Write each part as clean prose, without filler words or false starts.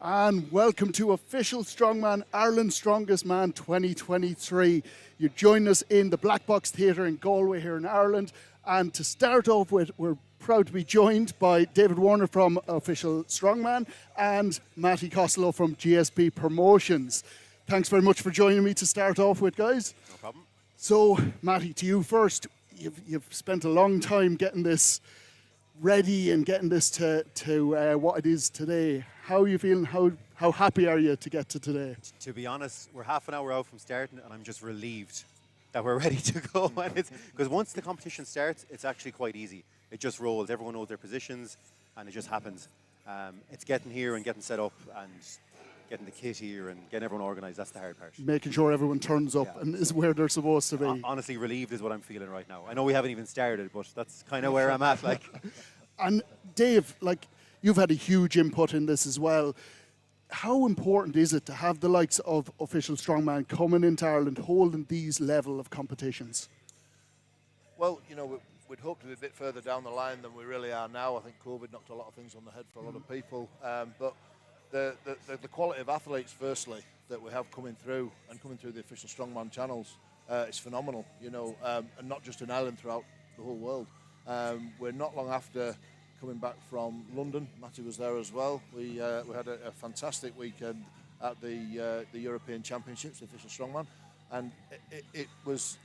And welcome to official Strongman, Ireland's Strongest Man 2023. You join us in the Black Box Theatre in Galway here in Ireland. And to start off with, we're proud to be joined by David Warner from Official Strongman and Matty Costello from GSP Promotions. Thanks very much for joining me to start off with, guys. No problem. So, Matty, to you first. You've spent a long time getting this ready and getting this to what it is today. How are you feeling? How happy are you to get to today? To be honest, we're half an hour out from starting and I'm just relieved that we're ready to go. Because once the competition starts, it's actually quite easy. It just rolls. Everyone knows their positions and it just happens. It's getting here and getting set up and getting the kit here and getting everyone organised. That's the hard part. Making sure everyone turns up and is where they're supposed to be. Honestly, relieved is what I'm feeling right now. I know we haven't even started, but that's kind of where I'm at. And Dave, you've had a huge input in this as well. How important is it to have the likes of Official Strongman coming into Ireland, holding these level of competitions? Well, we'd hope to be a bit further down the line than we really are now. I think COVID knocked a lot of things on the head for a lot of people. But the quality of athletes, firstly, that we have coming through the Official Strongman channels is phenomenal, and not just in Ireland, throughout the whole world. We're not long after coming back from London. Matty was there as well. We had a fantastic weekend at the European Championships, the Official Strongman, and it was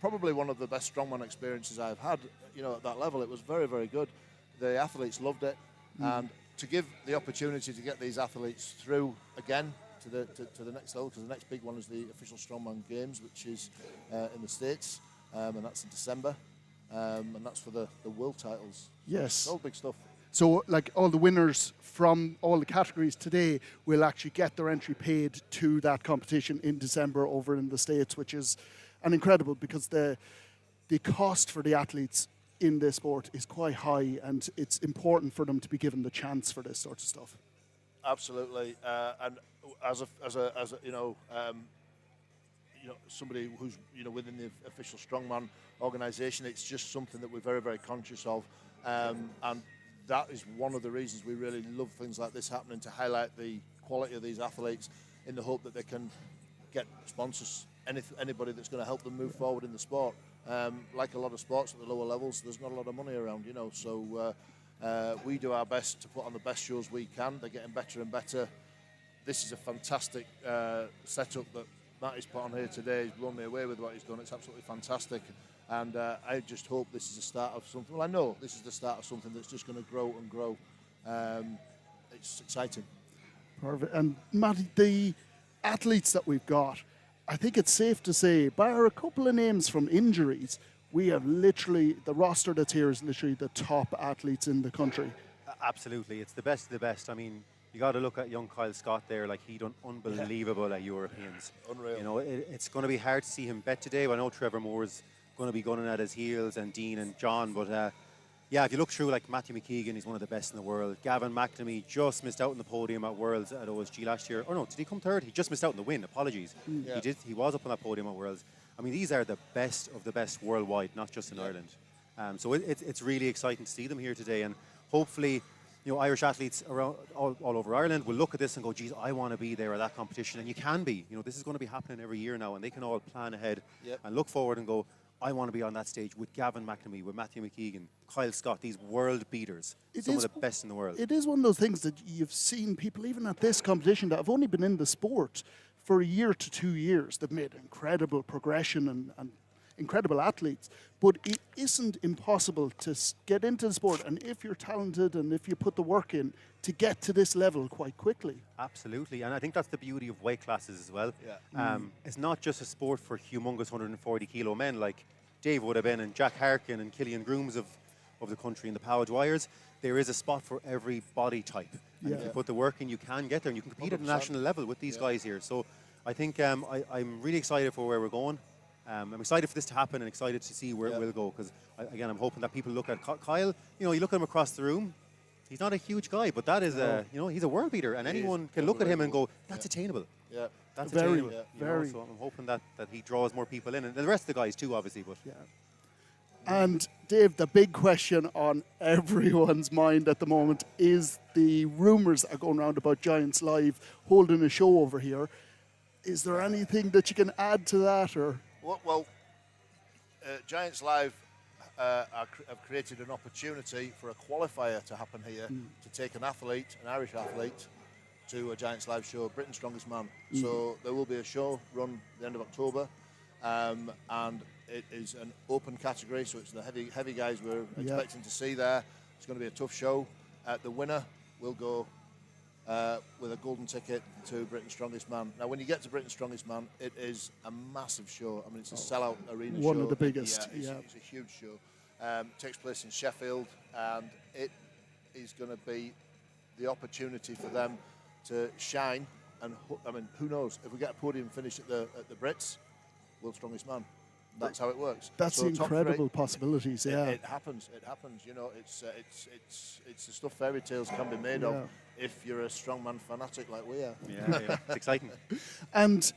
probably one of the best strongman experiences I've had. At that level, it was very, very good. The athletes loved it, and to give the opportunity to get these athletes through again to the next level, because the next big one is the Official Strongman Games, which is in the States, and that's in December. And that's for the world titles. Yes. All big stuff. So, all the winners from all the categories today will actually get their entry paid to that competition in December over in the States, which is incredible, because the cost for the athletes in this sport is quite high, and it's important for them to be given the chance for this sort of stuff. Absolutely. And as somebody who's within the Official Strongman organisation, it's just something that we're very, very conscious of, and that is one of the reasons we really love things like this happening, to highlight the quality of these athletes, in the hope that they can get sponsors, anybody that's going to help them move forward in the sport. Like a lot of sports at the lower levels, there's not a lot of money around, so we do our best to put on the best shows we can. They're getting better and better. This is a fantastic setup that Matt is put on here today. He's blown me away with what he's done. It's absolutely fantastic, and I just hope this is the start of something. Well, I know this is the start of something that's just going to grow and grow. It's exciting. Perfect. And Matty, the athletes that we've got, I think it's safe to say, bar a couple of names from injuries, we have literally, the roster that's here is literally the top athletes in the country. Absolutely, it's the best of the best. I mean, you got to look at young Kyle Scott there. He done unbelievable at Europeans. Unreal. It's going to be hard to see him bet today. I know Trevor Moore's going to be gunning at his heels, and Dean and John, but if you look through, Matthew McKeegan, he's one of the best in the world. Gavin McNamee just missed out on the podium at Worlds at OSG last year. Or no, did he come third? He just missed out on the win. Apologies. Yeah. He was up on that podium at Worlds. I mean, these are the best of the best worldwide, not just in Ireland. So it's really exciting to see them here today, and hopefully, Irish athletes around all over Ireland will look at this and go, geez, I want to be there at that competition. And you can be. This is going to be happening every year now, and they can all plan ahead and look forward and go, I want to be on that stage with Gavin McNamee, with Matthew McKeegan, Kyle Scott, these world beaters, some of the best in the world. It is one of those things that you've seen people, even at this competition, that have only been in the sport for a year to 2 years. They've made incredible progression and incredible athletes, but it isn't impossible to get into the sport, and if you're talented and if you put the work in, to get to this level quite quickly. Absolutely, and I think that's the beauty of weight classes as well. It's not just a sport for humongous 140 kilo men like Dave would have been, and Jack Harkin and Killian Grooms of the country, and the Power Dwyers. There is a spot for every body type, and if you put the work in, you can get there, and you can compete 100%. At the national level with these guys here. So I think I'm really excited for where we're going. I'm excited for this to happen, and excited to see where it will go, because again, I'm hoping that people look at Kyle. You look at him across the room. He's not a huge guy, but that is he's a world beater, and anyone can look at him and go, that's attainable. Yeah, that's very, attainable. very. So I'm hoping that he draws more people in, and the rest of the guys too, obviously. But And Dave, the big question on everyone's mind at the moment is the rumours are going around about Giants Live holding a show over here. Is there anything that you can add to that, or? Well, Giants Live have created an opportunity for a qualifier to happen here to take an athlete, an Irish athlete, to a Giants Live show, Britain's Strongest Man. So there will be a show run at the end of October, and it is an open category, so it's the heavy guys we're expecting to see there. It's going to be a tough show. The winner will go with a golden ticket to Britain's Strongest Man. Now, when you get to Britain's Strongest Man, it is a massive show. I mean, it's a sellout arena show. One of the biggest. It's a huge show. Takes place in Sheffield, and it is going to be the opportunity for them to shine. And I mean, who knows? If we get a podium finish at the Brits, World's Strongest Man. That's how it works. That's so the incredible possibilities. Yeah, it happens. It happens. You know, it's the stuff fairy tales can be made of if you're a strongman fanatic like we are. Yeah, it's exciting. And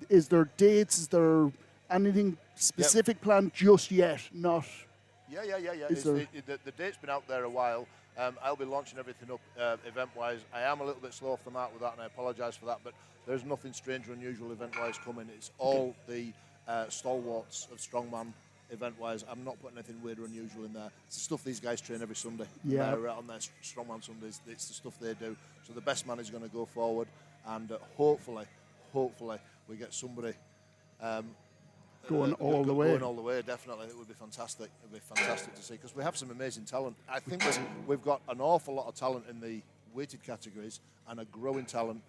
is there dates? Is there anything specific planned just yet? Not. Yeah. The date's been out there a while. I'll be launching everything up event-wise. I am a little bit slow off the mark with that, and I apologise for that. But there's nothing strange or unusual event-wise coming. It's all the stalwarts of strongman event-wise. I'm not putting anything weird or unusual in there. It's the stuff these guys train every Sunday. Yeah. They're on their strongman Sundays. It's the stuff they do. So the best man is going to go forward, and hopefully, we get somebody going all the way. Going all the way, definitely. It would be fantastic. It would be fantastic to see, because we have some amazing talent. I think we've got an awful lot of talent in the weighted categories and a growing talent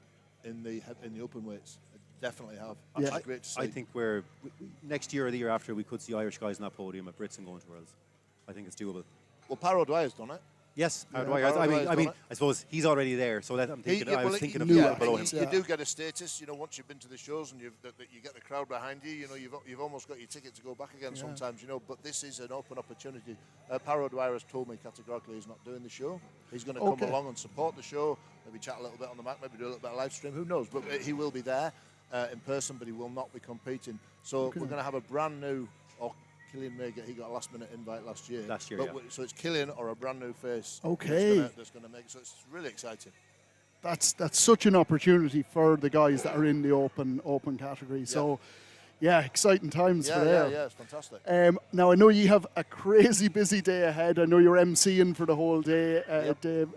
in the open weights. Definitely have. That's great to see. I think we're next year or the year after, we could see Irish guys on that podium at Brits and going to Worlds. I think it's doable. Well, Paro Dwyer's done it. Yes, I mean, I suppose he's already there. So that I'm thinking, I was thinking of people below him. You do get a status, you know, once you've been to the shows and you get the crowd behind you. You know, you've almost got your ticket to go back again sometimes. You know, but this is an open opportunity. Paro Dwyer has told me categorically he's not doing the show. He's going to come along and support the show. Maybe chat a little bit on the mat. Maybe do a little bit of live stream. Who knows? But he will be there in person, but he will not be competing. So we're going to have a brand new. Killian may he got a last minute invite last year. So it's Killian or a brand new face. Okay. That's going to make it. So it's really exciting. That's such an opportunity for the guys that are in the open category. So, exciting times for there. Yeah, it's fantastic. Now, I know you have a crazy busy day ahead. I know you're emceeing for the whole day, Dave.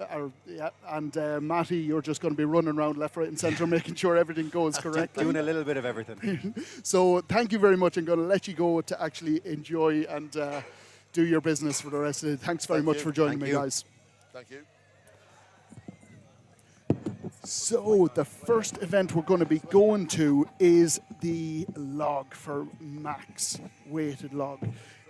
And Matty, you're just going to be running around left, right, and centre, making sure everything goes correctly. Doing a little bit of everything. So, thank you very much. I'm going to let you go to actually enjoy and do your business for the rest of the day. Thanks very much for joining me, guys. Thank you. So the first event we're going to be going to is the log for max weighted log.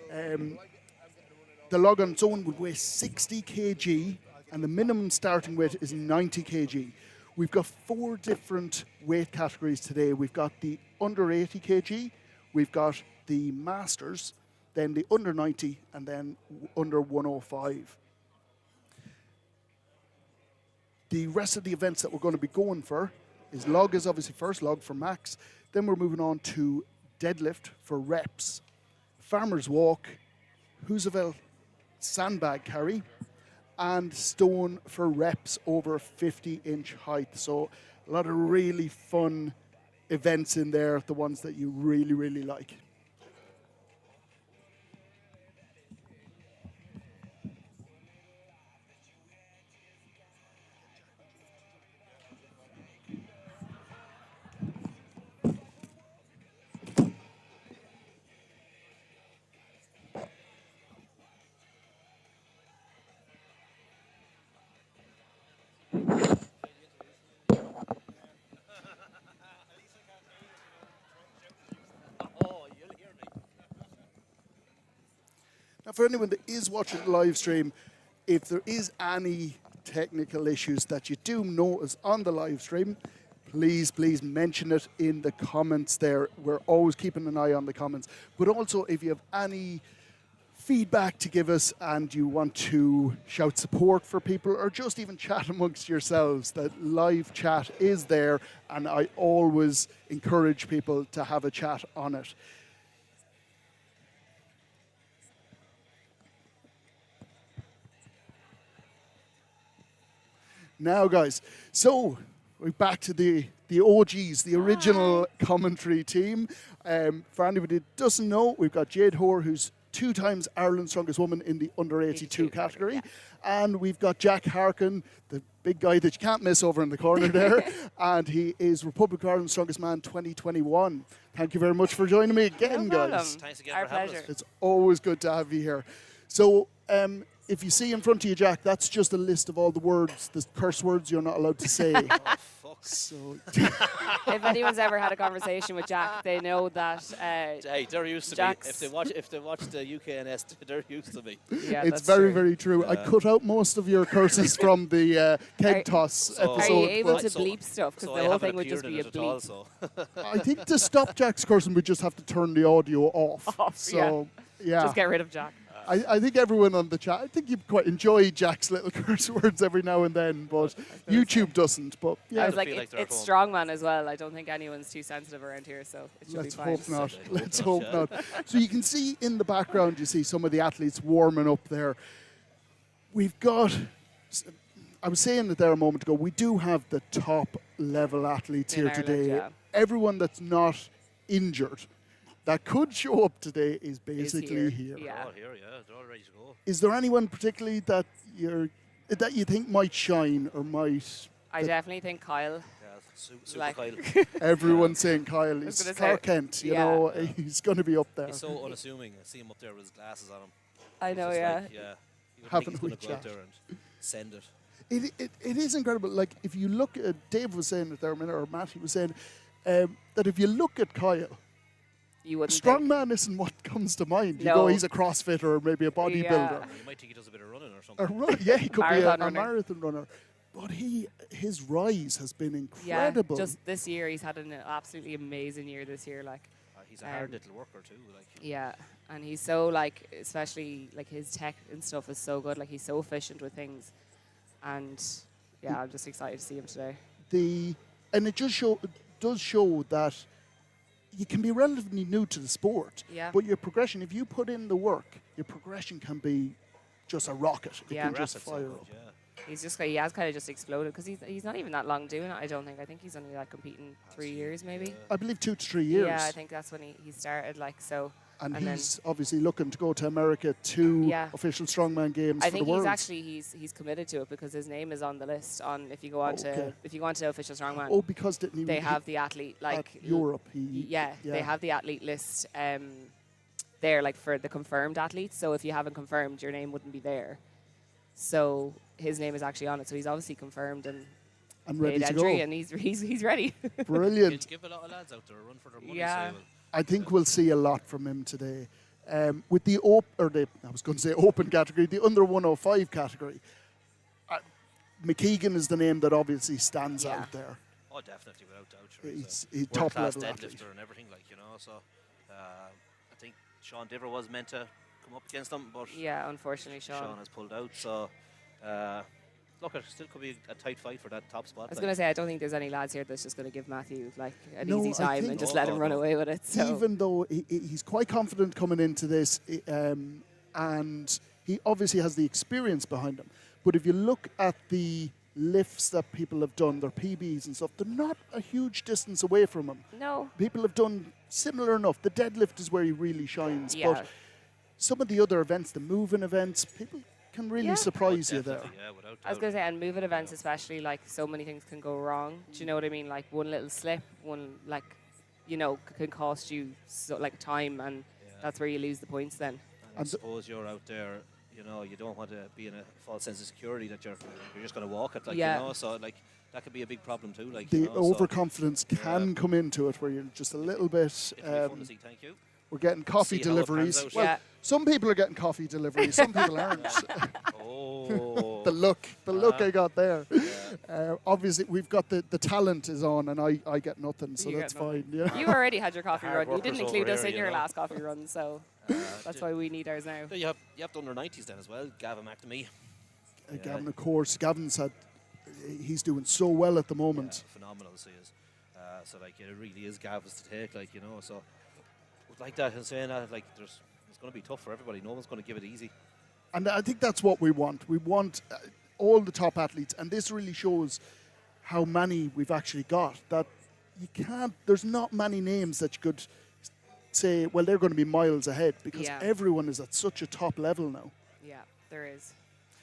The log on its own would weigh 60 kg and the minimum starting weight is 90 kg. We've got 4 different weight categories today. We've got the under 80 kg, we've got the masters, then the under 90 and then under 105. The rest of the events that we're going to be going for is log is obviously first, log for max. Then we're moving on to deadlift for reps, farmer's walk, Husaville sandbag carry, and stone for reps over 50-inch height. So a lot of really fun events in there, the ones that you really, really like. Now, for anyone that is watching the live stream, if there is any technical issues that you do notice on the live stream, please mention it in the comments there. We're always keeping an eye on the comments. But also, if you have any feedback to give us and you want to shout support for people or just even chat amongst yourselves, that live chat is there, and I always encourage people to have a chat on it. Now, guys, so we're back to the OGs, the original commentary team. For anybody that doesn't know, we've got Jade Hoare, who's 2 times Ireland's strongest woman in the under 82 category. Yeah. And we've got Jack Harkin, the big guy that you can't miss over in the corner there. And he is Republic of Ireland's strongest man 2021. Thank you very much for joining me again, No problem. guys. Thanks again Our for having pleasure. us. It's always good to have you here. So, if you see in front of you, Jack, that's just a list of all the words, the curse words you're not allowed to say. Oh, fuck. So, If anyone's ever had a conversation with Jack, they know that. Hey, they're used to Jack's- me. If they watch the UKNS, they're used to me. Yeah, it's that's very, true. very true. I cut out most of your curses from the keg toss So- Are episode. you able but to So- bleep stuff? Because So the I whole haven't thing would just appeared be in a it at all, bleep. so. I think to stop Jack's cursing, we just have to turn the audio off. Off, So, yeah. Just get rid of Jack. I think everyone on the chat, I think you quite enjoy Jack's little curse words every now and then, but YouTube doesn't. But I yeah, was like, feel like it's, they're at it's home. Strongman as well. I don't think anyone's too sensitive around here, so it should let's be fine. hope not. Hope Let's not, hope yeah. not. So you can see in the background, you see some of the athletes warming up there. We've got, I was saying it there a moment ago, we do have the top level athletes In here Ireland, today. yeah. Everyone that's not injured that could show up today is basically here. Yeah. Oh, here, yeah, they're all ready to go. Is there anyone particularly that you think might shine or might? I definitely think Kyle. Yeah, super Like- Kyle. Everyone's saying Kyle. He's gonna Clark say, Kent. You yeah. know, he's going to be up there. He's so unassuming. I see him up there with his glasses on him. I It's know, just yeah. Like, yeah. You would Having think a he's going to go out chat. there and send it. It is incredible. Like if you look at Dave was saying it there a minute, or Matty was saying that if you look at Kyle, You wouldn't think. strongman isn't what comes to mind. You No. go, he's a CrossFitter or maybe a bodybuilder. Yeah. You might think he does a bit of running or A something. run, yeah, he could be a Marathon runner. marathon runner. But his rise has been Yeah, incredible. just this year, he's had an absolutely amazing year this year. Like, He's a hard little worker too. Like, yeah, and he's so like, especially like his tech and stuff is so good. Like he's so efficient with things, and yeah, I'm just excited to see him today. And it does show that you can be relatively new to the sport. Yeah. But your progression, if you put in the work, your progression can be just a rocket. It Yeah. can just rapid so fire good, up. yeah. He has kind of just exploded because he's not even that long doing it. I don't think. I think he's only like competing 3 years maybe. I believe 2 to 3 years. Yeah, I think that's when he started. Like so. And then- he's obviously looking to go to America to Yeah. official strongman games I for think the world. he's committed to it because his name is on the list on if you go on Okay. to official strongman. Oh, because didn't he? They have the athlete like at Europe. Yeah, they have the athlete list there, like for the confirmed athletes. So if you haven't confirmed, your name wouldn't be there. So his name is actually on it. So he's obviously confirmed and ready paid to entry, go. and he's ready. Brilliant. Give a lot of lads out there a run for their money. Yeah. So I think we'll see a lot from him today. With the open category, the under 105 category. McKeegan is the name that obviously stands Yeah. out there. Oh, definitely, without doubt. Sure. He's a top world-class level deadlifter athlete. and everything, like, you know. So I think Sean Diver was meant to come up against him, but Yeah, unfortunately, Sean. has pulled out. So look, it still could be a tight fight for that top spot. I was going to say, I don't think there's any lads here that's just going to give Matthew like an No, easy I time think- and just Oh, let him God, run no. away with it. So Even though he's quite confident coming into this, and he obviously has the experience behind him. But if you look at the lifts that people have done, their PBs and stuff, they're not a huge distance away from him. no, People have done similar enough. The deadlift is where he really shines. Yeah. But some of the other events, the moving events, people can really Yeah. surprise you there. Definitely, yeah, without I was doubt. going to say, and moving events especially, like so many things can go wrong. Do you know what I mean? Like one little slip, one like, can cost you so, like time, and that's where you lose the points then. And I And suppose you're out there, you don't want to be in a false sense of security that you're just going to walk it, like, Yeah. so like that could be a big problem too, like, The so overconfidence can come into it where you're just a little bit. it'll be fun to see. Thank you. We're getting coffee See how it pans deliveries. out. Well, Yeah. some people are getting coffee deliveries, some people aren't. Oh, the look I got there. Obviously, we've got the talent is on, and I get nothing, so You that's get nothing. fine. Yeah. You already had your coffee hard run. You didn't workers include over us here, in your you know. last coffee run, so that's why we need ours now. You have the under 90s then as well. Gavin McNamee. Gavin, of course, he's doing so well at the moment. Phenomenal, he is. So like it really is Gavin's to take, like, So like that and saying that, like it's going to be tough for everybody. No one's going to give it easy. And I think that's what we want. We want all the top athletes, and this really shows how many we've actually got. That there's not many names that you could say, well, they're going to be miles ahead, because everyone is at such a top level now. Yeah, there is.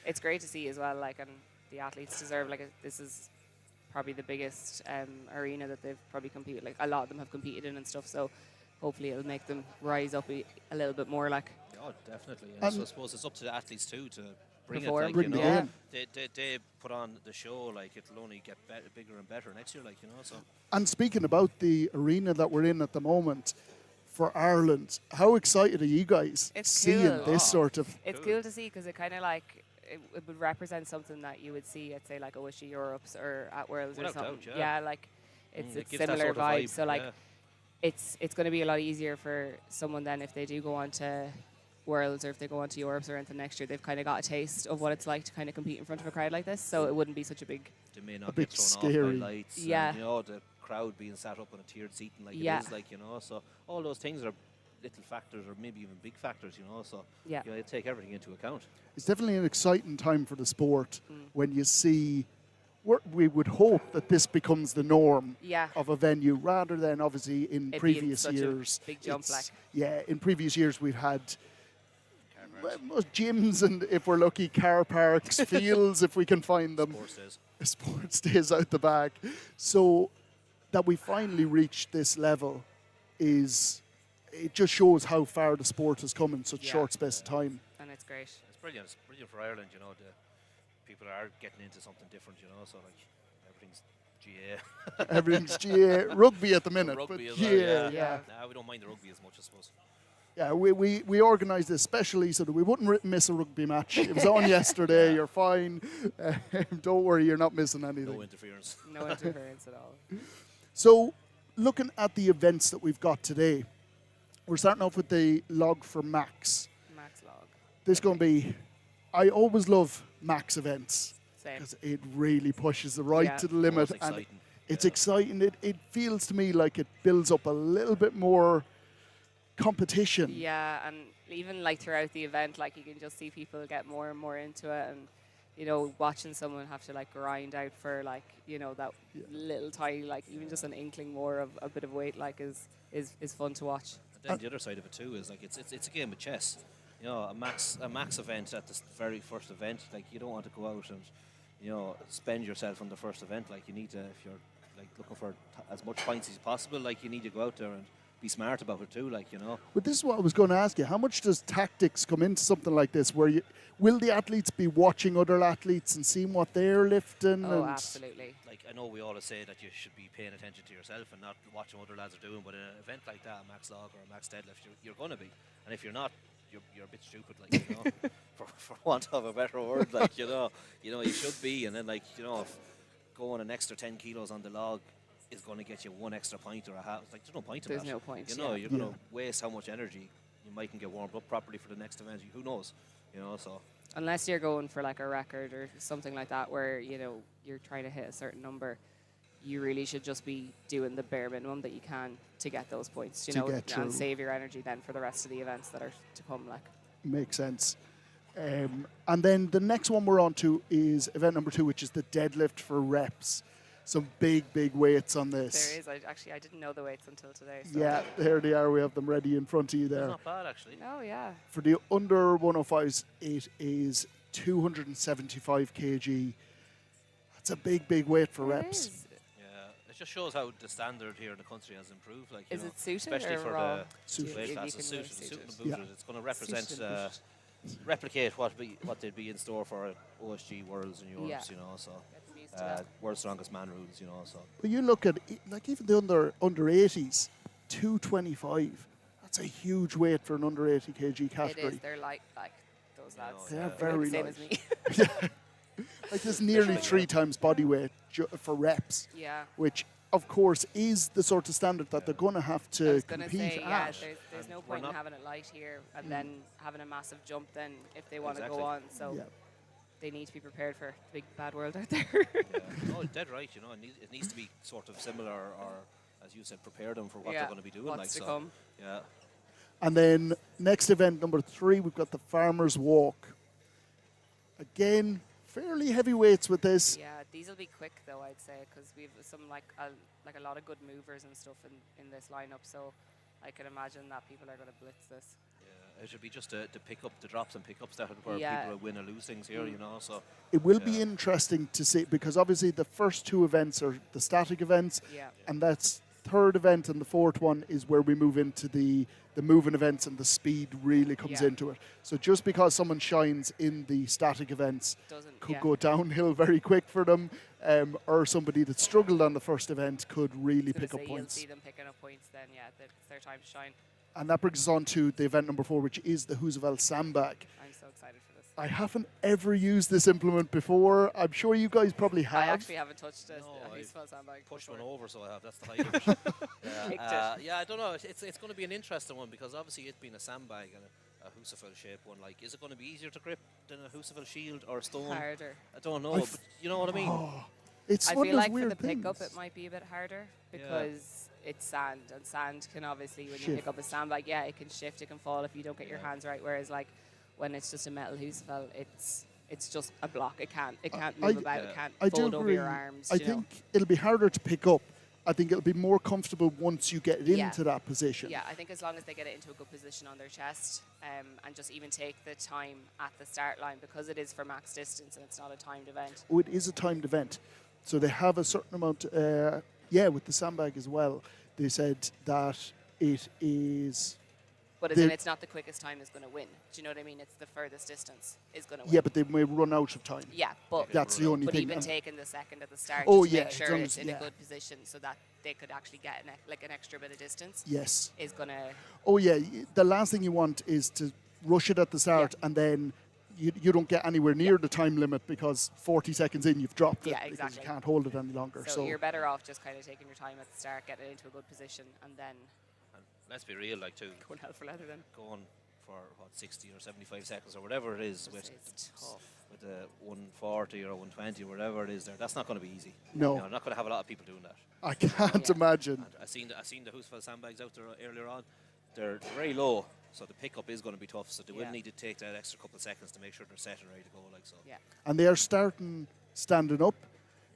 It's great to see as well, like, and the athletes deserve, like, this is probably the biggest arena that they've probably competed, like, a lot of them have competed in and stuff, so hopefully it'll make them rise up a little bit more, like. Oh, definitely. And so I suppose it's up to the athletes too to bring it, like, bring you know, it in. They put on the show, like, it'll only get bigger and better next year, like, you know, so. And speaking about the arena that we're in at the moment, for Ireland, how excited are you guys seeing this sort of? It's cool to see, because it kind of like it would represent something that you would see at, say, like OSG Europes or at Worlds or something. Doubt, yeah. Like it's gives similar that sort of vibes. So like yeah. it's going to be a lot easier for someone then if they do go on to Worlds or if they go on to Europes or anything next year. They've kind of got a taste of what it's like to kind of compete in front of a crowd like this. So it wouldn't be such a big. They may not bit get thrown scary. off by lights. Yeah. And, you know, the crowd being sat up on a tiered seating like it is, like, you know. So all those things are little factors, or maybe even big factors, you know. So you know, take everything into account. It's definitely an exciting time for the sport when you see. We would hope that this becomes the norm of a venue, rather than obviously in previous years. Big jump, like. Yeah, in previous years we've had gyms, and if we're lucky, car parks, fields, if we can find them. Sports days out the back. So that we finally reached this level it just shows how far the sport has come in such a short space of time. And it's great. It's brilliant. It's brilliant for Ireland, you know. The people are getting into something different, you know. So like everything's GA. Everything's GA. Rugby at the minute. Rugby but as well, yeah. Nah, we don't mind the rugby as much, I suppose. Yeah, we organised this specially so that we wouldn't miss a rugby match. It was on yesterday. You're fine. Don't worry, you're not missing anything. No interference. No interference at all. So, looking at the events that we've got today, we're starting off with the log for Max. Max log. This is going to be. I always love Max events Same. because it really pushes the to the limit, it's and it's exciting. It feels to me like it builds up a little bit more competition. Yeah, and even like throughout the event, like you can just see people get more and more into it, and you know, watching someone have to like grind out for like, you know, that little tiny, like even just an inkling more of a bit of weight, like is fun to watch. And then the other side of it too is like it's a game of chess. You know, a max event at the very first event, like you don't want to go out and, you know, spend yourself on the first event. Like you need to, if you're like looking for as much points as possible, like you need to go out there and be smart about it too, like, you know. But this is what I was going to ask you. How much does tactics come into something like this, where will the athletes be watching other athletes and seeing what they're lifting? Oh, and absolutely. Like, I know we always say that you should be paying attention to yourself and not watching what other lads are doing, but in an event like that, a max log or a max deadlift, you're going to be. And if you're not, you're a bit stupid, like, you know, for want of a better word, like, you know, you should be. And then, like, you know, if going an extra 10 kilos on the log is going to get you one extra point or a half, like, there's no point to that. There's no point. You know, you're going to waste how much energy. You mightn't get warmed up properly for the next event. Who knows? You know, so. Unless you're going for like a record or something like that, where, you know, you're trying to hit a certain number, you really should just be doing the bare minimum that you can to get those points, you know, and save your energy then for the rest of the events that are to come. Like, makes sense. And then the next one we're on to is event number 2, which is the deadlift for reps. Some big weights on this. there is. I didn't know the weights until today. So. Yeah, there they are. We have them ready in front of you there. That's not bad, actually. Oh, yeah. For the under 105s, it is 275 kg. That's a big weight for reps. Yeah, it just shows how the standard here in the country has improved. Like, is know, it suited especially or for raw? the weight classes, suited and booted. Yeah. It's going to represent, replicate what they'd be in store for OSG Worlds and Europes, you know. So. World's Strongest Man rules, you know. So. But you look at like even the under 80s, 225. That's a huge weight for an under 80 kg category. It is. They're like those lads. They're very same light. as me. Like there's nearly 3 times body weight for reps. Yeah. Which of course is the sort of standard that they're going to have to compete at. There's no point in having it light here and then having a massive jump then if they want to go on. So. Yeah. They need to be prepared for the big bad world out there. No, dead right. You know, it needs to be sort of similar, or as you said, prepare them for what they're going to be doing. What's to come. Yeah. And then next event number 3, we've got the Farmers Walk. Again, fairly heavy weights with this. Yeah, these will be quick though, I'd say, because we've some like a lot of good movers and stuff in this lineup. So I can imagine that people are going to blitz this. Yeah, it should be just to pick up the drops and pick up stuff where Yeah. people will win or lose things here, you know. So It will be interesting to see, because obviously the first two events are the static events, Yeah. and that's third event, and the fourth one is where we move into the moving events, and the speed really comes Yeah. into it. So just because someone shines in the static events Doesn't could yeah. go downhill very quick for them, or somebody that struggled on the first event could really Gonna pick up say points. You'll see them picking up points then, yeah. It's their time to shine. And that brings us on to the event number 4, which is the Husafell sandbag. I'm so excited for this. I haven't ever used this implement before. I'm sure you guys probably have. I actually haven't touched a No, Husafell sandbag. push before. one over, so I have. That's the height of it. Kicked Yeah, I don't know. It's going to be an interesting one because obviously it being a sandbag and a Husafell shape one, like, is it going to be easier to grip than a Husafell shield or a stone? Harder. I don't know, but you know what I mean. It's I one of feel those like for weird the pickup things. it might be a bit harder because it's sand, and sand can obviously, when you Shift. pick up a sandbag, yeah, it can shift, it can fall if you don't get your hands right. Whereas like when it's just a metal Husafell, it's just a block. It can't move about. It can't I do fold over agree. your arms. I you know? think it'll be harder to pick up. I think it'll be more comfortable once you get Yeah. into that position. Yeah, I think as long as they get it into a good position on their chest, and just even take the time at the start line, because it is for max distance and it's not a timed event. Oh, it is a timed event. So they have a certain amount, with the sandbag as well. They said that it is, But as in, it's not the quickest time is going to win. Do you know what I mean? It's the furthest distance is going to win. yeah, but they may run out of time. Yeah, but That's the only but thing. even And- taking the second at the start Oh, just to yeah, make as sure long it's as- in yeah. a good position so that they could actually get an extra bit of distance Yes. is going to... Oh, yeah. The last thing you want is to rush it at the start and then you don't get anywhere near the time limit because 40 seconds in you've dropped it Yeah, because exactly. you can't hold it any longer. So you're better off just kind of taking your time at the start, getting it into a good position, and then And let's be real, like, too, going hell for leather then. going for 60 or 75 seconds or whatever it is with It's tough. the 140 or 120 or whatever it is there, that's not going to be easy. No. You know, not going to have a lot of people doing that. I can't Yeah. imagine. And I seen the Husafell sandbags out there earlier on. They're very low, so the pickup is going to be tough. So they will Yeah. need to take that extra couple of seconds to make sure they're set and ready to go. Like so. Yeah. And they are starting standing up.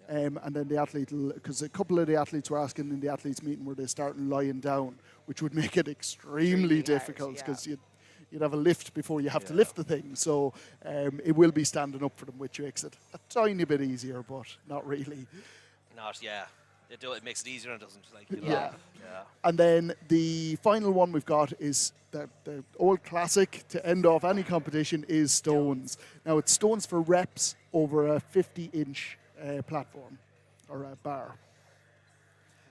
And then the athlete, because a couple of the athletes were asking in the athletes meeting, were they starting lying down, which would make it extremely Really hard, difficult yeah. because you'd have a lift before you have to Yeah. lift the thing. So it will be standing up for them, which makes it a tiny bit easier, but not really. Yeah. It makes it easier and doesn't, like, you know. Yeah. Yeah. And then the final one we've got is the old classic to end off any competition is stones. Now it's stones for reps over a 50-inch platform or a bar.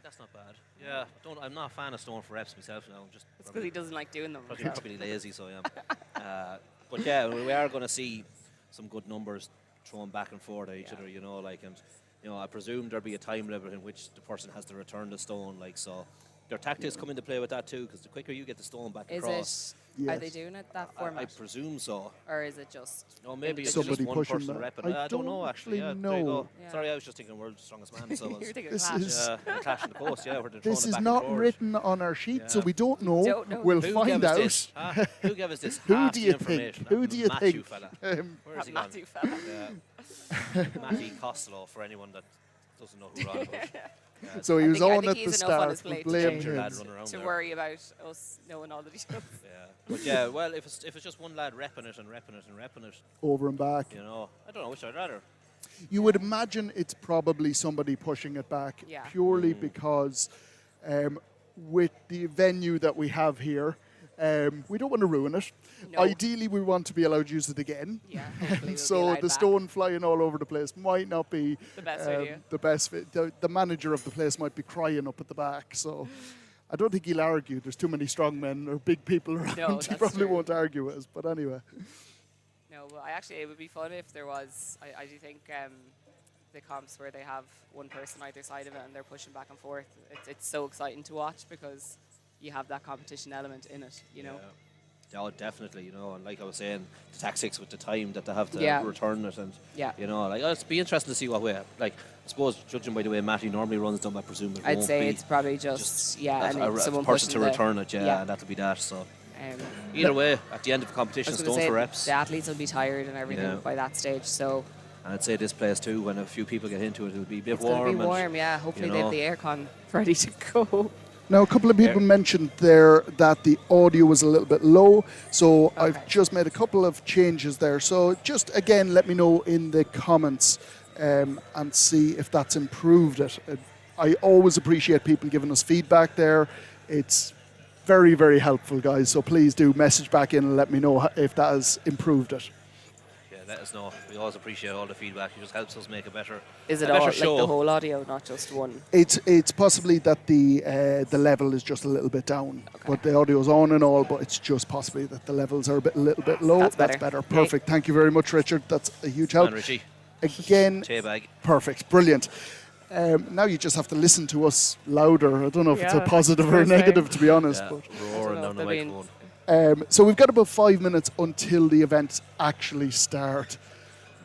That's not bad. Yeah. I'm not a fan of stone for reps myself now. I'm just It's because he doesn't like doing them. probably lazy, so I am. But yeah, we are going to see some good numbers thrown back and forth at each other, you know, like, and you know, I presume there'll be a time limit in which the person has to return the stone, like, so. Their tactics come into play with that too, because the quicker you get the stone back Is across, it? Are Yes. they doing it that I format, presume so. or is it just? No, maybe it's Somebody just one pushing person that. repping. I I don't know don't actually. actually Yeah, there you know. go. Yeah. Sorry, I was just thinking world's strongest man. So I You're was, thinking This clash. is- Clash on the coast. Yeah, where they're This throwing is it back not and forward. written on our sheet, so Yeah. we don't know. Don't know. We'll Who find gave us out. this? Huh? Who gave us this? Who half do the you think? information? Who That do you Matthew think? Fella. Um, Where's That he gone? Matthew fella. Yeah. Matty Costello, for anyone that doesn't know who we're on about. Yeah, So he was I on think at he's the enough on start. his We plate blame today. Ginger lad him. running around To there. worry about us knowing all the details. Yeah. But yeah, well, if it's just one lad repping it and repping it and repping it, Over and back. you know, I don't know which I'd rather. You would imagine it's probably somebody pushing it back Yeah. purely because with the venue that we have here, we don't want to ruin it. No. Ideally, we want to be allowed to use it again. Yeah. Hopefully we'll be So allowed the back. stone flying all over the place might not be The best idea. the best fit. The manager of the place might be crying up at the back. So I don't think he'll argue. There's too many strong men or big people around. No, he that's probably true. won't argue with us. But anyway. No, but it would be fun if there was. I do think the comps where they have one person either side of it and they're pushing back and forth. It's so exciting to watch because you have that competition element in it. You know. Yeah, definitely, you know, and like I was saying, the tactics with the time that they have to Yeah. return it, and Yeah. you know, like it'll be interesting to see what way. Like, I suppose judging by the way Matty normally runs them, I presume it I'd won't say be it's probably just I mean, a someone person pushing to the- return it, yeah. and that'll be that. So Um, either way, at the end of the I competition, was gonna stone say for reps. the athletes will be tired and everything Yeah. by that stage. So And I'd say this place too, when a few people get into it, it'll be a bit It's warm. going to be and, warm, yeah. Hopefully you they have know. the aircon ready to go. Now, a couple of people mentioned there that the audio was a little bit low, so I've just made a couple of changes there. So just, again, let me know in the comments and see if that's improved it. I always appreciate people giving us feedback there. It's very, very helpful, guys, so please do message back in and let me know if that has improved it. Let us know. We always appreciate all the feedback. It just helps us make a better Is it a all better like show. the whole audio, not just one? It's possibly that the level is just a little bit down, but the audio's on and all, but it's just possibly that the levels are a little bit low. That's better. Perfect. Thank you very much, Richard. That's a huge help. And Richie. Again, Tea bag. perfect. Brilliant. Now you just have to listen to us louder. I don't know if it's a Yeah, positive or a that's what I'm negative, to be honest. Yeah, But roaring know down the if they're being- microphone. so we've got about 5 minutes until the events actually start.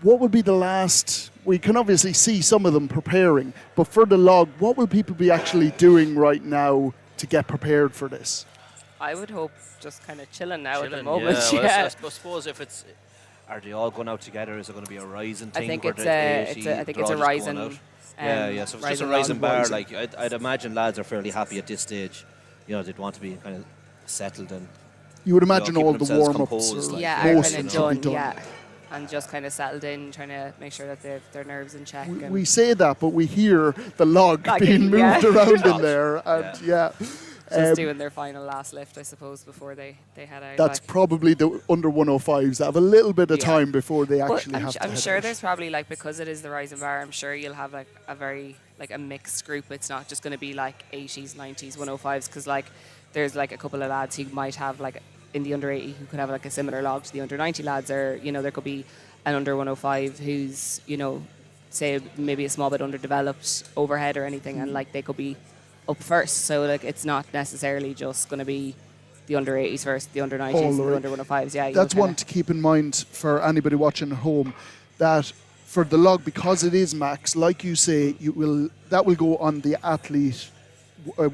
What would be the last? We can obviously see some of them preparing, but for the log, what will people be actually doing right now to get prepared for this? I would hope just kind of chilling now at the Chilling, moment. Yeah, well, Yeah. I suppose if it's, are they all going out together? Is it going to be a rising I thing? think where it's the a, 80, it's a, I think they're it's a all just going rising. out? Yeah. So if it's just a rising bar, like I'd imagine lads are fairly happy at this stage. You know, they'd want to be kind of settled and. You would imagine keeping all the themselves warm-ups composed, are like, Yeah, are most kind of of them should be done, done. yeah. And just kind of settled in, trying to make sure that their nerves in check. And We say that, but we hear the log Like, being moved yeah. around in there, and just doing their final last lift, I suppose, before they head out. that's like. probably the under 105s that have a little bit of Yeah. time before they But actually I'm, have to I'm head sure out. there's probably like, because it is the rising bar, I'm sure you'll have like a very like a mixed group. It's not just going to be like 80s, 90s, 105s, because like there's like a couple of lads who might have like in the under 80 who could have like a similar log to the under 90 lads, or you know there could be an under 105 who's say maybe a small bit underdeveloped overhead or anything, and like they could be up first. So like it's not necessarily just going to be the under 80s first, the under 90s, and the under 105s. Yeah, That's one to keep in mind for anybody watching at home, that for the log, because it is max, like you say, that will go on the athlete,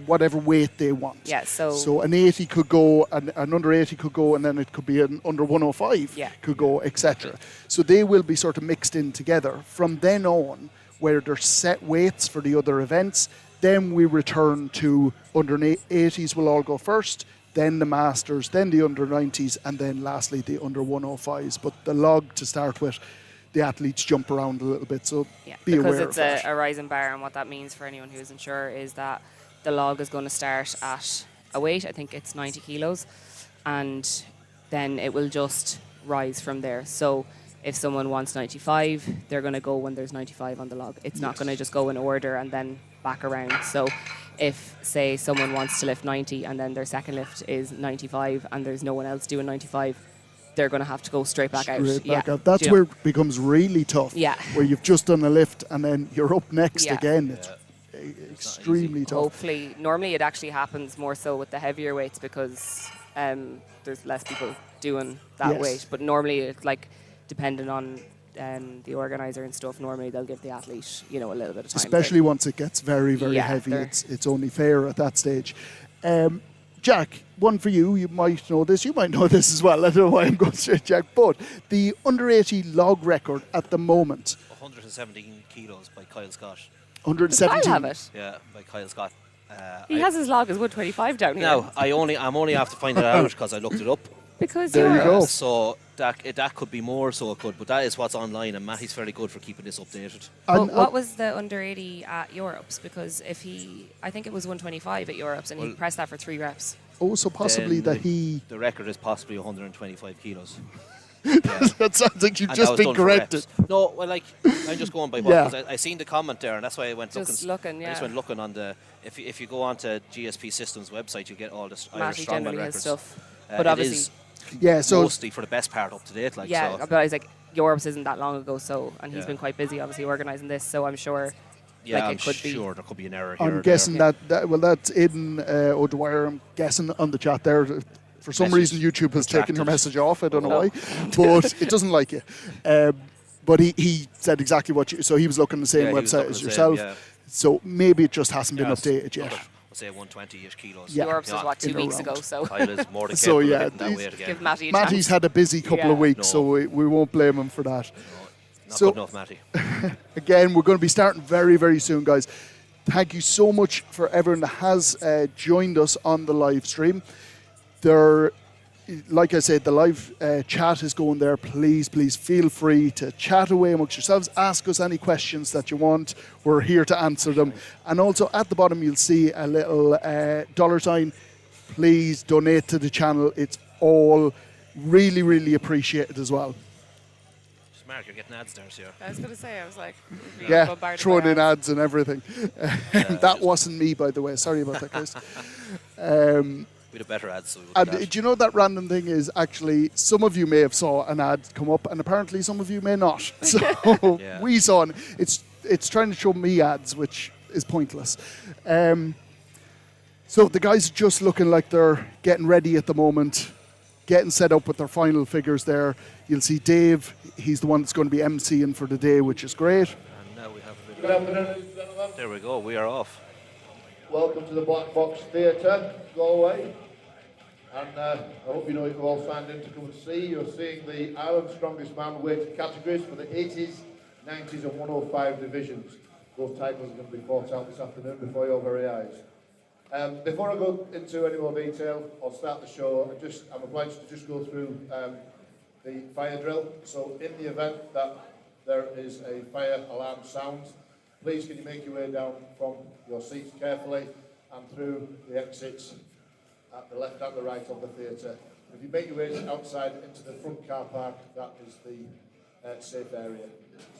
whatever weight they want. Yeah, so an 80 could go, an under 80 could go, and then it could be an under 105 could go, etc. So they will be sort of mixed in together. From then on, where there's set weights for the other events, then we return to under 80s will all go first, then the masters, then the under 90s, and then lastly the under 105s. But the log to start with, the athletes jump around a little bit, so be aware of that. Because it's a rising bar, and what that means for anyone who isn't sure is that the log is going to start at a weight, I think it's 90 kilos, and then it will just rise from there. So if someone wants 95, they're going to go when there's 95 on the log. It's not going to just go in order and then back around. So if, say, someone wants to lift 90 and then their second lift is 95 and there's no one else doing 95, they're going to have to go straight back out. That's where it becomes really tough. Yeah. Where you've just done a lift and then you're up next again. It's extremely tough. Hopefully, normally it actually happens more so with the heavier weights because there's less people doing that weight. But normally, it's like depending on the organizer and stuff, normally they'll give the athlete, a little bit of time. Especially once it gets very, very heavy, it's only fair at that stage. Jack, one for you. You might know this. You might know this as well. I don't know why I'm going straight, Jack. But the under 80 log record at the moment. 117 kilos by Kyle Scott. 117. Kyle have it? Yeah, by Kyle Scott. He has his log as 125 down here. No, I'm only after finding it out because I looked it up. Because there you go. So that could be more, so it could, but that is what's online, and Matty's very good for keeping this updated. What was the under 80 at Europe's? Because I think it was 125 at Europe's, and he pressed that for 3 reps. Oh, so possibly that the record is possibly 125 kilos. That sounds like you've just been corrected. No, well, like I'm just going by what I seen the comment there, and that's why I went looking. I just went looking on the. If you go onto GSP Systems website, you get all this Irish Strongman records. Stuff, but obviously, so mostly for the best part up to date. Like, but I was like, Europe's isn't that long ago, and he's been quite busy, obviously, organising this. So I'm sure. Yeah, I'm sure there could be an error here. I'm guessing that's Aidan O'Dwyer. I'm guessing on the chat there. For some reason, YouTube has taken your message off. I don't know why, but it doesn't like you. But he said exactly what you. So he was looking at the same website as yourself. So maybe it just hasn't been updated yet. I'll say 120-ish kilos. Yeah. Europe's was 2 weeks ago, so. Kyle is more than capable of hitting that weight again. Give Matty a Matty's had a busy couple of weeks, so we won't blame him for that. Not So- good enough, Matty. Again, we're going to be starting very, very soon, guys. Thank you so much for everyone that has joined us on the live stream. Like I said, the live chat is going there. Please feel free to chat away amongst yourselves. Ask us any questions that you want. We're here to answer them. And also at the bottom, you'll see a little $sign. Please donate to the channel. It's all really, really appreciated as well. Mark, you're getting ads there, sir. I was going to say, I was like, being Yeah, bombarded by throwing in ads. ads and everything. That wasn't me, by the way. Sorry about that, guys. We had a better ads. So we And wouldn't do you know that random thing is actually some of you may have saw an ad come up, and apparently some of you may not. So Yeah. we saw it. It's trying to show me ads, which is pointless. So the guys are just looking like they're getting ready at the moment, getting set up with their final figures there. You'll see Dave. He's the one that's going to be emceeing for the day, which is great. And now we have a bit Good of... afternoon, ladies and gentlemen. There we go, we are off. Welcome to the Black Box Theatre, Galway. And I hope you know you've all signed in to come and see. You're seeing the Ireland's Strongest Man weight categories for the 80s, 90s and 105 divisions. Those titles are going to be fought out this afternoon before your very eyes. Before I go into any more detail, I'll start the show. I'm obliged to just go through the fire drill. So in the event that there is a fire alarm sound, please can you make your way down from your seats carefully and through the exits at the left and the right of the theatre. If you make your way outside into the front car park, that is the safe area.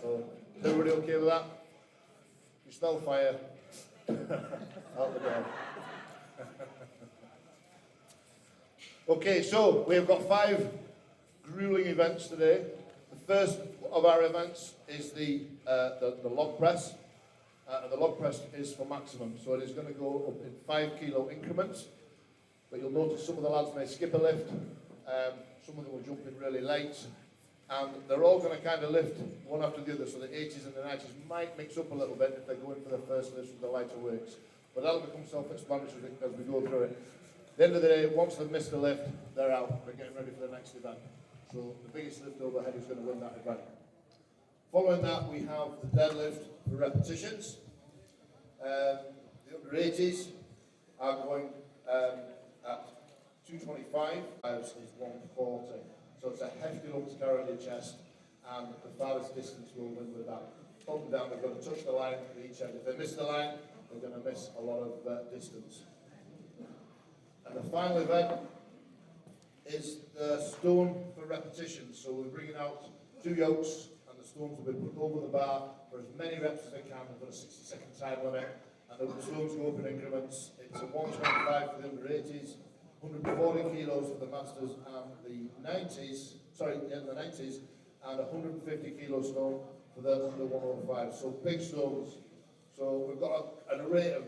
So is everybody okay with that? You smell fire, out the door. Okay, so we've got 5 grueling events today. The first of our events is the log press. And the log press is for maximum, so it is going to go up in 5 kilo increments. But you'll notice some of the lads may skip a lift, some of them will jump in really late, and they're all going to kind of lift one after the other, so the 80s and the 90s might mix up a little bit if they're going for the first lift with the lighter weights. But that'll become self-explanatory as we go through it. At the end of the day, once they've missed a lift, they're out. They're getting ready for the next event. So the biggest lift overhead is going to win that event. Following that, we have the deadlift for repetitions. The under 80s are going at 225, is 140. So it's a hefty lump to carry on your chest, and the farthest distance will win with that. Up and down, they're going to touch the line at each end. If they miss the line, they're going to miss a lot of distance. And the final event is the stone for repetitions. So we're bringing out 2 yokes, and the stones will be put over the bar for as many reps as they can. We've got a 60-second time limit, and the stones go up in increments. It's a 125 for the under 80s, 140 kilos for the masters and the 90s, the 90s, and 150 kilo stone for the under 105. So big stones. So we've got an array of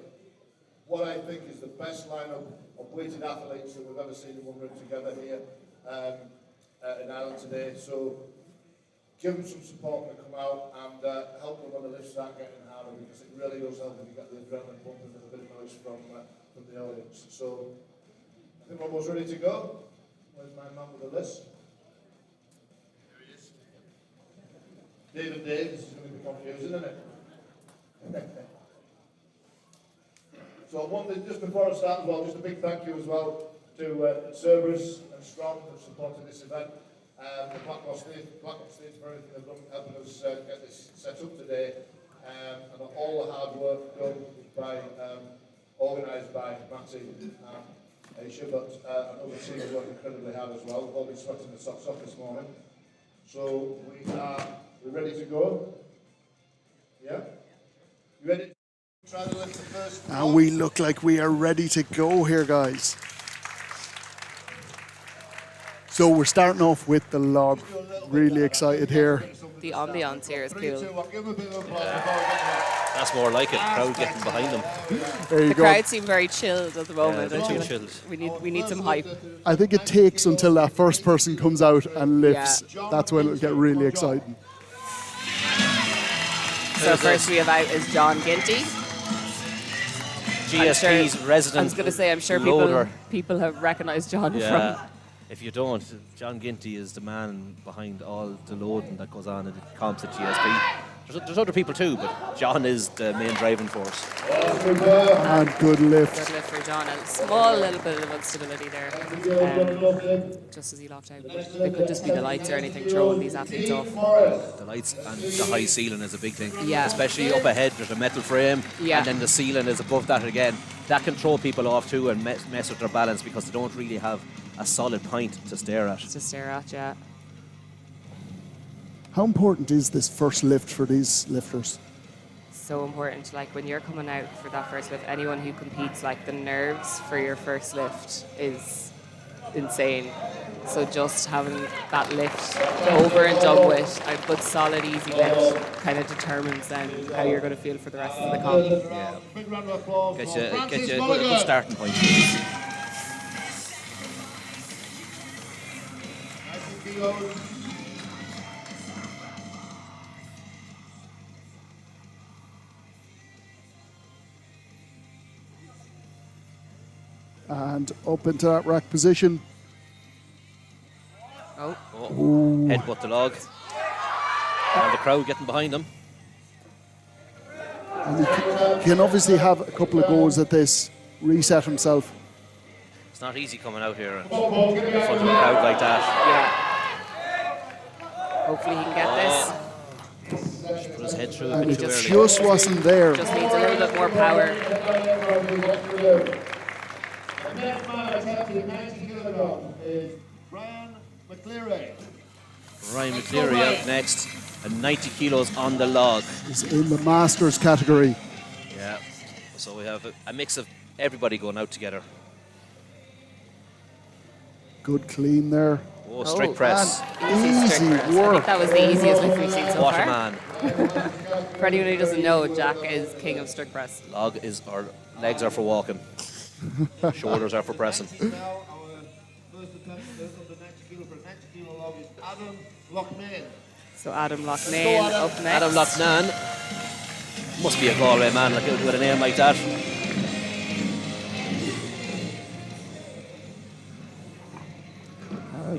what I think is the best lineup of weighted athletes that we've ever seen in one room together here in Ireland today. So give them some support when they come out, and help them when the lifts start getting harder, because it really does help if you get the adrenaline pumping and a bit of noise from the audience. So I think we're almost ready to go. Where's my man with the list? Here he is. Dave, this is going to be confusing, isn't it? So just before I start as well, just a big thank you as well to Cerberus and Strong for supporting this event. The Black Box Theatre for everything they've done, helping us get this set up today, and all the hard work done by, organised by Matty and Aisha, but another team have worked incredibly hard as well. We've all been sweating the socks off this morning. So we're ready to go? Yeah? You ready to try to lift the first one? And we look like we are ready to go here, guys. So we're starting off with the log. Really excited here. The ambiance here is 3, 2, cool. 1. Give them a bit of applause before we get there. That's more like it, crowd getting behind them. There you The go. crowd seem very chilled at the moment. they're I too think chilled. we need some hype. I think it takes until that first person comes out and lifts. That's when it'll get really exciting. So first we have out is John Ginty. GSP's I resident was going to say, I'm sure loader. people have recognised John Yeah. If you don't, John Ginty is the man behind all the loading that goes on in the comps at GSP. There's other people too, but John is the main driving force. And good lift. Good lift for John. A small little bit of instability there, just as he locked out. It could just be the lights or anything throwing these athletes off. The lights and the high ceiling is a big thing. Yeah. Especially up ahead, there's a metal frame, Yeah. and then the ceiling is above that again. That can throw people off too and mess with their balance because they don't really have a solid point to stare at. To stare at, yeah. How important is this first lift for these lifters? So important. Like when you're coming out for that first lift, anyone who competes, like the nerves for your first lift is insane. So just having that lift over and done with, a good solid easy lift kind of determines then how you're going to feel for the rest of the comp. Yeah. Get you a good starting point. And up into that rack position. Oh, Headbutt the log. And the crowd getting behind him. And he can obviously have a couple of goes at this, reset himself. It's not easy coming out here in front of a crowd like that. yeah. Hopefully he can get this. Just put his head through a And bit it too early. just wasn't there. Just needs a little bit more power. The next man attempting 90 kilograms is Ryan McCleary. Ryan McCleary out next, and 90 kilos on the log. He's in the Masters category. Yeah. So we have a mix of everybody going out together. Good clean there. Oh, strict press. Easy strict press. I work. think that was the easiest lift we've seen so What a far. man. For anyone who doesn't know, Jack is king of strict press. Log is, our legs are for walking. Shoulders are for pressing. Now our first attempt on the 90 kilo for 90 kilo log is Adam Lockman. So Adam Loughnane up next. Adam Loughnane. Must be a Galway man like, with a name like that.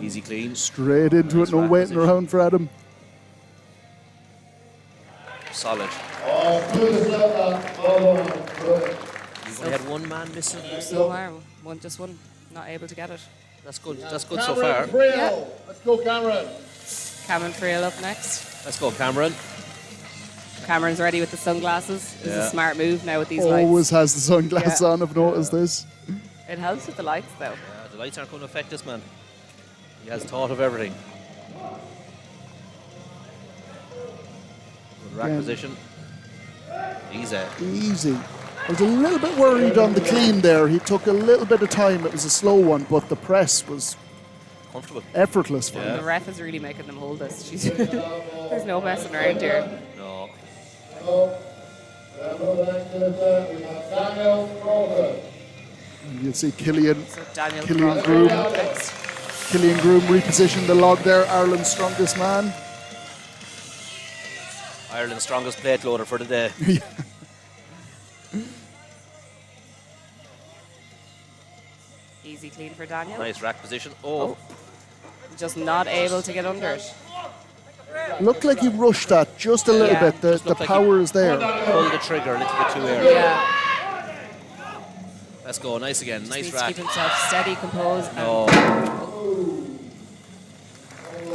Easy clean. Straight into Nice it, no rack waiting position. around for Adam. Solid. You've only had one man missing. So far, just one, not able to get it. That's good. That's good so far. Yeah. Let's go, Cameron. Cameron Friel up next. Let's go, Cameron. Cameron's ready with the sunglasses. It's Yeah. a smart move now with these Always lights. has the sunglasses Yeah. on, I've noticed this. It helps with the lights though. Yeah, the lights aren't going to affect this man. He has thought of everything. Good rack Again. position. Easy. Easy. I was a little bit worried on the clean there. He took a little bit of time. It was a slow one, but the press was Comfortable. effortless for Yeah. him. The ref is really making them hold this. Jeez. There's no messing around here. No. And you'll see Killian So Daniel Killian Crawford Groom. up next. repositioned the log there. Ireland's strongest man. Ireland's strongest plate loader for the day. Easy clean for Daniel. Nice rack position. Oh, Just not able to get under it. Looked like he rushed that just a little Yeah. bit. The Just looked like power is there. pull the trigger a little bit too early. Yeah. Let's go. Nice again. Just Nice needs to rack. keep himself steady, composed. and Oh.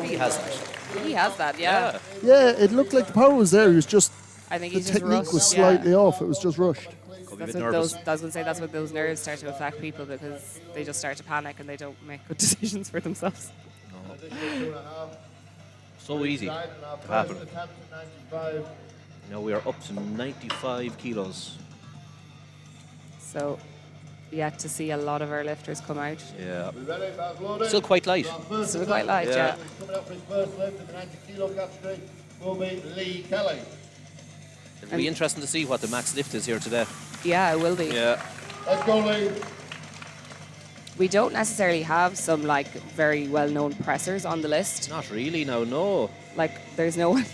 He has it. He has that, yeah. Yeah, it looked like the power was there. He was just I think the he's just technique rushed. was slightly yeah. off. It was just rushed. Could be a That's bit what nervous. those, I was going to say that's what those nerves start to affect people because they just start to panic and they don't make good decisions for themselves. So easy to happen. Now we are up to 95 kilos. So, yet to see a lot of our lifters come out. Yeah. Still quite light. Still quite light, Yeah. yeah. Coming up for his first lift in the 90 kilo category will be Lee Kelly. It'll be interesting to see what the max lift is here today. Yeah, it will be. Yeah. Let's go, Lee. We don't necessarily have some like very well-known pressers on the list. Not really, no. Like, there's no one.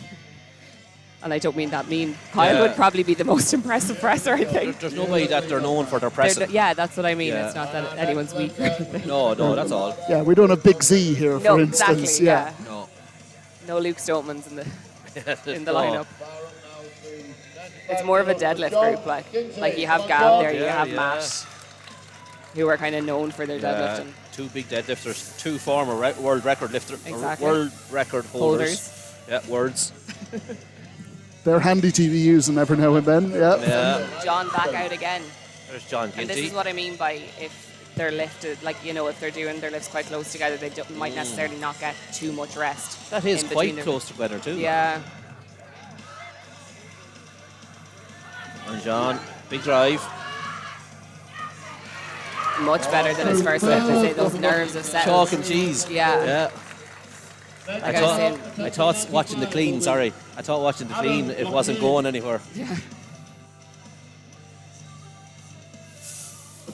And I don't mean that mean. Kyle would probably be the most impressive presser, I think. There's nobody that they're known for their pressing. Yeah, that's what I mean. Yeah. It's not that anyone's weak or anything. No, that's all. Yeah, we don't have Big Z here, for No, instance. exactly, yeah. No. No Luke Stoneman's in the No. lineup. It's more of a deadlift group, like you have Gav there, you have Matt, who are kind of known for their deadlifting. Two big deadlifters, two former world record Exactly. world record holders. Yeah, words. They're handy to be using every now and then. Yeah. Yeah. John back out again. There's John And this Ginty. is what I mean by if they're lifted, like, you know, if they're doing their lifts quite close together, they might necessarily not get too much rest. That is in quite between close together too. Yeah. And John, big drive. Much better than his first lift. I say those nerves have settled. Chalk and cheese. Yeah. I thought watching the clean, I thought watching the clean, it wasn't going anywhere. Yeah.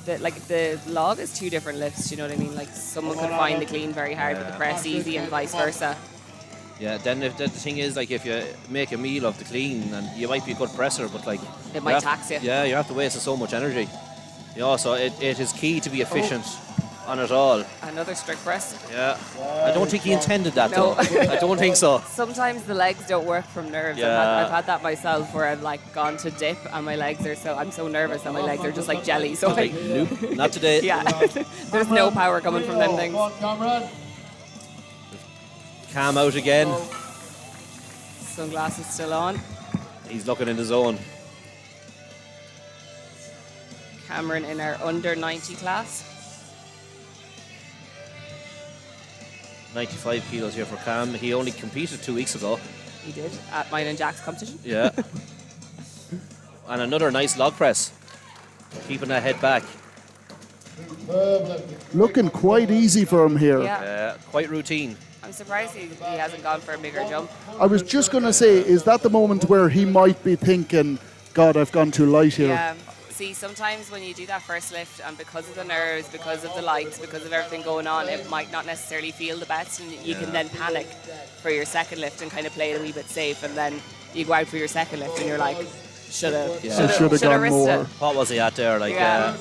The log is two different lifts, you know what I mean? Like, someone could find the clean very hard, but the press easy, and vice versa. Yeah, then the thing is, like, if you make a meal of the clean, and you might be a good presser, but like It might tax you. Yeah, you have to waste so much energy. You know, so it is key to be efficient on it all. Another strict press. Yeah, I don't think he intended that No. though. I don't think so. Sometimes the legs don't work from nerves. Yeah. I've had that myself, where I've like gone to dip and my legs are I'm so nervous that my legs are just like jelly. So Like, nope, not today. yeah, there's no power coming from them things. Cam out again. Sunglasses still on. He's looking in the zone. Cameron in our under 90 class. 95 kilos here for Cam. He only competed 2 weeks ago. He did at mine and Jack's competition. Yeah. And another nice log press. Keeping that head back. Looking quite easy for him here. Yeah. Quite routine. I'm surprised he hasn't gone for a bigger jump. I was just going to say, is that the moment where he might be thinking, God, I've gone too light here? Yeah. See, sometimes when you do that first lift, and because of the nerves, because of the lights, because of everything going on, it might not necessarily feel the best, and you can then panic for your second lift and kind of play it a wee bit safe, and then you go out for your second lift and you're like, should have gone risked more. it. What was he at there? Like, Yeah.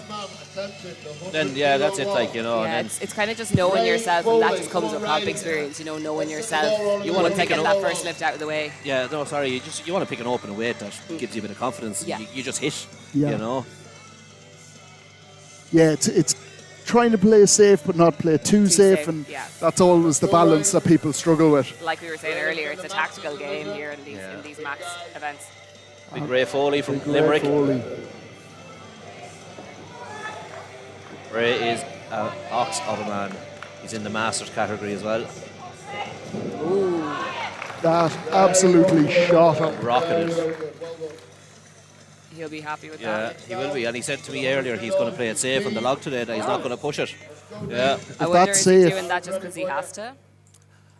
then that's it. Like, you know. Yeah, And then it's kind of just knowing yourself, and that just comes with comp experience. You know, knowing yourself. You want to get that first lift out of the way. yeah, no, sorry. You want to pick an open weight that gives you a bit of confidence. Yeah. You just hit. Yeah. You know. Yeah, it's trying to play safe but not play too safe, and yeah. that's always the balance that people struggle with. Like we were saying earlier, it's a tactical game here in these max events. Big Ray Foley from Big Limerick. Ray Foley. Ray is an ox of a man. He's in the Masters category as well. Ooh. That absolutely shot him. Rocketed. He'll be happy with Yeah, that. he will be. And he said to me earlier he's going to play it safe on the log today, that he's not going to push it. Yeah. I wonder that's if safe. he's doing that just because he has to.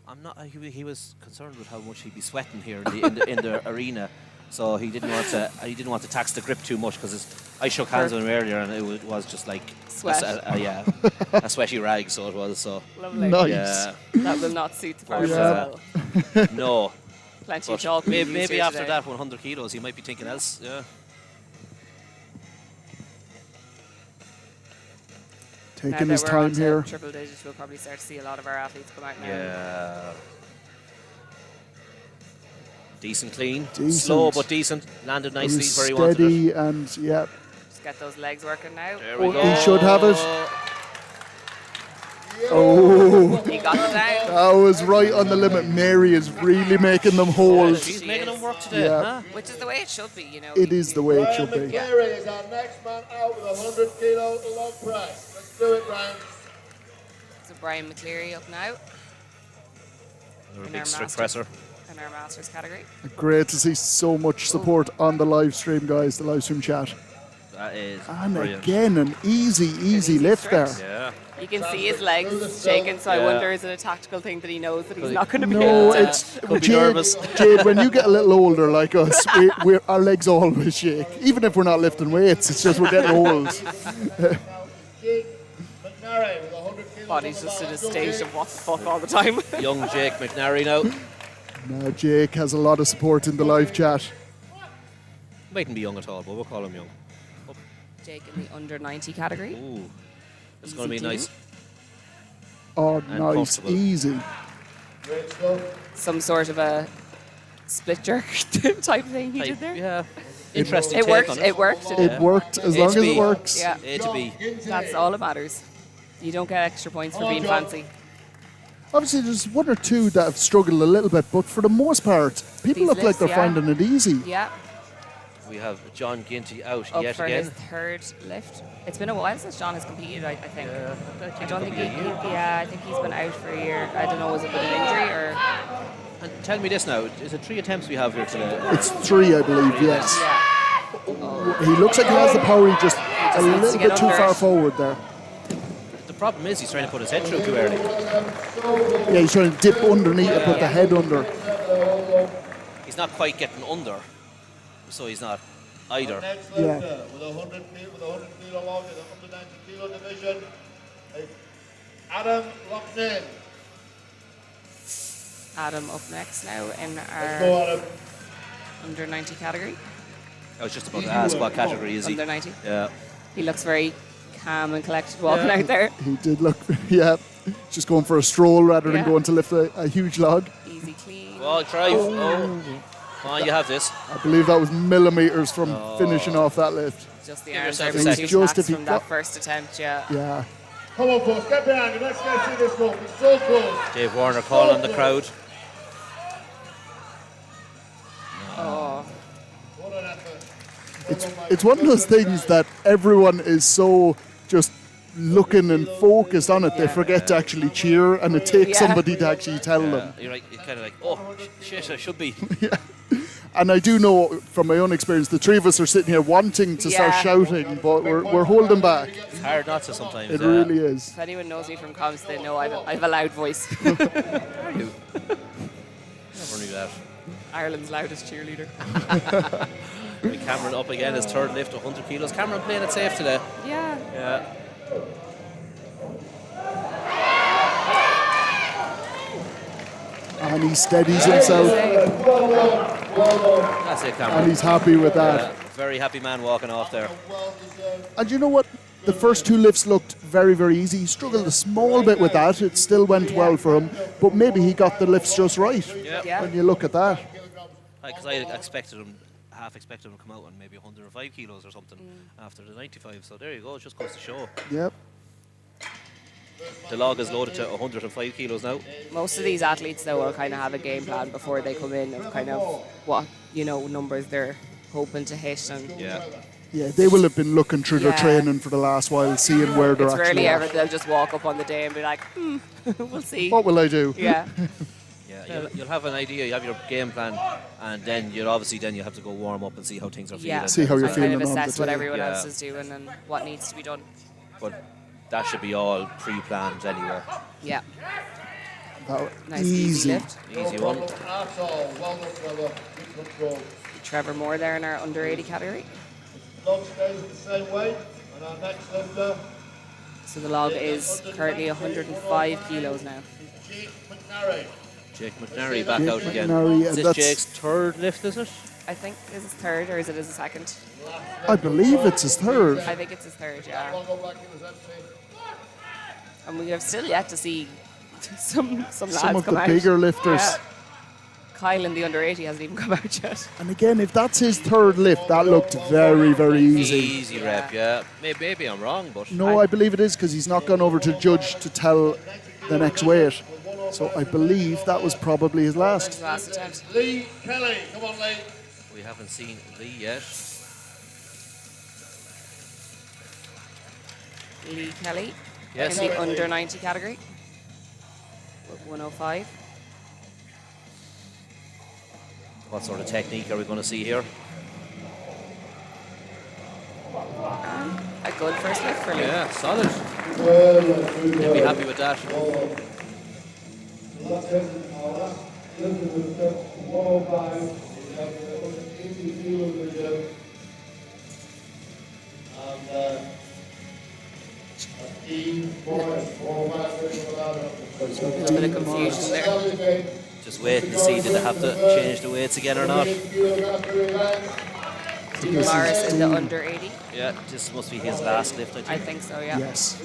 I'm not. He was concerned with how much he'd be sweating here in the arena, so he didn't want to tax the grip too much, because I shook hands with him earlier and it was just like Sweat. a sweaty rag. So it was. So Lovely. Nice. yeah, That will not suit the For purpose sure. as well. no. Plenty But of chalk. maybe after that 100 kilos, he might be thinking else. Yeah. Taking his time here. Triple digits, we'll probably start to see a lot of our athletes come out now. Yeah. Decent clean. Decent. Slow but decent. Landed It was nicely where he wanted it. steady, and yeah, Just get those legs working now. There we Oh, go. he should have it. Oh, He got it down. that was right on the limit. Mary is really making them hold. She's She making is. them work today. Yeah. Huh? Which is the way it should be, you know. It is the way it should be. Yeah. McCleary is our next man out with a 100 kilo log press. Let's do it, Ryan. So Brian McCleary up now Another In big our strict master. presser. in our Masters category. Great to see so much support on the live stream, guys, the live stream chat. That is And brilliant. again, an easy easy lift there. stretch. Yeah. You can see his legs shaking, so I Yeah. wonder, is it a tactical thing that he knows that he's not going to be No, able to... it's Could be Jade, nervous. Jade, when you get a little older like us, our legs always shake. Even if we're not lifting weights, it's just we're getting old. Body's just in a state of what the fuck all the time. Young Jake McNary now. Now Jake has a lot of support in the live chat. Mightn't be young at all, but we'll call him young. Jake in the under 90 category. Ooh, it's Easy going to be to do. nice. Oh, And nice, comfortable. easy. Some sort of a split jerk type thing he did there. Yeah, interesting. It take worked. on It worked. Didn't It worked as long as it HB. works. Yeah, A to B. that's all that matters. You don't get extra points for being fancy. Obviously, there's one or two that have struggled a little bit, but for the most part, people These look like lifts, they're yeah. finding it easy. Yeah, We have John Ginty out up yet for again. his third lift. It's been a while since John has competed. I think. I don't think it could be a year. Yeah, I think he's been out for a year. I don't know, was it with an injury or? And tell me this now: is it 3 attempts we have here today? It's 3, I believe, yes. Yeah. He looks like he has the power, he just a needs to little get bit too under far it. forward there. The problem is he's trying to put his head through too early. Yeah, he's trying to dip underneath and put the head under. He's not quite getting under, so he's not either. Next Yeah. lifter with 100 kilo log in the under 90 kilo division, Adam Loughnane. Adam up next now in Go our Adam. under 90 category. I was just about to ask what category is he? Under 90. Yeah. He looks very calm and collected walking out there. He did look, yeah, just going for a stroll rather than Yeah. going to lift a huge log. Easy, clean. Well, drive. Oh. Come on, you have this. I believe that was millimeters from finishing off that lift. Just the Give arms yourself are a too second. Just if taxed he from got- that first attempt, yeah. Yeah. Come on, folks, get behind me. Let's get through this rope. It's so close. Dave Warner calling on the crowd. Oh, What an effort. It's one of those things that everyone is so just looking and focused on it, they forget to actually cheer, and it takes Yeah. somebody to actually tell them. You're right. You're kind of like, oh, shit, I should be. And I do know from my own experience, the three of us are sitting here wanting to start Yeah. shouting, but we're holding back. It's hard not to sometimes. It really is. if anyone knows me from comms, they know I've a loud voice. Never knew that. Ireland's loudest cheerleader. With Cameron up again, his third lift, 100 kilos. Cameron playing it safe today. Yeah. Yeah. And he steadies himself, That's it, and Cameron. he's happy with that. Yeah, very happy man walking off there. And you know what? The first two lifts looked very, very easy. He struggled a small bit with that. It still went well for him, but maybe he got the lifts just right. Yeah. When you look at that. Because I expected him to come out on maybe 105 kilos or something after the 95. So there you go. It just goes to show. Yep. The log is loaded to 105 kilos now. Most of these athletes, though, will kind of have a game plan before they come in of kind of what, numbers they're hoping to hit. And Yeah. Yeah, they will have been looking through their Yeah. training for the last while, seeing where they're it's actually rarely at. ever they'll just walk up on the day and be like, we'll see. What will I do? Yeah. Yeah, you'll have an idea, you have your game plan, and then you have to go warm up and see how things are feeling. Yeah. See how you're And feeling kind of on the assess what day. everyone Yeah. else is doing and what needs to be done. But that should be all pre-planned anyway. Yeah. That- Nice easy lift. Easy one. At all. Well done, Trevor. Good control. Trevor Moore there in our under 80 category. Log stays the same weight. And our next lifter So the log is currently 105 kilos now. is Jake McNary. Jake McNary back Jake out again. McNary, Is and this that's- Jake's third lift, is it? I think is his third or is it his second? I believe it's his third. I think it's his third, yeah. Logo back in his empty. And we have still yet to see some lads Some of come the out. bigger lifters. Yeah. Kyle in the under 80 hasn't even come out yet. And again, if that's his third lift, that looked very, very easy. Easy rep, yeah. Maybe I'm wrong, but No, I believe it is because he's not gone over to judge to tell the next weight. So I believe that was probably his last. His last attempt. Lee Kelly. Come on, Lee. we haven't seen Lee yet. Lee Kelly Yes. in the under 90 category. With 105. What sort of technique are we going to see here? A good first lift for Lee. Yeah, solid. You'll be happy with that. A little bit of confusion there. Just waiting to see did they have to change the weights again or not. Mariusz in the under 80. Yeah, this must be his last lift, I think. I think so, yeah. Yes.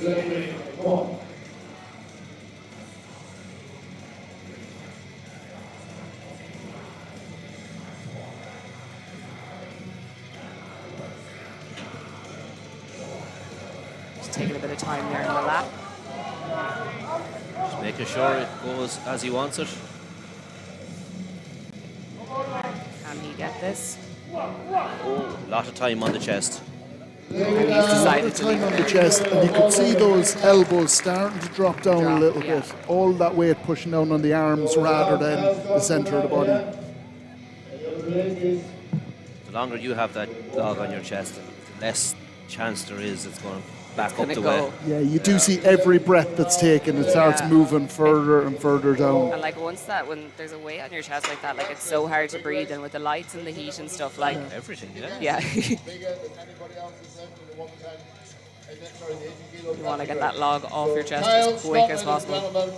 Just taking a bit of time there in the lap. Just making sure it goes as he wants it. Can he get this? Oh, a lot of time on the chest. And he's decided to Time leave on it the there. chest, and you could see those elbows starting to drop down a little yeah. bit. All that weight pushing down on the arms rather than the centre of the body. The longer you have that log on your chest, the less chance there is it's going back up gonna the go. way. Yeah, you do see every breath that's taken, it starts Yeah. moving further and further down. And like once that, when there's a weight on your chest like that, like it's so hard to breathe, and with the lights and the heat and stuff, like Everything, yeah, yeah. you want to get that log off your chest as quick as possible.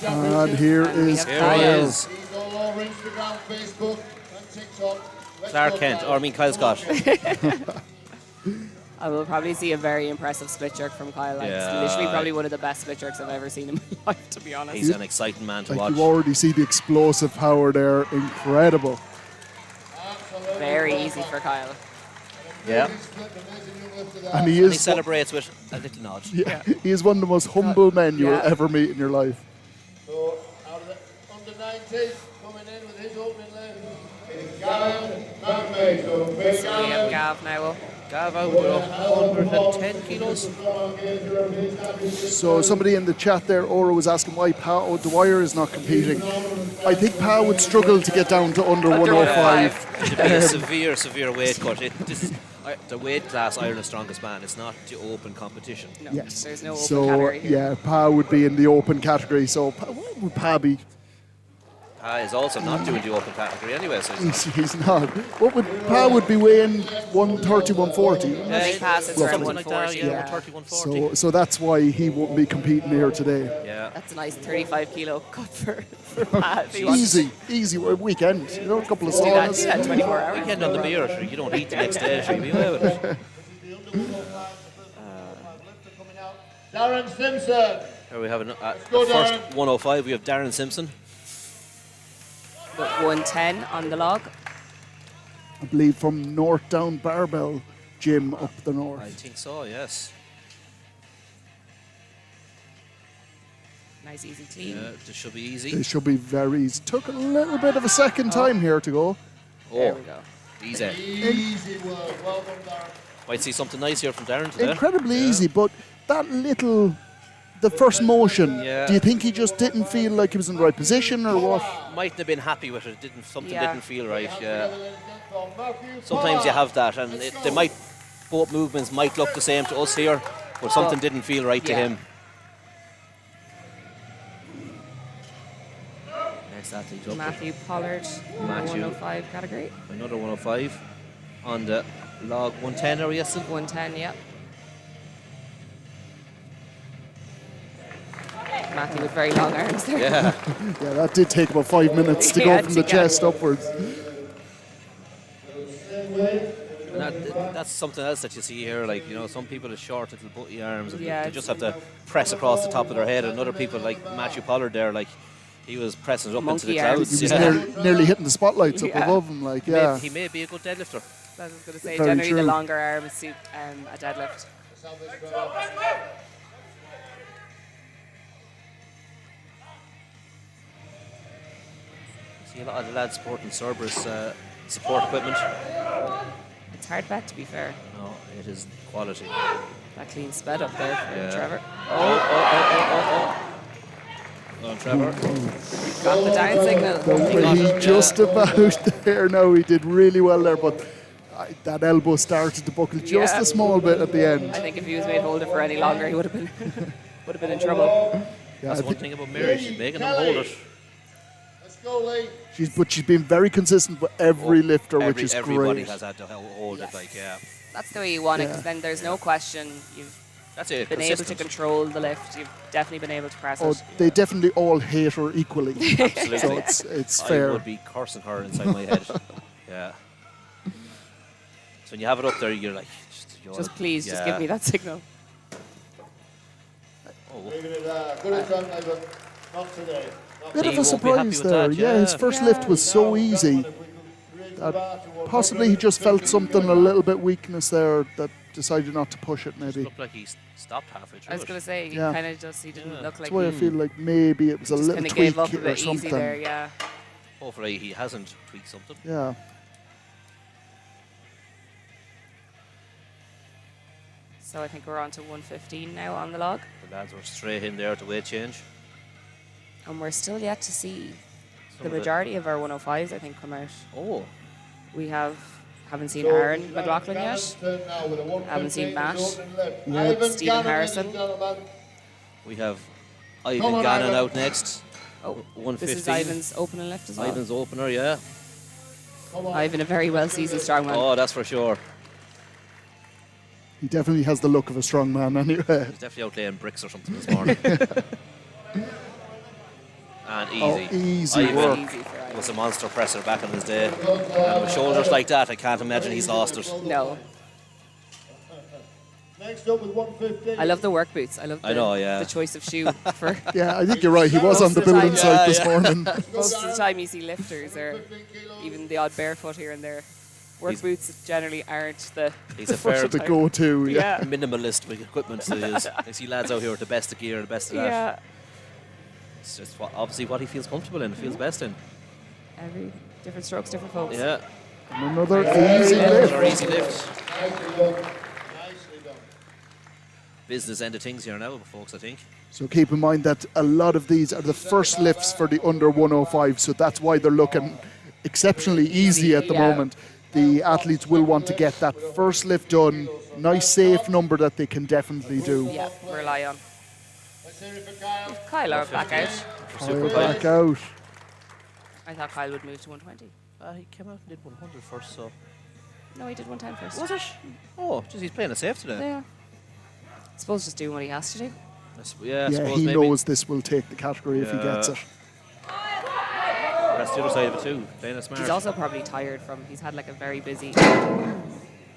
And here is Here Here he Kyle. is. Clark Kent, or I mean Kyle Scott. I will probably see a very impressive split jerk from Kyle. Like, it's Yeah. literally probably one of the best split jerks I've ever seen in my life, to be honest. He's an exciting man to Like watch. you already see the explosive power there, incredible. Very easy for Kyle. Yeah. And he And is he celebrates with a little nod. yeah, he is one of the most humble men you will Yeah. ever meet in your life. So out of the under 90s, coming in with his opening leg, is Gavin McMahon. So we have Gav now. Gav out with 110 kilos. So somebody in the chat there, Ora, was asking why Pa O'Dwyer is not competing. I think Pa would struggle to get down to under Under 105. It'd be a severe weight cut. The weight class Ireland's strongest man. It's not the open competition. No, Yes. there's no open So category here. yeah, Pa would be in the open category. So what would Pa be? Is also not doing the open category anyway. So He's not. What would Pa would be weighing 130, 140? I think pass it's around something like that. 140. Yeah, Yeah. 130, 140. So that's why he won't be competing here today. Yeah. That's a nice 35 kilo cut for Pat. if he wants Easy weekend. You know, a couple of to do that, saunas. 24 hours. Weekend on the beer. Sure, you don't eat the next day. Sure, you be away with it. Darren Simpson. Here we have the go, first Darren. 105. We have Darren Simpson. With 110 on the log. I believe from North Down Barbell Gym up the north. I think so. Yes. Nice, easy, clean. This should be easy. It should be very easy. Took a little bit of a second time here to go. There we go. Easy. Easy work. Well done, Darren. Might see something nice here from Darren today. Incredibly easy, but that little, the first motion, Yeah. do you think he just didn't feel like he was in the right position or what? Mightn't have been happy with it. Something Yeah. didn't feel right. Yeah. Sometimes you have that, and both movements might look the same to us here, but something didn't feel right to Yeah. him. Next athlete up, Matthew Pollard, Matthew. 105 category. another 105 on the log 110. Are we yes? 110, yep. Matthew with very long arms there. Yeah. Yeah, that did take about 5 minutes to Yeah, go from to the get- chest upwards. And that's something else that you see here. Like, you know, some people have short little butty arms, and Yeah, they just have to press across the top of their head. And other people, like Matthew Pollard there, like he was pressing it up into the Monkey arms. clouds. He was Yeah. nearly hitting the spotlights up Yeah. above him, like, He yeah. may be a good deadlifter. I was going to say, Very generally true. the longer arms suit a deadlift. See a lot of the lads sporting Cerberus support equipment. It's hard bet, to be fair. No, it is quality. That clean sped up there for Yeah. Trevor. Oh, Trevor. Got the down signal. He just about there now. He did really well there, but that elbow started to buckle just Yeah. a small bit at the end. I think if he was made hold it for any longer, he would have been in trouble. Yeah, That's I one think thing about Mary. She's making them hold it. Let's go, Lee. she's been very consistent with every lifter, which is Everybody great. has had to hold it. Like, yeah. That's the way you want it, Yeah. because then there's no question. You've That's it. been able to control the lift. You've definitely been able to press Oh, it. they definitely all hate her equally. Absolutely. So it's fair. I would be cursing her inside my head. Yeah. So when you have it up there, you're like, Just please, just give me that signal. Oh. Not today. Bit of He a won't be happy surprise with there. that, Yeah, his first lift was so easy that possibly he just felt something, a little bit weakness there, that decided not to push it maybe. Looked like he stopped halfway through. I was going to say, he Yeah. kind of just, he didn't look like That's why I he feel like maybe it was a just little kind of tweak gave up a or bit easy something. there, yeah. Hopefully he hasn't tweaked something. Yeah. So I think we're on to 115 now on the log. The lads were straight in there to weight change. And we're still yet to see Some the of it- majority of our 105s, I think, come out. Oh. We haven't seen Aaron McLaughlin yet. Haven't seen Matt. Stephen Harrison. We have Ivan Gannon out next. Oh, 115. this is Ivan's opening lift as well. Ivan's opener, yeah. Ivan, a very well-seasoned strongman. Oh, that's for sure. He definitely has the look of a strong man anyway. He's definitely out laying bricks or something this morning. And easy. Oh, easy Ivan work. Easy for Ivan. was a monster presser back in his day. And with shoulders like that, I can't imagine he's lost it. No. Next up with 115. I love the work boots. I love I know, yeah. the choice of shoe. For Yeah, I think you're right. He was on the Most of the building time, site this yeah. morning. most of the time you see lifters or even the odd barefoot here and there. Work He's- boots generally aren't the He's a fair The go-to. Yeah. Yeah. minimalist with equipment. So he is. I see lads out here with the best of gear, the best of that. Yeah. It's just obviously what he feels comfortable in, feels best in. Every different strokes, different folks. Yeah. And another easy lift. Another easy lift. Nicely done. Nicely done. Business end of things here now, folks, I think. So keep in mind that a lot of these are the first lifts for the under 105, so that's why they're looking exceptionally easy at the Yeah. moment. The athletes will want to get that first lift done, nice safe number that they can definitely do. Yeah, rely on. Let's hear it for Kyle. Kyle are back out. Fire back out. I thought Kyle would move to 120. He came out and did 100 first, so. No, he did 110 first. Was it? Oh, just he's playing it safe today. Yeah. I suppose just doing what he has to do. Yeah, I Yeah, suppose he maybe. knows this will take the category if he gets Yeah. it. That's the other side of it too. Playing it smart. He's also probably tired from, he's had like a very busy.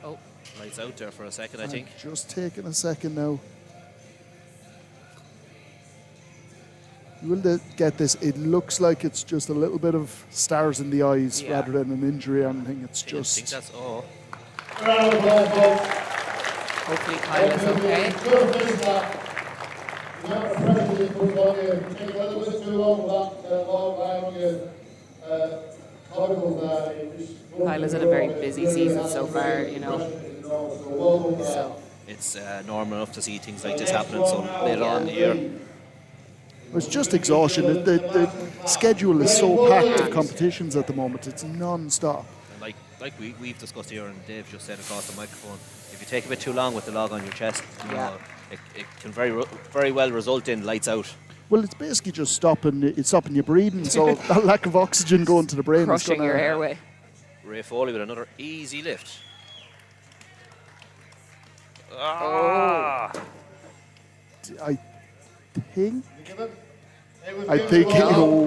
Oh, Lights out there for a second, I think. Just taking a second now. You will get this. It looks like it's just a little bit of stars in the eyes Yeah. rather than an injury or anything. It's I think just. that's all. Round of applause, folks. hopefully Kyle is okay. Just missed that. The amount of pressure you put on you. Take a little bit too long with that long line on your coddles there. It just- Kyle has had a very busy season so far, you know. So, It's normal enough to see things like this happening so later on in the year. It's just exhaustion. The schedule is so packed of competitions at the moment. It's non-stop. And like we've discussed here, and Dave just said across the microphone, if you take a bit too long with the log on your chest, you Yeah. know, it can very well result in lights out. Well, it's basically just stopping your breathing. So that lack of oxygen going to the brain is crushing gonna, your airway. Ray Foley with another easy lift. Oh. I think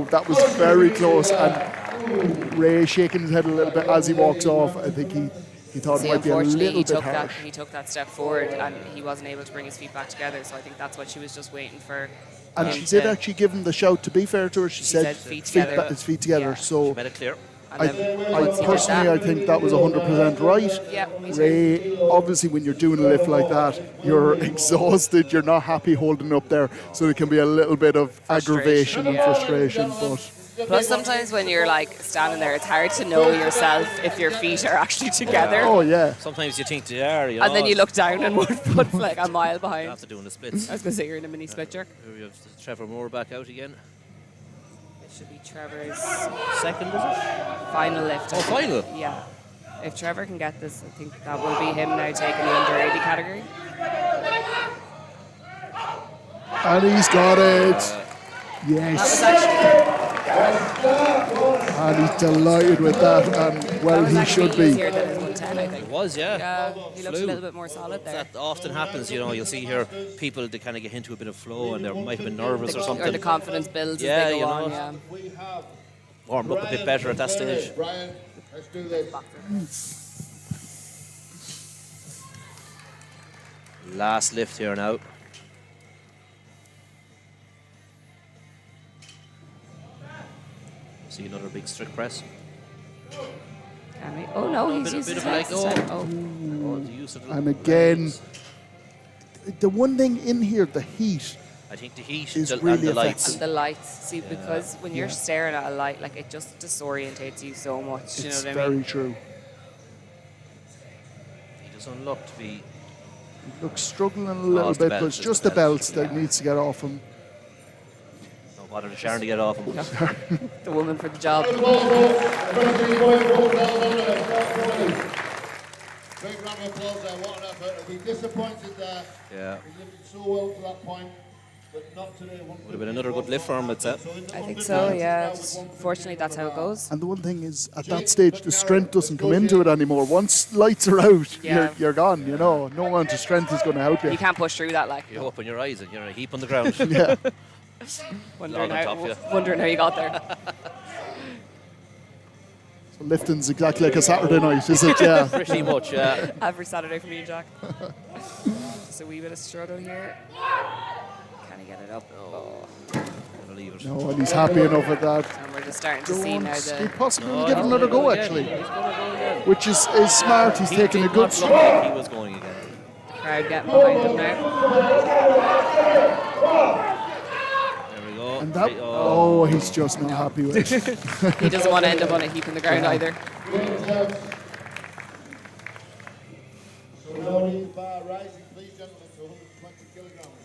that was very close, and Ray shaking his head a little bit as he walks off. I think he thought See, it might be a unfortunately, little bit harsh. he took that step forward and he wasn't able to bring his feet back together. So I think that's what she was just waiting for. And him she did to- actually give him the shout. To be fair to her, she said feet together. his feet together. Yeah. So Made it clear. and then once he did personally, I that- think that was 100% right. Yeah, me too. Ray, obviously, when you're doing a lift like that, you're exhausted. You're not happy holding up there, so there can be a little bit of aggravation and yeah. frustration. But Plus, sometimes when you're like standing there, it's hard to know yourself if your feet are actually together. oh yeah, Sometimes you think they are, you know. And then you look down and one foot's like a mile behind. After doing the splits. I was going to say you're in a mini split jerk. Here we have Trevor Moore back out again. It should be Trevor's Second, is it? final lift. I Oh, think. final. Yeah. If Trevor can get this, I think that will be him now taking the under 80 category. and he's got it. That was Yes. actually And he's delighted with that, and well, That was he actually should be. easier than his 110, I think. It was, yeah. Yeah, he looks a Flew. little bit more solid there. That often happens, you know. You'll see here people they kind of get into a bit of flow and they might have been nervous or something. Or the confidence builds Yeah, as they you go know. on, yeah. Warmed up a bit better at that stage. Brian, let's do this. Last lift here now. See another big strict press. Oh no, he's Bit used of his a leg. legs this time. Oh. Oh, the use of the And again, legs. the one thing in here, the heat. I think the heat is and really the lights. And the lights, see, because when you're staring at a light, like it just disorientates you so much. You know It's what I very mean? true. He doesn't look to be. He looks struggling a little it's the bit, belt, but it's it's just the the belt. belts that needs to get off him. No bother to Sharon to get off him. The woman for the job. Big round of applause there, what an effort. We'll be disappointed there. Yeah. He lifted so well to that point, but not today. Would have been another good lift for him, I'd say. I think so, yeah. Just, fortunately, that's how it goes. And the one thing is, at that stage, the strength doesn't come into it anymore. Once lights are out, Yeah. you're gone, you know. No amount of strength is going to help you. You can't push through that, like. You open your eyes and you're a heap on the ground. Yeah. Wondering on top, how, yeah. wondering how you got there. So lifting's exactly like a Saturday night, is it? Yeah. Pretty much, yeah. Every Saturday for me and Jack. Just a wee bit of struggle here. Can he get it up? Oh. Gonna leave it. No, and he's happy enough with that. And we're just starting to see now He the possibly No, give it he's another gonna go, again. actually. He's gonna go again. Which is smart. He's taking a did good not look stride. like he was going again. crowd getting behind him now. There we go. And that, oh, he's just not happy with it. He doesn't want to end up on a heap in the ground either.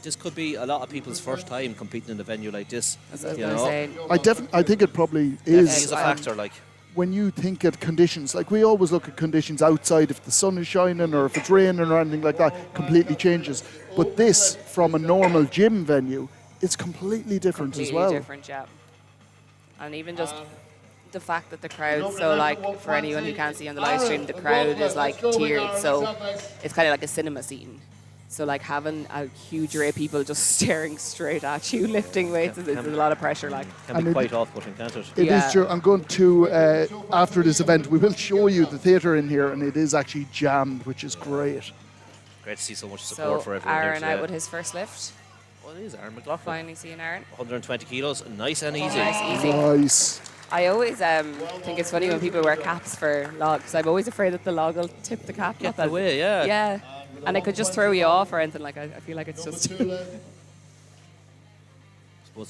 This could be a lot of people's first time competing in a venue like this. That's what you I was know, saying. I think it probably is is. a factor. Like, When you think of conditions, like we always look at conditions outside, if the sun is shining or if it's raining or anything like that, completely changes. But this, from a normal gym venue, it's completely different as well. Different, yeah. And even just the fact that the crowd, so like for anyone who can't see on the live stream, the crowd is like tiered, so it's kind of like a cinema seating. So like having a huge array of people just staring straight at you lifting weights, there's a lot of pressure. Like, can And be it- quite off-putting, can't it? It is Yeah. true. I'm going to, after this event, we will show you the theatre in here, and it is actually jammed, which is great. Great to see so much support so for everyone. Aaron there out today. with his first lift. What is Aaron McLaughlin? Finally seeing Aaron. 120 kilos, nice and easy. Nice, easy. Nice. I always think it's funny when people wear caps for logs. I'm always afraid that the log will tip the cap. Get Not that- away, yeah. Yeah. And it could just throw you off or anything. Like I feel like it's just. Suppose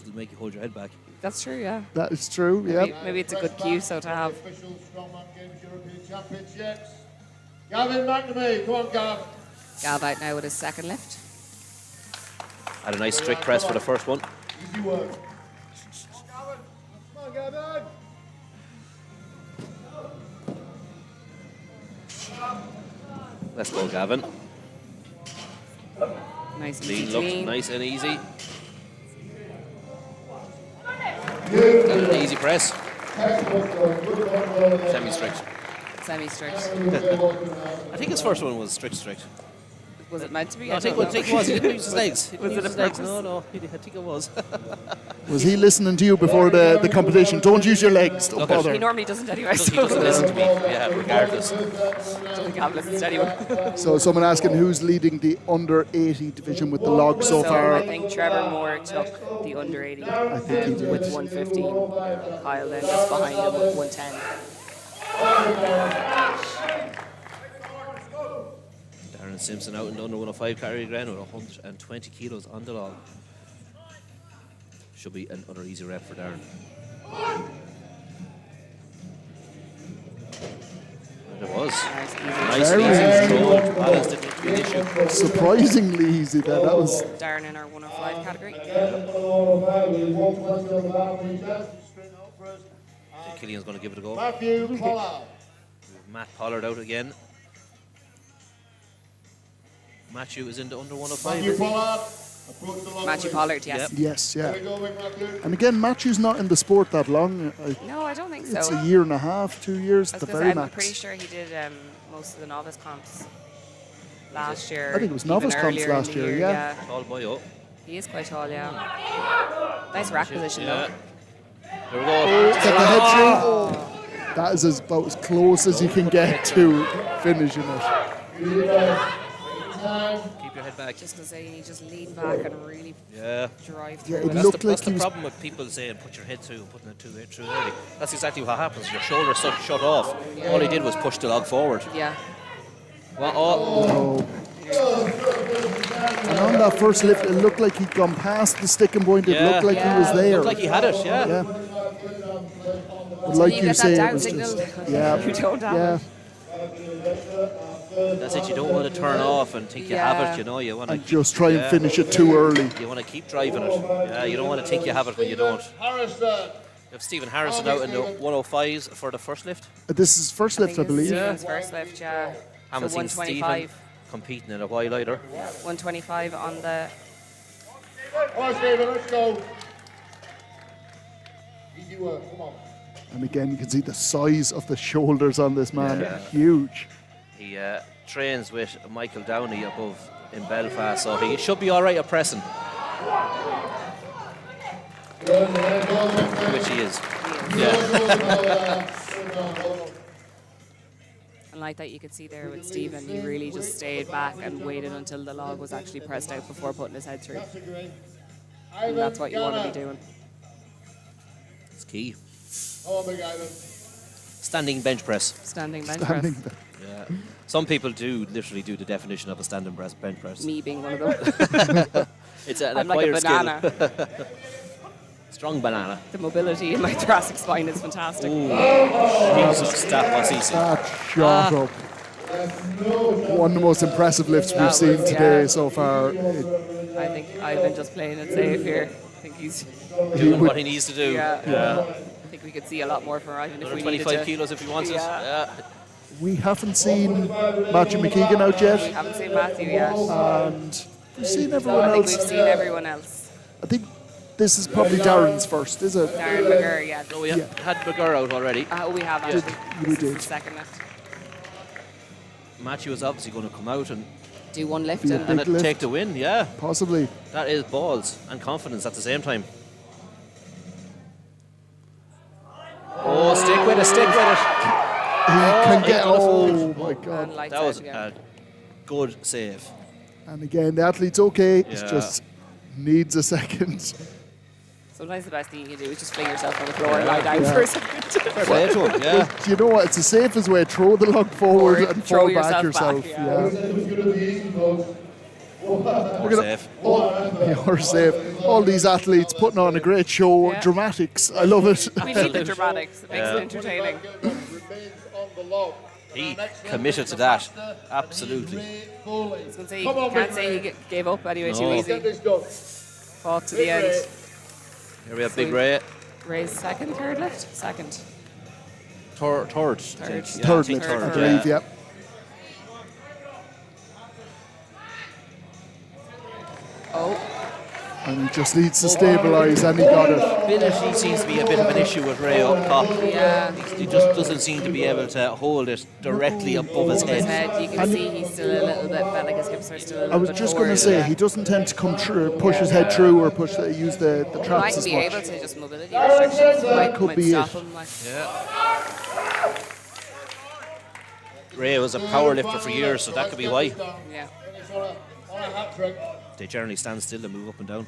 it'll make you hold your head back. That's true, yeah. That is true, yeah. Maybe it's a good cue so to have. Official Strongman Games European Championships. Gavin McNamee, come on, Gav. Gav out now with his second lift. Had a nice strict press for the first one. Easy work. Come on, Gavin. Let's go, Gavin. Nice, Lean easy, looked clean. nice and easy. Got an easy press. Semi-strict. Semi-strict. I think his first one was strict. Was it meant to be? No, I think don't it know. was. He didn't use his legs. He didn't Was it use a his legs. purpose? No, I think it was. Was he listening to you before the competition? Don't use your legs, don't Look, bother. He normally doesn't anyway. He So doesn't listen to me, yeah, regardless. I don't think Gav listens to anyone. So someone asking who's leading the under 80 division with the log so far. I think Trevor Moore took the under 80 think he did. with 115. Kyle then just behind him with 110. Darren Simpson out in the under 105 category again with 120 kilos on the log. Should be another easy rep for Darren. And it was. Nice Very and easy. easy. Controlled, balance didn't be an issue. Surprisingly easy there. That was Darren in our 105 category. Killian's going to give it a go. Matthew Pollard. Matt Pollard out again. Matthew is in the under 105. Matthew Is he? Pollard. Matthew Pollard, yes. Yep. Yes, yeah. And again, Matthew's not in the sport that long. No, I don't think so. It's a year and a half, 2 years, I the was gonna very say, I'm max. pretty sure he did most of the novice comps last year. I think it was even novice comps earlier in last the year, yeah. Tall boy up. He is quite tall, yeah. Nice rack position, Yeah. though. Here we go. Get the head through. That is about as close as you can get to finishing it. Keep your head back. Just to say, you just lean back and really Yeah. drive Yeah, through it it. That's looked the, like that's he the was. problem with people saying put your head through and putting it too early. That's exactly what happens. Your shoulders shut off. All he did was push the log forward. Yeah. Well, oh, Oh. And on that first lift, it looked like he'd gone past the sticking point. It Yeah. looked like Yeah. he was there. looked like he had it, yeah. Yeah. But like you you get say, that it down was signal, just. Yeah. you don't have Yeah. it. That's it. You don't want to turn off and think you have Yeah. it. You know, you want to And just try and finish it too early. You want to keep driving it. Yeah, you don't want to think you have it when you don't. You have Stephen Harrison out in the 105s for the first lift. This is first lift, I believe. Stephen's first lift, yeah. Haven't So seen Stephen 125. competing in a while either. 125 on the. Come on, Stephen, let's go. Easy work, come on. And again, you can see the size of the shoulders on this man. Yeah. Huge. He trains with Michael Downey above in Belfast, so he should be all right at pressing. Which he is. Yeah. And like that, you could see there with Stephen, he really just stayed back and waited until the log was actually pressed out before putting his head through. And that's what you want to be doing. It's key. Oh, big Ivan. Standing bench press. Standing bench Standing press. Yeah. Some people do literally do the definition of a standing bench press. Me being one of them. It's an I'm like a acquired skill. banana. Strong banana. The mobility in my thoracic spine is fantastic. Jesus, that was easy. That shot up. One of the most impressive lifts we've That seen was, today yeah. so far. I think Ivan just playing it safe here. I think he's. Doing what he needs to do. Yeah. Yeah. I think we could see a lot more from Ivan if Another we needed 25 to. kilos if he wants it. Yeah. Yeah. We haven't seen Matthew McKeegan out We yet, haven't seen Matthew yet. and we've seen I everyone think we've else. seen everyone else. I think this is probably Darren's first, is it? Darren McGurr, yeah. No, we had McGurr out already. We have Yeah. actually. We This is did. the second lift. Matthew is obviously going to come out and, Do one lift Be a and big lift. take the win. Yeah. Possibly. That is balls and confidence at the same time. Oh, stick with it, stick with it. He can he get. got a Oh fold. my God! and lights That out was again. a good save. And again, the athlete's okay. It Yeah. just needs a second. Sometimes the best thing you can do is just fling yourself on the floor and lie down Yeah. for a second. Fair play to him, yeah. Do you know what? It's the safest way. Throw the log forward Or and throw fall back yourself yourself. back, yeah. More save. You're safe. All these athletes putting on a great show. Yeah. Dramatics. I love it. We need the dramatics. It makes it entertaining. He committed to that. Absolutely. I was going to say, you can't say he gave up anyway too No. easy. Fought to the end. Here we have Big Ray. Ray's second, third lift? Second. Third. Third. Yeah, I Third think lift, I third, believe. yeah. Yep. Oh, And he just needs to stabilise, and he got it. Ability seems to be a bit of an issue with Ray up top. yeah. He just doesn't seem to be able to hold it directly above his His head. head, you can see he's still a little bit, felt like his hips are still a little I was bit just going to forward. say, he doesn't tend to come through, push his head through, or use the He traps might as be much. able to, just mobility restrictions might could be stop it. him. Like. Yeah. Ray was a power lifter for years, so that could be why. Yeah. They generally stand still and move up and down.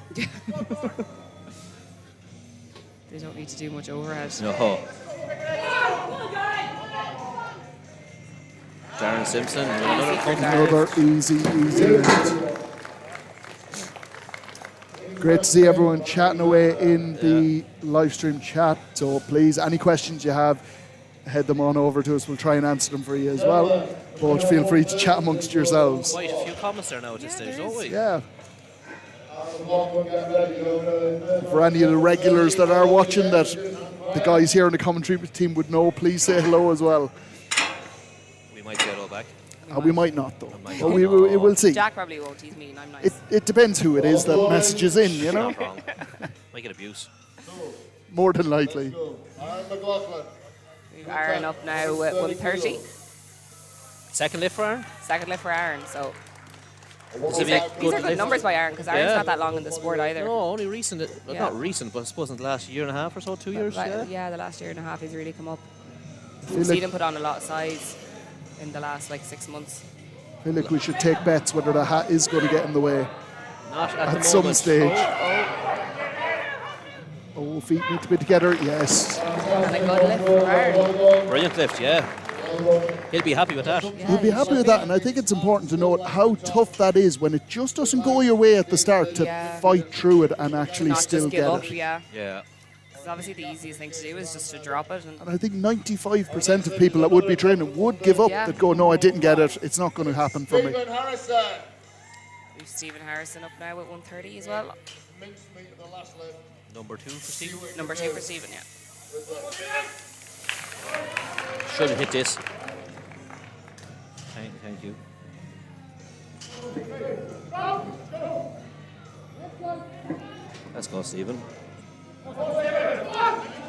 They don't need to do much overhead. No. Darren Simpson, another Another easy lift. Great to see everyone chatting away in the live stream chat. So please, any questions you have, head them on over to us. We'll try and answer them for you as well. But feel free to chat amongst yourselves. quite a few comments there now at this stage, don't we? Yeah. For any of the regulars that are watching that the guys here on the commentary team would know, please say hello as well. We might say hello back. We might not, though. might But not. we'll see. Jack probably won't. He's mean. I'm nice. It depends who it is that messages in, you know? Not wrong. Might get abuse. More than likely. Aaron McLaughlin. We've Aaron up now at 130. Second lift for Aaron? Second lift for Aaron. So This these will be a are good lift. numbers by Aaron because Aaron's Yeah. not that long in the sport either. No, only recent. Well, Yeah. not recent, but I suppose in the last year and a half or so, 2 years. Yeah. The last year and a half he's really come up. feel We've like- seen him put on a lot of size in the last 6 months. I feel like we should take bets whether the hat is going to get in the way Not at the at moment. some stage. Oh, feet need to be together. Yes. And a good lift for Aaron. Brilliant lift, yeah. He'll be happy with that. You'll be happy with that, and I think it's important to note how tough that is when it just doesn't go your way at the start to Yeah. fight through it and actually Not still just give get up, it. yeah. Yeah. Because obviously the easiest thing to do is just to drop it. And And I think 95% of people that would be training would give up, Yeah. that go, no, I didn't get it, it's not going to happen for me. Stephen Harrison. we've Stephen Harrison up now at 130 as well. Mince meat of the last lift. Number 2 for Steve. Number 2 for Stephen, yeah. Should have hit this. Thank you. Let's go, Stephen.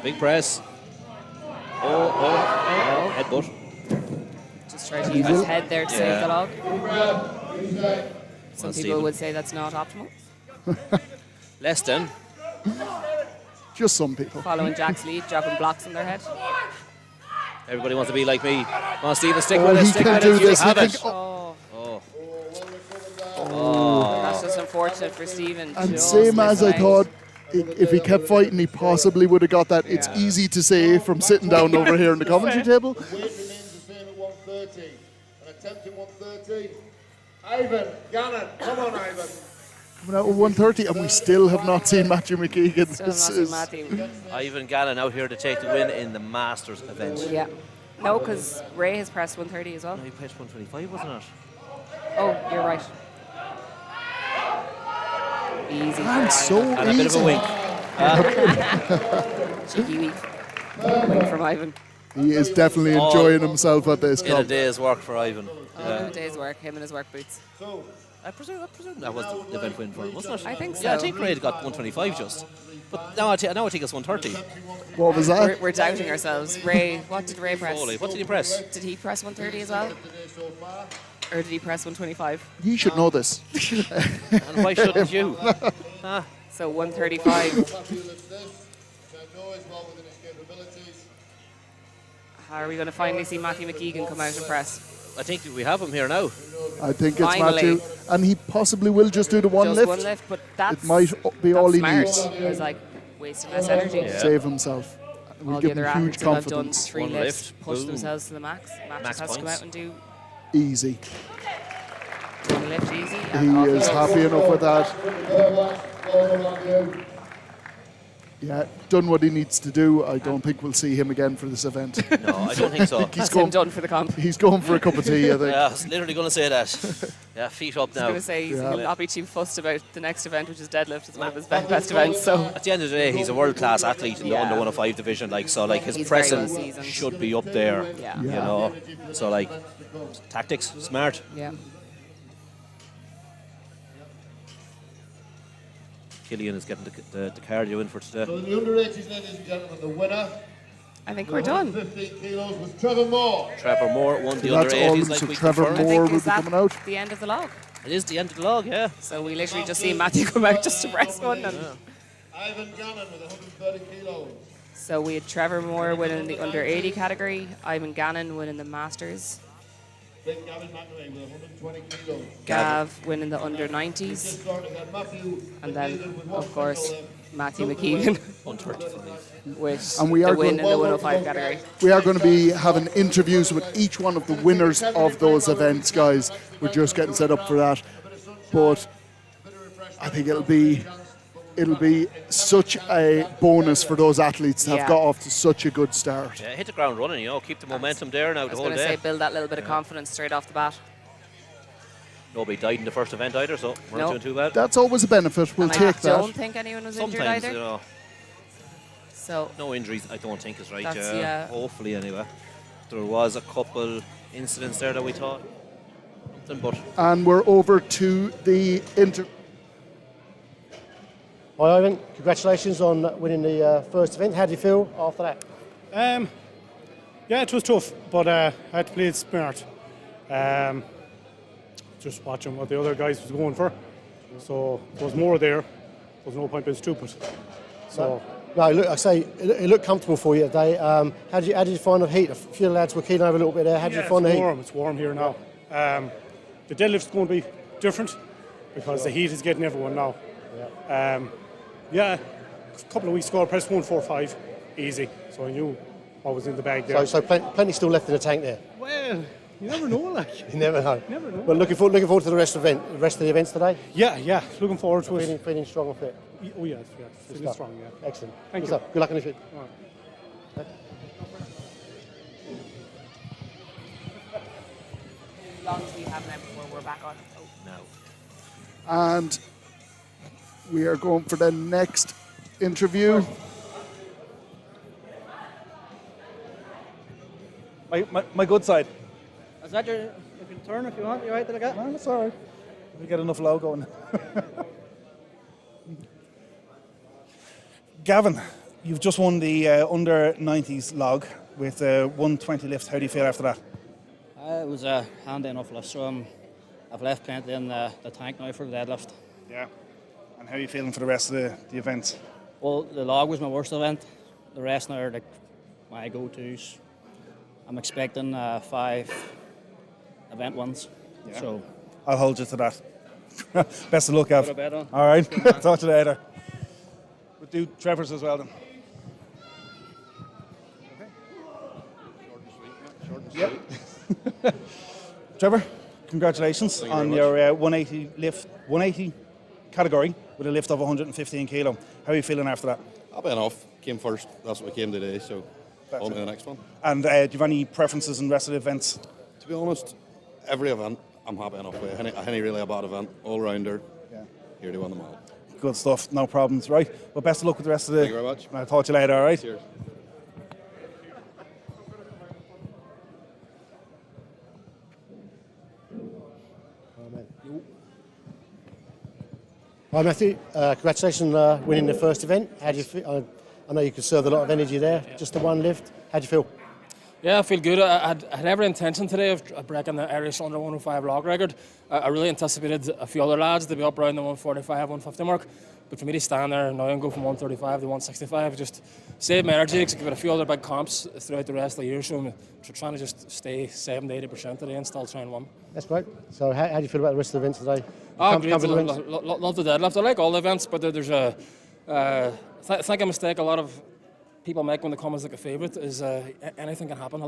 Big press. Oh, headbutt. Just try to use his head there to save the log. Some people Stephen. would say that's not optimal. Less than. Just some people. Following Jack's lead, dropping blocks on their head. Everybody wants to be like me. Come on, Stephen, stick Oh, with it, he stick can with do it. You this. He have can- it. Oh, Oh. that's just unfortunate for Stephen. And Just same as I missing out. thought, if he kept fighting, he possibly would have got that. It's easy to say from sitting down over here in the commentary table. Weight remains the same at 130. An attempt at 130. Ivan Gannon. Come on, Ivan. Coming out with 130, and we still have not seen Matthew McKeegan. Still This not is- Matthew. Ivan Gannon out here to take the win in the Masters event. Yeah. No, because Ray has pressed 130 as well. No, he pressed 125, wasn't it? Oh, you're right. Easy. And so And a bit of a easy. wink. Cheeky wink from Ivan. He is definitely enjoying himself at this In a comp. day's work for Ivan. A day's work, him and his work boots. I presume that was the event win for him, wasn't it? I think Yeah, I so. think Ray got 125 just. But now I think it's 130. What was that? We're doubting ourselves. Ray, what did Ray press? Holy, what did he press? Did he press 130 as well? Or did he press 125? You should know this. And why shouldn't you? So 135. How are we going to finally see Matthew McKeegan come out and press? I think we have him here now. I think it's Finally. Matthew. And he possibly will just do the one Just lift. one lift, but that's might be that's all he smart. needs. It's like wasting less energy. Yeah. Save himself. We'll All the give other him huge athletes that have done confidence. 3 One lifts, lift, push boom. themselves to the max. Max Max has to come points. out and do Easy. one lift easy. He And off is goes. happy enough with that. Yeah, done what he needs to do. I don't think we'll see him again for this event. No, I don't think so. He's That's him going, done for the comp. he's going for a cup of tea, I think. Yeah, I was literally going to say that. Yeah, feet up I was going now. to say Yeah. he'll not be too fussed about the next event, which is deadlift. It's one of his best events. So At the end of the day, he's a world-class athlete in the Yeah. under 105 division. His He's very pressing well seasoned. should be up there. Yeah. You Yeah. know, so tactics, smart. yeah, Killian is getting the cardio in for today. So the under 80s, ladies and gentlemen, the winner. I think we're done. 15 kilos was Trevor Moore. Trevor Moore won the So under that's all. 80s. So we Trevor confirmed. Moore I think will is be that coming out. the end of the log. It is the end of the log, yeah. So we literally just see Matthew come out just to press one. And Ivan Gannon with 130 kilos. so we had Trevor Moore winning the under 80 category, Ivan Gannon winning the Masters, Big Gavin McNamee with 120 kilos. Gav winning the under 90s, Just starting at Matthew. and then of course Matthew McKeegan 135. with And we the are win going- in the 105 category. We are going to be having interviews with each one of the winners of those events, guys. We're just getting set up for that. But I think it'll be such a bonus for those athletes to have Yeah. got off to such a good start. Yeah, hit the ground running, keep the momentum there now I the was whole going to day. say build that little bit of confidence straight off the bat. Nobody died in the first event either, so we're No. not doing too bad. That's always a benefit. We'll And take I that. don't think anyone was injured Sometimes, either. So no injuries, I don't think is right. That's- yeah. Hopefully, anyway. There was a couple incidents there that we thought. something, but And we're over to the Hi Ivan, congratulations on winning the first event. How do you feel after that? Yeah, it was tough, but I had to play it smart. Just watching what the other guys was going for. So there was more there. There was no point being stupid. So No, look, I say it looked comfortable for you today. How did you find the heat? A few lads were keen over a little bit there. How did you find the heat? It's warm here now. The deadlift's going to be different because the heat is getting everyone now. Yeah, a couple of weeks ago I pressed 145 easy, so I knew what was in the bag there. So plenty still left in the tank there. Well, you never know, like. You never know. Never know. But looking forward to the rest of the events today. Yeah, looking forward to it. Feeling strong and fit. Oh yes, feeling stuff. strong, yeah. Excellent. Thank Good you. stuff. Good luck in the fit. All right. How long do we have now before we're back on? Oh. no. and we are going for the next interview. My good side. Is that your, if you turn if you want, you're right there, like that? No, that's all right. We get enough low going. Gavin, you've just won the under 90s log with 120 lift. How do you feel after that? It was a handy enough lift, so I've left plenty in the tank now for the deadlift. Yeah. And how are you feeling for the rest of the events? Well, the log was my worst event. The rest now are like my go-tos. I'm expecting 5 event ones. Yeah. So I'll hold you to that. Best of luck, Gav. Put a bet on. All right. Talk to you later. We'll do Trevor's as well then. Yep. Trevor, congratulations on your 180 category with a lift of 115 kilo. How are you feeling after that? Happy enough. Came first. That's what we came today. So on to the next one. And do you have any preferences in the rest of the events? To be honest, every event I'm happy enough with. I ain't really a bad event. All rounder. Yeah. Here to win them all. Good stuff. No problems. Right. Well, best of luck with the rest of the. Thank you very much. I'll talk to you later. All right. Cheers. Hi Matthew, congratulations on winning the first event. How do you feel? I know you conserved a lot of energy there, just the one lift. How do you feel? Yeah, I feel good. I had every intention today of breaking the Irish under 105 log record. I really anticipated a few other lads to be up around the 145, 150 mark. But for me to stand there now and go from 135 to 165, just save my energy because I've got a few other big comps throughout the rest of the year. So I'm trying to just stay 70 to 80% today and still try and win. That's great. So how do you feel about the rest of the events today? Oh, great. Love the deadlift. I like all the events, but there's a... I think a mistake a lot of people make when they come as like a favourite is anything can happen. I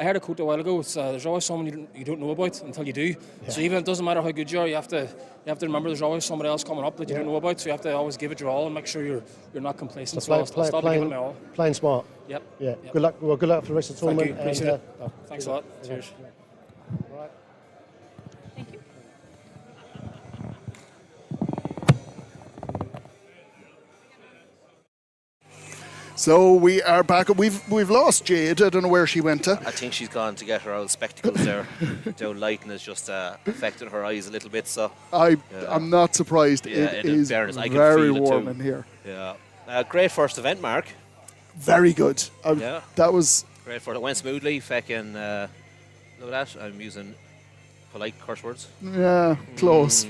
heard a quote a while ago. It's, there's always someone you don't know about until you do. Yeah. So even it doesn't matter how good you are, you have to remember there's always somebody else coming up that you don't know about. So you have to always give it your all and make sure you're not complacent. So I'll stop giving my all. Playing smart. Yep. Yeah. Yep. Good luck. Well, good luck for the rest of the tournament. Thank you. Appreciate it. Thanks a lot. Cheers. All right. Thank you. So we are back. We've lost Jade. I don't know where she went to. I think she's gone to get her old spectacles there. Down lighting has just affected her eyes a little bit. So I'm not surprised. Yeah, it is fairness, I can very feel it warm too. in here. Yeah, great first event, Mark. Very good. Yeah. That was Great for it. Went smoothly. Feckin', look at that. I'm using polite curse words. close.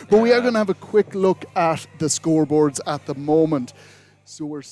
But we are going to have a quick look at the scoreboards at the moment. So we're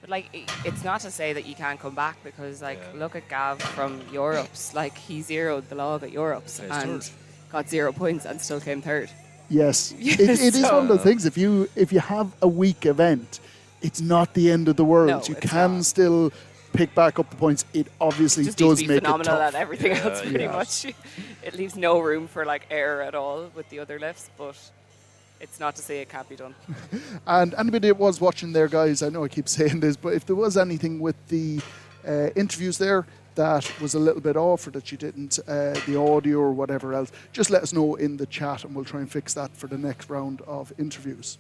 But like, it's not to say that you can't come back, because like, look at Gav from Europes. Like, he zeroed the log at Europes and got 0 points and still came third. Yes, it is one of the things. If you have a weak event, it's not the end of the world. No, you it's can not. still pick back up the points. It obviously Just does needs to be make it phenomenal tough. at everything else, pretty much. It leaves no room for like error at all with the other lifts, but it's not to say it can't be done. And anybody that was watching there, guys, I know I keep saying this, but if there was anything with the interviews there that was a little bit off, or that you didn't, the audio or whatever else, just let us know in the chat and we'll try and fix that for the next round of interviews.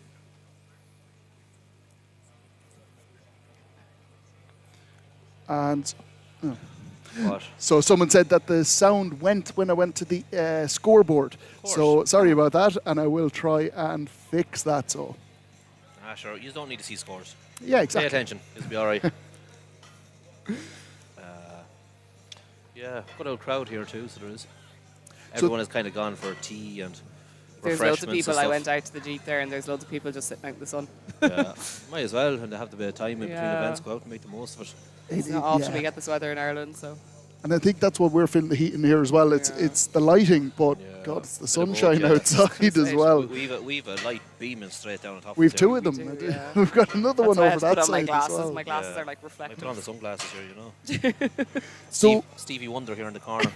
And so someone said that the sound went when I went to the scoreboard. So sorry about that, and I will try and fix that. So Sure, you don't need to see scores. yeah, exactly. Pay attention, it'll be all right. Yeah, good old crowd here too, so there is. Everyone has kind of gone for tea and There's refreshments loads of people. and I stuff. went out to the Jeep there, and there's loads of people just sitting out in the sun. Yeah, might as well, and they have a bit of time in between events, go out and make the most of it. It's not often we get this weather in Ireland, so. And I think that's what we're feeling the heat in here as well. It's the lighting, but God, it's the sunshine outside as well. We've a light beaming straight down on top. We've of two of them. We've got another one over that side as well. My glasses are like reflective. I put on the sunglasses here, you know. So Stevie Wonder here in the corner.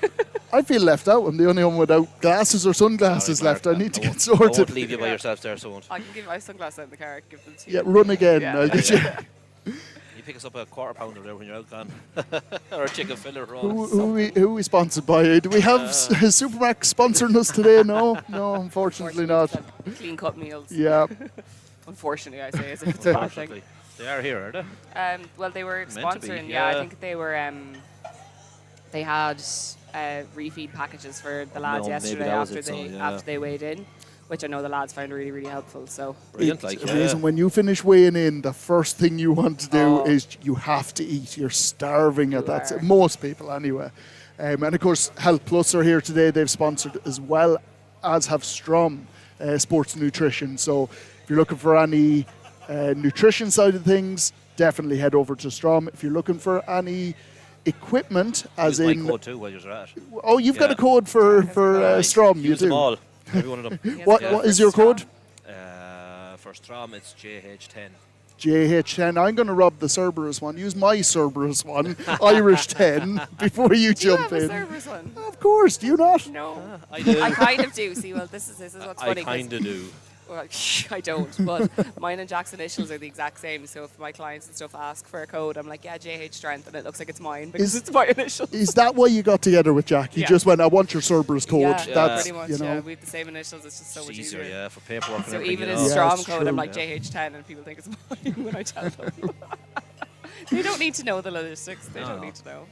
I feel left out. I'm the only one without glasses or sunglasses left. I need to get sorted. I won't leave you by yourself there, so I won't. I can give my sunglasses out in the car. I can give them to you. Yeah, run again. Yeah. I'll get you. You pick us up a quarter pounder there when you're out gone. Or a chicken filler roll. Who are we sponsored by? Do we have Supermax sponsoring us today? No, unfortunately not. Clean cut meals. Yeah. Unfortunately, I say, as if it's a bad thing. They are here, are they? Well, they were Meant to sponsoring. be, Yeah, I yeah. think they were. They had refeed packages for the lads maybe yesterday that was after they weighed in, which I know the lads found really, really helpful. So Brilliant, It's amazing. When you finish weighing in, the first thing you want to do is you have to eat. You're starving at that. Most people, anyway. And of course, Health Plus are here today. They've sponsored as well, as have Strom Sports Nutrition. So if you're looking for any nutrition side of things, definitely head over to Strom. If you're looking for any equipment, as Use in my code too while you're at. Oh, you've got a code for Strom. You Use them do. all. Every one of them. What is your code? For Strom, it's JH10. JH10. I'm going to rob the Cerberus one. Use my Cerberus one, Irish 10, before you jump do you in. have a Cerberus one? Of course, do you not? No, I do. I kind of do. See, well, this is what's funny. I kind of do. Well, I don't, but mine and Jack's initials are the exact same. So if my clients and stuff ask for a code, I'm like, yeah, JH strength, and it looks like it's mine because it's my initials. Is that why you got together with Jack? You just went, I want your Cerberus code. Yeah, That's, pretty much. you know. Yeah, we have the same initials. It's just so much easier. Yeah, for paperwork. So and even everything, in you know. Strom code, I'm like true. JH10, and people think it's mine when I tell them. They don't need to know the logistics. They don't need to know.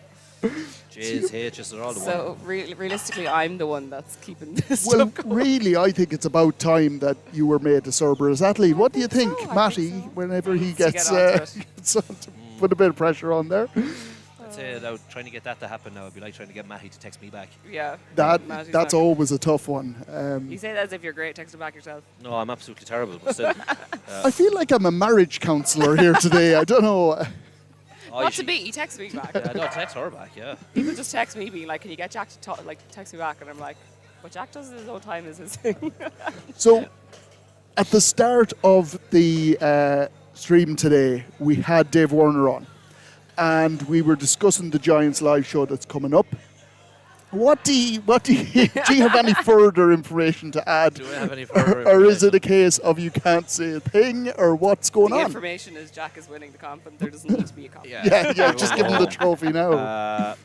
J's, H's, they're all the one. So realistically, I'm the one that's keeping this Well, stuff going. really, I think it's about time that you were made a Cerberus athlete. What do you think, so, I Matty, think so. whenever he To gets, get onto it. gets on to put a bit of pressure on there? I'd say now, trying to get that to happen now would be like trying to get Matty to text me back. Yeah. That's not- always a tough one. You say that as if you're great. Text it back yourself. No, I'm absolutely terrible, but still. I feel like I'm a marriage counsellor here today. I don't know. Not to be. He texts me back. Yeah, no, text her back, yeah. People just text me being like, "Can you get Jack to text me back?" And I'm like, "What Jack does in his own time is his thing." So, at the start of the stream today, we had Dave Warner on, and we were discussing the Giants live show that's coming up. What do you do you have any further information to add? Do I have any further or is it a case of you can't say a thing, or what's going The on? information is Jack is winning the comp, and there doesn't need to be a comp. Yeah, just give him the trophy now.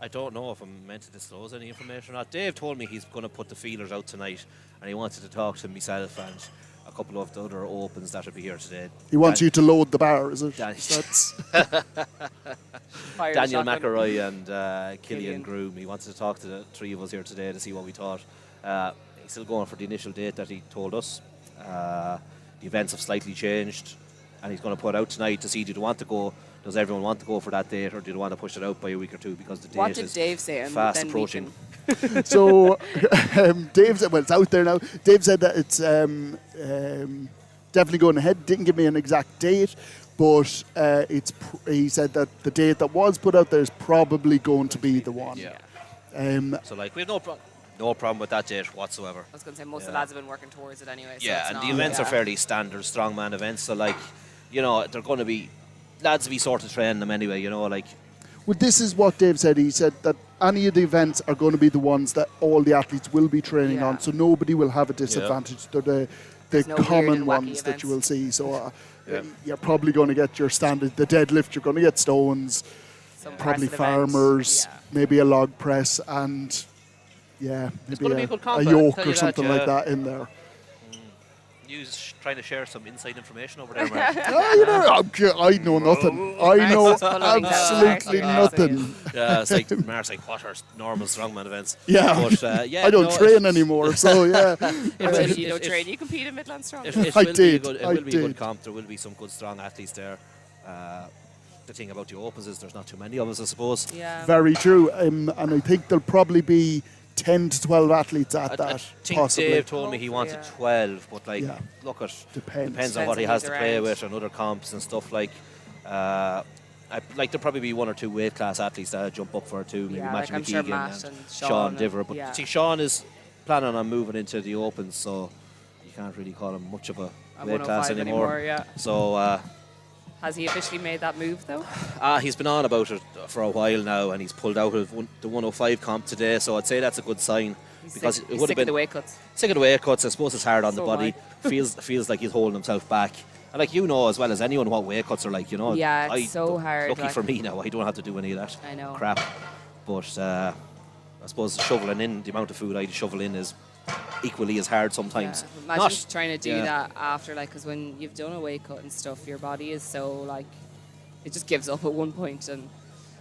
I don't know if I'm meant to disclose any information or not. Dave told me he's going to put the feelers out tonight, and he wanted to talk to myself and a couple of the other opens that will be here today. He wants you to load the bar, is it? That's Fire Daniel shotgun. McElroy and Killian Groom. He wanted to talk to the three of us here today to see what we thought. He's still going for the initial date that he told us. The events have slightly changed, and he's going to put out tonight to see do they want to go. Does everyone want to go for that date, or do they want to push it out by a week or two because the date What did is Dave say? And fast then we approaching? So Dave said, well, it's out there now. Dave said that it's definitely going ahead. Didn't give me an exact date. but he said that the date that was put out there is probably going to be the one. Yeah. So like we have no problem with that date whatsoever. I was going to say most of the lads have been working towards it anyway. So yeah, and the events are fairly standard strongman events. So like, you know, they're going to be lads will be sort of training them anyway. You know, like. Well, this is what Dave said. He said that any of the events are going to be the ones that all the athletes will be training on, so nobody will have a disadvantage. They're the no common ones that you will see. So you're probably going to get your standard, the deadlift, you're going to get stones, probably farmers, maybe a log press, and maybe a yoke or something like that in there. You trying to share some inside information over there, Mark? I know nothing. I know absolutely nothing. Yeah, it's like Mark's like, what are normal strongman events? Yeah, but, I don't train anymore, so yeah. You don't train, you compete in Midland Strong. It will be a good comp. There will be some good strong athletes there. The thing about the opens is there's not too many of us, I suppose. Yeah. Very true, and I think there'll probably be 10 to 12 athletes at that. I think possibly. Dave told me he wanted 12, but like, look, it depends on what he has to play with and other comps and stuff. Like, there'll probably be one or two weight class athletes that jump up for it too. Maybe Matthew I'm McKeegan sure Matt and Sean Diver. But I think Sean is planning on moving into the Opens, so you can't really call him much of a weight class anymore. So. Has he officially made that move though? He's been on about it for a while now, and he's pulled out of the 105 comp today. So I'd say that's a good sign because it would have been sick of the weight cuts. Sick of the weight cuts. I suppose it's hard on the body. feels like he's holding himself back. And like as well as anyone what weight cuts are like. You know. Yeah, it's so hard. Lucky for me now, I don't have to do any of that. I know. Crap. But I suppose shoveling in the amount of food I shovel in is equally as hard sometimes. Yeah. Imagine trying to do that after, like, because when you've done a weight cut and stuff, your body is so, like, it just gives up at one point, and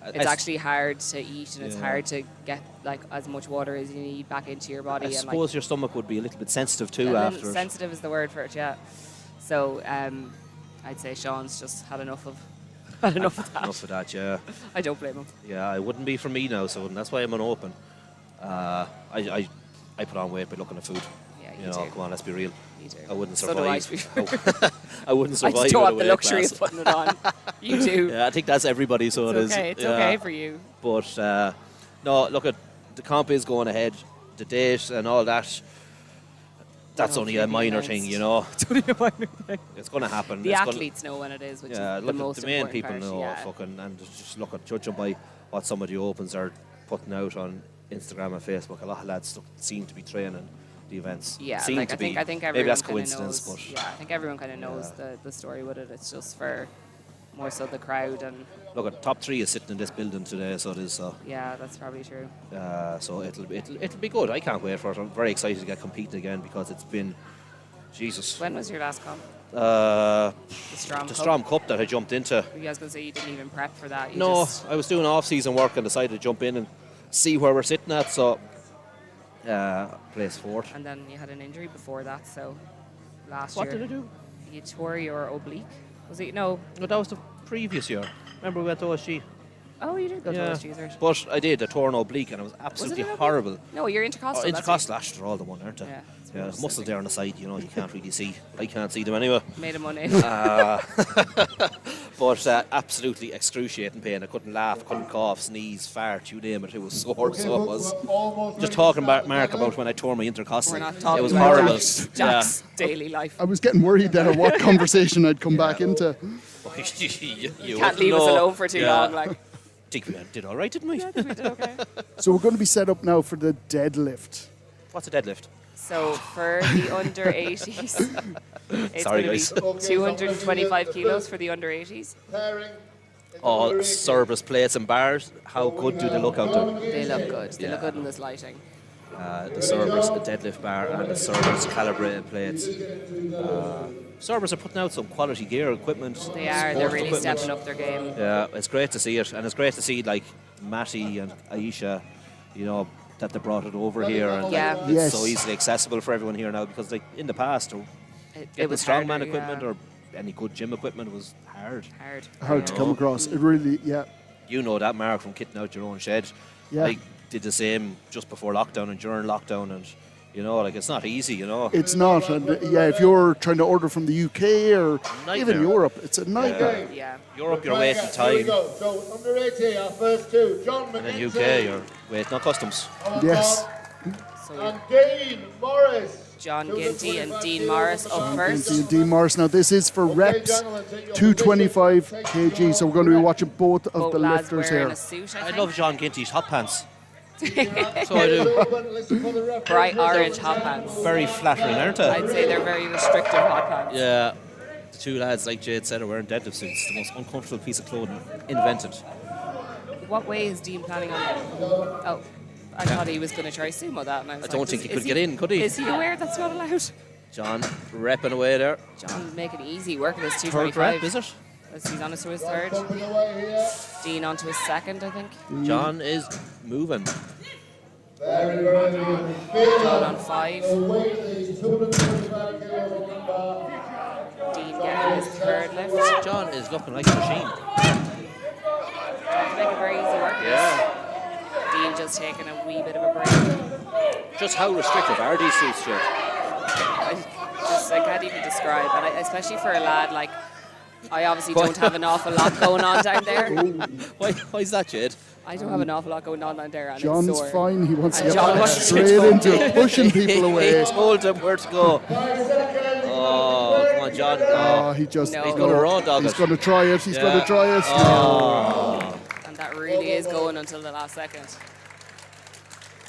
it's actually hard to eat, and it's hard to get, like, as much water as you need back into your body. I suppose your stomach would be a little bit sensitive too after. Sensitive is the word for it, yeah. So I'd say Sean's just had enough of that. Enough of that, yeah. I don't blame him. Yeah, it wouldn't be for me now, so that's why I'm unopen. I put on weight by looking at food. Yeah, you do. Come on, let's be real. You do. I wouldn't survive. I wouldn't survive. I just don't have the luxury of putting it on. You do. Yeah, I think that's everybody, so it's okay. It's okay for you. But no, look, at the comp is going ahead. The date and all that. That's only a minor thing, you know. It's only a minor thing. It's going to happen. The athletes know when it is, which is the most the main important people part. know. Fucking, and just look at judging by what some of the opens are putting out on Instagram and Facebook. A lot of lads seem to be training the events. Yeah, seem like to I think everyone maybe that's kinda coincidence, knows, but I think everyone kind of knows the story with it. It's just for more so the crowd and. Look, at top 3 is sitting in this building today, so it is. Yeah, that's probably true. So it'll be good. I can't wait for it. I'm very excited to get competing again because it's been, Jesus. When was your last comp? The Strom Strom Cup that I jumped into. You guys going to say you didn't even prep for that? I was doing off-season work and decided to jump in and see where we're sitting at. So, place 4th. And then you had an injury before that. So, last year. What did I do? You tore your oblique. Was it? No, that was the previous year. Remember we went to OSG? Oh, you did go to OSG, right? But I did. I tore an oblique and it was absolutely horrible. No, your intercostal. Intercostal lashes are all the one, aren't they? Yeah, muscles there on the side, you know, you can't really see. I can't see them anyway. Made of money. But absolutely excruciating pain. I couldn't laugh, couldn't cough, sneeze, fart, you name it. It was sore, so it was. Just talking about Mark about when I tore my intercostal. We're not talking it was about horrible. Jack's daily life. I was getting worried there what conversation I'd come back into. you can't leave us alone for too long, like. I think we did all right, didn't we? Yeah, I think we did okay. So we're going to be set up now for the deadlift. What's a deadlift? So for the under 80s, it's Sorry, going to be 225 kilos for the under 80s. All service plates and bars. How good do they look out there? They look good. They look good in this lighting. The servers, the deadlift bar, and the servers calibrated plates. Servers are putting out some quality gear, equipment. They are. They're really stepping up their game. Yeah, it's great to see it, and it's great to see like Matty and Aisha, you know, that they brought it over here, and it's so easily accessible for everyone here now. Because like in the past, it was strongman equipment or any good gym equipment was hard to come across. It really, You know that, Mark, from kitting out your own shed. Yeah. I did the same just before lockdown and during lockdown, and You know, like it's not easy, you know. It's not, and if you're trying to order from the UK or even Europe, it's a nightmare. Yeah. Europe, you're waiting Here we time. go. So under 18, our first two, John And then McGinty UK, you're waiting on customs. Yes. and Dean Morris. John Ginty and Dean Morris up first. And Dean Morris. Now this is for reps, 225 kg. So we're going to be watching both of Both the lads lifters wearing here. a suit, I think. love John Ginty's hot pants. So I do. Bright orange hot pants. Very flattering, aren't they? I'd say they're very restrictive hot pants. Yeah. The two lads, like Jade said, are wearing deadlift suits. The most uncomfortable piece of clothing invented. What way is Dean planning on? Oh, I thought he was going to try sumo that. And I was I don't think he could get in, could he? Is he aware that's not allowed? John repping away there. John making easy work of his Third rep, 225. is it? As he's on to his third. Dean on to his second, I think. John is moving. John on 5. Dean getting his third lift. John is looking like a machine. Trying to make it very easy work. Yeah. Dean just taking a wee bit of a break. Just how restrictive are these suits, Jade? I can't even describe, and especially for a lad like I obviously don't have an awful lot going on down there. Why is that, Jade? I don't have an awful lot going on down there. And John's it's sore. fine. He wants to And get John back wants to straight go. into it, pushing people away. He told him where to go. Oh, come on, John. Oh, he just No. He's going to raw dog He's it. going to try it. He's Yeah. going to try it. Oh. And that really is going until the last second.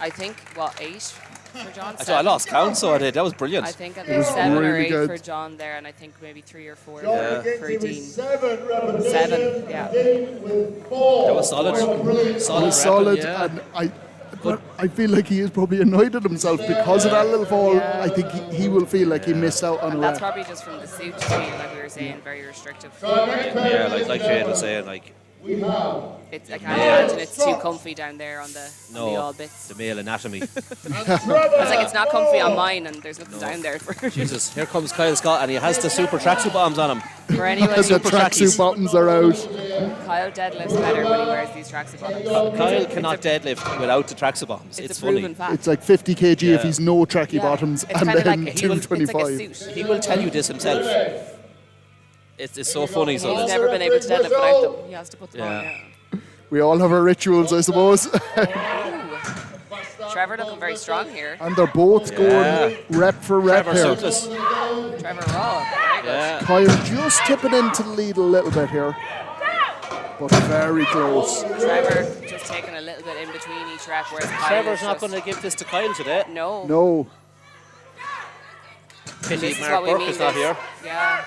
I think, 8 for John? I lost count, so I did. That was brilliant. I think was 7 or really 8 good. for John there, and I think maybe 3 or 4 Yeah. for Dean. 7, yeah. That was solid. He was solid, and I feel like he is probably annoyed at himself because of that little fall. Yeah. I think he will feel like he missed out on a And that's rep. probably just from the suit being, like we were saying, very restrictive. Yeah, like Jade was saying, like, I can't imagine it's too comfy down there on the all bits. the male anatomy. It's like it's not comfy on mine, and there's nothing down there for Jesus, here comes Kyle Scott, and he has the super tracksuit bottoms on him. for anyone. The tracksuit buttons are out. Kyle deadlifts better when he wears these tracksuit bottoms. Kyle cannot deadlift without the tracksuit bottoms. It's a funny. proven fact. It's like 50 kg if he's no tracky Yeah. bottoms, It's and kinda then like- He will- it's like a 225. suit. He will tell you this himself. It's so funny. So He's this. never been able to deadlift without them. He has to put them on. Yeah. Yeah. We all have our rituals, I suppose. Trevor looking very strong here. And they're both going rep for rep Trevor here. suitless. Trevor Raw. Very good. Yeah. Kyle just tipping into the lead a little bit here, but very close. Trevor just taking a little bit in between each rep, whereas Kyle Trevor's is not just- going to give this to Kyle today. No. No, This Pity is Mark what we Burke mean. is not here. Yeah.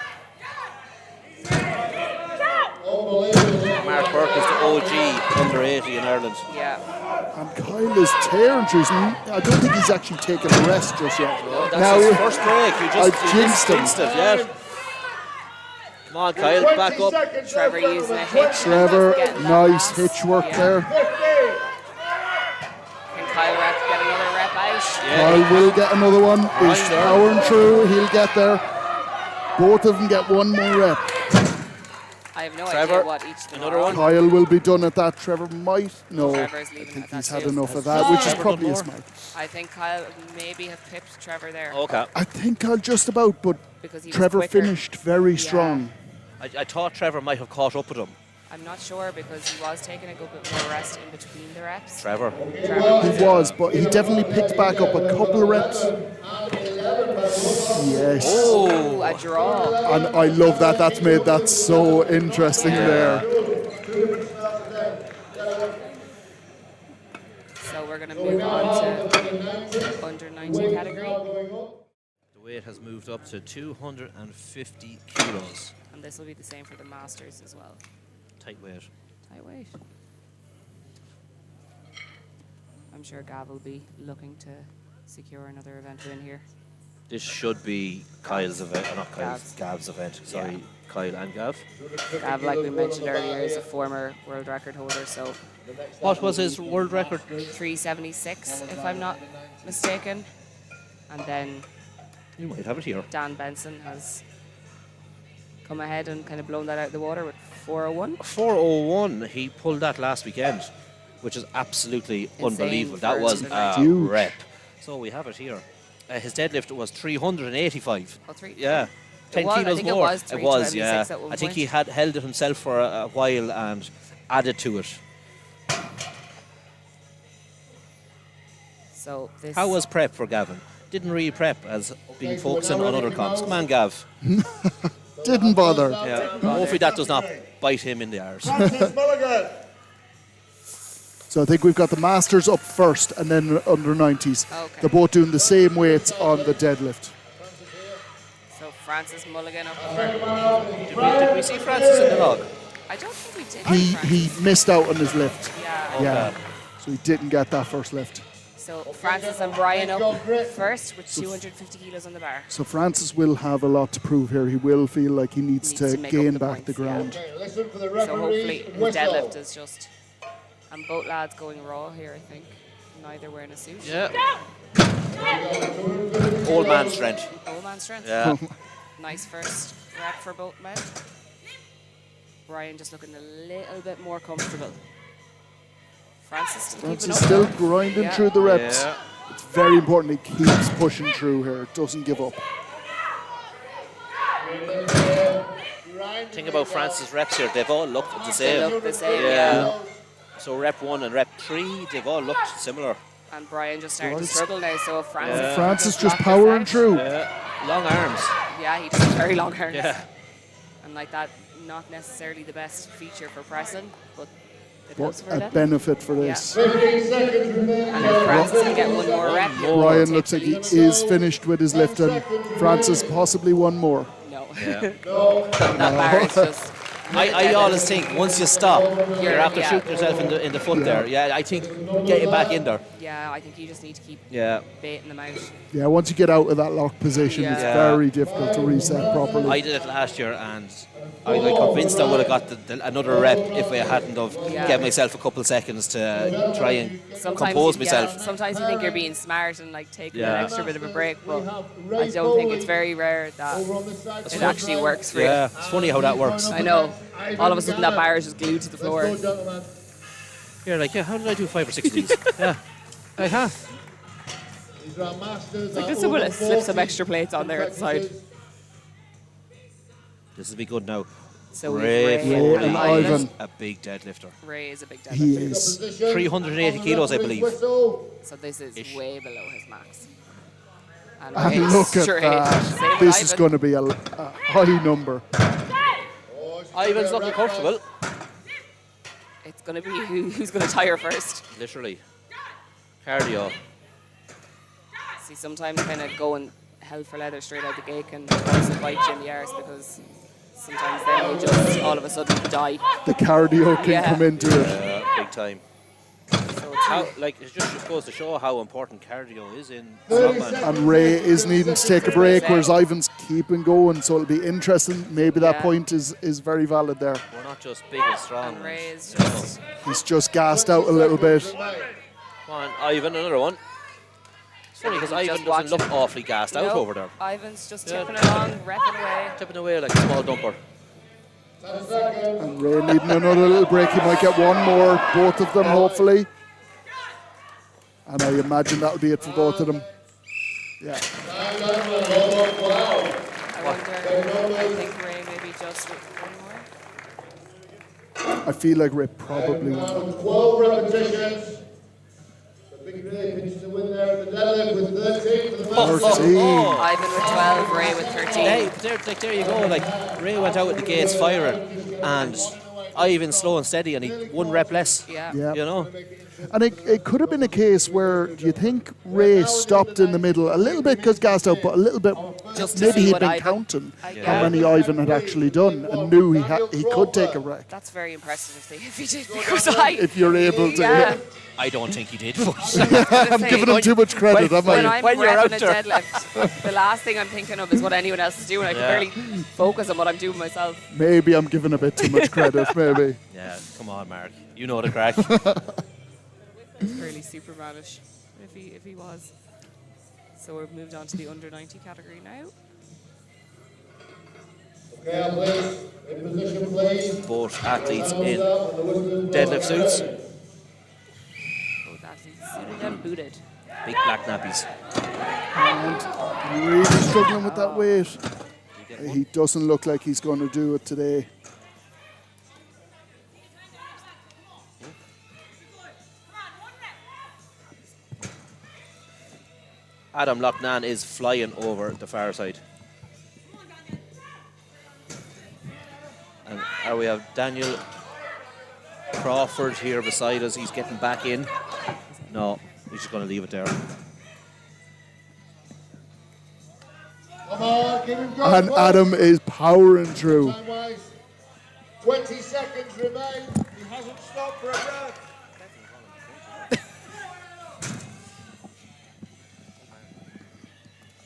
Mark Burke is the OG under 80 in Ireland. Yeah. and Kyle is tearing through. I don't think he's actually taken a rest just yet. That's his first break. You I've just jinxed him. jinxed it, yeah. Come on, Kyle, back up. Trevor using a hitch. Trevor, Getting that nice last. hitch work Yeah. there. Can Kyle get another rep out? Kyle will get another one. He's Right there. powering through. He'll get there. Both of them get one more rep. I have no Trevor, idea what each of them another are one. on. Kyle will be done at that. Trevor might. No, I Trevor's leaving think at that he's had too. enough of that, which is Trevor probably done his more? mark. I think Kyle maybe have pipped Trevor there. Okay. I think Kyle just about, but Because he was Trevor quicker. finished very Yeah. strong. I thought Trevor might have caught up with him. I'm not sure because he was taking a good bit more rest in between the reps. Trevor. He was, but he definitely picked back up a couple of reps. Yes. Ooh, a draw. And I love that. That's made that so interesting there. So we're going to move on to under 90 category. The weight has moved up to 250 kilos. And this will be the same for the Masters as well. Tight weight. Tight weight. I'm sure Gav will be looking to secure another event win here. This should be Kyle's event, or not Kyle's, Gav's. Gav's event. Sorry, Yeah. Kyle and Gav. Gav, like we mentioned earlier, is a former world record holder, so What was his world record? 376, if I'm not mistaken. And then You might have it here. Dan Benson has come ahead and kind of blown that out of the water with 401. 401, he pulled that last weekend, which is absolutely Insane unbelievable. for That was the a Huge. rep. So we have it here. his deadlift was 385. Oh, three. Yeah. 10 was, kilos I think more. It was 326 yeah. at one I think point. he had held it himself for a while and added to it. So this. How was prep for Gavin? Didn't really prep as being focusing on other comps. Come on, Gav. Didn't bother. Yeah. Hopefully that does not bite him in the arse. So I think we've got the Masters up first and then under 90s. Okay. They're both doing the same weights on the deadlift. So Francis Mulligan up first. Did we see Francis in the log? I don't think we did. He missed out on his lift. Yeah. Yeah. So he didn't get that first lift. So Francis and Brian up first with 250 kilos on the bar. So Francis will have a lot to prove here. He will feel like he needs to make gain up the back points, the ground. So hopefully his deadlift is just. And both lads going raw here, I think. Neither wearing a suit. Yeah. Old man strength. Old man strength. Yeah. Nice first rep for both men. Brian just looking a little bit more comfortable. Francis still keeping Francis up. still grinding through the reps. Yeah. It's very important he keeps pushing through here. Doesn't give up. Think about Francis' reps here. They've all looked the They same. look the same, Yeah. So rep 1 and rep 3, they've all looked similar. And Brian just starting to struggle now, so Francis. Francis just lock this powering out. through. Long arms. Yeah, he does very long arms. Yeah. And like that, not necessarily the best feature for pressing, but it But helps for a that. benefit for this. And if Francis can get one more rep, Brian looks like he is finished with his lift, and Francis possibly one more. No. Yeah. That bar is just. I always think once you stop, you're after yeah. shooting yourself in the foot there. Yeah, I think getting back in there. Yeah, I think you just need to keep Yeah. baiting them out. Yeah, once you get out of that lock position, it's Yeah. very difficult to reset properly. I did it last year and I'm convinced I would have got another rep if I hadn't have Yeah. given myself a couple of seconds to try and Sometimes compose you- myself. Yeah, sometimes you think you're being smart and like taking Yeah. an extra bit of a break, but I don't think it's very rare that it actually works for you. Yeah, it's funny how that works. I know. All of a sudden that bar is just glued to the floor. You're like, yeah, how did I do 5 or 6 of these? Yeah, I have. Like just someone to slip some extra plates on there at the side. This will be good now. So we've Ray Ray Foley and is Ivan. a big deadlifter. Ray is a big He deadlifter. is. 380 kilos, I believe. So this is Ish. way below his max. And And Ray's look at straight. Same that. with This is Ivan. going to be a high number. Ivan's looking comfortable. It's going to be who's going to tire first. Literally. Cardio. See, sometimes kind of going hell for leather straight out the gate can also bite you in the arse because sometimes then you just all of a sudden die. The cardio can Yeah. come into it. Big time. So How, like, it just goes to show how important cardio is in Strongman. And Ray is needing to take a break, whereas Ivan's keeping going. So it'll be interesting. Maybe that Yeah. point is very valid there. We're not just big and strong. and Ray is just He's just gassed out a little bit. Come on, Ivan, another one. It's funny because Ivan Just doesn't look watching. awfully gassed out Nope. over there. Ivan's just Yeah. tipping along, repping away. Tipping away like a small dumper. And Ray needing another little break. He might get one more, both of them, hopefully. And I imagine that'll be it for both of them. Yeah. I wonder, I think Ray maybe just with one more. I feel like Ray probably won. 12 repetitions. The big Ray pitched to win there at the deadlift with 13 for the first. 13. Ivan with 12, Ray with 13. Hey, there you go. Like, Ray went out with the gates firing, and Ivan slow and steady, and he one rep less. Yeah. Yeah. You know? And it could have been a case where, do you think Ray stopped in the middle a little bit because gassed out, but a little bit, Just to maybe see he'd what been Ivan- counting Yeah. how many Ivan had actually done and knew he could take a wreck That's very impressive if he did, because if you're able to. yeah. I don't think he did. But I'm giving him too much credit, am When I? I'm When you're out repping a there. deadlift, the last thing I'm thinking of is what anyone else is doing. I can Yeah. barely focus on what I'm doing myself. Maybe I'm giving a bit too much credit, maybe. yeah, come on, Mark. You know the crack. It's really Supermanish if he was. So we've moved on to the under 90 category now. Okay, please. In position, please. Both athletes in deadlift suits. Oh, athletes suited and booted. Big black nappies. And really struggling with that weight. He doesn't look like he's going to do it today. Adam Loughnane is flying over the far side. And we have Daniel Crawford here beside us. He's getting back in. No, he's just going to leave it there. Come on, give him And Adam is powering through. Time-wise, 20 seconds remain. He hasn't stopped for a breath.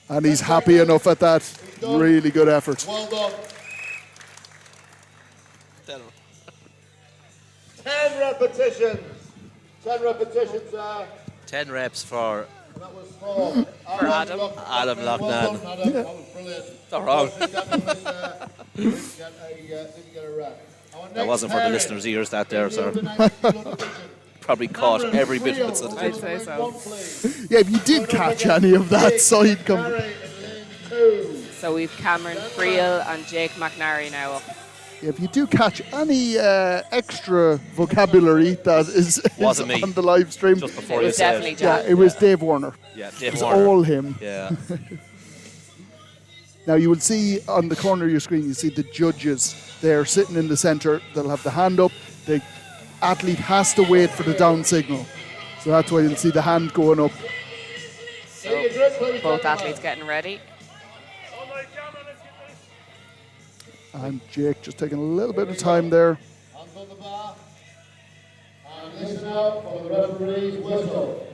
And he's happy enough at that. Really good effort. Well done. 10 repetitions. 10 repetitions. 10 reps for That was for Adam. Adam Well Loughnane. done, Adam. That was brilliant. Not wrong. Didn't get a rep. Our That next wasn't for the pairing listeners' ears, that there, sir. is the 90 kilo division. Probably caught every bit of it. So I'd say so. Yeah, if you did catch any of that side come. So we've Cameron Friel and Jake McNary now up. If you do catch any extra vocabulary that is Wasn't me. on the live stream, Just before It you was said. definitely yeah, Jack. it was Dave Warner. Yeah, It Dave was Warner. all him. Yeah. Now you will see on the corner of your screen, you see the judges. They're sitting in the centre. They'll have the hand up. The athlete has to wait for the down signal. So that's why you'll see the hand going up. So both athletes getting ready. And Jake just taking a little bit of time there. Hands on the bar. And listen out for the referee's whistle.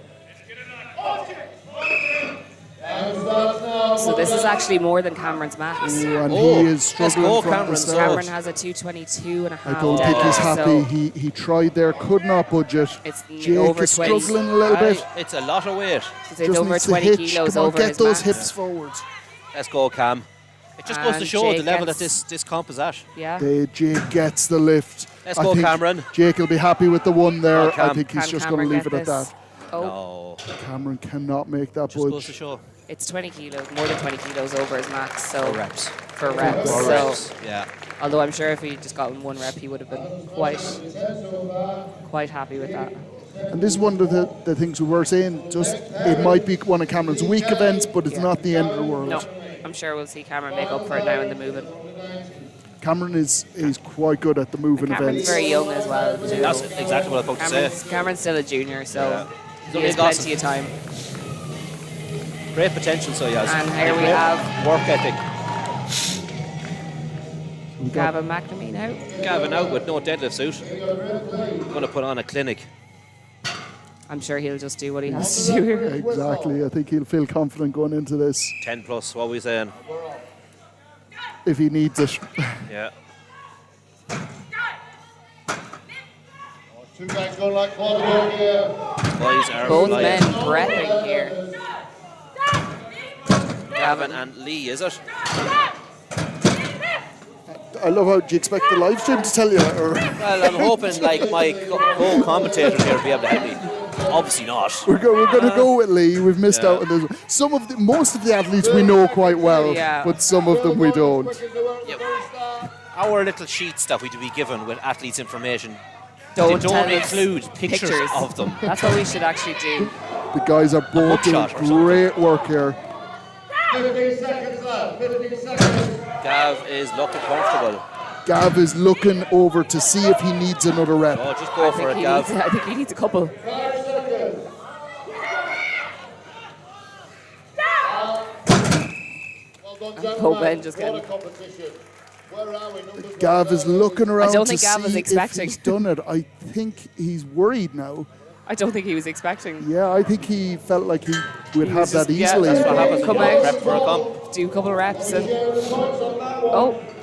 Time starts now. So this is actually more than Cameron's max. Ooh, and Oh, he is let's struggling go, from the Cameron. start. Cameron has a 222 and a half. I don't think he's deadlift, happy. so He tried there, could not budge it. It's Jake over is 20. struggling a little bit. It's a lot of weight. It's Just over needs to 20 hitch. kilos Come on, over get his those max. hips forwards. Let's go, Cam. It just goes to And show Jake the level gets- that this comp is at. Yeah. Jake gets the lift. Let's I go, think Cameron. Jake will be happy with the one there. Oh, Cam. I think he's Can just going to Cameron leave it get at this? that. Oh, No, Cameron cannot make that just goes budge. to show. it's 20 kilos, more than 20 kilos over his max. So For reps. For reps. For So, reps. Yeah. although I'm sure if he just got in one rep, he would have been quite happy with that. And this is one of the things we were saying. Just it might be one of Cameron's weak events, but it's not the end of the world. No, I'm sure we'll see Cameron make up for it now in the moving. Cameron is quite good at the moving Cameron's events. very young as well, too. That's exactly what I was about to say. Cameron's still a junior, so He's he only has got plenty of time. Great potential, so he has. And here we Great have work ethic. Gavin McNamee now. Gavin out with no deadlift suit. Going to put on a clinic. I'm sure he'll just do what he has to do here. Exactly. I think he'll feel confident going into this 10 plus, what are we saying? if he needs it. Yeah. Two guys going like quad here. Boys are Both flying. men breathing here. Gavin and Lee, is it? I love how, do you expect the live stream to tell you that? Or Well, I'm hoping like my co-commentators here will be able to help me. Obviously not. we're going to go with Lee. We've missed out on this. Most of the athletes we know quite well, Yeah. but some of them we don't. Our little sheets that we'd be given with athletes' information, Don't they tell don't us include pictures of them. That's what we should actually do. The guys are both doing mugshot or something. great work here. 15 seconds left. 15 seconds. Gav is looking comfortable. Gav is looking over to see if he needs another rep. Oh, just go for it, Gav. I think he needs a couple. 5 seconds. Well done, Both gentlemen. men just What a getting- competition. Where are we? Numbers Gav is looking around don't to think Gav was see expecting. if he's done it. I think he's worried now. I don't think he was expecting. Yeah, I think he felt like he would He have was that just- yeah, easily. that's What happens Come when you out. prep for a comp? Do a couple of reps and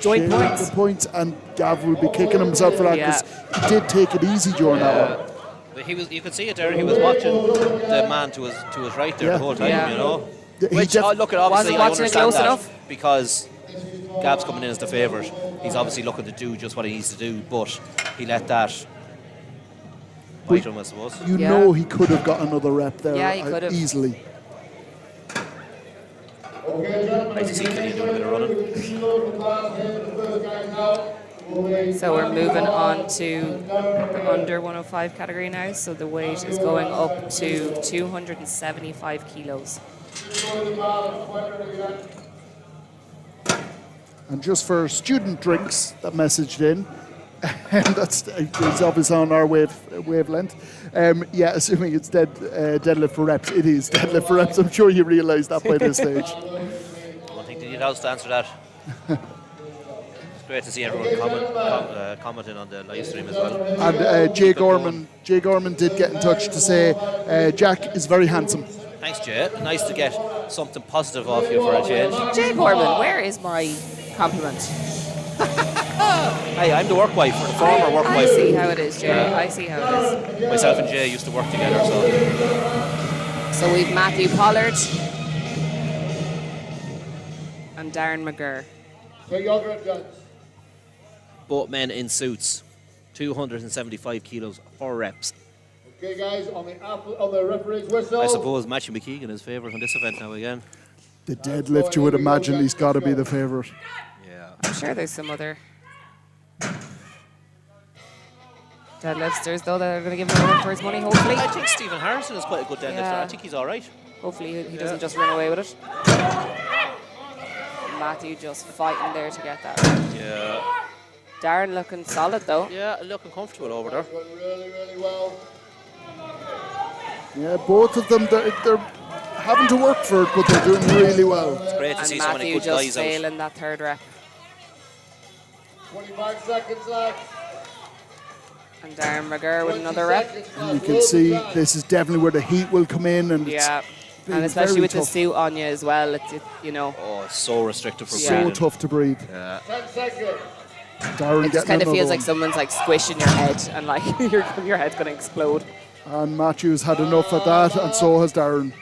joint Shane points. the points, and Gav will be kicking himself for that because he did take it easy during that one. But he was, you could see it there. He was watching the man to his right there the whole time. Yeah. You know. He Which def- look at obviously Wasn't I watching it understand close that enough? because Gav's coming in as the favourite. He's obviously looking to do just what he needs to do, but he let that bite him, I suppose. You know he could have got another rep there. Yeah, he could have. Easily. Nice to see Killian doing a bit of running. So we're moving on to the under 105 category now. So the weight is going up to 275 kilos. And just for student drinks that messaged in, that's it's obviously on our wavelength. Assuming it's deadlift for reps, it is deadlift for reps. I'm sure you realise that by this stage. I don't think they need else to answer that. It's great to see everyone commenting on the live stream as well. And Jay Gorman did get in touch to say Jack is very handsome. Thanks, Jay. Nice to get something positive off you for a change. Jay Gorman, where is my compliment? Hey, I'm the work wife, or the former work wife. I see how it is, Jay. I see how it is. Myself and Jay used to work together, So we've Matthew Pollard and Darren McGurr. Both men in suits, 275 kilos, 4 reps. Okay, guys, on the referee's whistle. I suppose Matthew McKeegan is favourite on this event now again. The deadlift, you would imagine he's got to be the favourite. Yeah. I'm sure there's some other deadlifters, though, that are going to give him a run for his money, hopefully. I think Stephen Harrison is quite a good deadlifter. Yeah. I think he's all right. Hopefully he doesn't just run away with it. Matthew just fighting there to get that. Yeah. Darren looking solid, though. Yeah, looking comfortable over there. Really, really well. Yeah, both of them, they're having to work for it, but they're doing really well. It's great to And see so many Matthew good just guys out. failing that third rep. 25 seconds left. And Darren McGurr with another rep. You can see this is definitely where the heat will come in, and Yeah. it's And especially very with the tough. suit on you as well, it's you know. Oh, it's so restrictive for So breathing. tough to breathe. Yeah. 10 seconds. Darren It just getting kind of another feels one. like someone's like squishing your head and like your head's going to explode. And Matthew's had enough of that, and so has Darren.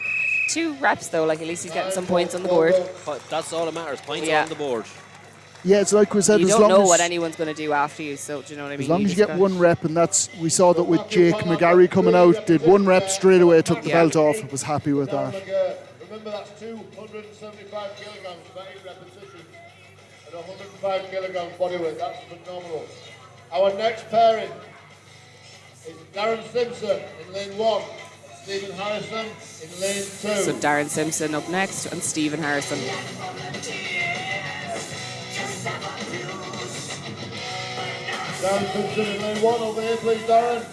2 reps though, like at least he's getting some points on the board. But that's all that matters. Points Yeah. on the board. Yeah, it's like we said, You as don't long know as what anyone's going to do after you, so do you know what I mean? as long as you just get one rep, and we saw that with Jake McGarry coming out, did one rep straight away, took the belt off, was happy with that. Remember, that's 275 kilograms, 8 repetitions, and 105 kilograms body weight. That's phenomenal. Our next pairing is Darren Simpson in lane 1, Stephen Harrison in lane 2. So Darren Simpson up next and Stephen Harrison. Darren Simpson in lane 1, over here please, Darren.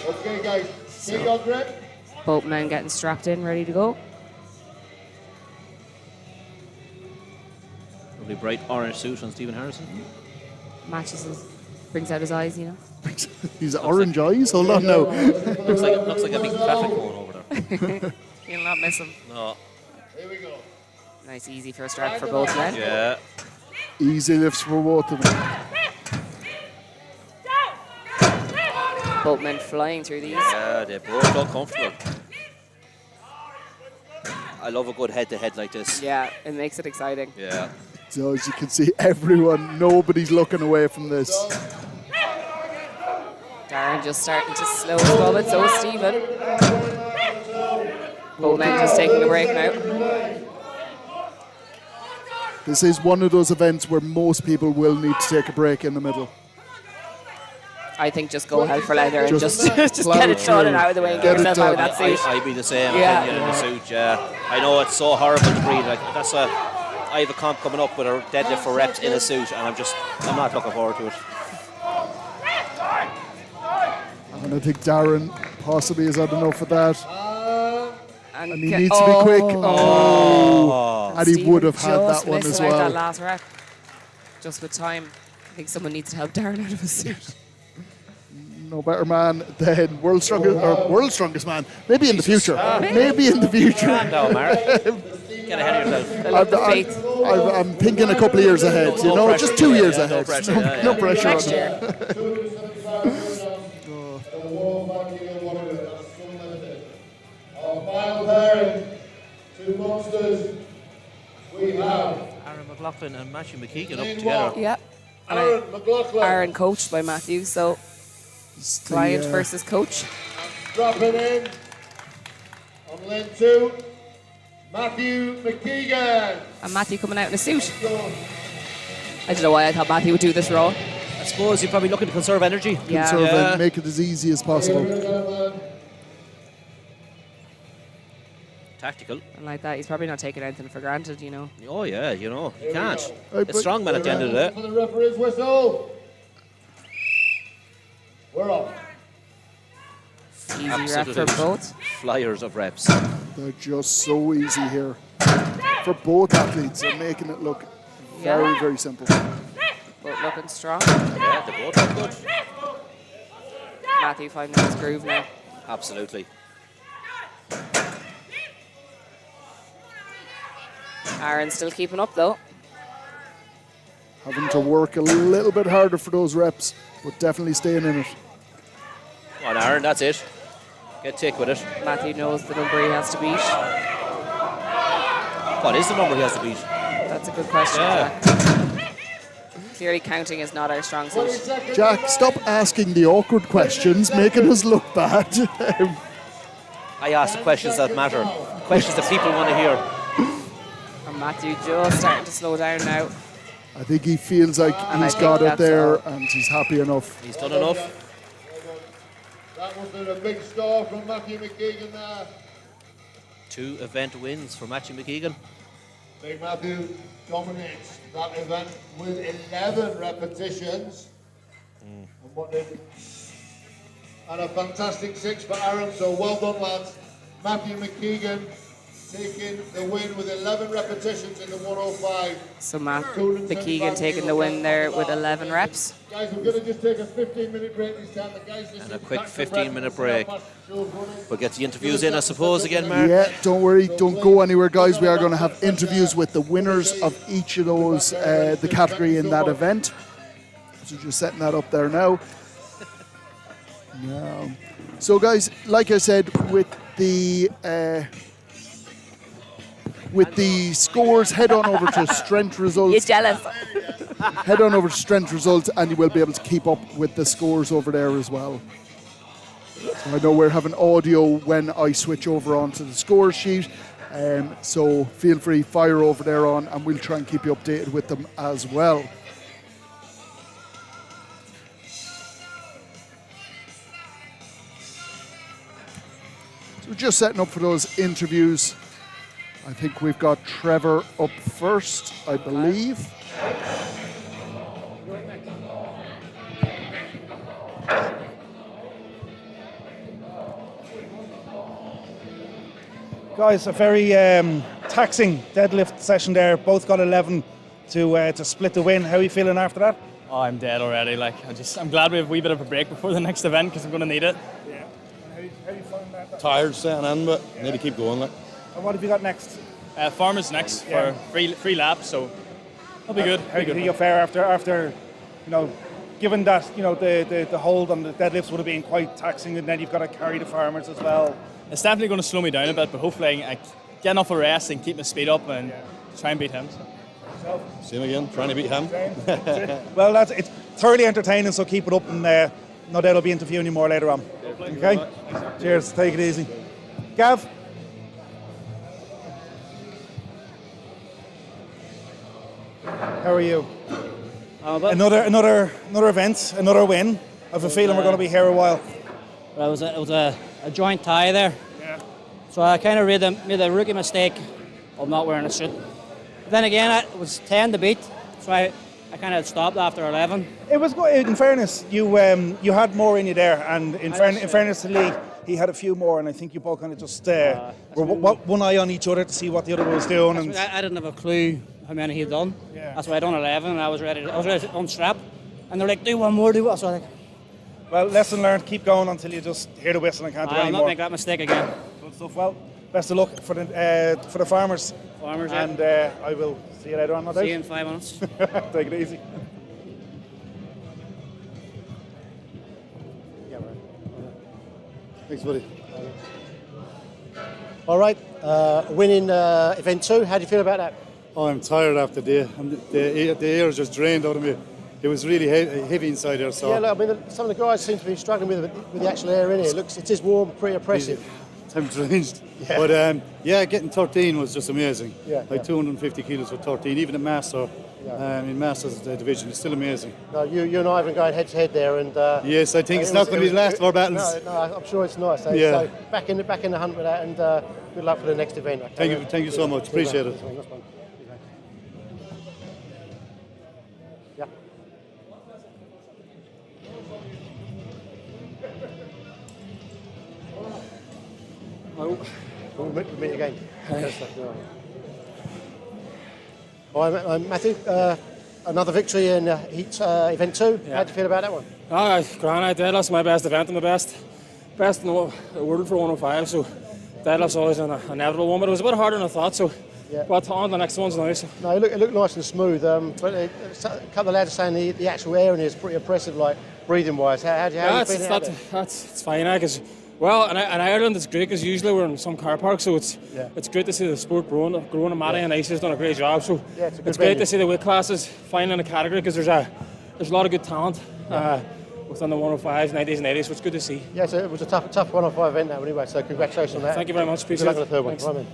Okay guys, take your grip. Both men getting strapped in, ready to go. Lovely bright orange suit on Stephen Harrison. Matches brings out his eyes, you know. He's orange eyes. Hold on now. looks like a big traffic cone over there. You'll not miss him. No. Here we go. Nice, easy first rep for both men. Yeah. Easy lifts for both of them. Both men flying through these. Yeah, they both look comfortable. I love a good head-to-head like this. Yeah, it makes it exciting. Yeah. So as you can see, nobody's looking away from this. Darren just starting to slow his roll it, so is Stephen. Both men just taking a break now. This is one of those events where most people will need to take a break in the middle. I think just go hell for leather and just plow get it done through. and out of the way and Get get it yourself out of done. that suit. I'd be the same Yeah. opinion in the suit, yeah. I know it's so horrible to breathe. Like that's I have a comp coming up with a deadlift for reps in a suit, and I'm not looking forward to it. And I think Darren possibly has had enough of that. And he get- needs to be quick. Oh. And he Stephen would have had just that one as missing out that well. last rep. Just with time. I think someone needs to help Darren out of his suit. No better man than world's strongest man. Maybe in the future. Maybe in the future. No, Mark. Get ahead of yourself. I love the faith. I'm thinking a couple of years ahead, you know, pressure. just 2 years Yeah, ahead. no pressure, No, yeah, no yeah. pressure Next on year. it. 105 kilo body weight, that's still limited. Our final pairing, 2 monsters. We have Aaron McLaughlin and Matthew McKeegan up together. Yeah. Aaron McLaughlin. Aaron coached by Matthew, so client versus coach. Dropping in on lane 2, Matthew McKeegan. And Matthew coming out in a suit. I don't know why I thought Matthew would do this role. I suppose you're probably looking to conserve energy. Yeah. Conserve and make it as easy as possible. Tactical. And like that, he's probably not taking anything for granted, you know. Oh yeah, you know, you can't. Right, It's strongman at the end of the day. For the referee's whistle. We're off. Easy rep Absolutely. for both. Flyers of reps. They're just so easy here. For both athletes, they're making it look very, very simple. Both looking strong. Yeah, they both look good. Matthew finding his groove now. Absolutely. Aaron's still keeping up though. Having to work a little bit harder for those reps, but definitely staying in it. Come on, Aaron, that's it. Get tick with it. Matthew knows the number he has to beat. What is the number he has to beat? That's a good question, Yeah. Jack. Clearly counting is not our strong suit. Jack, stop asking the awkward questions, making us look bad. I ask the questions that matter. Questions that people want to hear. And Matthew just starting to slow down now. I think he feels like And I he's think got it that's there all. and he's happy enough. He's done enough. That was a big score from Matthew McKeegan there. 2 event wins for Matthew McKeegan. Big Matthew dominates that event with 11 repetitions. And a fantastic 6 for Aaron, so well done, lads. Matthew McKeegan taking the win with 11 repetitions in the 105. So McKeegan taking the win there with 11 reps. Guys, we're going to just take a 15-minute break this time. The guys And a quick 15-minute break. We'll get the interviews in, I suppose, again, Mark. Yeah, don't worry, don't go anywhere, guys. We are going to have interviews with the winners of each of those, the category in that event. So just setting that up there now. So, guys, like I said, with the scores, head on over to Strength Results. You're jealous. Head on over to Strength Results and you will be able to keep up with the scores over there as well. So I know we're having audio when I switch over onto the score sheet, so feel free, fire over there on, and we'll try and keep you updated with them as well. So we're just setting up for those interviews. I think we've got Trevor up first, I believe. Guys, a very taxing deadlift session there. Both got 11 to split the win. How are you feeling after that? Oh, I'm dead already. Like, I'm glad we have a wee bit of a break before the next event because I'm going to need it. Yeah. How you find that? Tired setting in, but need to keep going. Like. And what have you got next? Farmers next for free laps, so that'll be good. How do you fare after given that the hold on the deadlifts would have been quite taxing, and then you've got to carry the farmers as well. It's definitely going to slow me down a bit, but hopefully I get enough of rest and keep my speed up and try and beat him. So. Same again, trying to beat him. Well, it's thoroughly entertaining, so keep it up, and no doubt I'll be interviewing you more later on. Okay? Cheers, take it easy. Gav? How are you? Another event, another win. I have a feeling we're going to be here a while. Well, it was a joint tie there. Yeah. So I kind of made a rookie mistake of not wearing a suit. But then again, it was 10 to beat, so I kind of stopped after 11. It was good. In fairness, you had more in you there, and in fairness to Lee, he had a few more, and I think you both kind of just were one eye on each other to see what the other one was doing. And I didn't have a clue how many he'd done. Yeah. That's why I done 11, and I was ready to unstrap. And they're like, do one more, do it. So I was like, well, lesson learned. Keep going until you just hear the whistle and can't do any more. I'll not make that mistake again. Good stuff. Well, best of luck for the farmers. Farmers, and I will see you later on. See you in 5 minutes. Take it easy. Thanks, buddy. All right, winning event 2. How do you feel about that? Oh, I'm tired after the day. The air is just drained out of me. it was really heavy inside there. So yeah, look, I mean, some of the guys seem to be struggling with the actual air in here. It is warm, pretty oppressive. I'm drenched. Yeah. But getting 13 was just amazing. Yeah, like 250 kilos for 13, even at Master. In Masters division, it's still amazing. No, you and I have been going head to head there, and yes, I think it's not going to be the last of our battles. No, I'm sure it's nice. So back in the hunt with that, and good luck for the next event. Okay? Thank you so much. Appreciate it. Yeah. We'll meet again. All right, Matthew, another victory in HIIT event 2. How do you feel about that one? Grand. Deadlift's my best event and the best in the world for 105. So deadlift's always an inevitable one, but it was a bit harder than I thought. So, but on the next one's nice. No, it looked nice and smooth. But a couple of lads are saying the actual air in here is pretty oppressive, like breathing wise. How do you feel about it? It's fine, because. Well, in Ireland it's great because usually we're in some car park, so it's great to see the sport growing, and Matty and Ice has done a great job. So it's great to see the weight classes finding a category because there's a lot of good talent within the 105s, 90s and 80s, so it's good to see. Yeah, so it was a tough 105 event now anyway, so congratulations on that. Thank you very much, appreciate it. Good luck on the third one. Right, man.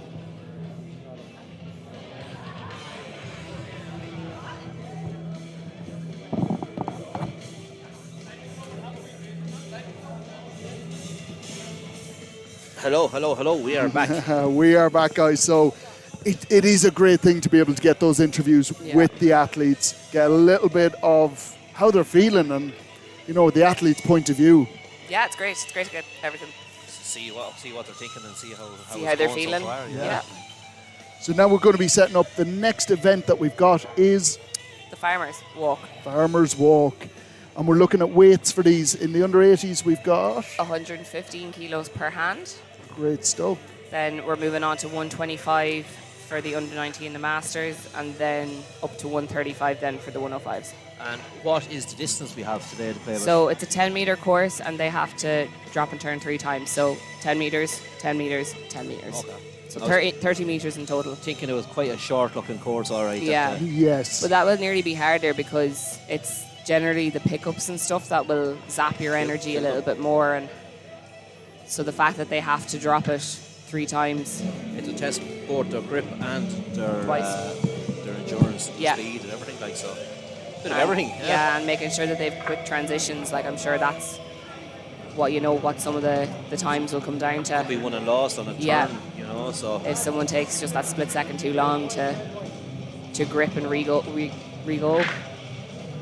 Hello. We are back. We are back, guys. So it is a great thing to be able to get those interviews with the athletes, get a little bit of how they're feeling and, the athlete's point of view. Yeah, it's great. It's great to get everything. See what they're thinking and see how they're going feeling. So far, Yeah. So now we're going to be setting up the next event that we've got is the Farmers Walk. Farmers Walk. And we're looking at weights for these. In the under 80s, we've got 115 kilos per hand. Great stuff. Then we're moving on to 125 for the under 90 in the Masters, and then up to 135 then for the 105s. And what is the distance we have today to play with? So it's a 10-metre course, and they have to drop and turn 3 times. So 10 metres, 10 metres, 10 metres. Okay. So 30 metres in total. Thinking it was quite a short-looking course, all right. Yeah. Yes. But that will nearly be harder because it's generally the pickups and stuff that will zap your energy a little bit more, and so the fact that they have to drop it 3 times. It'll test both their grip and their endurance, speed and everything like so. Bit of everything. Yeah, and making sure that they've quick transitions. Like I'm sure that's what some of the times will come down to. Could be won and lost on a turn, so. If someone takes just that split second too long to grip and re-go,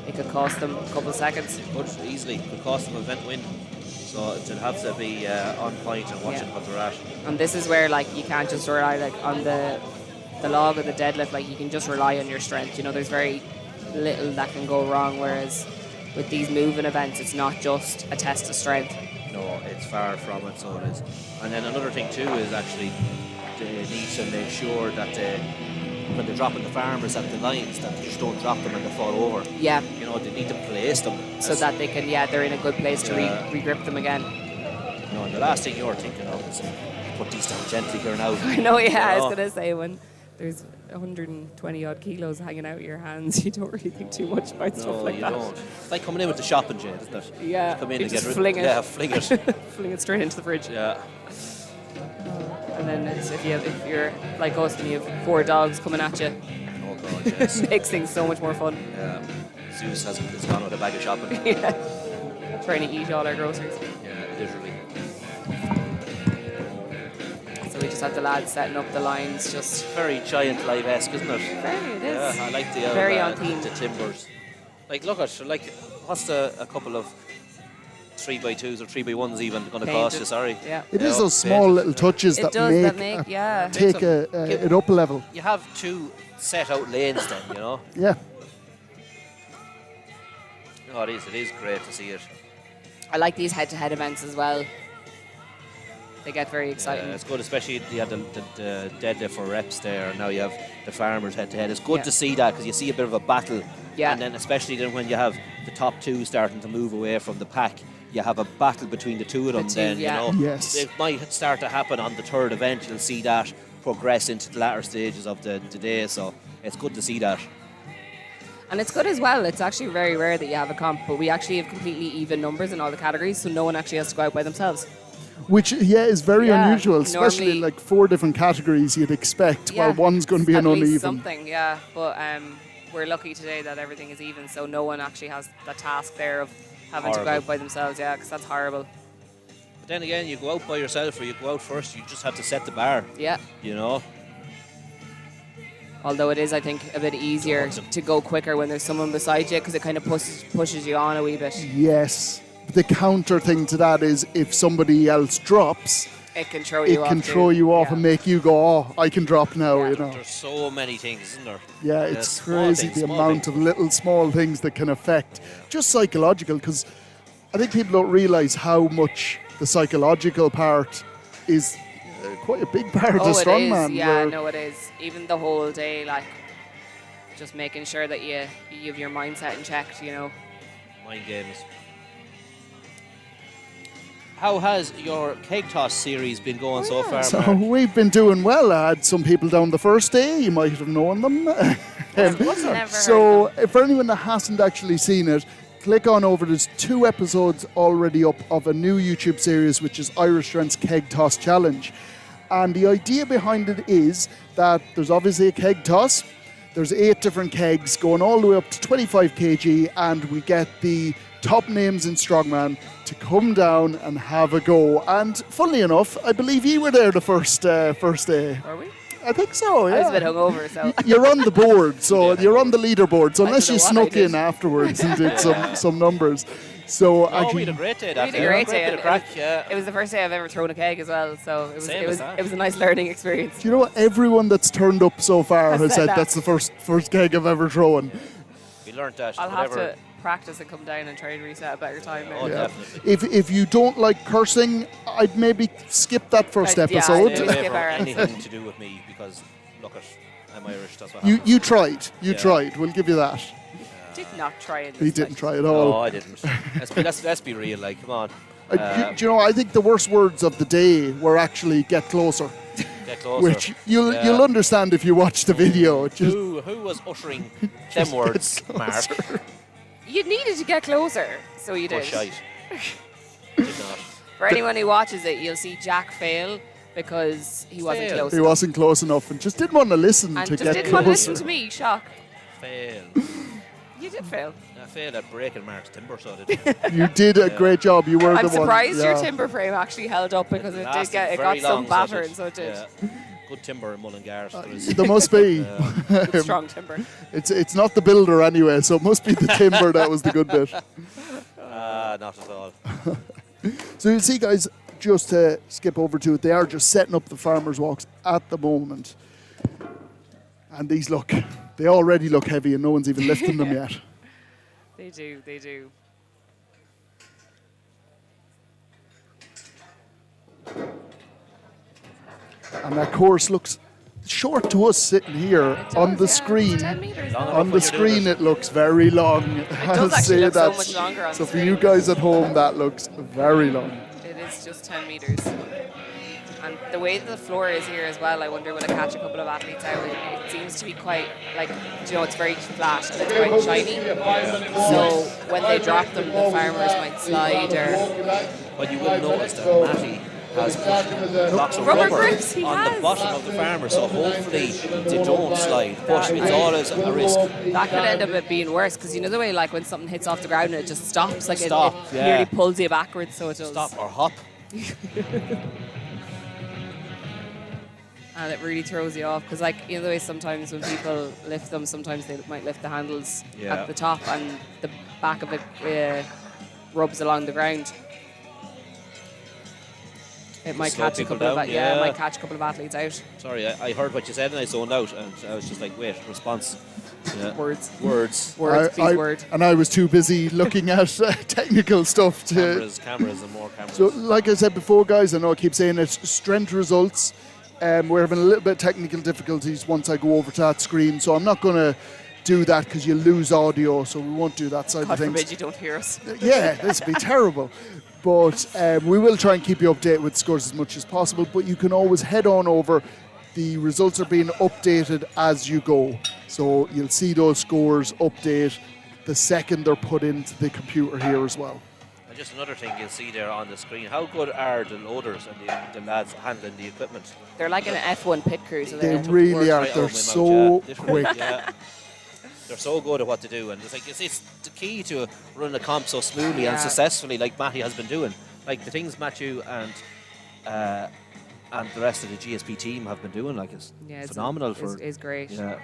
it could cost them a couple of seconds. It could easily. Could cost them an event win. So it'll have to be on point and watching what they're at. And this is where you can't just rely on the log of the deadlift. You can just rely on your strength. There's very little that can go wrong. Whereas with these moving events, it's not just a test of strength. No, it's far from it. So it is. And then another thing too is actually they need to make sure that when they're dropping the farmers at the lines, that they just don't drop them and they fall over. Yeah. They need to place them so that they can. They're in a good place to re-grip them again. And the last thing you're thinking of is put these down gently here now. I know. Yeah, I was gonna say when there's 120 odd kilos hanging out of your hands, you don't really think too much about stuff like that. No, you don't. It's like coming in with the shopping jet, isn't it? Yeah. Come in and just get fling it. Yeah, fling it. Fling it straight into the fridge. Yeah. And then if you're like us and you have 4 dogs coming at you, oh god, yes. it makes things so much more fun. Yeah. Zeus has gone with a bag of shopping. Yeah. Trying to eat all our groceries. Yeah, literally. So we just have the lads setting up the lines, just very giant live-esque, isn't it? Very, it is. Yeah, I like the very on theme. The timbers. Look at what's a couple of 3x2s or 3x1s even going to cost you? Sorry. Yeah. It is those small little touches that make take it up a level. You have 2 set out lanes then, Yeah. Oh, it is great to see it. I like these head-to-head events as well. They get very exciting. Yeah, it's good, especially you had the deadlift for reps there, and now you have the farmers head-to-head. It's good to see that because you see a bit of a battle. Yeah. And then especially then when you have the top 2 starting to move away from the pack, you have a battle between the 2 of them. Yes. It might start to happen on the 3rd event. You'll see that progress into the latter stages of the day. So it's good to see that. And it's good as well. It's actually very rare that you have a comp, but we actually have completely even numbers in all the categories, so no one actually has to go out by themselves. Which, is very unusual, especially normally, like 4 different categories you'd expect. Well, one's going to be an at least uneven. something, yeah. But we're lucky today that everything is even, so no one actually has the task there of having to go out by themselves, because that's horrible. But then again, you go out by yourself or you go out first, you just have to set the bar. Yeah. You know? Although it is, I think, a bit easier to go quicker when there's someone beside you because it kind of pushes you on a wee bit. Yes. The counter thing to that is if somebody else drops, it can throw you off. It can throw you off and make you go, oh, I can drop now, you know. There's so many things, isn't there? Yeah, it's crazy the amount of little small things that can affect just psychological, because I think people don't realise how much the psychological part is quite a big part of Strongman. It is. Yeah, no, it is. Even the whole day, like, just making sure that you have your mindset in check, you know. Mind games. How has your keg toss series been going so far, So Mark? we've been doing well. I had some people down the first day. You might have known them. So for anyone that hasn't actually seen it, click on over. There's 2 episodes already up of a new YouTube series, which is Irish Strength's Keg Toss Challenge. And the idea behind it is that there's obviously a keg toss. There's 8 different kegs going all the way up to 25 kg, and we get the top names in Strongman to come down and have a go. And funnily enough, I believe you were there the first day. Were we? I think so, yeah. I was a bit hungover, so. You're on the board, so you're on the leaderboard, so unless you snuck in afterwards and did some numbers. So we had a great day that day. It was the first day I've ever thrown a keg as well, so it was a nice learning experience. Do you know what? Everyone that's turned up so far has said that's the first keg I've ever thrown. We learned that. I'll have to practice and come down and try and reset a better time. Oh, definitely. If you don't like cursing, I'd maybe skip that first episode. Stay away from anything to do with me because, look, I'm Irish, that's what You tried. You tried. We'll give you that. Did not try it. He didn't try at all. No, I didn't. Let's be real, like, come on. Do you know, I think the worst words of the day were actually "get closer." Get closer. Which you'll understand if you watch the video. Who was uttering them words, Mark? You needed to get closer, so you did. Shite. Did not. For anyone who watches it, you'll see Jack fail because he wasn't close enough. He wasn't close enough and just didn't want to listen and to just get didn't closer. want to listen to me, shock. Fail. You did fail. I failed at breaking Mark's timber, so I did. You did a great job. You were I'm the one. surprised your timber frame actually held up because it got some batter and so it did. Good timber in Mullingar. There must be. Strong timber. It's not the builder anyway, so it must be the timber that was the good bit. Not at all. So you'll see, guys, just to skip over to it, they are just setting up the farmers' walks at the moment. And they already look heavy and no one's even lifting them yet. They do. And that course looks short to us sitting here on the screen. 10 meters. On the screen it looks very long. It does actually look so much longer on So the for screen. you guys at home, that looks very long. It is just 10 meters. And the way that the floor is here as well, I wonder will it catch a couple of athletes out. It seems to be quite, it's very flat and it's quite shiny. So when they drop them, the farmers might slide or... But you will notice that Matty has put blocks of rubber grips, on the bottom of the farmer, so hopefully they don't slide. But it's always a risk. That could end up being worse because you know the way when something hits off the ground and it just stops, it yeah. nearly pulls you backwards, so it does. Stop or hop. And it really throws you off because, the way sometimes when people lift them, sometimes they might lift the handles at the top and the back of it rubs along the ground. It might catch a couple of it might catch a couple of athletes out. Sorry, I heard what you said and I zoned out and I was just like, wait, response. Yeah. Words, please, word. And I was too busy looking at technical stuff cameras and more cameras. So, like I said before, guys, I know I keep saying it, strength results. We're having a little bit of technical difficulties once I go over to that screen, so I'm not going to do that because you lose audio, so we won't do that side God of things. forbid you don't hear us. Yeah, this would be terrible. But we will try and keep you updated with scores as much as possible, but you can always head on over. The results are being updated as you go. So you'll see those scores update the second they're put into the computer here as well. And just another thing you'll see there on the screen, how good are the loaders and the lads handling the equipment? They're like an F1 pit crew. So They really are. They're so quick. Yeah. They're so good at what to do, and it's the key to running a comp so smoothly and successfully, like Matty has been doing. Like the things Matthew and the rest of the GSP team have been doing, like it's phenomenal. It's great. Yeah.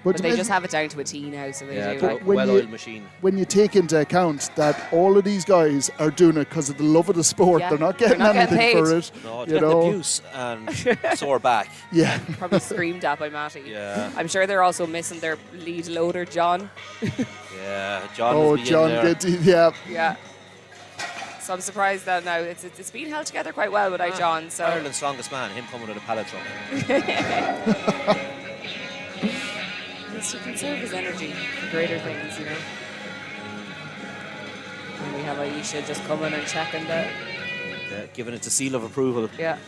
But they just have it down to a T now, so they do. Like well-oiled machine. When you take into account that all of these guys are doing it because of the love of the sport, they're not getting anything for it. No, it's getting abuse and sore back. Yeah. Probably screamed at by Matty. Yeah. I'm sure they're also missing their lead loader, John. Yeah, John. Oh, John did. Yeah. Yeah. So I'm surprised that now it's been held together quite well without John. So Ireland's strongest man, him coming with a pallet truck. To conserve his energy for greater things, you know. And we have Aisha just coming and checking that. Yeah, giving it a seal of approval. Yeah.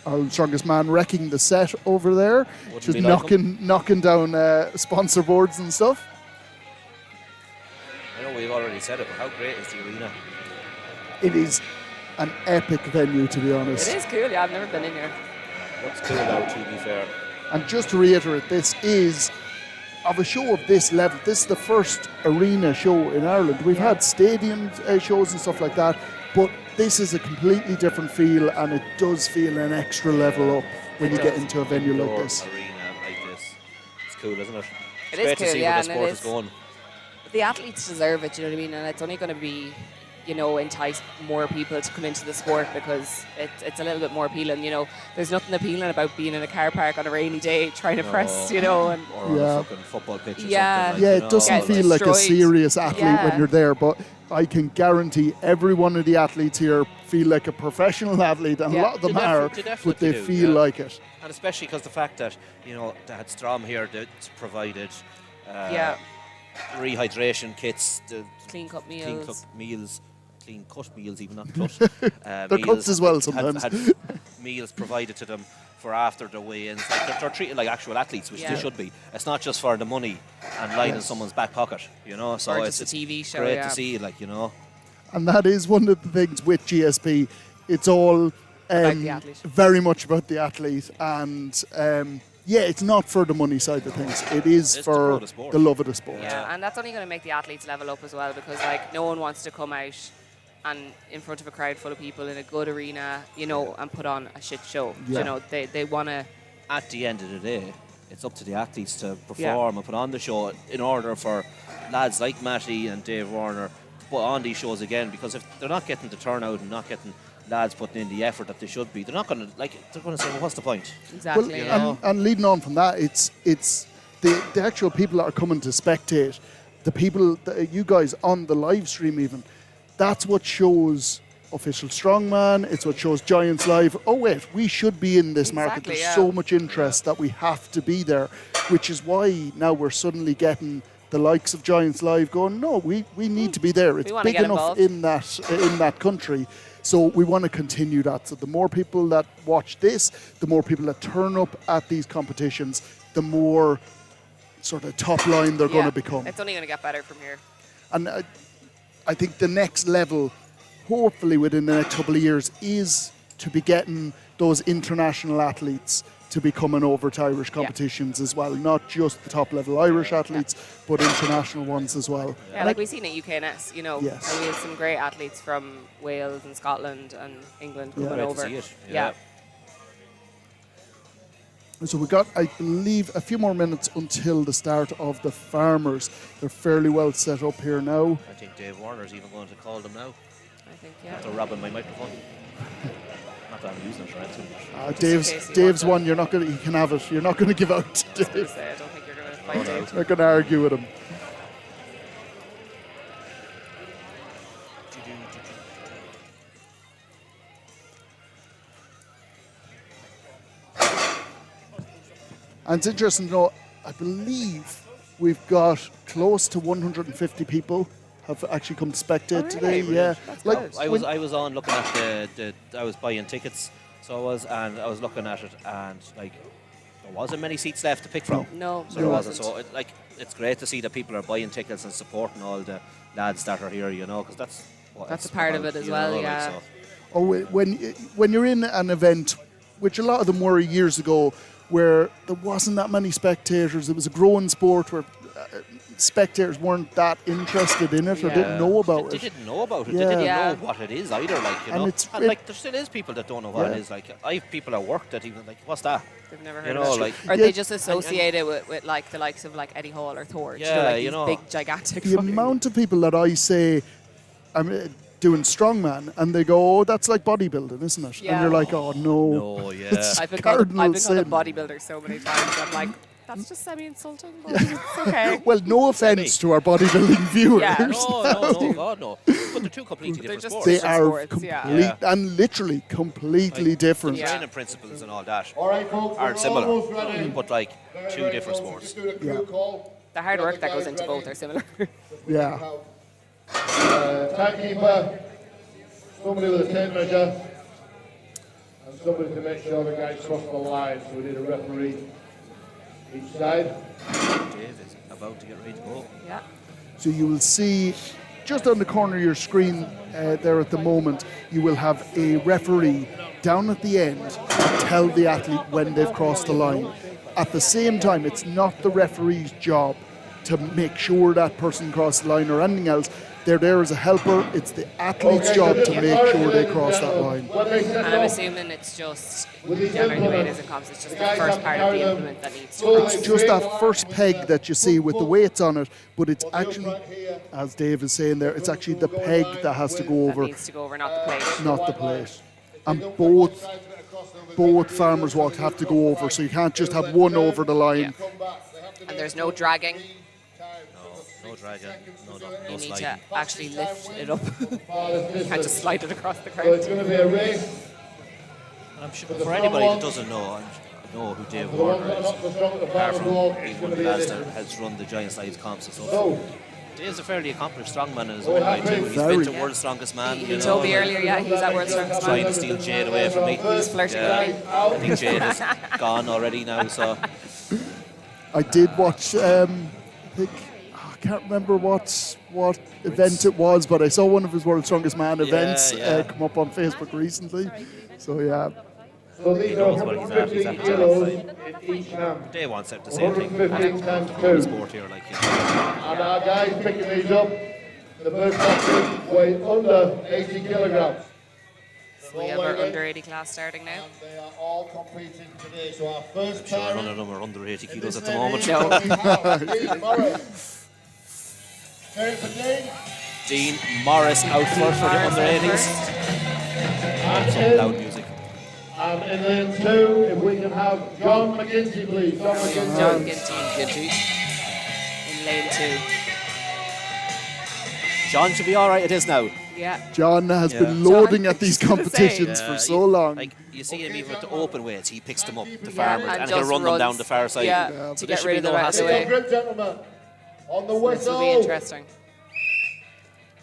Ireland's strongest man wrecking the set over there, just knocking down sponsor boards and stuff. I know we've already said it, but how great is the arena? It is an epic venue, to be honest. It is cool. Yeah, I've never been in here. Looks cool though, to be fair. And just to reiterate, this is of a show of this level. This is the first arena show in Ireland. We've had stadium shows and stuff like that, but this is a completely different feel, and it does feel an extra level up when you get into a venue like this. Arena like this. It's cool, isn't it? It it's is great cool, to see yeah, where the sport is going. The athletes deserve it, you know what I mean? And it's only going to be, you know, entice more people to come into the sport because it's a little bit more appealing, you know. There's nothing appealing about being in a car park on a rainy day trying to press, you know. And or on a fucking football pitch or something. Yeah, it doesn't Getting feel like a destroyed. serious athlete when you're there, but I can guarantee every one of the athletes here feel like a professional athlete, and a lot of them are, but they feel like it. And especially because the fact that, you know, they had Strom here that's provided rehydration kits, the clean cut meals, clean cut meals, even not cut. They're cuts as well sometimes. Had meals provided to them for after their weigh-ins. Like they're treated like actual athletes, which they should be. It's not just for the money and lying in someone's back pocket, you know. So or it's just a TV show, great to see, like, you know. And that is one of the things with GSP. It's all very much about the athlete, and it's not for the money side of things. It is for the love of the sport. Yeah, and that's only going to make the athletes level up as well, because like no one wants to come out and in front of a crowd full of people in a good arena, you know, and put on a shit show. Yeah. You know, they want to. At the end of the day, it's up to the athletes to perform and put on the show in order for lads like Matty and Dave Warner to put on these shows again, because if they're not getting the turnout and not getting lads putting in the effort that they should be, they're not going to, like, they're going to say, well, what's the point? Exactly. Well, and leading on from that, it's the actual people that are coming to spectate, the people, you guys on the live stream even, that's what shows Official Strongman, it's what shows Giants Live. Oh wait, we should be in this market. There's so much interest that we have to be there, which is why now we're suddenly getting the likes of Giants Live going, no, we need to be there. It's big enough in that country. So we want to continue that. So the more people that watch this, the more people that turn up at these competitions, the more sort of top line they're going to become. It's only going to get better from here. And I think the next level, hopefully within the next couple of years, is to be getting those international athletes to be coming over to Irish competitions as well. Not just the top level Irish athletes, but international ones as well. Yeah, like we've seen at UKNS, you know. Yes. And we have some great athletes from Wales and Scotland and England coming over. To see it. Yeah. So we got, I believe, a few more minutes until the start of the Farmers. They're fairly well set up here now. I think Dave Warner's even going to call them now. I think, After robbing my microphone. Not that I'm using it, right? Dave's one, you're not going to, you can have it. You're not going to give out to Dave. I don't think you're going to fight Dave. You're not going to argue with him. And it's interesting to know, I believe we've got close to 150 people have actually come to spectate today. Yeah, like I was on looking at I was buying tickets So I was, and I was looking at it, and like there wasn't many seats left to pick from. No, so there wasn't. So it's great to see that people are buying tickets and supporting all the lads that are here, you know, because that's a part of it as well, yeah. Like, so. Oh, when you're in an event, which a lot of them were years ago, where there wasn't that many spectators, it was a growing sport where spectators weren't that interested in it or didn't know about it. They didn't know about it. Yeah. They didn't know what it is either, like, you know. And like, there still is people that don't know what it is. Like, I have people at work that even like, what's that? They've never heard of it. Like, or they just associate it with like the likes of like Eddie Hall or Thor. Yeah, you know, like these big, gigantic. The amount of people that I say, I'm doing strongman, and they go, "Oh, that's like bodybuilding, isn't it?" Yeah. And you're like, "Oh no." No, yeah. I've been called a bodybuilder so many times. I'm like, that's just semi-insulting, but it's okay. Well, no offense to our bodybuilding viewers. Yeah, no, God, no. But they're two completely different sports. They are sports, complete and literally completely different. The training principles and all that right, folks, are similar, but like two different sports. The hard work that goes into both are similar. Yeah. Timekeeper, somebody with a tape measure, and somebody to make sure the guys cross the line. So we need a referee each side. Dave is about to get ready to go. Yeah. So you will see just on the corner of your screen there at the moment, you will have a referee down at the end to tell the athlete when they've crossed the line. At the same time, it's not the referee's job to make sure that person crossed the line or anything else. They're there as a helper. It's the athlete's job to make sure they cross that line. And I'm assuming it's just, generally the way it is in comps, it's just the first part of the implement that needs to cross. It's just that first peg that you see with the weights on it, but it's actually, as Dave is saying there, it's actually the peg that has to go over. That needs to go over, not the plate. Not the plate. And both farmers' walks have to go over, so you can't just have one over the line. Yeah. And there's no dragging. No dragging, no you need sliding. to actually lift it up. You can't just slide it across the So ground. it's going to be a race. I'm sure for anybody that doesn't know, I know who Dave Warner is. Apart from being one of the lads that has run the Giant Slides comps and stuff. Dave's a fairly accomplished strongman as well, too. He's been to World's Strongest Man. You told me earlier, yeah, he was at World's Strongest Man. Trying to steal Jade away from me. He's flirting with me. I think Jade is gone already now, so. I did watch, I can't remember what event it was, but I saw one of his World's Strongest Man events come up on Facebook recently. So yeah. So these are 150 kilos in each hand. Day one said the same thing. 115 times The 2. sport here, like, And our guys picking these up, the first boxes weigh under 80 kilograms. We have our under 80 class starting now. And they are all competing today. So our first I'm sure pairing. none of them are under 80 kilos at the moment. Dean Morris out first for the under 80s. And Loud music. And in lane 2, if we can have John McGinty, please. John McGinty. John Ginty in lane 2. John should be all right. It is now. Yeah. John has been loading at these competitions for so long. Like, you see him even with the open weights, he picks them up, the Yeah, farmers, and and he'll just run them runs. down the far side. Yeah, to So get there rid should of be the no rest of hassle. the way. Good gentlemen. On the This whistle. will be interesting.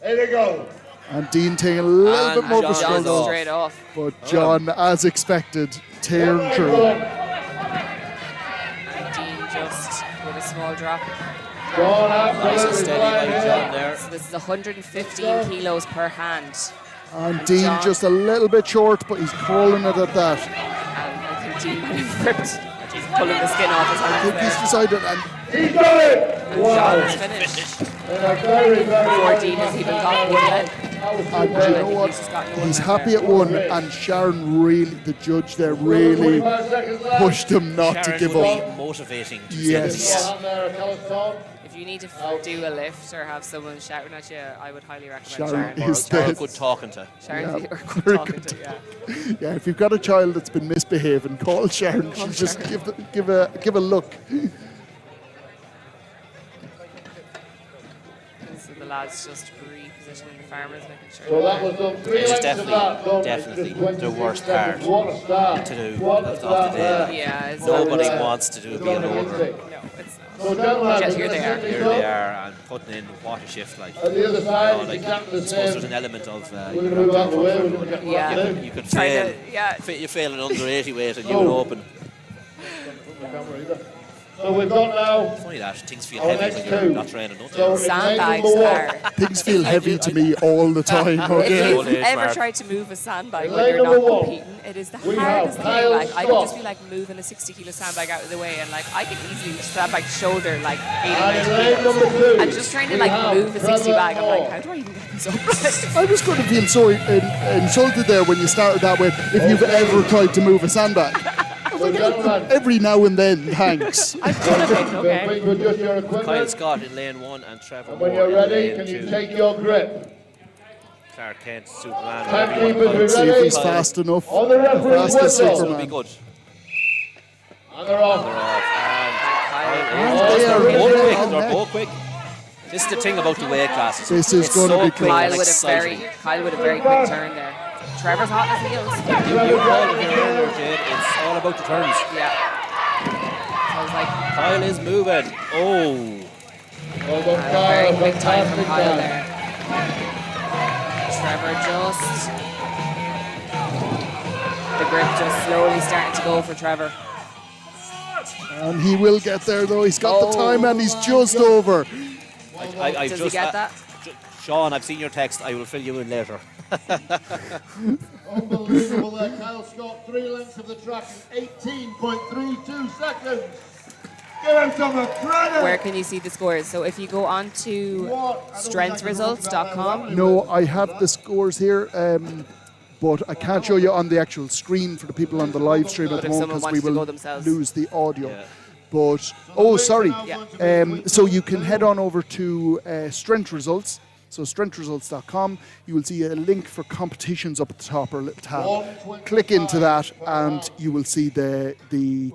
Here we go. And Dean taking a little bit more of a John struggle. straight off. But John, as expected, tearing through. And Dean just with a small drop. John, Nice and steady by John there. So this is 115 kilos per hand. And Dean John- just a little bit short, but he's calling it at that. And I think Dean might have ripped. He's pulling the skin off his I hands think he's there. decided, and He's got it. And John is finished. Very, very Before Dean has even got one leg. and you know what? He's happy at one, and Sharon really, the judge there, really pushed him not to Sharon give would up. be motivating to Yes. say the least. If you need to do a lift or have someone shouting at you, I would highly recommend Sharon Sharon. is Or a the good talking to. Sharon's Yeah, or good very talking good. to, yeah. Yeah, if you've got a child that's been misbehaving, call Sharon. She'll just give a look. So the lads just repositioning the farmers, making sure. So that was done 3 Which is lengths of that. definitely Done the worst 23 part seconds. What a start. to do What a of the start day. there. Yeah, it's Nobody Well, wants to do John being over. McGinty. No, it's not. So gentlemen, Here they are. Here they are, and putting in what a shift, like. At the other side, like, exactly I the suppose same. there's an element of We're going to move out the way. We're going to get Yeah. you could Try fail. to- yeah. You fail an under 80 weight and you would open. So we've got now. It's funny that things feel Our heavy next when you're two. not training, don't So they? Sandbags number one. are. Things feel heavy to me all the time. If Okay. you've Old age, ever Mark. tried to move a sandbag when Leg you're not number one. competing, it is the We hardest have thing. Kyle Like I could just Scott. be like moving a 60-kilo sandbag out of the way, and like I could easily sandbag shoulder like 80, And 90 leg kilos. number two. And just trying to We like have move a 60 Trevor bag, I'm like, Thor. how do I even get this up? I was going to feel so insulted there when you started that with if you've ever tried to move a sandbag. So gentlemen, Every now and then, thanks. I've done it, okay. please adjust your Kyle equipment. Scott in lane 1 and Trevor And Moore when you're in ready, lane can you 2. take your grip? Clark Kent, Superman. Timekeepers, we See if ready? he's fast enough. On the referee's Fastest whistle. This will be Superman. good. And they're off. They're off. And they They're are both neck quick. and They're neck. both quick. This is the thing about the weight classes. This is It's gonna so be quick close. and exciting. Kyle with a very quick turn there. Trevor's hot as heels. You called it here earlier, Jade. It's all about the turns. Yeah. I was like, Kyle is moving. Oh. Well done, very Kyle. quick time from Fantastic Kyle time. there. Trevor just. The grip just slowly starting to go for Trevor. And he will get there though. He's got the Oh. time and he's just over. I've Does just, he get that? Sean, I've seen your text. I will fill you in later. Unbelievable there, Kyle Scott. 3 lengths of the track in 18.32 seconds. Give him some credit. Where can you see the scores? So if you go on to strengthsresults.com, No, I have the scores here, but I can't show you on the actual screen for the people on the live stream at But the if moment someone because we wants to go will themselves. lose the audio. Yeah. But, oh, sorry. Yeah. So you can head on over to Strength Results. So strengthsresults.com, you will see a link for competitions up at the top or a little tab. Click into that and you will see the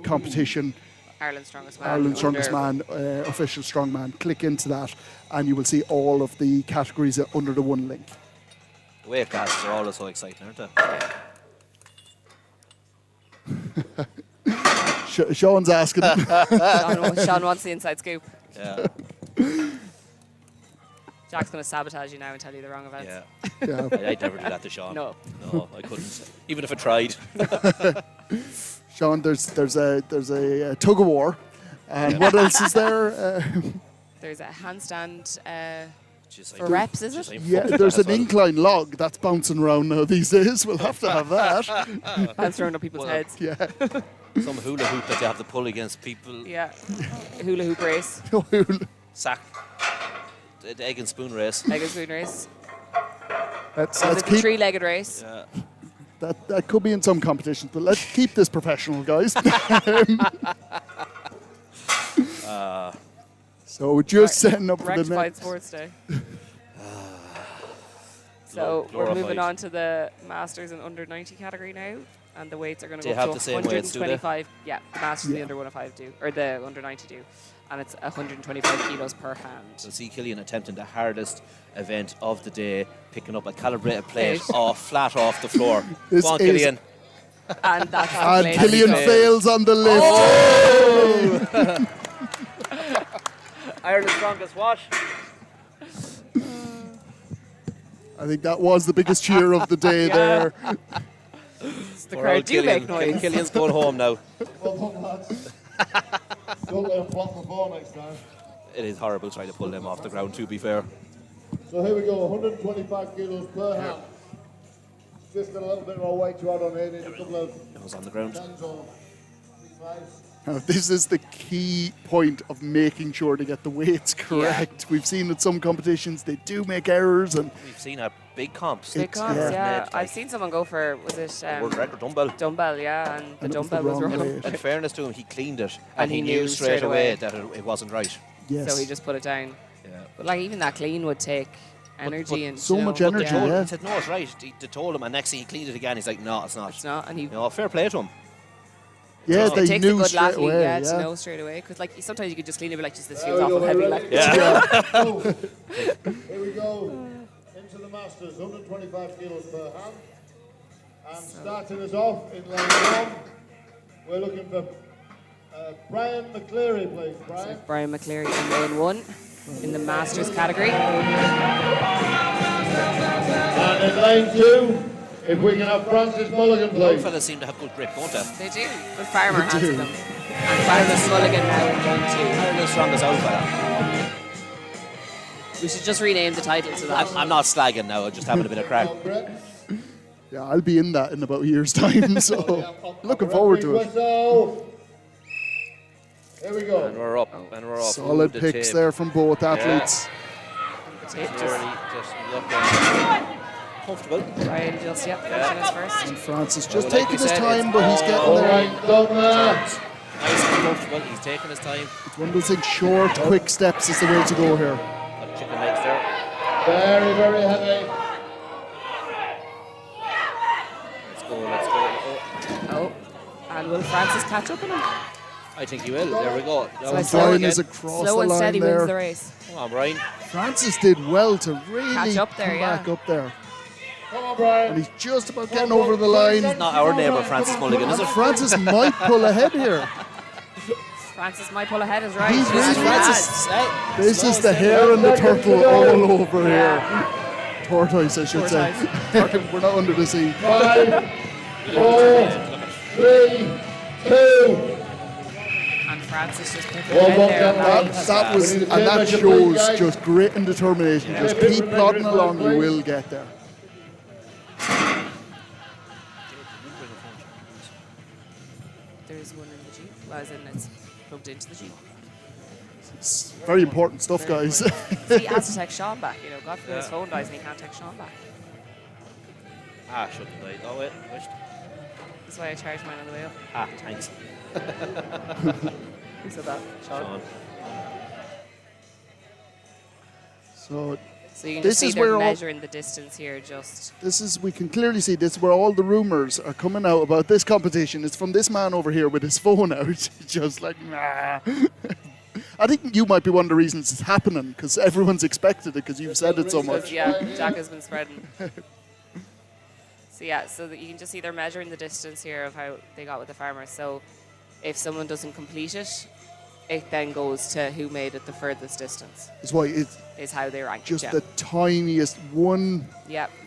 competition, Ireland's Strongest Man. Ireland's Strongest under- Man, official strongman. Click into that and you will see all of the categories under the one link. The weight classes are always so exciting, aren't they? Sean's asking. Sean wants the inside scoop. Yeah. Jack's going to sabotage you now and tell you the wrong events. Yeah. Yeah. I'd never do that to Sean. No. No, I couldn't. Even if I tried. Sean, there's a tug of war. And what else is there? There's a handstand Jeez, for reps, is it? Yeah, there's an incline log that's bouncing around now these days. We'll have to have that. I'm throwing up people's heads. Yeah. Some hula hoop that you have to pull against people. Yeah. Hula hoop race. Sack. The egg and spoon race. Egg and spoon race. Let's It's a keep three-legged race. Yeah. that could be in some competitions, but let's keep this professional, guys. So we're just setting up for the Rectified next. Sports Day. So we're moving on to the Masters and under 90 category now, and the weights are going to They go have up the to same weights, do they? 125. Yeah, the Masters and the Yeah. under 105 do, or the under 90 do, and it's 125 kilos per hand. So see Killian attempting the hardest event of the day, picking up a calibrated plate Plate. flat off the floor. This Go on, is- Killian. And that's the And plate. Killian fails. fails on the lift. Ireland's strongest what? I think that was the biggest cheer of the day there. The Poor crowd old do make Killian. noise. Killian's going home now. Well done, lads. Don't let him flop the ball next time. It is horrible trying to pull them off the ground, to be fair. So here we go, 125 kilos per hand. Just got a little bit more weight to add on here. Need a couple of It was on the ground. tens or big fives. Now, this is the key point of making sure to get the weights correct. We've seen at some competitions they do make errors, and We've seen a big comps. Big comps, yeah. yeah. Made, I've seen someone go for, was it world record dumbbell. Dumbbell, yeah, and the And it was the dumbbell was wrong wrong. weight. In fairness to him, he cleaned it, And he knew straight straight away away. that it wasn't right. yes, So he just put it down. Yeah. But like even that clean would take energy and so you know, much They energy, told him, yeah. he said, no, it's right. They told him, and next thing he cleaned it again. He's like, no, it's not. It's not, and he. No, fair play to him. yeah, It they takes a knew good straight athlete, away. yeah, Yeah, to know straight away. Because like sometimes you could just clean it, but like just this There feels we awful go, heavy. we're Like ready. Yeah. So, here we go. Into the Masters, 125 kilos per hand. And starting us off in lane 1, we're looking for Brian McCleary, please. Brian. Brian McCleary in lane 1 in the Masters category. And in lane 2, if we can have Francis Mulligan, Young please. fellas seem to have good grip, don't they? They do. Good farmer hands of them. And Francis Mulligan now in lane 2. Ireland's strongest old fella. We should just rename the title to that. I'm not slagging now, I'm just having a bit of crack. Yeah, I'll be in that in about a year's time, so looking forward to it. Here we go. And we're up, and we're off. Solid Ooh, the picks tape. there from both athletes. Really just looking comfortable. Brian just, finishing his first. And Francis just Well, like taking we his said, time, it's but he's getting all there. right, nice and comfortable, he's taking his time. It's one of those things, short, quick steps is the way to go here. Got chicken legs there. Very, very heavy. Let's go. Oh, and will Francis catch up on him? I think he will. There we go. Brian is across slow the and line steady there. wins the race. Come on, Brian. Francis did well to really Catch up there, come back up there. Come on, Brian. And he's just about getting over the line. Not our neighbour, Francis Mulligan, is it? Francis might pull ahead here. Francis might pull ahead, is right. He's really Francis. This is the hare and the turtle all over here. Tortoise, I should say. We're not under the sea. 5, 4, 3, 2. And Francis just put the head there. That was, and that shows just grit and determination. Just keep plodding along, you will get there. There's one in the Jeep. Well, as in it's plugged into the Jeep. It's very important stuff, guys. He has to take Sean back, you know. God forbid his phone dies and he can't take Sean back. Shouldn't I? Oh, wait. Wished. That's why I charged mine on the way up. Thanks. Who said that? Sean. So So you can this just see is they're where all, measuring the distance here just. we can clearly see this is where all the rumours are coming out about this competition. It's from this man over here with his phone out, just like, nah. I think you might be one of the reasons it's happening, because everyone's expected it, because you've said it so much. Yeah, Jack has been spreading. So yeah, so that you can just see they're measuring the distance here of how they got with the farmer. So if someone doesn't complete it, it then goes to who made it the furthest distance. That's why it's is how they rank just it. the tiniest one,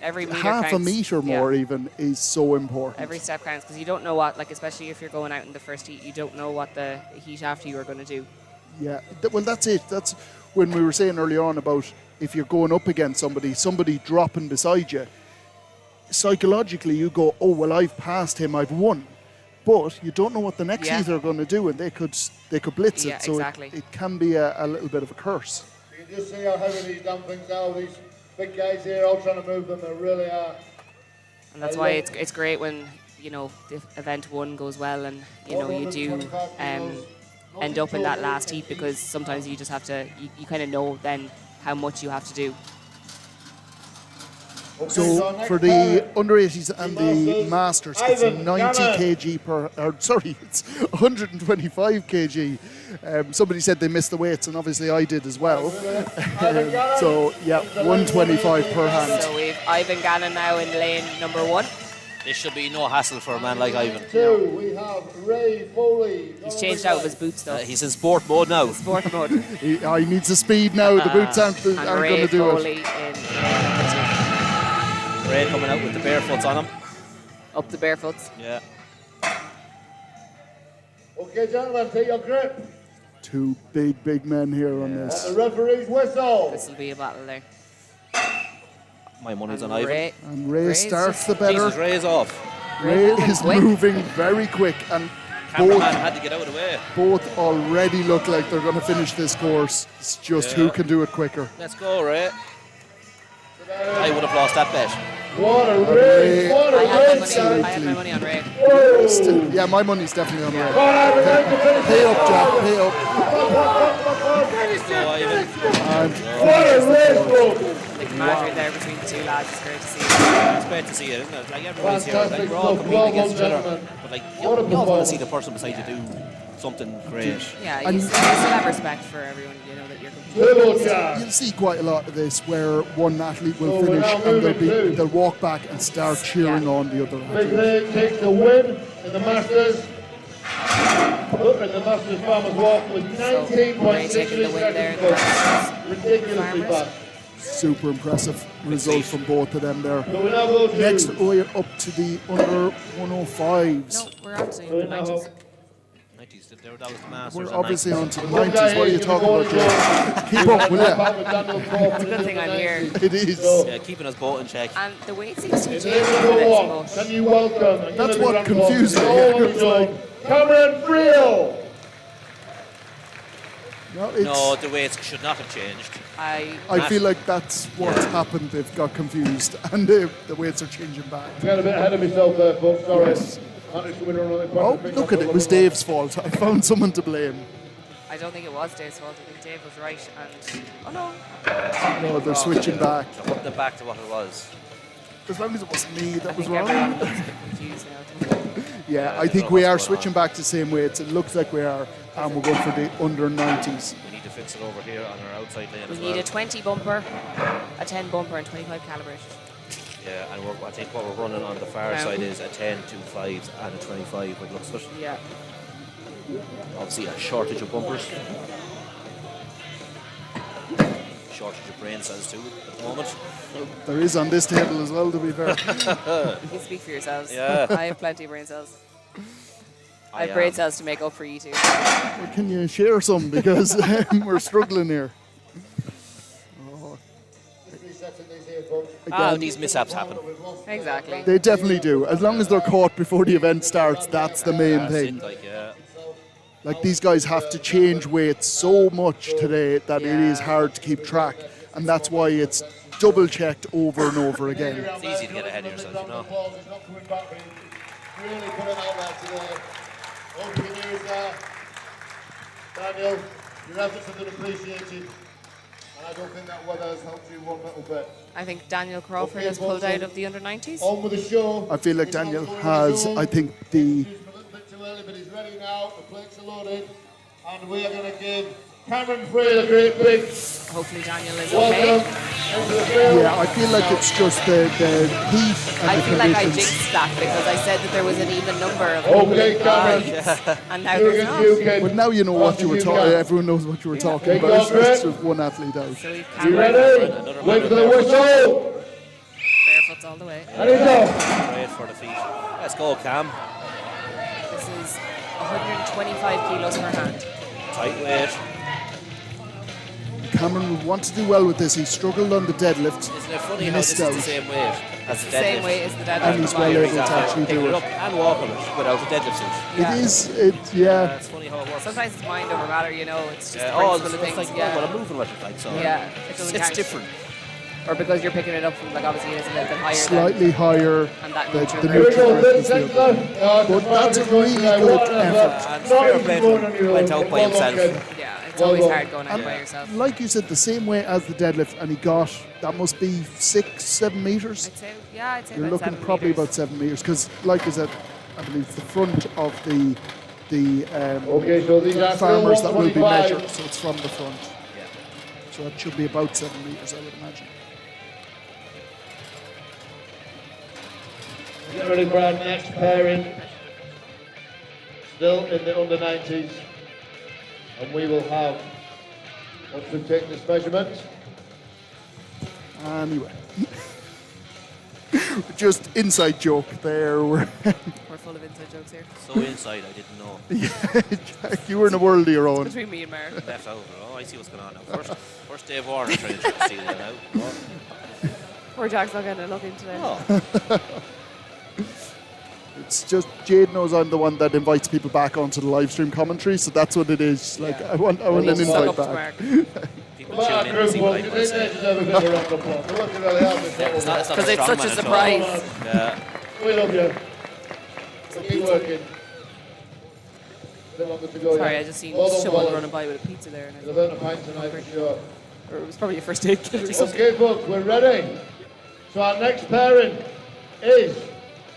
every meter half counts. a meter more even is so important. Every step counts, because you don't know what, like especially if you're going out in the first heat, you don't know what the heat after you are going to do. Yeah, well, that's it. That's when we were saying earlier on about if you're going up against somebody dropping beside you, psychologically you go, oh, well, I've passed him, I've won. But you don't know what the next heat are going to do, and they could blitz it. So exactly. it can be a little bit of a curse. You can just see how heavy these damn things are. These big guys here all trying to move them. They really are. And that's why it's great when, you know, the event 1 goes well and, you know, you do end up in that last heat, because sometimes you just have to, you kind of know then how much you have to do. So for the under 80s and the masters, it's 90 kg it's 125 kg. Somebody said they missed the weights, and obviously I did as well. So yeah, 125 per hand. So we've Ivan Gannon now in lane number 1. This should be no hassle for a man like Ivan. We have Ray Foley. He's changed out of his boots though. He's in sport mode now. Sport mode. He needs the speed now. The boots aren't going to do Foley it. in number 2. Ray coming out with the barefoots on him. Up the barefoots. Yeah. Okay, gentlemen, take your grip. Two big men here on this. And the referee's whistle. This will be a battle there. My money's on Ray, Ivan. And Ray starts the better. Jesus, Ray's off. Ray is moving very quick, and Cameraman had to get out of the way. both already look like they're going to finish this course. It's just who can do it quicker. Let's go, Ray. I would have lost that bet. What a race! What a race! I had my money on Ray. Yeah, my money's definitely on Ray. Pay up, Jack. Pay up. Let's go, Ivan. What a race, folks! The camaraderie there between the two lads is great to see. It's great to see it, isn't it? Like everybody's here, like we're all competing against each other. But like you always want to see the person beside you do something great. Yeah, you still have respect for everyone, you know, that you're competing. You'll see quite a lot of this where one athlete will finish and they'll walk back and start cheering on the other Big athlete. Ray takes the win in the Masters. Look at the Masters Farmers Walk with 19.6 taking the win there. ridiculously fast. Super impressive result from both of them there. So we now go to Next, we're up to the under 105s. No, we're on to the 90s. 90s, that was the Masters. We're and obviously 90s. on to the 90s. What are you talking about, Jay? Keep up, will you? It's a good thing I'm here. It is. Yeah, keeping us both in check. And the weight seems to be in changing the a number bit, one, but can you welcome and That's give a what grand confused me. applause to Yeah, it's all like- Cameron Friel. No, it's, No, the weights should not have changed. I feel like that's what's happened. They've got confused and the weights are changing back. I got a bit ahead of myself there, folks. Sorry. Managed to win another Oh, quarter. look at it. It was Dave's fault. I found someone to blame. I don't think it was Dave's fault. I think Dave was right. And oh no, No, they're switching back. So put them back to what it was. As long as it wasn't me that I was think wrong. everyone looks a bit confused now. Yeah, I think we are switching back to same weights. It looks like we are. And we're going for the under 90s. We need to fix it over here on our outside lane We as need well. a 20 bumper, a 10 bumper, and 25 calibrated. Yeah, and I think what we're running on the far side is a 10, 2 5s, and a 25 with looks good. Yeah. Obviously a shortage of bumpers. Shortage of brain cells too at the moment. There is on this table as well, to be fair. You can speak for yourselves. Yeah. I have plenty of brain cells. I have brain cells to make up for you two. Well, can you share some? Because we're struggling here. These mishaps happen. Exactly. They definitely do. As long as they're caught before the event starts, that's the main thing. Like these guys have to change weights so much today that it is hard to keep track. And that's why it's double checked over and over again. It's easy to get ahead of yourself, you know. Really put it out there today. Over to you, Daniel. Your efforts have been appreciated. And I don't think that weather has helped you one little bit. I think Daniel Crawford has pulled out of the under 90s. On with the show. I feel like Daniel has, I think, the... He's a little bit too early, but he's ready now. The plates are loaded. And we are going to give Cameron Friel a great big Hopefully Daniel is welcome okay. into the field. Yeah, I feel like it's just the heat and I the feel like I conditions. jinxed that because I said that there was an even number of Okay, Cameron. and now there's not. But now you know what you were talking. Everyone knows what you were talking Take about. off, It's Greg. just one athlete out. So we've You Cameron ready? Wait for the whistle. barefoots all the way. And he's off. Great for the feet. Let's go, Cam. This is 125 kilos per hand. Tight weight. Cameron would want to do well with this. He struggled on the deadlift. Isn't it funny He how this missed is out. the same weight as the deadlift? Same weight as the deadlift. And he's well able to actually Pick do it it. up and walk on it without the deadlift suit. Yeah. It is, yeah. It's funny how it works. Sometimes it's mind over matter, you know. It's just the Oh, principle of it's things. like, Yeah. well, I'm moving with it, like, so. Yeah, it doesn't It's count. different. Or because you're picking it up from, like, obviously it is a little bit higher. Slightly higher And that the neutral neutral ground. rest is the other. But that's a really good effort. And fair play to him. Went out by himself. Yeah, it's always hard going out by yourself. Like you said, the same way as the deadlift, and he got, that must be 6-7 meters. I'd say, yeah, I'd say You're about looking 7 probably meters. about 7 meters, because like I said, I believe it's the front of the Okay, so these are still farmers that will be 125. measured, so it's from the front. Yeah. So it should be about 7 meters, I would imagine. Get ready for our next pairing. Still in the under 90s. And we will have, once we've taken this measurement, Anyway. Just inside joke there. We're full of inside jokes here. So inside, I didn't know. Jack, you were in a world of your own. Between me and Mark. Left out. Oh, I see what's going on now. First Dave Warner trying to steal it out. Oh. Poor Jack's not getting a look in today. Oh. It's just Jade knows I'm the one that invites people back onto the live stream commentary, so that's what it is. Like I want an We'll suck invite up to back. Mark. People Mark tune in to see what I Group, want to say. deserve a bit of a round of applause. We're looking really hard this Yeah, it's not Because the it's such Strongman a at all. surprise. Yeah. We love you. Keep working. Still longer to go, Sorry, yeah. I just seen Well done, someone well running by with a pizza there. And There's about a pint tonight for sure. or it was probably a first aid kit or something. Okay, folks, we're ready. So our next pairing is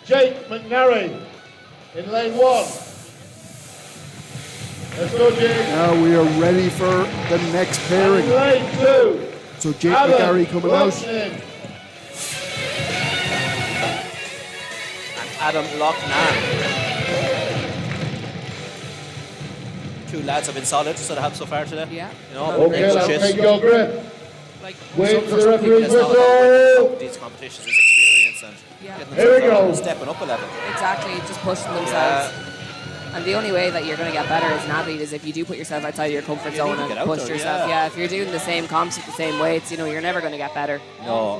Jake McNary in lane 1. Let's go, Jake. Now we are ready for the next pairing. In lane 2. So Jake Adam McGarry coming out. Loughnane. And Adam Loughnane. two lads have been solid, so they have so far today. Yeah. You know, Okay, let's take your grip. Like, Wait for the some people, referee's it's not about winning whistle. these competitions, it's experience and getting Here we themselves go. up, stepping up a level. Exactly, just pushing themselves. And the only way that you're going to get better as an athlete is if you do put yourself outside of your comfort zone to and get out push there, yourself. yeah. If you're doing the same comps with the same weights, you know, you're never going to get better. No.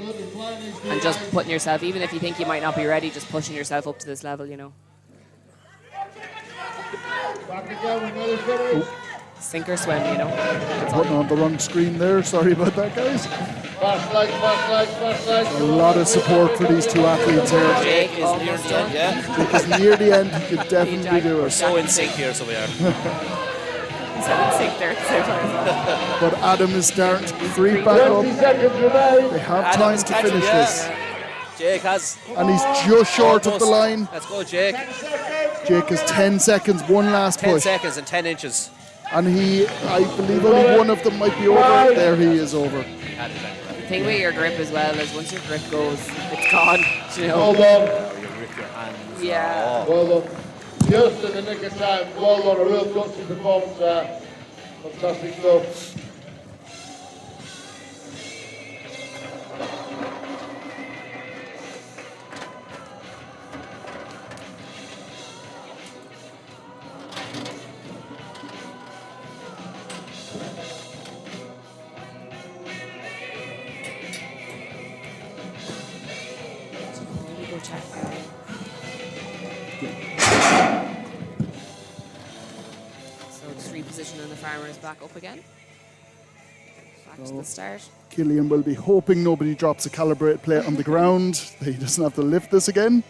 And just putting yourself, even if you think you might not be ready, just pushing yourself up to this level, you know. Back again when you're finished. Sink or swim, you know. Putting on the wrong screen there. Sorry about that, guys. Fast legs, fast legs, fast legs. A lot of support for these two athletes here. Jake is near the end, yeah. Jake is near the end. He could definitely do We're it. so in sync here, so we are. Sink there at the same time. But Adam is starting to creep back up. 20 seconds remain. They have Adam time is to catching, finish yeah. this. Jake has. And he's just short of the line. Let's go, Jake. Jake has 10 seconds, one last 10 push. seconds and 10 inches. And I believe only one of them might be over. There he is over. The thing with your grip as well is once your grip goes, it's gone. You know. Well done. You rip your hands. Yeah. Well done. Just in the nick of time. Well done. A real gutsy performance there. Fantastic stuff. Go check. So just repositioning the farmers back up again. Back to the start. Killian will be hoping nobody drops a calibrate plate on the ground. He doesn't have to lift this again.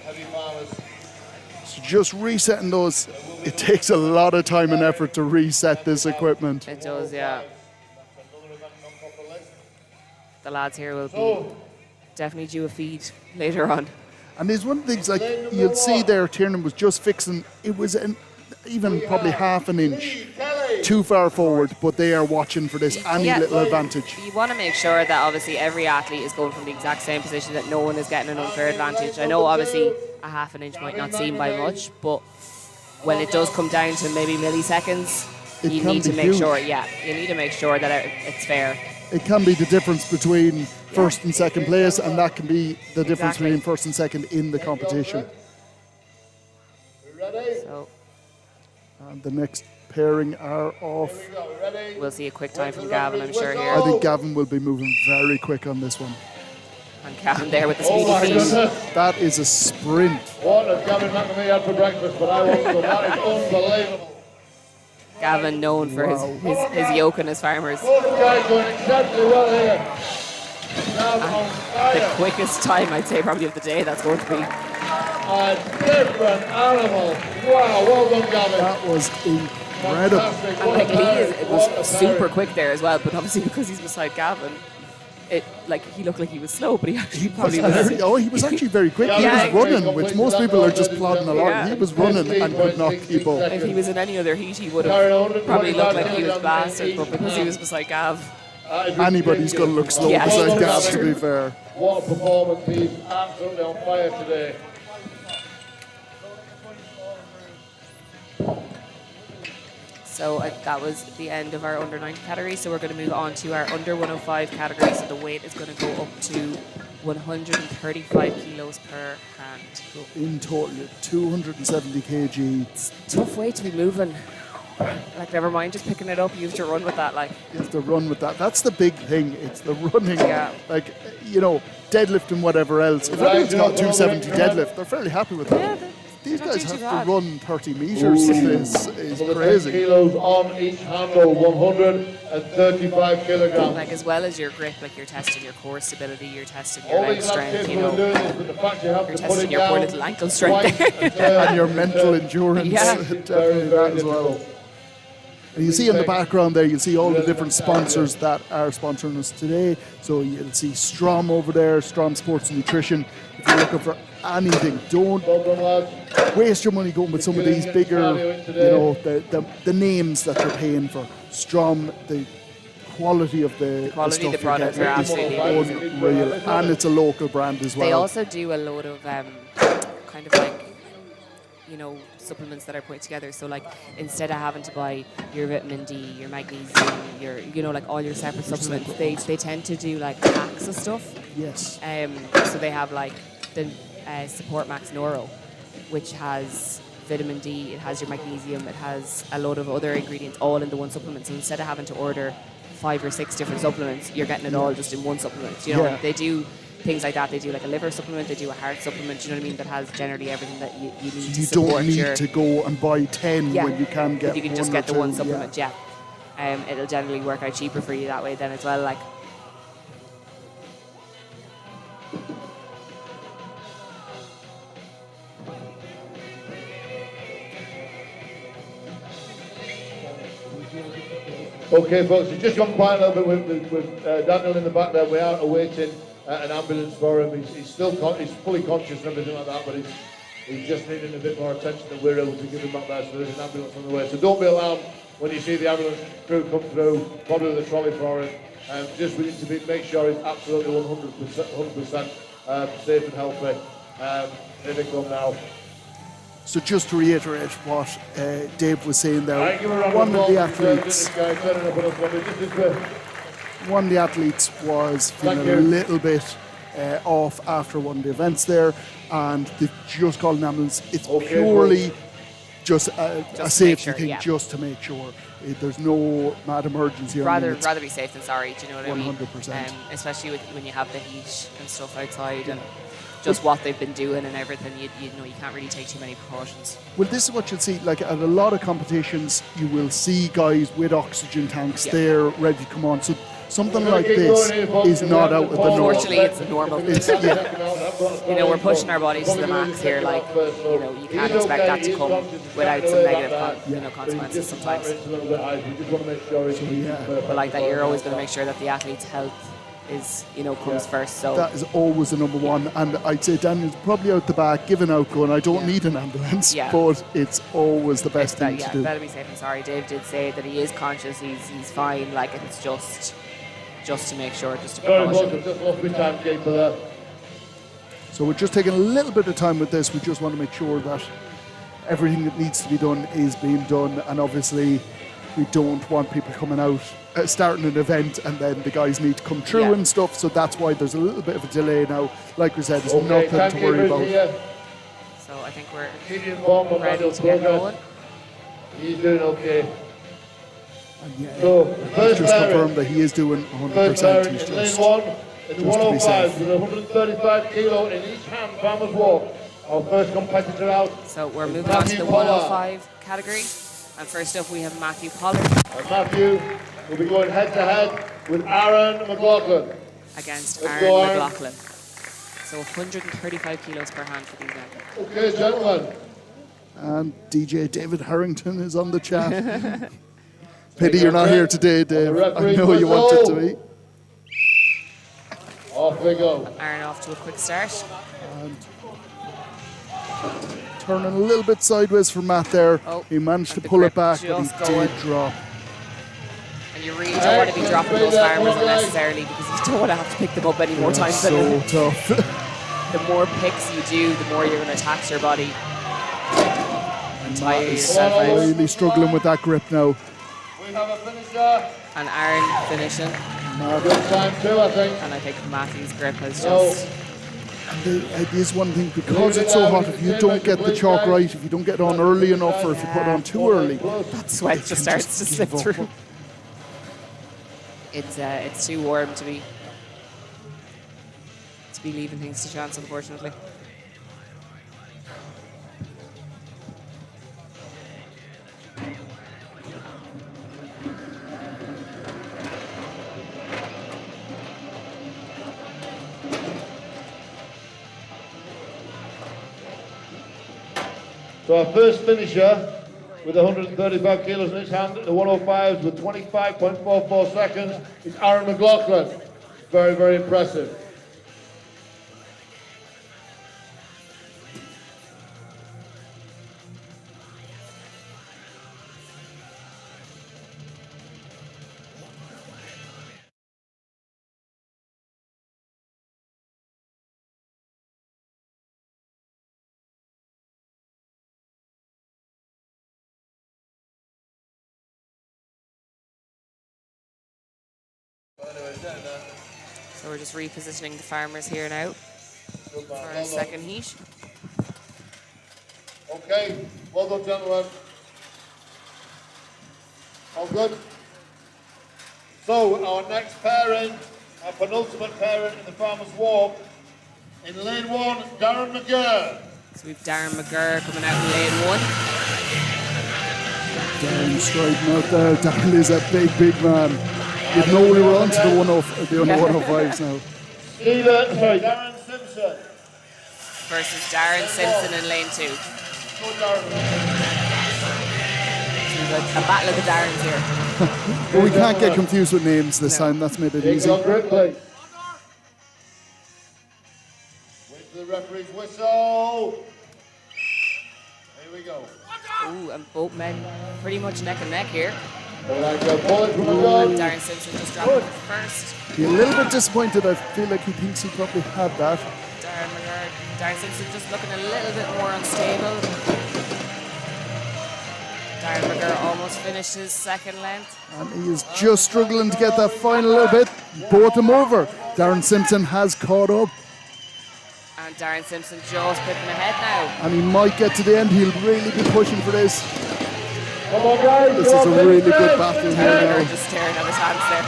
Heavy farmers. So just resetting those, it takes a lot of time and effort to reset this equipment. It does, yeah. The lads here will be definitely due a feed later on. And there's one of the things, like, you'll see there, Tiernan was just fixing, it was even probably half an inch too far forward, but they are watching for this any little advantage. You want to make sure that obviously every athlete is going from the exact same position, that no one is getting an unfair advantage. I know obviously a half an inch might not seem by much, but when it does come down to maybe milliseconds, you need to make sure, you need to make sure that it's fair. It can be the difference between first and second place, and that can be the difference between first and second in the competition. So, and the next pairing are off. We'll see a quick time from Gavin, I'm sure, here. I think Gavin will be moving very quick on this one. And Gavin there with the speedy feet. That is a sprint. What has Gavin McNamee had for breakfast? But I won't go. That is unbelievable. Gavin known for his yoke and his farmers. Both guys doing exceptionally well here. The quickest time, I'd say, probably of the day, that's going to be. A different animal. Wow, well done, Gavin. That was incredible. And like it was super quick there as well, but obviously because he's beside Gavin, he looked like he was slow, but he actually probably was. He was actually very quick. He was running, which most people are just plodding along. Yeah. He was running and could not keep up. If he was in any other heat, he would have probably looked like he was blasted, but because he was beside Gav. Anybody's going to look slow beside Gav, to be fair. What a performance. He's absolutely on fire today. So that was the end of our under 90 category. So we're going to move on to our under 105 category. So the weight is going to go up to 135 kilos per hand. So in total, you're 270 kg. It's a tough weight to be moving. Like, never mind just picking it up, you have to run with that. Like, You have to run with that. That's the big thing. It's the running. Yeah. Like, deadlift and whatever else. If anyone's got 270 deadlift, they're fairly happy with that. yeah, The These not guys doing too have to bad. run 30 meters. Is Another 10 crazy. kilos on each handle, 135 kilograms. Like as well as your grip, like you're testing your core stability, you're testing your All leg these lads strength, you capable of know, doing this, but the fact you have you're to put testing it your poor down little ankle strength twice there. and turn And your mental endurance, Yeah. definitely that as well. And you see in the background there, you'll see all the different sponsors that are sponsoring us today. So you'll see Strom over there, Strom Sports and Nutrition. If you're looking for anything, don't waste your money going with some of these bigger, the names that they're paying for. Strom, the quality of the quality of the stuff you're products getting are is absolutely unreal, and it's a local brand as well. They also do a load of kind of like, you know, supplements that are put together. So like instead of having to buy your vitamin D, your magnesium, your, you know, like all your separate supplements, they tend to do like packs of stuff. Yes. So they have like the Support Max Neuro, which has vitamin D, it has your magnesium, it has a load of other ingredients all in the one supplement. So instead of having to order 5 or 6 different supplements, you're getting it all just in one supplement. You know, Yeah. and they do things like that. They do like a liver supplement, they do a heart supplement, you know what I mean, that has generally everything that you need to You support don't need your... to go and buy 10 Yeah. when you can get But you can one just or get the two, one supplement, yeah. It'll generally work out cheaper for you that way then as well. Like, Okay, folks, it's just gone quiet a little bit with Daniel in the back there. We are awaiting an ambulance for him. He's still he's fully conscious and everything like that, but he's just needing a bit more attention than we're able to give him back there. So there's an ambulance on the way. So don't be alarmed when you see the ambulance crew come through, probably with a trolley for him. Just we need to make sure he's absolutely 100% safe and healthy. Here they come now. So just to reiterate what Dave was saying there, Thank you for a round one of the applause for athletes, this guy turning up on us, but it's just a- one of the athletes was feeling Thank a you. little bit off after one of the events there, and they've just called an ambulance. It's Okay, purely just a to safety make sure, thing, yeah. just to make sure. There's no mad emergency. or rather anything. rather be safe than sorry, do you know what I mean? 100%. Especially when you have the heat and stuff outside and just what they've been doing and everything, you know, you can't really take too many precautions. Well, this is what you'll see. Like at a lot of competitions, you will see guys with oxygen tanks there, ready to come on. So something like this is not out of the norm. Unfortunately, it's normal. It's, yeah. You know, we're pushing our bodies to the max here. Like, you know, you can't expect that to come without some negative consequences sometimes. But like that, you're always going to make sure that the athlete's health is, you know, comes first. So That is always the number one. And I'd say Daniel's probably out the back, giving out, going, I don't need an ambulance, Yeah. but it's always the best thing yeah, to do. better be safe than sorry. Dave did say that he is conscious. He's fine. Like, it's just to make sure, just a Sorry, precaution. folks, I've just lost my timekeeper there. So we're just taking a little bit of time with this. We just want to make sure that everything that needs to be done is being done. And obviously, we don't want people coming out, starting an event, and then the guys need to come through and stuff. So that's why there's a little bit of a delay now. Like we said, there's nothing to worry about. So I think we're ready ready to get going. He's doing okay. And yeah, So, he's first just pairing. confirmed that he is doing First 100%. pairing He's in lane just, one, in the just to be 105 safe. with 135 kilo in each hand, farmer's walk. Our first competitor out. So we're moving on to the 105 category. And first up, we have Matthew Pollard And Matthew will be going head to head with Aaron McLaughlin. against Let's Aaron go, Aaron. McLaughlin. So 135 kilos per hand for these men. Okay, gentlemen. And DJ David Harrington is on the chat. Pity you're not here today, Dave. I know you wanted to be. Off we go. Aaron off to a quick start. And turning a little bit sideways for Matt there. He managed to and the pull it grip back, but he just going. did drop. And you really don't want to be dropping those farmers unnecessarily because you don't want to have to pick them up any more Yeah, times so than tough. the more picks you do, the more you're going to tax your body. And tire He's yourself out. really struggling with that grip now. We have a finisher. And Aaron finishing. Good time too, I think. And I think Matthew's grip has No. just... It is one thing, because it's so hot, if you don't get the chalk right, if you don't get it on early enough, or if you put it on too early, that sweat it just can starts to give slip up. through. It's too warm to be leaving things to chance, unfortunately. So our first finisher with 135 kilos in his hand, the 105s with 25.44 seconds is Aaron McLaughlin. Very, very impressive. So we're just repositioning the farmers here now for our second heat. Okay, well done, gentlemen. All good. So our next pairing, our penultimate pairing in the farmers walk, in lane 1, Darren McGurr. So we've Darren McGurr coming out in lane 1. Darren striding out there. Darren is a big, big man. You know we were on to the 105s now. Darren Simpson. Versus Darren Simpson in lane 2. A battle of the Darrens here. But we can't get confused with names this time. That's made it easy. Wait for the referee's whistle. Here we go. Ooh, and both men pretty much neck and neck here. Darren Simpson just dropped it first. He's a little bit disappointed. I feel like he thinks he probably had that. Darren Simpson just looking a little bit more unstable. Darren McGurr almost finished his second length. And he is just struggling to get that final little bit. Both them over. Darren Simpson has caught up. And Darren Simpson just picking ahead now. And he might get to the end. He'll really be pushing for this. Come on, guys. This is a really good battle here now. Just staring at his hands there.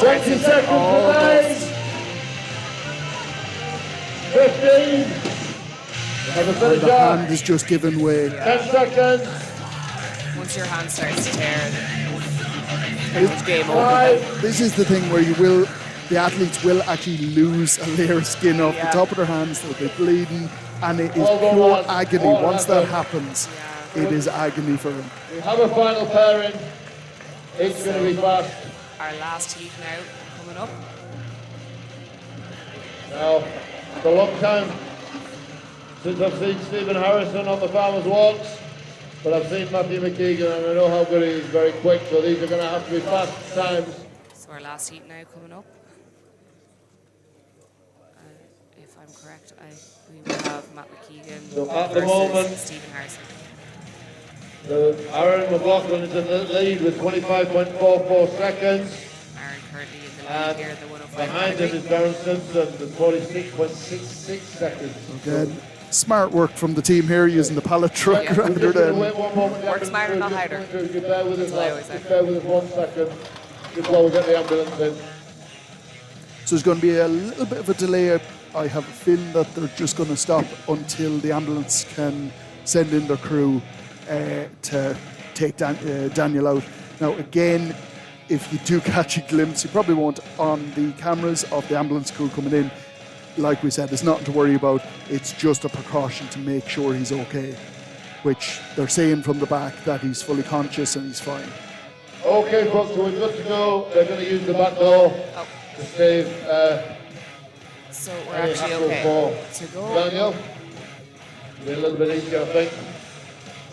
20 seconds Almost. 15. And the hand is just giving way. 10 seconds. Once your hand starts to tear, it's game over. This is the thing where the athletes will actually lose a layer of skin off the top of their hands. They'll be bleeding, and it is pure agony. Once that happens, it is agony for them. We have a final pairing. It's going to be fast. Our last heat now coming up. Now, it's a long time since I've seen Stephen Harrison on the farmers' walks, but I've seen Matthew McKeegan, and I know how good he is, very quick, so these are going to have to be fast times. So our last heat now coming up. If I'm correct, we will have Matt McKeegan So at the versus moment, Stephen Harrison. Aaron McLaughlin is in the lead with 25.44 seconds. Aaron currently in the lead here at the 105 Behind him is Darren Simpson with 46.66 seconds. Again, smart work from the team here using the pallet truck rather than... Work smarter, not harder. Just bear with us, That's what I always say. just bear with us 1 second before we get the ambulance in. So there's going to be a little bit of a delay. I have a feeling that they're just going to stop until the ambulance can send in their crew to take Daniel out. Now again, if you do catch a glimpse, you probably won't on the cameras of the ambulance crew coming in. Like we said, there's nothing to worry about. It's just a precaution to make sure he's okay, which they're saying from the back that he's fully conscious and he's fine. Okay, folks, so we're good to go. They're going to use the back door to save. So we're actually okay to go. Daniel, it'll be a little bit easier, I think.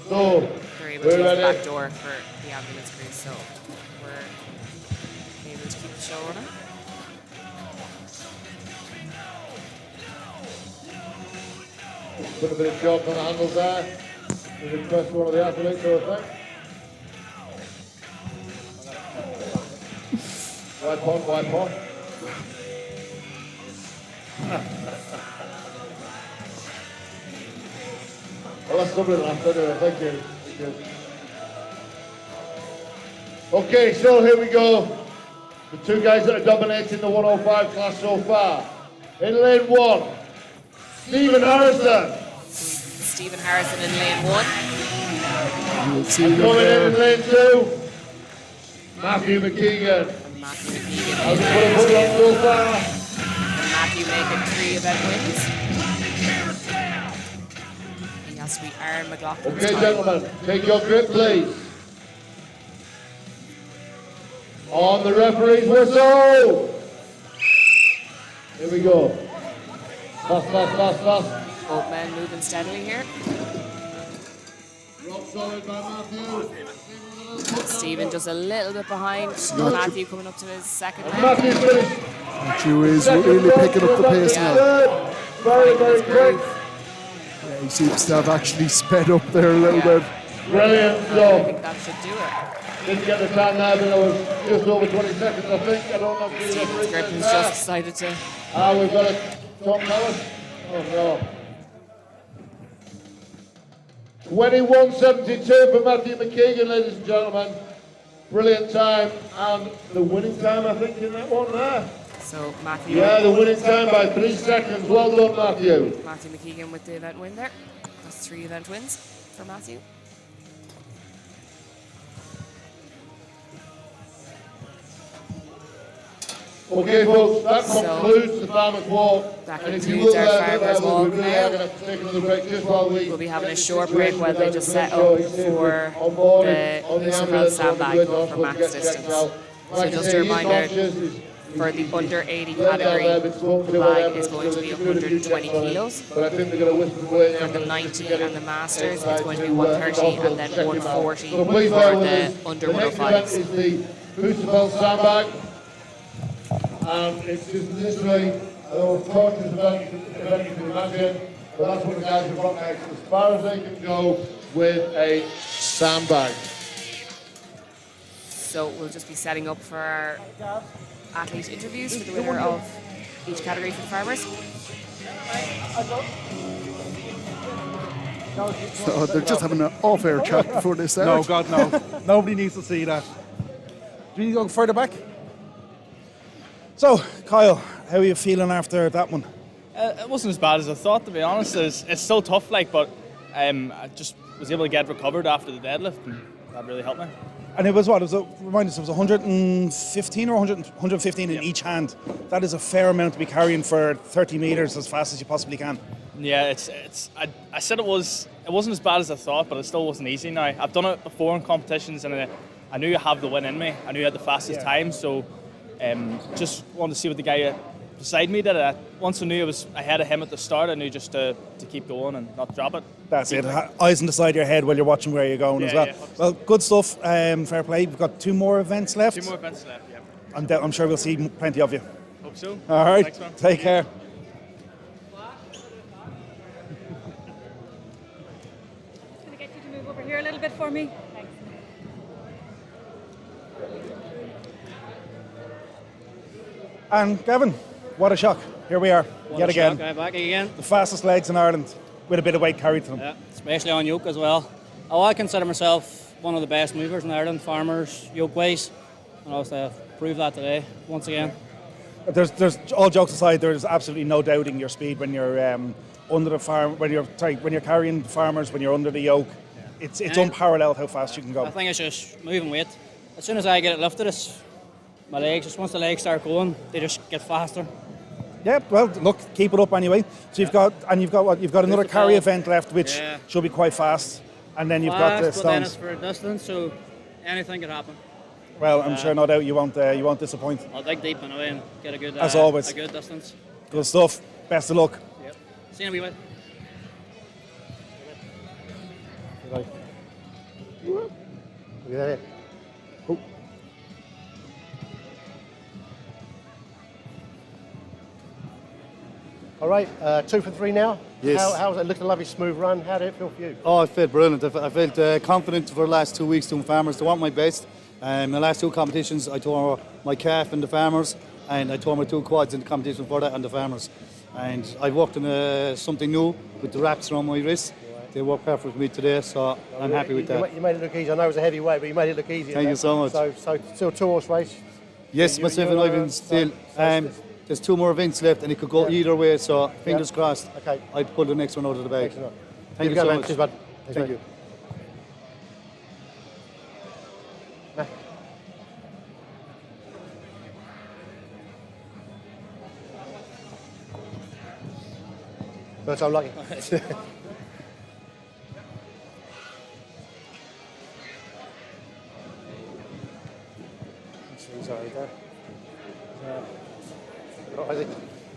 So They're able to use the back door for the ambulance crew, so we're able to keep the show running. Put a bit of shock on the handles there. We've impressed one of the athletes, so I think. Wipe on. Well, that's lovely enough, anyway. Thank you. Okay, so here we go. The two guys that are dominating the 105 class so far. In lane 1, Stephen Harrison. Stephen Harrison in lane 1. You'll see And coming in lane 2, Matthew McKeegan. Matthew McKeegan How's it put on so far? Matt Matthew making 3 event wins. He has to be Aaron McLaughlin's Okay, time. gentlemen, take your grip, please. On the referee's whistle. Here we go. Fast. Both men moving steadily here. Rock solid by Matthew. Stephen just a little bit behind. Matthew coming up to his second leg. Matthew's finished. Matthew is really picking up the pace now. Very, very quick. Yeah, he seems to have actually sped up there a little bit. Brilliant I stuff. think that should do it. Didn't get the time now, but it was just over 20 seconds, I think. I don't know if the Stephen's referee grip said is that. just decided to. We've got a top Mellis. Oh no. 21.72 for Matthew McKeegan, ladies and gentlemen. Brilliant time, and the winning time, I think, in that one there. So Matthew. Yeah, the winning time by 3 seconds. Well done, Matthew. Matthew McKeegan with the event win there. That's 3 event wins for Matthew. Okay, folks, that concludes the Farmer's Walk. That And if you concludes will, our Farmer's Walk we really are going to take another break just while We'll be having a get the short break situation while they down just to set make sure up he's safe for on board, the on the Lucifer ambulance, on the sandbag grid, going for hospital max to get checked distance. out. So Like I just say, a he's reminder, conscious, for the under 80 Well done, category, it's going to the be bag whatever, is going to be it's going to be 120 kilos. But I think they're going to whisper away. For the 90 and the Masters, inside it's going to be to, 130 and then check him out. 140 So for please bear with the us. under The next event 105s. is the Lucifer sandbag. And it's just literally a torturous event you can imagine. But that's what the guys have got next, as far as they can go with a sandbag. So we'll just be setting up for our athlete interviews for the winner of each category for the farmers. So they're just having an off-air chat before they start. No, God, no. Nobody needs to see that. Do you need to go further back? So, Kyle, how are you feeling after that one? It wasn't as bad as I thought, to be honest. It's still tough, but I just was able to get recovered after the deadlift, and that really helped me. And it was what? Remind us, it was 115 or 115 in each hand. That is a fair amount to be carrying for 30 meters as fast as you possibly can. Yeah, I said it wasn't as bad as I thought, but it still wasn't easy. Now I've done it before in competitions, and I knew I have the win in me. I knew I had the fastest time, so just wanted to see what the guy beside me did. Once I knew I was ahead of him at the start, I knew just to keep going and not drop it. That's it. Eyes on the side of your head while you're watching where you're going as well. Yeah. Well, good stuff. Fair play. We've got 2 more events left. 2 more events left, yeah. I'm sure we'll see plenty of you. Hope so. All right. Thanks, man. Take care. Can I get you to move over here a little bit for me? Thanks. And Gavin, what a shock. Here we are, yet again. Shock, back again. The fastest legs in Ireland with a bit of weight carried to them. Yeah, especially on yoke as well. I consider myself one of the best movers in Ireland, farmers, yoke ways. And obviously I've proved that today, once again. There's all jokes aside, there's absolutely no doubting your speed when you're under the farm, when you're carrying farmers, when you're under the yoke. It's unparalleled how fast you can go. I think it's just moving weight. As soon as I get it lifted, it's my legs. Just once the legs start going, they just get faster. Yeah, well, look, keep it up anyway. So you've got another carry event left, which should be quite fast, and then you've got the But then it's stones. for a distance, so anything could happen. Well, I'm sure, no doubt, you won't disappoint. I'll dig deep in a way and get a good As always. a good distance. Good stuff. Best of luck. Yep. See you in a wee bit. All right, 2 for 3 now. Yes. How's it? Looked a lovely smooth run. How did it feel for you? Oh, I felt brilliant. I felt confident for the last 2 weeks doing farmers. I want my best. The last 2 competitions, I tore my calf in the farmers, and I tore my 2 quads in the competition for that on the farmers. And I've worked on something new with the wraps around my wrists. They work perfect for me today, so I'm happy with that. You made it look easy. I know it was a heavy weight, but you made it look easy. Thank you so much. So still 2-horse race. Yes, myself and Ivan still. There's 2 more events left, and it could go either way. So fingers crossed. Okay. I'd pull the next one out of the bag. Excellent. Thank you go, so man. much. Cheers, bud. Thank you. First time lucky.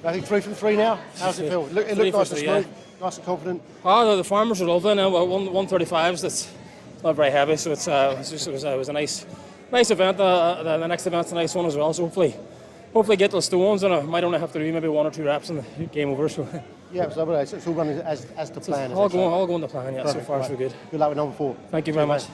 I think 3 from 3 now. How's it feel? It looked nice and smooth, nice and confident. Oh, the farmers are lovely now. 135s. That's not very heavy, so it was a nice event. The next event's a nice one as well. So hopefully get those stones, and I might only have to do maybe 1 or 2 reps and the game over. So yeah, it's all running as the plan. All going the plan. Yeah, perfect. So far so good. Good luck with number 4. Thank you very much.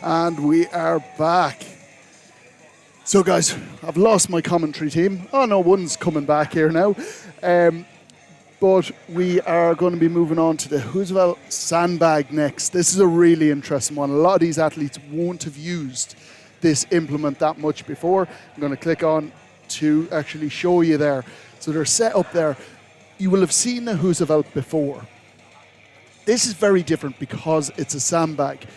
And we are back. So guys, I've lost my commentary team. Oh no, one's coming back here now. But we are going to be moving on to the Huswell sandbag next. This is a really interesting one. A lot of these athletes won't have used this implement that much before. I'm going to click on to actually show you there. So they're set up there. You will have seen the Huswell before. This is very different because it's a sandbag.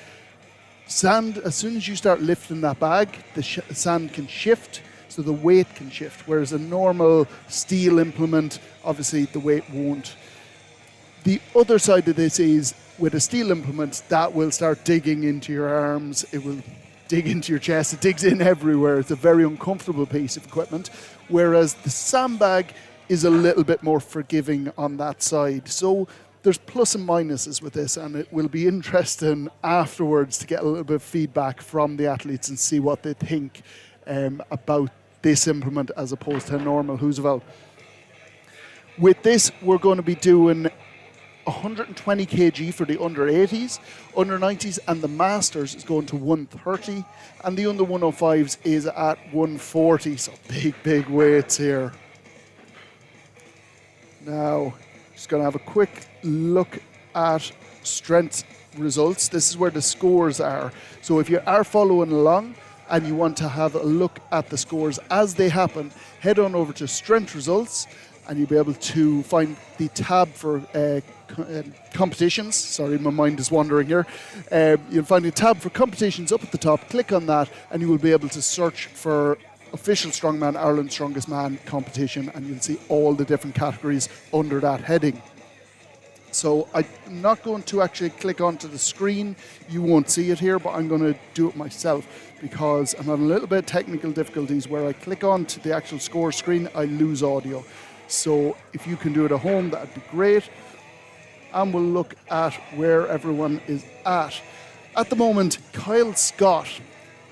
Sand, as soon as you start lifting that bag, the sand can shift, so the weight can shift. Whereas a normal steel implement, obviously the weight won't. The other side of this is, with a steel implement, that will start digging into your arms, it will dig into your chest, it digs in everywhere. It's a very uncomfortable piece of equipment. Whereas the sandbag is a little bit more forgiving on that side. So there's plus and minuses with this, and it will be interesting afterwards to get a little bit of feedback from the athletes and see what they think about this implement as opposed to a normal Huswell. With this, we're going to be doing 120 kg for the under 80s, under 90s, and the masters is going to 130, and the under 105s is at 140. So big weights here. Now, just going to have a quick look at strength results. This is where the scores are. So if you are following along and you want to have a look at the scores as they happen, head on over to strength results and you'll be able to find the tab for competitions. Sorry, my mind is wandering here. You'll find a tab for competitions up at the top. Click on that and you will be able to search for official Strongman Ireland's Strongest Man competition, and you'll see all the different categories under that heading. So I'm not going to actually click onto the screen. You won't see it here, but I'm going to do it myself because I'm having a little bit of technical difficulties. Where I click onto the actual score screen, I lose audio. So if you can do it at home, that'd be great. And we'll look at where everyone is at. At the moment, Kyle Scott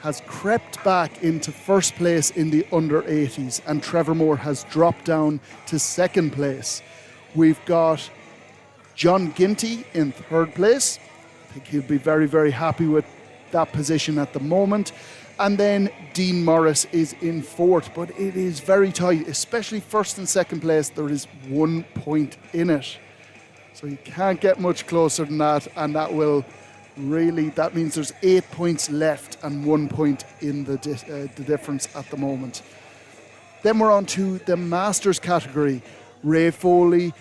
has crept back into first place in the under 80s, and Trevor Moore has dropped down to second place. We've got John Ginty in third place. I think he'll be very, very happy with that position at the moment. And then Dean Morris is in fourth, but it is very tight, especially first and second place. There is 1 point in it. So you can't get much closer than that, and that will really, that means there's 8 points left and 1 point in the difference at the moment. Then we're on to the Masters category. Ray Foley,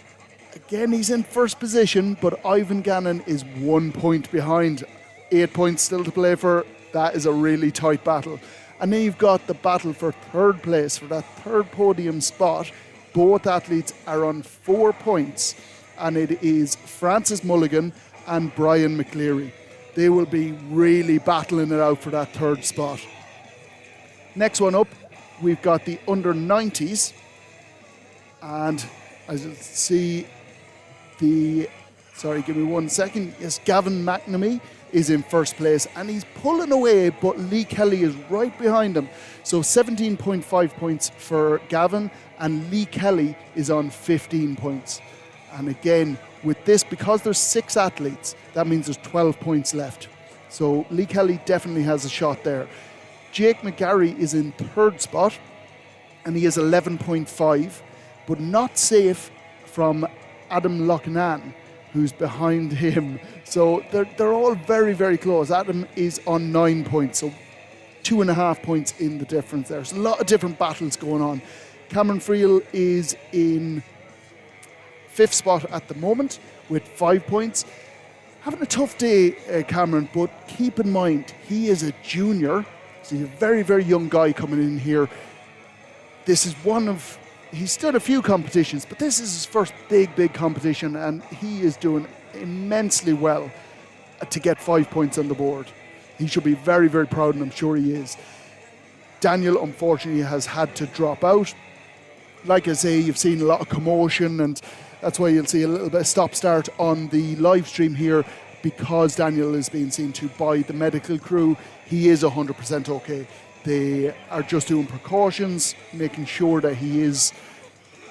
again, he's in first position, but Ivan Gannon is 1 point behind. 8 points still to play for. That is a really tight battle. And then you've got the battle for third place, for that third podium spot. Both athletes are on 4 points, and it is Francis Mulligan and Brian McCleary. They will be really battling it out for that third spot. Next one up, we've got the under 90s. And as you'll see, sorry, give me 1 second. Yes, Gavin McNamee is in first place and he's pulling away, but Lee Kelly is right behind him. So 17.5 points for Gavin, and Lee Kelly is on 15 points. And again, with this, because there's 6 athletes, that means there's 12 points left. So Lee Kelly definitely has a shot there. Jake McGarry is in third spot, and he has 11.5, but not safe from Adam Loughnane, who's behind him. So they're all very, very close. Adam is on 9 points, so 2.5 points in the difference. There's a lot of different battles going on. Cameron Friel is in 5th spot at the moment with 5 points. Having a tough day, Cameron, but keep in mind, he is a junior. So he's a very, very young guy coming in here. This is he's done a few competitions, but this is his first big competition, and he is doing immensely well to get 5 points on the board. He should be very, very proud, and I'm sure he is. Daniel, unfortunately, has had to drop out. Like I say, you've seen a lot of commotion, and that's why you'll see a little bit of stop-start on the live stream here, because Daniel is being seen to by the medical crew. He is 100% okay. They are just doing precautions, making sure that he is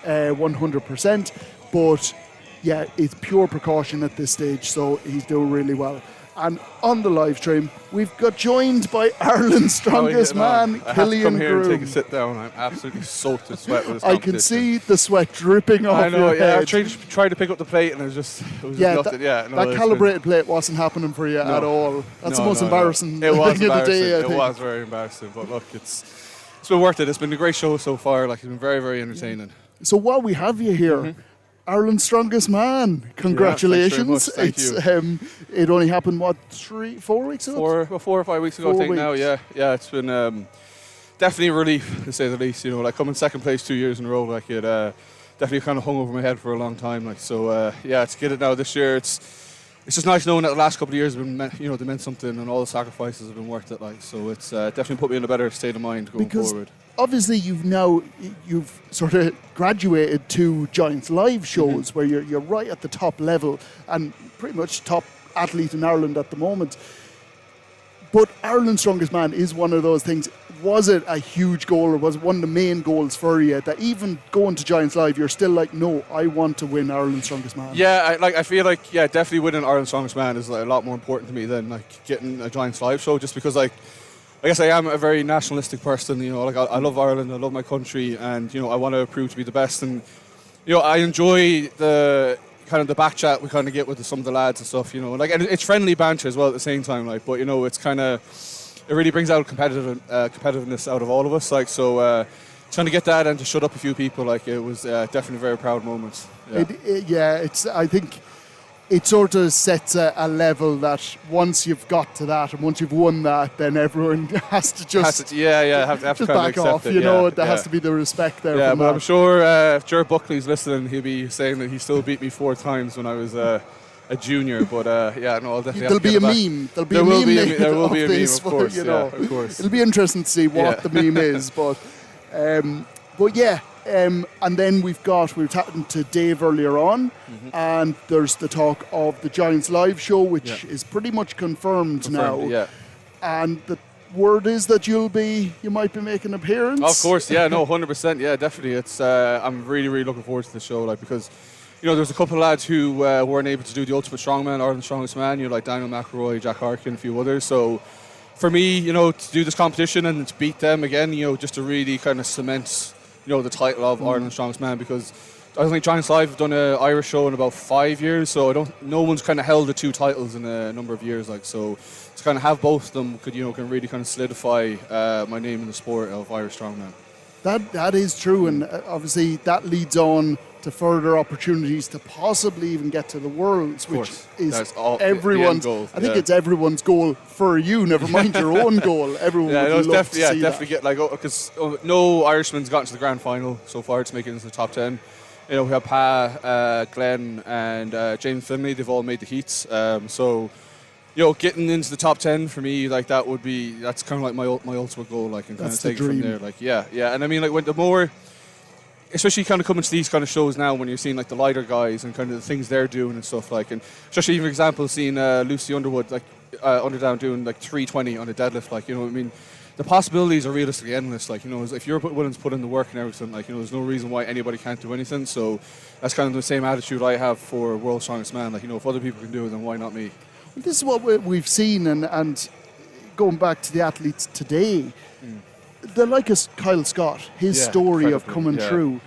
100%. But yeah, it's pure precaution at this stage, so he's doing really well. And on the live stream, we've got joined by Ireland's strongest man, I have to come Killian here and Groom. take a sit down. I'm absolutely soaked with sweat with this I can see the sweat dripping off I know, your head. I tried to pick up the plate and it was just nothing. That calibrated plate wasn't happening for you at all. That's the most embarrassing thing of the day, I think. It was very embarrassing, but look, it's been worth it. It's been a great show so far. Like, it's been very, very entertaining. So while we have you here, Ireland's strongest man, congratulations. Yeah, thanks very much. Thank you. It only happened, 4 weeks ago? 4 or 5 weeks ago, I think now, yeah. It's been definitely a relief, to say the least. You know, like, coming second place 2 years in a row, like, it definitely kind of hung over my head for a long time. Like, so, to get it now this year, it's just nice knowing that the last couple of years have been, they meant something, and all the sacrifices have been worth it. Like, so it's definitely put me in a better state of mind going forward. Obviously, you've sort of graduated to Giants live shows where you're right at the top level and pretty much top athlete in Ireland at the moment. But Ireland's strongest man is one of those things. Was it a huge goal, or was it one of the main goals for you that even going to Giants live, you're still like, no, I want to win Ireland's strongest man? Yeah, I feel like definitely winning Ireland's strongest man is like a lot more important to me than like getting a Giants live show, just because like. I guess I am a very nationalistic person, you know, like I love Ireland, I love my country, and, you know, I want to prove to be the best. And, you know, I enjoy the kind of the back chat we kind of get with some of the lads and stuff, you know, like, and it's friendly banter as well at the same time, like, but, you know, it's kind of, it really brings out competitiveness out of all of us, like, so trying to get that and to shut up a few people, like, it was definitely a very proud moment. Yeah. I think it sort of sets a level that once you've got to that and once you've won that, then everyone has to just have to just kind back of off. It, you know, there has to be the respect there. Yeah, from but that. I'm sure if Ger Buckley's listening, he'll be saying that he still beat me 4 times when I was a junior. But I'll definitely. There'll be a meme. There will be a meme, of course. You know, of course. It'll be interesting to see what the meme is, but yeah. And then we were talking to Dave earlier on, and there's the talk of the Giants live show, which is pretty much confirmed now. Yeah. And the word is that you might be making an appearance. Of course, 100%, definitely. It's I'm really, really looking forward to the show, like, because, you know, there's a couple of lads who weren't able to do the Ultimate Strongman or the Strongest Man, you know, like Daniel McElroy, Jack Harkin, a few others. So for me, you know, to do this competition and to beat them again, you know, just to really kind of cement, you know, the title of Ireland's Strongest Man, because I don't think Giants Live have done an Irish show in about 5 years, so no one's kind of held the 2 titles in a number of years, like, so to kind of have both of them can really kind of solidify my name in the sport of Irish Strongman. That is true, and obviously that leads on to further opportunities to possibly even get to the Worlds, which is everyone's goal. I think it's everyone's goal for you, never mind your own goal. Everyone would love to see definitely that. Get, like, because no Irishman's gotten to the grand final so far to make it into the top 10. You know, we have Pa, Glenn, and James Finlay. They've all made the heats. So, you know, getting into the top 10 for me, like, that's kind of like my ultimate goal, like, and kind of take it from there, like, and I mean, like, when the more, especially kind of coming to these kind of shows now, when you're seeing like the lighter guys and kind of the things they're doing and stuff, like, and especially, for example, seeing Lucy Underwood, like, Underdown doing like 320 on a deadlift, like, you know what I mean, the possibilities are realistically endless, like, you know, if you're willing to put in the work and everything, like, you know, there's no reason why anybody can't do anything. So that's kind of the same attitude I have for World's Strongest Man, like, you know, if other people can do it, then why not me? This is what we've seen, and going back to the athletes today, they're like Kyle Scott, his story of coming through.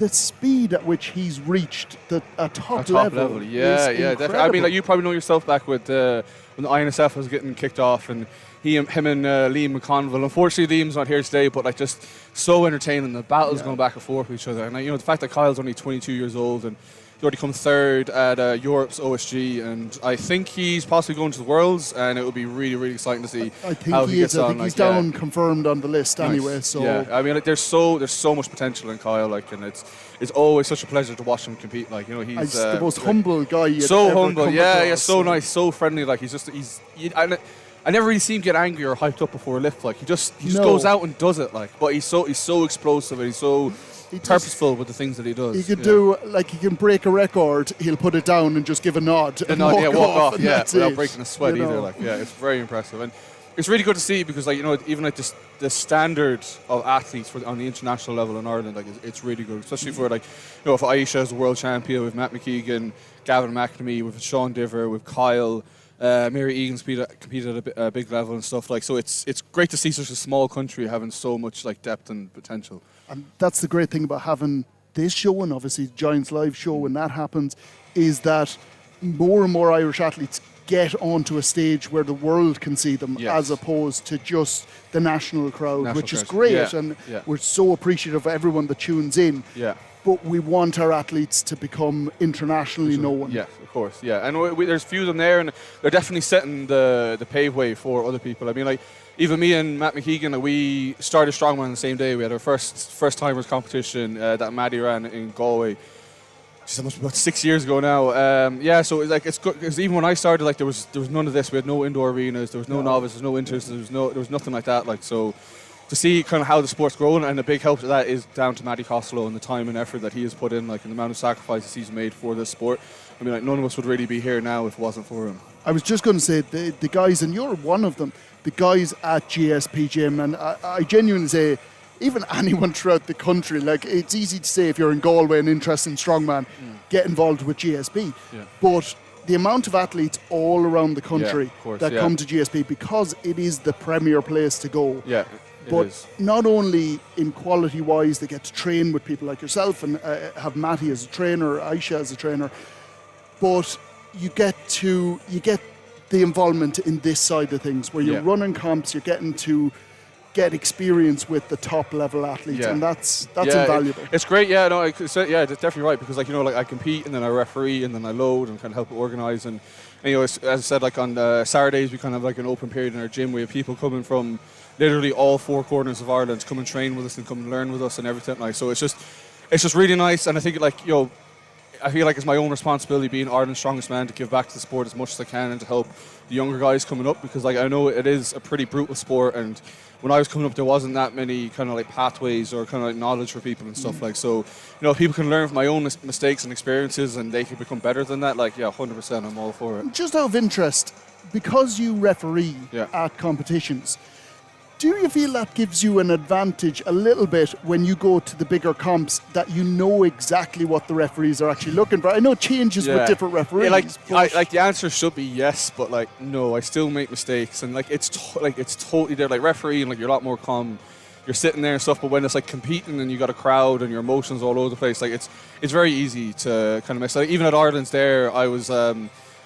the speed at which he's reached a top level. Yeah, is definitely. I mean, like, you probably know yourself back with when the INSF was getting kicked off, and him and Liam McConville. Unfortunately, Liam's not here today, but like just so entertaining. The battles going back and forth with each other, and the fact that Kyle's only 22 years old and he already come third at Europe's OSG, and I think he's possibly going to the Worlds, and it will be really, really exciting to see how he gets on. I think he's down confirmed on the list anyway. So yeah, I mean, like, there's so much potential in Kyle, like, and it's always such a pleasure to watch him compete. Like, he's the most humble guy you'd so ever humble, come yeah, across. so nice, so friendly. Like, I never really see him get angry or hyped up before a lift. Like, he just goes out and does it. Like, but he's so explosive and he's so purposeful with the things that he does. He could do, like, he can break a record, he'll put it down and just give a nod. Walk off, without it. breaking a sweat either. Like, it's very impressive. And it's really good to see because, like, even like the standard of athletes on the international level in Ireland, like, it's really good, especially for, like, for Aisha as a world champion, with Matt McKeegan, Gavin McNamee, with Sean Diver, with Kyle. Mary Egan's competed at a big level and stuff, like, so it's great to see such a small country having so much, like, depth and potential. And that's the great thing about having this show, and obviously Giants Live show when that happens, is that more and more Irish athletes get onto a stage where the world can see them, as opposed to just the national crowd, which is great, and we're so appreciative of everyone that tunes in. Yeah. But we want our athletes to become internationally known. Yes, of course, yeah. And there's a few of them there, and they're definitely setting the paveway for other people. I mean, like, even me and Matt McKeegan, we started Strongman the same day. We had our first timers competition that Maddie ran in Galway. That must be about 6 years ago now. So it's good because even when I started, like, there was none of this. We had no indoor arenas. There was no novice. There was no inters. There was nothing like that. Like, so to see kind of how the sport's grown, and a big help to that is down to Matty Costello and the time and effort that he has put in, like, and the amount of sacrifices he's made for this sport. I mean, like, none of us would really be here now if it wasn't for him. I was just going to say the guys, and you're one of them, the guys at GSP Gym, and I genuinely say, even anyone throughout the country, like, it's easy to say if you're in Galway and interested in Strongman, get involved with GSP. Yeah. But the amount of athletes all around the country that come to GSP, because it is the premier place to go. Yeah. But not only in quality-wise, they get to train with people like yourself and have Matty as a trainer, Aisha as a trainer, but you get the involvement in this side of things, where you're running comps, you're getting to get experience with the top-level athletes, and that's invaluable. It's great, it's definitely right, because, like, like, I compete and then I referee and then I load and kind of help organise, and as I said, like, on Saturdays we kind of have like an open period in our gym. We have people coming from literally all four corners of Ireland to come and train with us and come and learn with us and everything. Like, so it's just really nice, and I think, like, I feel like it's my own responsibility, being Ireland's strongest man, to give back to the sport as much as I can and to help the younger guys coming up, because, like, I know it is a pretty brutal sport, and when I was coming up there wasn't that many kind of like pathways or kind of like knowledge for people and stuff. Like, so if people can learn from my own mistakes and experiences and they can become better than that, like, 100% I'm all for it. Just out of interest, because you referee at competitions, do you feel that gives you an advantage a little bit when you go to the bigger comps, that you know exactly what the referees are actually looking for? I know it changes with different referees. Like the answer should be yes, but, like, no, I still make mistakes, and, like, it's totally there. Like, refereeing, like, you're a lot more calm. You're sitting there and stuff, but when it's like competing and you got a crowd and your emotions all over the place, like, it's very easy to kind of mess. Like, even at Ireland's there, I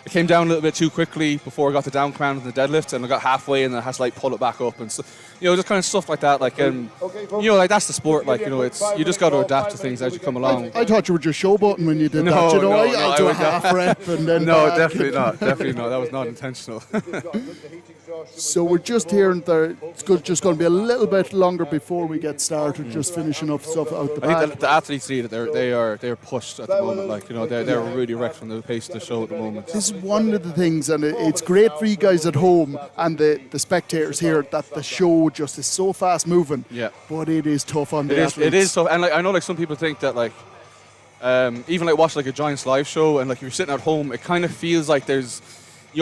came down a little bit too quickly before I got the down command in the deadlift, and I got halfway and I had to, like, pull it back up, and so, just kind of stuff like that. Like, like, that's the sport. Like, it's, you just got to adapt to things as you come along. I thought you were just showboating when you did that. I'll do a half rep and then definitely not. That was not intentional. So we're just hearing there. It's just going to be a little bit longer before we get started. Just finishing up stuff out the back. I think the athletes need it. They are pushed at the moment. Like, they're really wrecked from the pace of the show at the moment. This is one of the things, and it's great for you guys at home and the spectators here, that the show just is so fast moving. Yeah. But it is tough on the athletes. It is tough, and, like, I know, like, some people think that, like, even, like, watch, like, a Giants live show, and, like, if you're sitting at home, it kind of feels like there's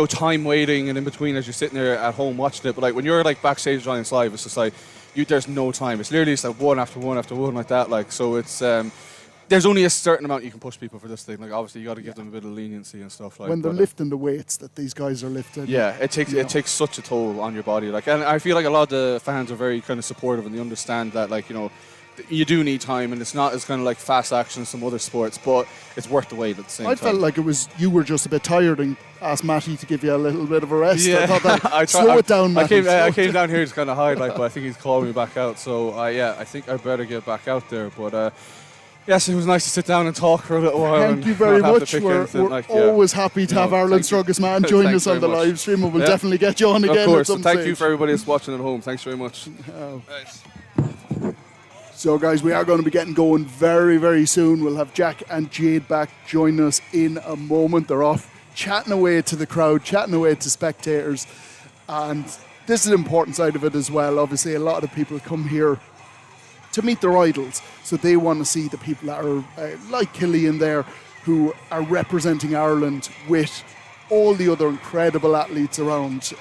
time waiting and in between as you're sitting there at home watching it. But, like, when you're, like, backstage Giants live, it's just like there's no time. It's literally just like one after one after one like that. Like, so it's there's only a certain amount you can push people for this thing. Like, obviously you got to give them a bit of leniency and stuff. Like, when they're lifting the weights that these guys are lifting. Yeah, it takes such a toll on your body. Like, and I feel like a lot of the fans are very kind of supportive, and they understand that, like, you do need time, and it's not as kind of like fast action as some other sports, but it's worth the wait at the same time. I felt like you were just a bit tired and asked Matty to give you a little bit of a rest. Yeah. I thought that, slow it down, Matty. I came down here to kind of hide, but I think he's called me back out. So I think I better get back out there. But yes, it was nice to sit down and talk for a little while. Thank you very much. We're always happy to have Ireland's Strongest Man join us on the live stream, and we'll definitely get you on again. Of course. At some Thank stage. you for everybody that's watching at home. Thanks very much. So guys, we are going to be getting going very, very soon. We'll have Jack and Jade back joining us in a moment. They're off chatting away to the crowd, chatting away to spectators. And this is an important side of it as well. Obviously, a lot of people come here to meet their idols. So they want to see the people that are like Killian there, who are representing Ireland with all the other incredible athletes around.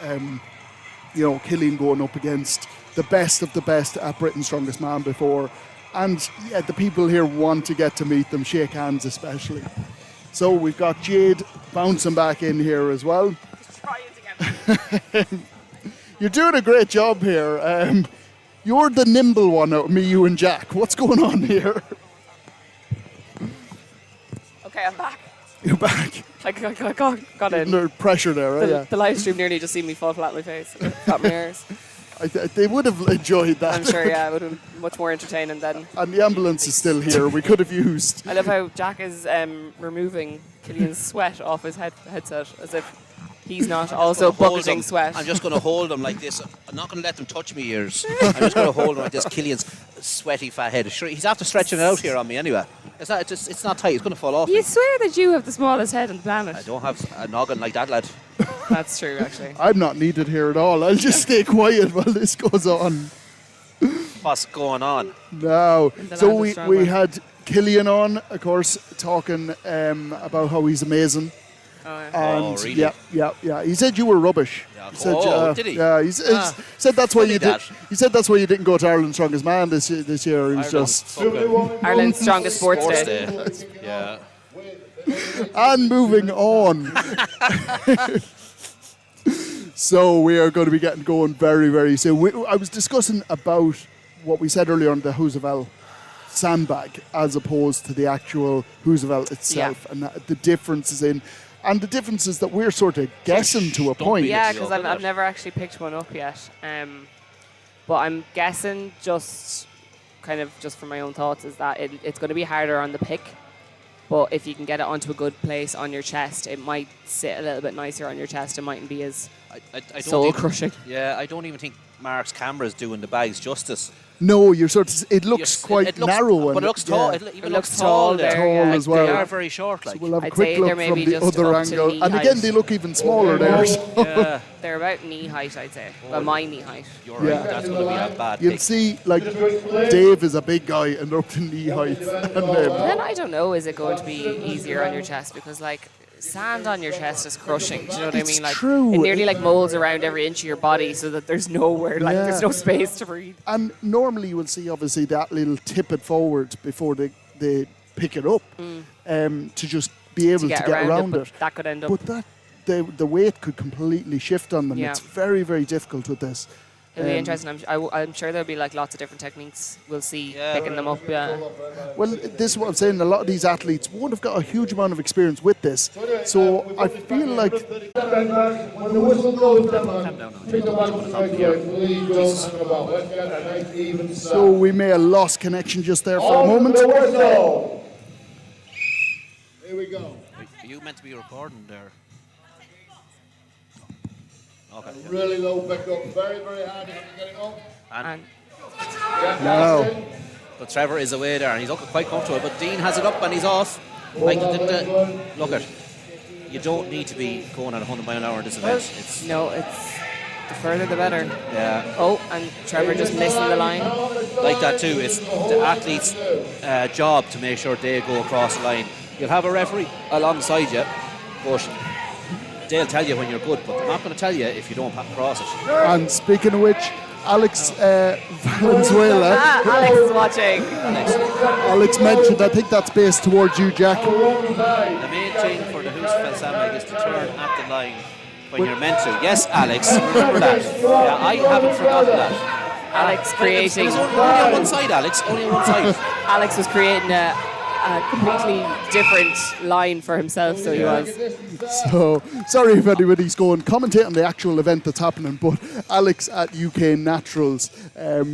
Killian going up against the best of the best at Britain's Strongest Man before. And yeah, the people here want to get to meet them, shake hands especially. So we've got Jade bouncing back in here as well. You're doing a great job here. You're the nimble one out of me, you and Jack. What's going on here? Okay, I'm back. You're back. I got in. Under pressure there, right? The live stream nearly just seen me fall flat on my face. Got my ears. They would have enjoyed that. I'm sure, yeah, it would have been much more entertaining then. And the ambulance is still here. We could have used. I love how Jack is removing Killian's sweat off his headset as if he's not also bucketing sweat. I'm just going to hold him like this. I'm not going to let them touch me ears. I'm just going to hold him like this. Killian's sweaty fat head. Sure, he's after stretching it out here on me anyway. It's not tight. It's going to fall off. You swear that you have the smallest head on the planet. I don't have a noggin like that, lad. That's true, actually. I'm not needed here at all. I'll just stay quiet while this goes on. What's going on? No. So we had Killian on, of course, talking about how he's amazing. And really? Yeah. He said you were rubbish. Yeah. He said, did he? Yeah, he said that's why you did. He said that's why you didn't go to Ireland's Strongest Man this year. He was just Ireland's Strongest Sports Day. Yeah. And moving on. So we are going to be getting going very, very soon. I was discussing about what we said earlier on the Husavell sandbag as opposed to the actual Husavell itself, and the differences and the differences that we're sort of guessing to a point. Yeah, because I've never actually picked one up yet. But I'm guessing just from my own thoughts is that it's going to be harder on the pick. But if you can get it onto a good place on your chest, it might sit a little bit nicer on your chest. It mightn't be as soul-crushing. Yeah, I don't even think Mark's camera is doing the bags justice. No, you're it looks quite narrow. But it looks tall. Yeah. It looks tall there. Tall as well. They are very short. So we'll have a quick look from the other angle. And again, they look even smaller there. So. Yeah. They're about knee height, I'd say. Well, my knee height. You're right. That's going to be a bad You'll pick. see, Dave is a big guy and they're up to knee height. Then I don't know, is it going to be easier on your chest? Because, sand on your chest is crushing. Do you know what I mean? True. It nearly molds around every inch of your body so that there's nowhere, there's no space to breathe. And normally you will see obviously that little tip it forward before they pick it up to just be able to get around it. That could end up. But the weight could completely shift on them. Yeah. It's very, very difficult with this. It'll be interesting. I'm sure there'll be lots of different techniques we'll see picking them up. Yeah. Well, this is what I'm saying. A lot of these athletes won't have got a huge amount of experience with this. So I feel like. When the whistle goes down, pick them up please don't about. Let's get a nice even start. So we may have lost connection just there for a moment. The whistle. Here we go. Are you meant to be recording there? Okay. Really low pick up, very, very hard to get it up. No. But Trevor is away there and he's looking quite comfortable. But Dean has it up and he's off. Look at, you don't need to be going at 100 miles an hour in this event. It's the further the better. Yeah. Oh, and Trevor just missing the line. Like that too. It's the athlete's job to make sure they go across the line. You'll have a referee alongside you, but they'll tell you when you're good, but they're not going to tell you if you don't cross it. And speaking of which, Alex Valenzuela. Alex is watching. Alex mentioned, I think that's based towards you, Jack. The main thing for the Husavell sandbag is to turn at the line when you're meant to. Yes, Alex, remember that. Yeah, I haven't forgotten that. Alex creating. It was only on one side, Alex. Only on one side. Alex was creating a completely different line for himself, so he was. So, sorry if anybody's going commentate on the actual event that's happening, but Alex at UK Naturals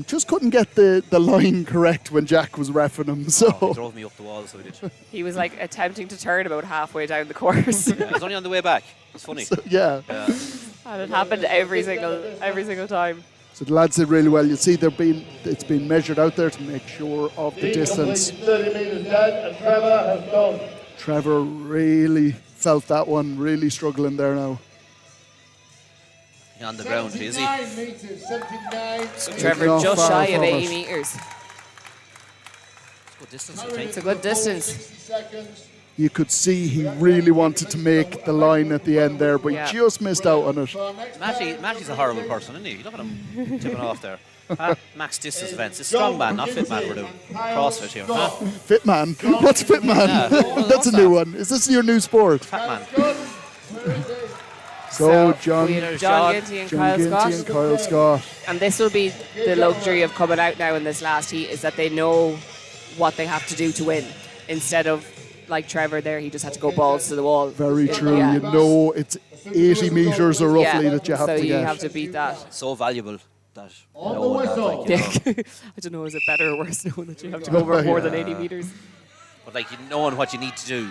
just couldn't get the line correct when Jack was reffing him. So He drove me up the wall, so he did. He was like attempting to turn about halfway down the course. Yeah, it was only on the way back. It's funny. So, yeah. And it happened every single time. So the lads did really well. You see, it's been measured out there to make sure of the distance. 30 metres dead, and Trevor has done. Trevor really felt that one, really struggling there now. On the ground, is he? 79 metres, 79. So Trevor just shy of 80 metres. It's a good distance, I think. It's a good distance. 60 seconds. You could see he really wanted to make the line at the end there, but he just missed out on it. Matty's a horrible person, isn't he? Look at him tipping off there. Max distance events. It's Strongman, not Fitman we're doing. CrossFit here. Fitman? What's Fitman? That's a new one. Is this your new sport? Fatman. So John Ginty and Kyle Scott. And this will be the luxury of coming out now in this last heat, is that they know what they have to do to win, instead of like Trevor there, he just had to go balls to the wall. Very true. You know it's 80 metres or roughly that you have to get. So you have to beat that. So valuable that. I don't know, is it better or worse knowing that you have to go over more than 80 metres? But like, you knowing what you need to do.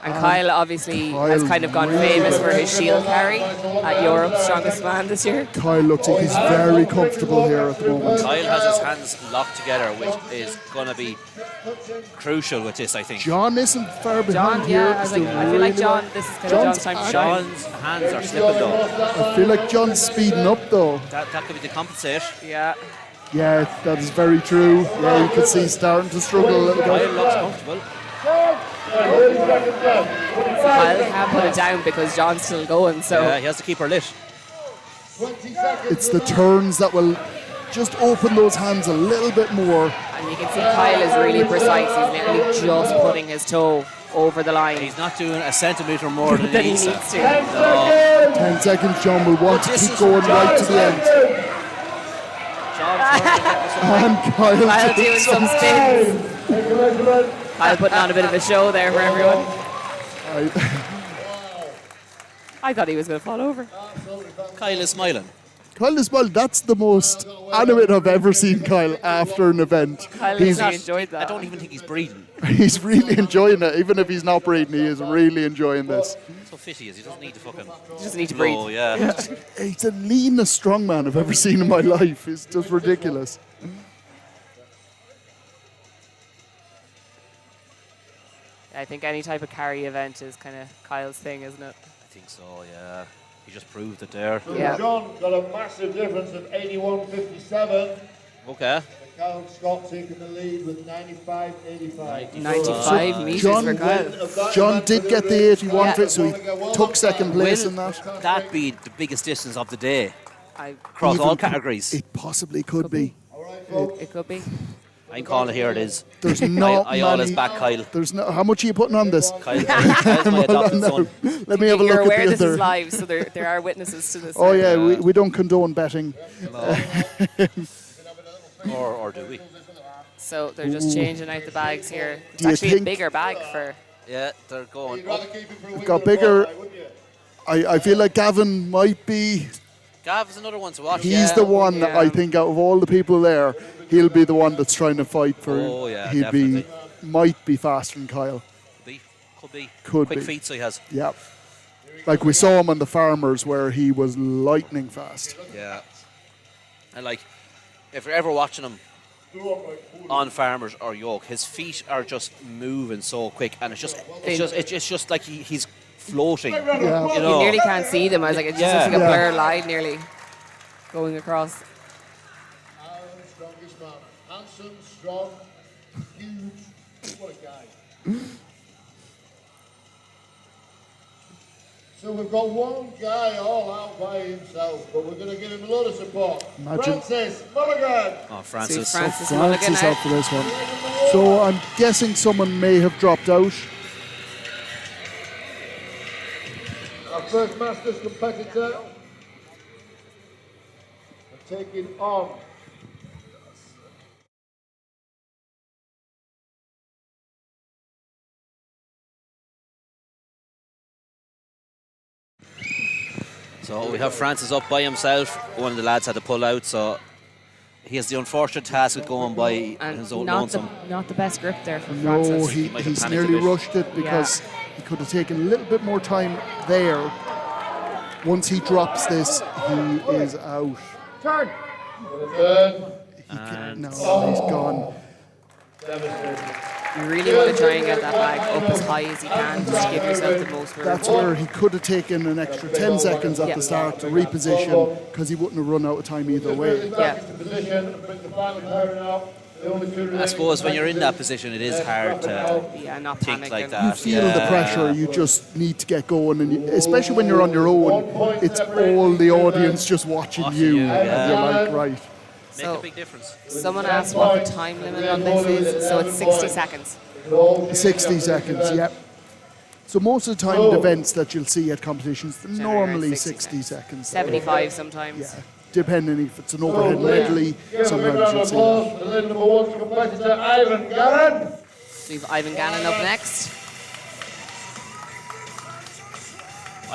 And Kyle obviously has kind of gone famous for his shield carry at Europe's Strongest Man this year. Kyle looks like he's very comfortable here at the moment. Kyle has his hands locked together, which is going to be crucial with this, I think. John isn't far behind here. I feel like John, this is kind of John's time to shine. John's hands are slipping though. I feel like John's speeding up though. That could be to compensate. Yeah. Yeah, that is very true. Yeah, you can see he's starting to struggle a little bit. Kyle looks comfortable. Kyle can't put it down because John's still going, so. Yeah, he has to keep her lit. It's the turns that will just open those hands a little bit more. And you can see Kyle is really precise. He's nearly just putting his toe over the line. He's not doing a centimetre more than he needs to. 10 seconds, John will want to keep going right to the end. And Kyle doing some spins. Kyle putting on a bit of a show there for everyone. I thought he was going to fall over. Kyle is smiling. Kyle is smiling. That's the most animate I've ever seen Kyle after an event. Kyle has enjoyed that. I don't even think he's breathing. He's really enjoying it. Even if he's not breathing, he is really enjoying this. So fit he is. He doesn't need to fucking. He doesn't need to breathe. Oh yeah. He's the leanest strongman I've ever seen in my life. It's just ridiculous. I think any type of carry event is kind of Kyle's thing, isn't it? I think so, yeah. He just proved it there. Yeah. John got a massive difference of 81.57. Okay. Kyle Scott taking the lead with 95.85. 95 metres for Kyle. John did get the 81 fit, so he took second place in that. That be the biggest distance of the day across all categories? It possibly could be. It could be. I'm calling it here. It is. There's not I always back Kyle. There's no. How much are you putting on this? Kyle's my adopted son. Let me have a You're look aware at the this other. is live, so there are witnesses to this. Oh yeah, we don't condone betting. Or do we? So they're just changing out the bags here. It's Do you actually a think- bigger bag for. Yeah, they're going. It got bigger. I feel like Gavin might be. Gav's another one to watch. He's the one that I think out of all the people there, he'll be the one that's trying to fight for. Oh, yeah, he'd definitely. might be faster than Kyle. Could be. Could Quick be. feet, so he has. Yeah. Like we saw him on the Farmers where he was lightning fast. Yeah. And like, if you're ever watching him on Farmers or Yoke, his feet are just moving so quick, and it's just like he's floating. Yeah. You know? You nearly can't see them. I was like, it just looks like a blur line nearly going across. Ireland's strongest man. Handsome, strong, huge. What a guy. So we've got one guy all out by himself, but we're going to give him a lot of support. Imagine. Francis Mulligan. Oh, Francis. Francis Mulligan Francis out. out for this one. So I'm guessing someone may have dropped out. Our first Masters competitor. Taking on So we have Francis up by himself. One of the lads had to pull out, so he has the unfortunate task of going by his own lonesome. Not the best grip there for No, Francis. he's nearly rushed it because he could have taken a little bit more time there. Once he drops this, he is out. Turn. No, he's gone. You really want to try and get that bag up as high as you can, just to give yourself the most room. That's where he could have taken an extra 10 seconds at the start to reposition, because he wouldn't have run out of time either way. I suppose when you're in that position, it is hard to not think like that. You feel the pressure, you just need to get going, and especially when you're on your own, it's all the audience just watching you. And you're like, right. Make a big difference. Someone asked what the time limit on this is, so it's 60 seconds. 60 seconds, yeah. So most of the time, the events that you'll see at competitions, they're normally 60 seconds. 75 sometimes. Yeah, depending if it's an overhead medley, sometimes you'll see that. The number 1 competitor, Ivan Gannon. So we have Ivan Gannon up next.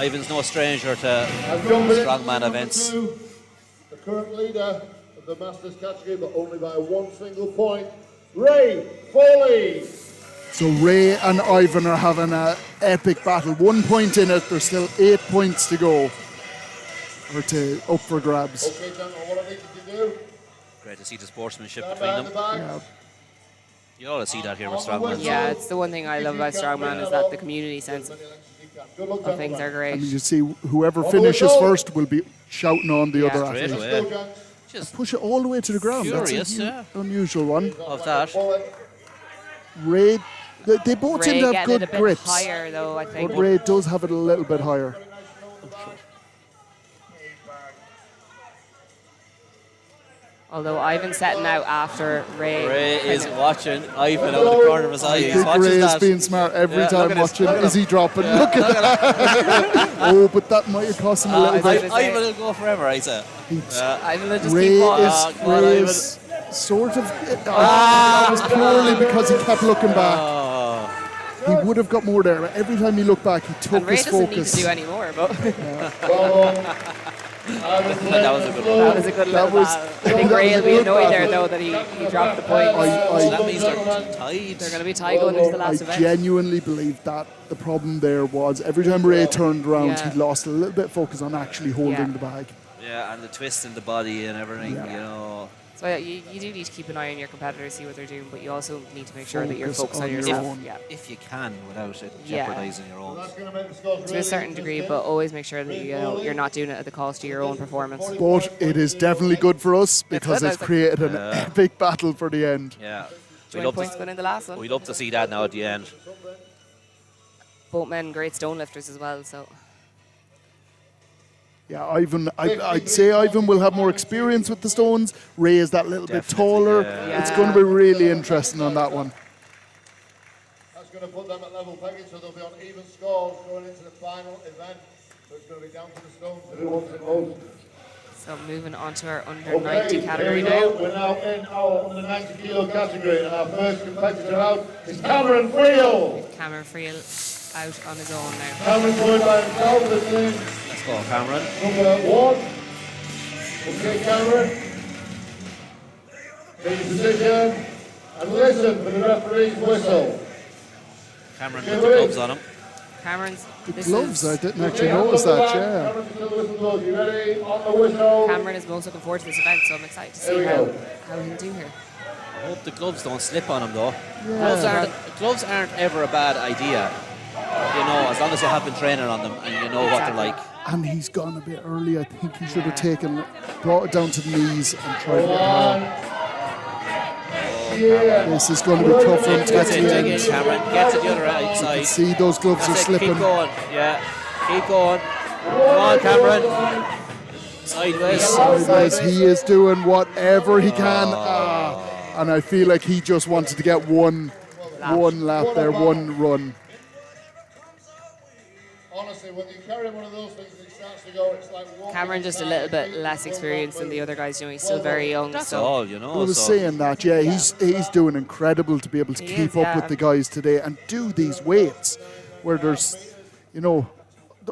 Ivan's no stranger to strongman events. The current leader of the Masters category, but only by 1 single point, Ray Foley. So Ray and Ivan are having an epic battle. 1 point in it, there's still 8 points to go. Or up for grabs. Okay, gentlemen, what I need you to do. Great to see the sportsmanship between them. Yeah. You ought to see that here with strongman. Yeah, it's the one thing I love about Strongman is that the community sense of things are great. And you see, whoever finishes first will be shouting on the other Straight athlete. away. Just push it all the way to the ground. Curious, That's an unusual one. Of that. Ray, they both seem to have getting good it a bit grips. higher though, I think. But Ray does have it a little bit higher. Although Ivan's setting out after Ray. Ray is watching Ivan out of the corner of his eye. I He's think watching Ray is that. being smart every time look at watching. this, look at Is he him. dropping? Yeah, Look at that. Oh, but that might have cost him a little bit. Ivan will go forever, I say. Ivan will just Ray keep walking. Ray is sort of. That was purely because he kept looking back. He would have got more there, but every time he looked back, he took And Ray his doesn't focus. need to do any more, but That was a good one. that was a good little battle. I think Ray will be annoyed there though that he dropped the point. So that means they're tied. They're going to be tied going into the last I event. genuinely believe that the problem there was every time Ray turned around, Yeah. he lost a little bit of focus on actually holding the bag. Yeah, and the twist in the body and everything, Yeah. you know. So yeah, you do need to keep an eye on your competitors, see what they're doing, but you also need to make sure that you're Focus focused on on your yourself. own. Yeah. If you can, without it Yeah. jeopardising your own. To a certain degree, but always make sure that you're not doing it at the cost of your own performance. But it is definitely good for us because good, it's created an epic battle for the end. Yeah. 20 points going in the last one. We'd love to see that now at the end. Both men great stone lifters as well, so Yeah, Ivan. I'd say Ivan will have more experience with the stones. Ray is that little bit taller. yeah. It's going to be really interesting on that one. That's going to put them at level pegging, so they'll be on even scores going into the final event. So it's going to be down to the stones. Who wants it most? So moving on to our under 90 Here category we now. go. We're now in our under 90 kilo category, and our first competitor out is Cameron Friel. Cameron Friel out on his own now. Cameron joined by himself in Let's go, Cameron. number 1. Okay, Cameron. Take your position and listen for the referee's whistle. Cameron with the gloves on him. Cameron's The this gloves, is- I didn't actually notice that, yeah. Cameron, until the whistle goes. You ready? On the whistle. Cameron is most looking forward to this event, so I'm excited to Here see we how go. he'll do here. I hope the gloves don't slip on him though. Yeah. Gloves aren't ever a bad idea. You know, as long as you have been training on them and you know what they're like. And he's gone a bit early. I think he should have brought it down to the knees and tried to get hard. This is going to be tough for him to get to the Dig in, end. Cameron. Get to the other You side. can see those gloves are That's it. slipping. Keep going. Yeah. Keep going. Come on, Cameron. Sideways. Sideways, he is doing whatever he can. And I feel like he just wanted to get one lap there, one run. Honestly, when you carry one of those things and it starts to go, it's like walking Cameron just a little bit less experienced than the other guys. You know, he's still very young. That's so all, you know. I was so- saying that, yeah, he's doing incredible to be able to He keep is, up yeah. with the guys today and do these weights where there's, you know,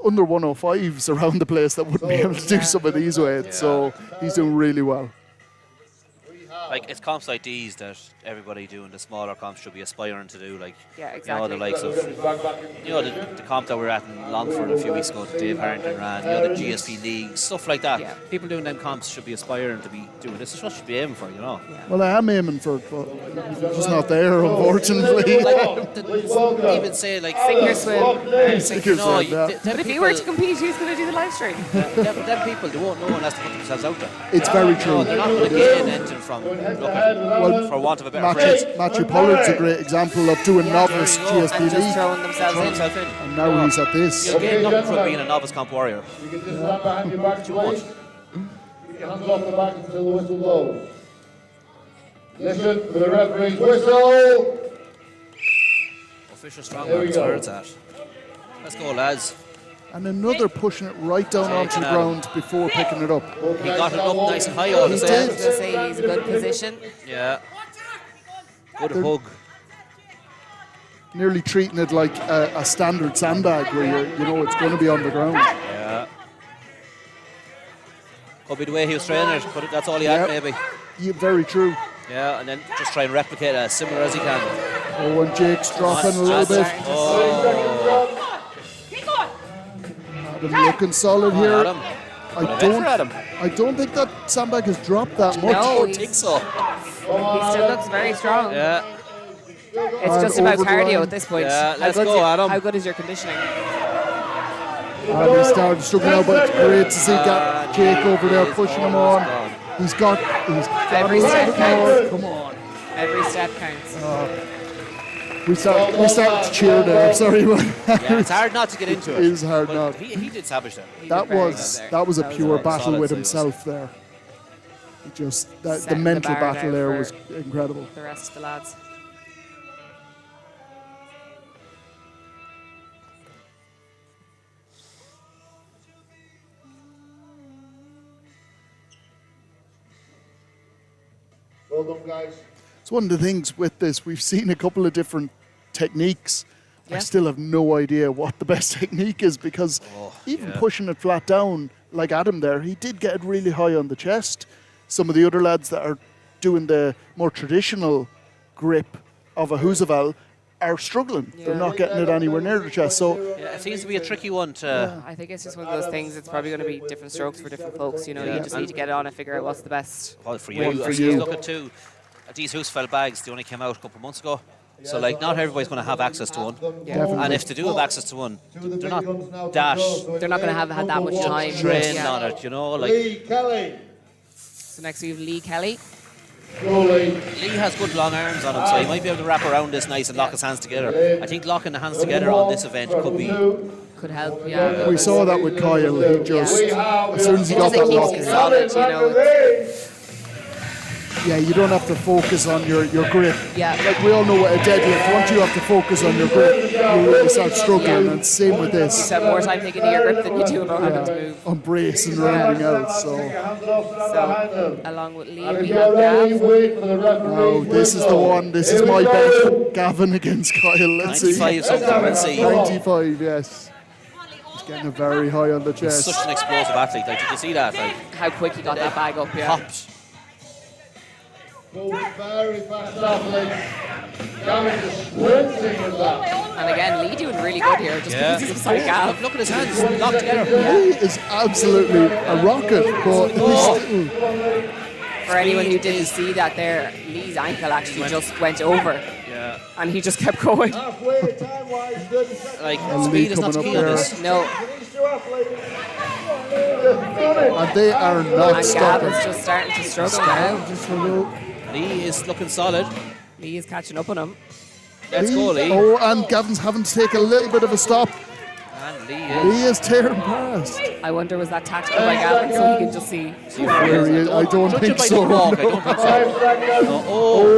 under 105s around the place that wouldn't be able to do some of these weights. So he's doing really well. Like, it's comps like these that everybody doing the smaller comps should be aspiring to do. Like, Yeah, you know, the exactly. likes of, you know, the comp that we were at in Longford a few weeks ago that Dave Harrington ran, you know, the GSP League, stuff like that. People doing them comps should be aspiring to be doing this. It's what you should be aiming for, you know. Well, I am aiming for it, but I'm just not there, unfortunately. Even say, like, Sink or swim. Sink you or know, swim, yeah. But if you were to compete, who's going to do the live stream? them people, they won't know unless they put themselves out there. It's very true. No, they're not going to gain anything from looking, for want of a better phrase. Matthew Pollard's a great example of doing novice GSP And just League. throwing themselves in. And now he's at this. You'll gain nothing from being a novice comp warrior. You can just stand behind your back, please. Keep your hands off the back until the whistle blows. Listen for the referee's whistle. Official Strongman, that's where it's at. Let's go, lads. And another pushing it right down onto the ground before picking it up. He got it up nice and high all of a He sudden. I was going to say he's a good position. Yeah. Good hug. Nearly treating it like a standard sandbag where you know it's going to be on the ground. Yeah. Could be the way he was training it. That's all he had, maybe. Yeah, very true. Yeah, and then just try and replicate it as similar as he can. Oh, and Jake's dropping a little bit. Oh. Adam looking solid here. Adam. I don't think that sandbag has dropped that much. No, I don't think so. He still looks very strong. Yeah. It's just about cardio at this point. Yeah, let's go, Adam. How good is your conditioning? And he started struggling now, but great to see Jake over there pushing him on. He's got Every a step little bit more. counts. Come on. Every step counts. We started to cheer there. Sorry, but Yeah, it's hard not to get into it. It is hard but not. He did savage there. That was a pure battle solid with save. himself there. He just the Setting mental bar battle down there for was incredible. The rest of the lads. Well done, guys. It's one of the things with this. We've seen a couple of different techniques. I Yeah. still have no idea what the best technique is because even pushing it flat down, like Adam there, he did get it really high on the chest. Some of the other lads that are doing the more traditional grip of a Husserl are struggling. They're not getting it anywhere near the chest. So Yeah, it seems to be a tricky one to. I think it's just one of those things. It's probably going to be different strokes for different folks. You know, you just need to get it on and figure out what's the best. Well, for way you, for I you. look at too. These Husserl bags, they only came out a couple of months ago. So, like, not everybody's going to have access to one. Definitely. And if they do have access to one, they're not that They're not going to have had that much time. trained Yeah. on it, you know. Like, Lee Kelly. So next we have Lee Kelly. Lee has good long arms on him, so he might be able to wrap around this nice and lock his hands together. I think locking the hands together on this event could be. Could help, yeah. we saw that with Kyle. He just, as soon as he It got just that keeps lock you in. solid, you know. Yeah, you don't have to focus on your grip. Yeah. Like we all know what a deadlift, once you have to focus on your grip, you really start struggling. And same with You this. spend more time thinking of your grip than you do about having to move. On brace and everything else. So So, along with Lee, we have Gav. now this is the one. This is my bet. Gavin against Kyle. Let's see. 95 something, let's see. 95, yes. He's getting it very high on the He's chest. such an explosive athlete. Like, did you see that? Like, How quick he got that bag up, yeah. popped. Very fast athlete. Gavin just sprinting with that. And again, Lee doing really good here, just Yeah. because he's beside Gav. Look at his hands locked together. He is absolutely a rocket, but he's still. For anyone who didn't see that there, Lee's ankle actually just went over. Yeah. And he just kept going. Halfway, time-wise, 30 seconds. Like, And speed Lee is not the coming key up on there. this. No, These two athletes. And they are not and Gav stopping. is just starting to struggle now. Just a little. Lee is looking solid. Lee is catching up on him. Let's go, Lee. Oh, and Gavin's having to take a little bit of a stop. And Lee He is tearing past. I wonder was that tactical by Gavin so he can just see. I don't Judge think it by so. the walk, I no. don't think so. 5 seconds. Oh,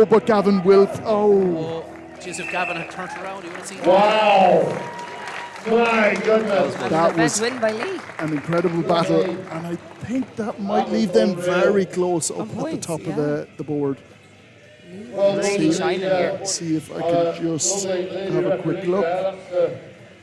Oh, but Gavin will. Oh, jeez, if Gavin had turned around, he would have seen that. Wow. My goodness. And That an event was- win by Lee. an incredible battle. And I think that might leave them very close up at the points, top yeah. of the board. Well, Really shining here. See if I can just have a quick look.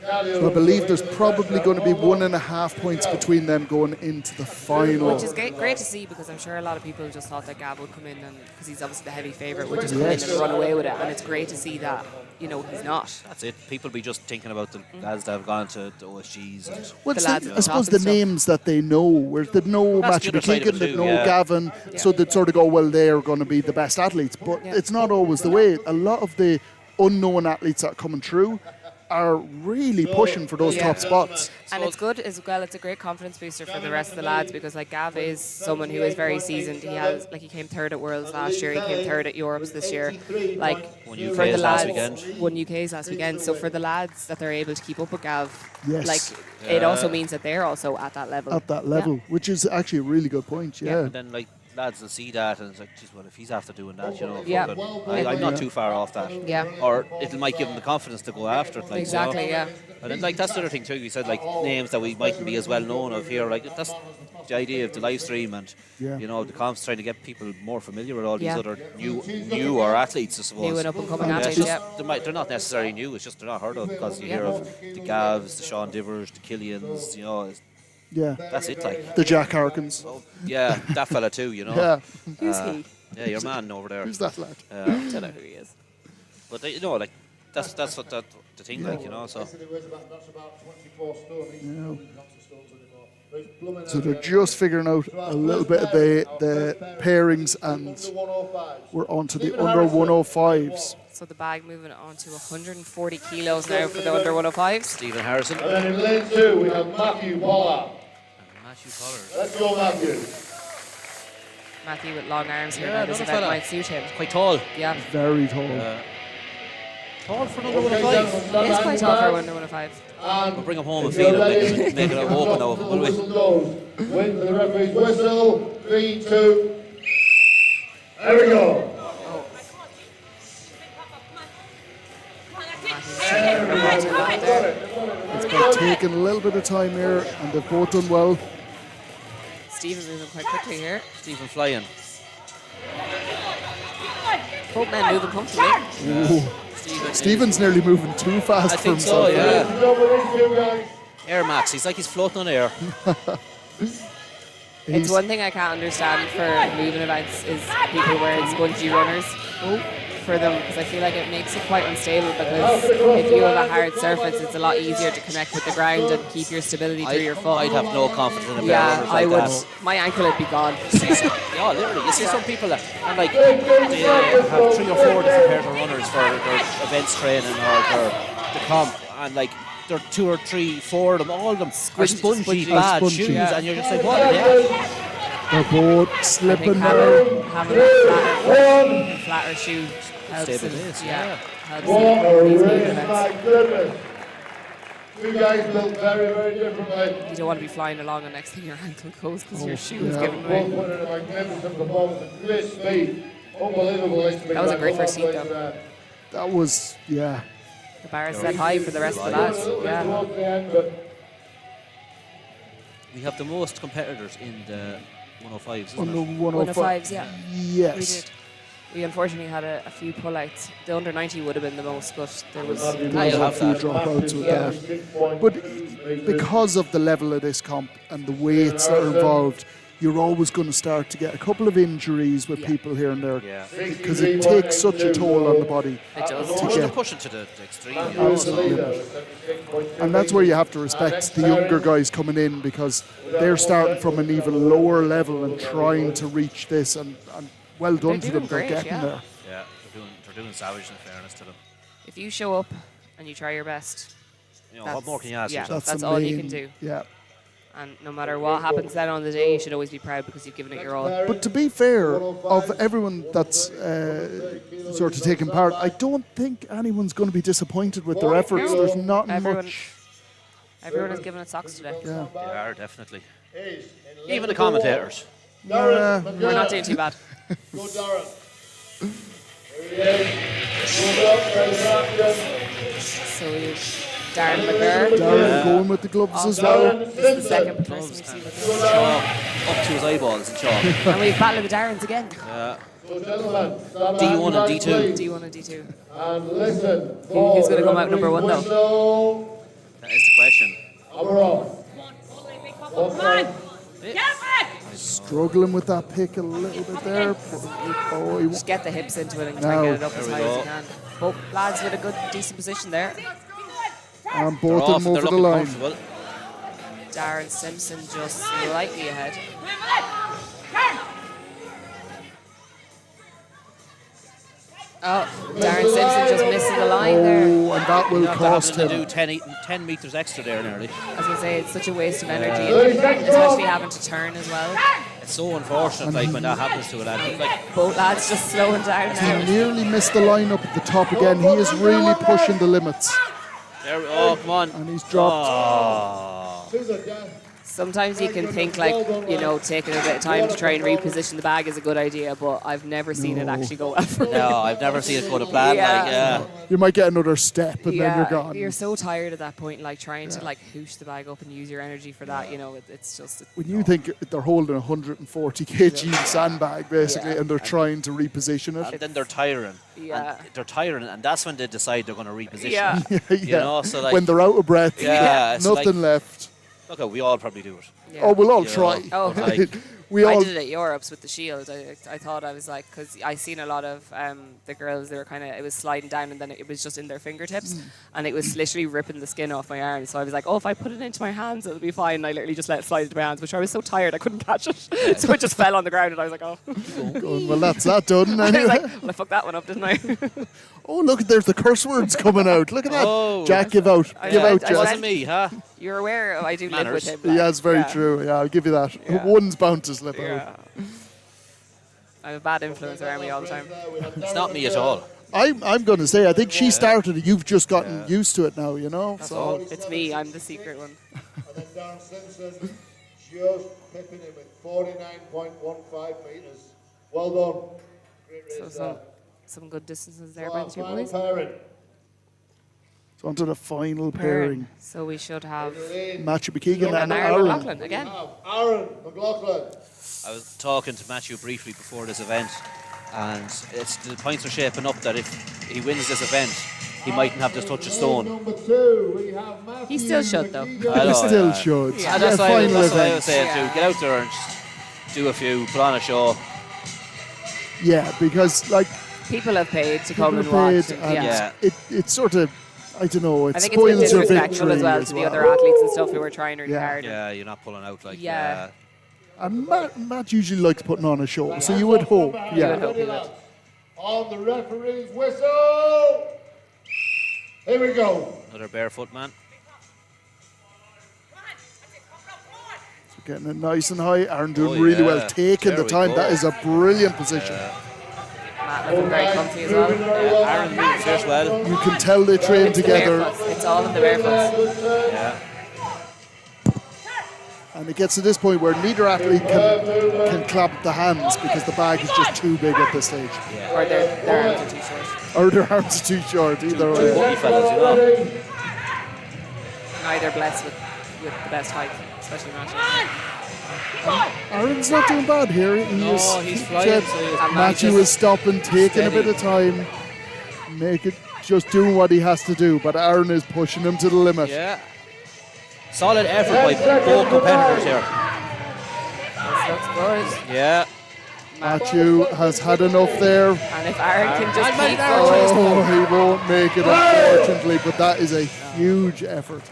So I believe there's probably going to be 1.5 points between them going into the final. Which is great to see, because I'm sure a lot of people just thought that Gav would come in, and because he's obviously the heavy favourite, would just come in and run away with it. And it's great to see that, you know, he's not. That's it. People be just thinking about the lads that have gone to the OSGs. And Well, I suppose the names that they know, where they know Matthew McKeegan, they know Gavin, so they'd sort of go, well, they're going to be the best athletes. But it's not always the way. A lot of the unknown athletes that are coming through are really pushing for those top spots. And it's good as well. It's a great confidence booster for the rest of the lads, because like Gav is someone who is very seasoned. He has, like, he came third at Worlds last year. He came third at Europe's this year. Like, for the lads, won UK's last weekend. So for the lads that they're able to keep up with Gav, like it also means that they're also at that level. At that level, which is actually a really good point. Yeah. And then like lads will see that and it's like, geez, well, if he's after doing that, you know, I'm not too far off that. Yeah. Or it might give him the confidence to go after it. Like, exactly. You know? And then, like, that's the other thing too. You said like names that we mightn't be as well known of here. Like, that's the idea of the live stream and you know, the comps, trying to get people more familiar with all these other newer athletes, I suppose. New and up and coming athletes. They're not necessarily new. It's just they're not heard of, because you hear of the Gavs, the Sean Divers, the Killians. You know. That's it, like. The Jack Harkins. Oh, yeah, that fella too, you know. Yeah. Who's he? Yeah, your man over there. Who's that lad? I don't know who he is. But you know, like that's what the thing, like, you know. So. So they're just figuring out a little bit of the pairings, and we're on to the under 105s. So the bag moving on to 140 kilos now for the under 105s. Stephen Harrison. And then in lane 2, we have Matthew Pollard. Matthew Pollard. Let's go, Matthew. Matthew with long arms here. Now this event might suit him. Quite tall. Yeah. Very tall. Tall for an under 105. He is quite tall for under 105. We'll bring him home and feed him, make it open now, will we? Win the referee's whistle. 3, 2. There we go. It's been taking a little bit of time here, and they've both done well. Stephen moving quite quickly here. Stephen flying. Both men moving comfortably. Stephen's nearly moving too fast I for think himself. so, yeah. Air Max, he's like he's floating on air. It's one thing I can't understand for moving events is people wearing spongy runners for them, because I feel like it makes it quite unstable, because if you have a hard surface, it's a lot easier to connect with the ground and keep your stability through your foot. I'd have no confidence in a pair of Yeah, runners I like would. that. My ankle would be gone. Yeah, literally. You see some people that and like they have 3 or 4 different pairs of runners for their events training or their comp, and like there are 2 or 3, 4 of them, all of them are spongy bad shoes, and you're just like, what the heck? They're both slipping having now. a flatter shoe helps him. Stability, Helps What him a in these race, moving my events. goodness. You guys built very, very differently. You don't want to be flying along, and next thing your ankle goes because your shoe is yeah. giving Both way. put in a magnificent performance at great speed. Unbelievable. That was a great first heat, though. That was, yeah. The bar is set high for the rest of the lads. Yeah. Towards the end, but We have the most competitors in the 105s, isn't On the it? 105s, yeah. Yes. We did. We unfortunately had a few pullouts. The under 90 would have been the most, but there was. You'll have a few dropouts with that. But because of the level of this comp and the weights that are involved, you're always going to start to get a couple of injuries with people here and there. Yeah. Because it takes such a toll on the body. It does. To They're get. pushing to the extreme, you know, so. And that's where you have to respect the younger guys coming in, because they're starting from an even lower level and trying to reach this, and well done They're to them doing for great, getting yeah. there. Yeah, they're doing savage, in fairness to them. If you show up and you try your best, You know, what more can you ask yeah, yourself? that's the all you main- can do. Yeah. And no matter what happens then on the day, you should always be proud because you've given it your all. But to be fair, of everyone that's sort of taking part, I don't think anyone's going to be disappointed with their efforts. There's not much. Everyone has given it socks today. Yeah. They are, definitely. Even the commentators. Yeah. We're not doing too bad. go Darren. There he is. Good up, champion. So we've Darren McGurr. Darren going with the gloves as well. This is the second person we've seen with gloves. Chalk, up to his eyeballs and chalk. And we've battled the Darrens again. Yeah. So gentlemen, stand D1 back, and D2. please. D1 and D2. And listen. Who's going to come out number 1 though? Whistle. is the question. Power off. Come on. Struggling with that pick a little bit there. Oh, he Just get the hips into it and try and get it up as high as you can. Both lads with a good, decent position there. and both of them over the line. Darren Simpson just slightly ahead. Oh, Darren Simpson just missing the line there. Oh, and that will cost him. To do 10 metres extra there nearly. I was going to say, it's such a waste of energy, especially having to turn as well. It's so unfortunate, like, when that happens to a lad. Like, both lads just slowing down now. He nearly missed the line up at the top again. He is really pushing the limits. There, oh, come on. And he's dropped. Oh. Sometimes you can think, like, you know, taking a bit of time to try and reposition the bag is a good idea, but I've never seen it actually go well for him. No, I've never seen it go to plan. Yeah. You might get another step and then you're gone. You're so tired at that point, like trying to like hoosh the bag up and use your energy for that. You know, it's just. When you think they're holding a 140 kg sandbag basically, and they're trying to reposition it, And then they're tiring. Yeah. And they're tiring, and that's when they decide they're going to reposition. Yeah. You know, so like when they're out of breath, it's nothing left. Okay, we all probably do it. Yeah. Oh, we'll all You try. know, Oh, like, I did it at Europe's with the shield. I thought I was like, because I seen a lot of the girls, they were kind of, it was sliding down and then it was just in their fingertips and it was literally ripping the skin off my arms. So I was like, oh, if I put it into my hands, it'll be fine. And I literally just let it slide into my hands, which I was so tired I couldn't catch it. So it just fell on the ground and I was like, oh. Well, that's that done. I Anyway. was like, well, I fucked that one up, didn't I? Oh, look, there's the curse words coming out. Look at that. Oh. Jack, give out. Give out, It Jack. wasn't me, huh? You're aware I do live with him. Yeah, it's very true. Yeah, I'll give you that. Yeah. One's bound to slip Yeah. out. I have a bad influence around me all the time. It's not me at all. I'm going to say, I think she started it. You've just gotten used to it now, you know? That's So all. It's me. I'm the secret one. And then Darren Simpson just pipping it with 49.15 metres. Well done. Great race So some good distances there So by our the two final boys. pairing. on to the final pairing. So we should have Matthew McKeegan and Aaron Aaron. McLaughlin again. Aaron McLaughlin. I was talking to Matthew briefly before this event, and the points are shaping up that if he wins this event, he mightn't have to touch a stone. Number 2, we have Matthew. He still should, though. He still should. Yeah, that's what I final was event. saying too. Get out there and just do a few, put on a show. Yeah, because like People have paid to come and people watch. paid, And, and it sort of, I don't know, it I think it's a bit spoils your disrespectful victory as well to the other athletes and stuff who are trying really hard. Yeah, you're not pulling out like. Yeah. And Matt usually likes putting on a show, so you would hope. Yeah. On the referee's whistle. Here we go. Another barefoot man. So getting it nice and high. Aaron doing Oh, really yeah. well, taking There the we time. go. That is a brilliant position. Matt looking very comfy as well. Aaron moving fierce well. You can tell they train It's the together. barefoots. It's all in the barefoots. Yeah. And it gets to this point where neither athlete can clap the hands because the bag is just too big at this stage. Or their arms are too short. Or their arms are too short, either way. Buggy fellas, you know. Neither blessed with the best height, especially Matthew. Aaron's not doing bad here. He's flying. Jed, So he's Matthew is stopping, taking a bit of time, just doing what he has to do. But Aaron is pushing him to the limit. Yeah. Solid effort by both competitors here. This looks good. Yeah. Matthew has had enough there. And if Aaron can just keep Oh, going. he won't make it, unfortunately. But that is a huge effort.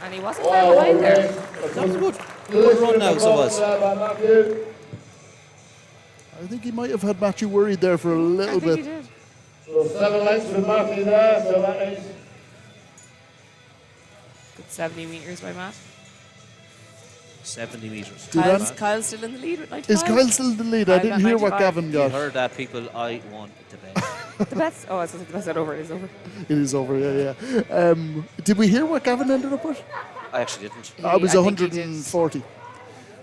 And he wasn't far behind there. That was good. Good run now, so it was. I think he might have had Matthew worried there for a little bit. He did. So 7 lengths for Matthew there. So that is. Good 70 metres by Matt. 70 metres. Kyle's still in the lead with 95. Is Kyle still in the lead? I Kyle didn't got hear what 95. Gavin You got. heard that, people. I want the best. The best. Oh, I was going to say the best out over. It is over. It is over, yeah. Did we hear what Gavin ended up with? I actually didn't. I was I think he did. 140.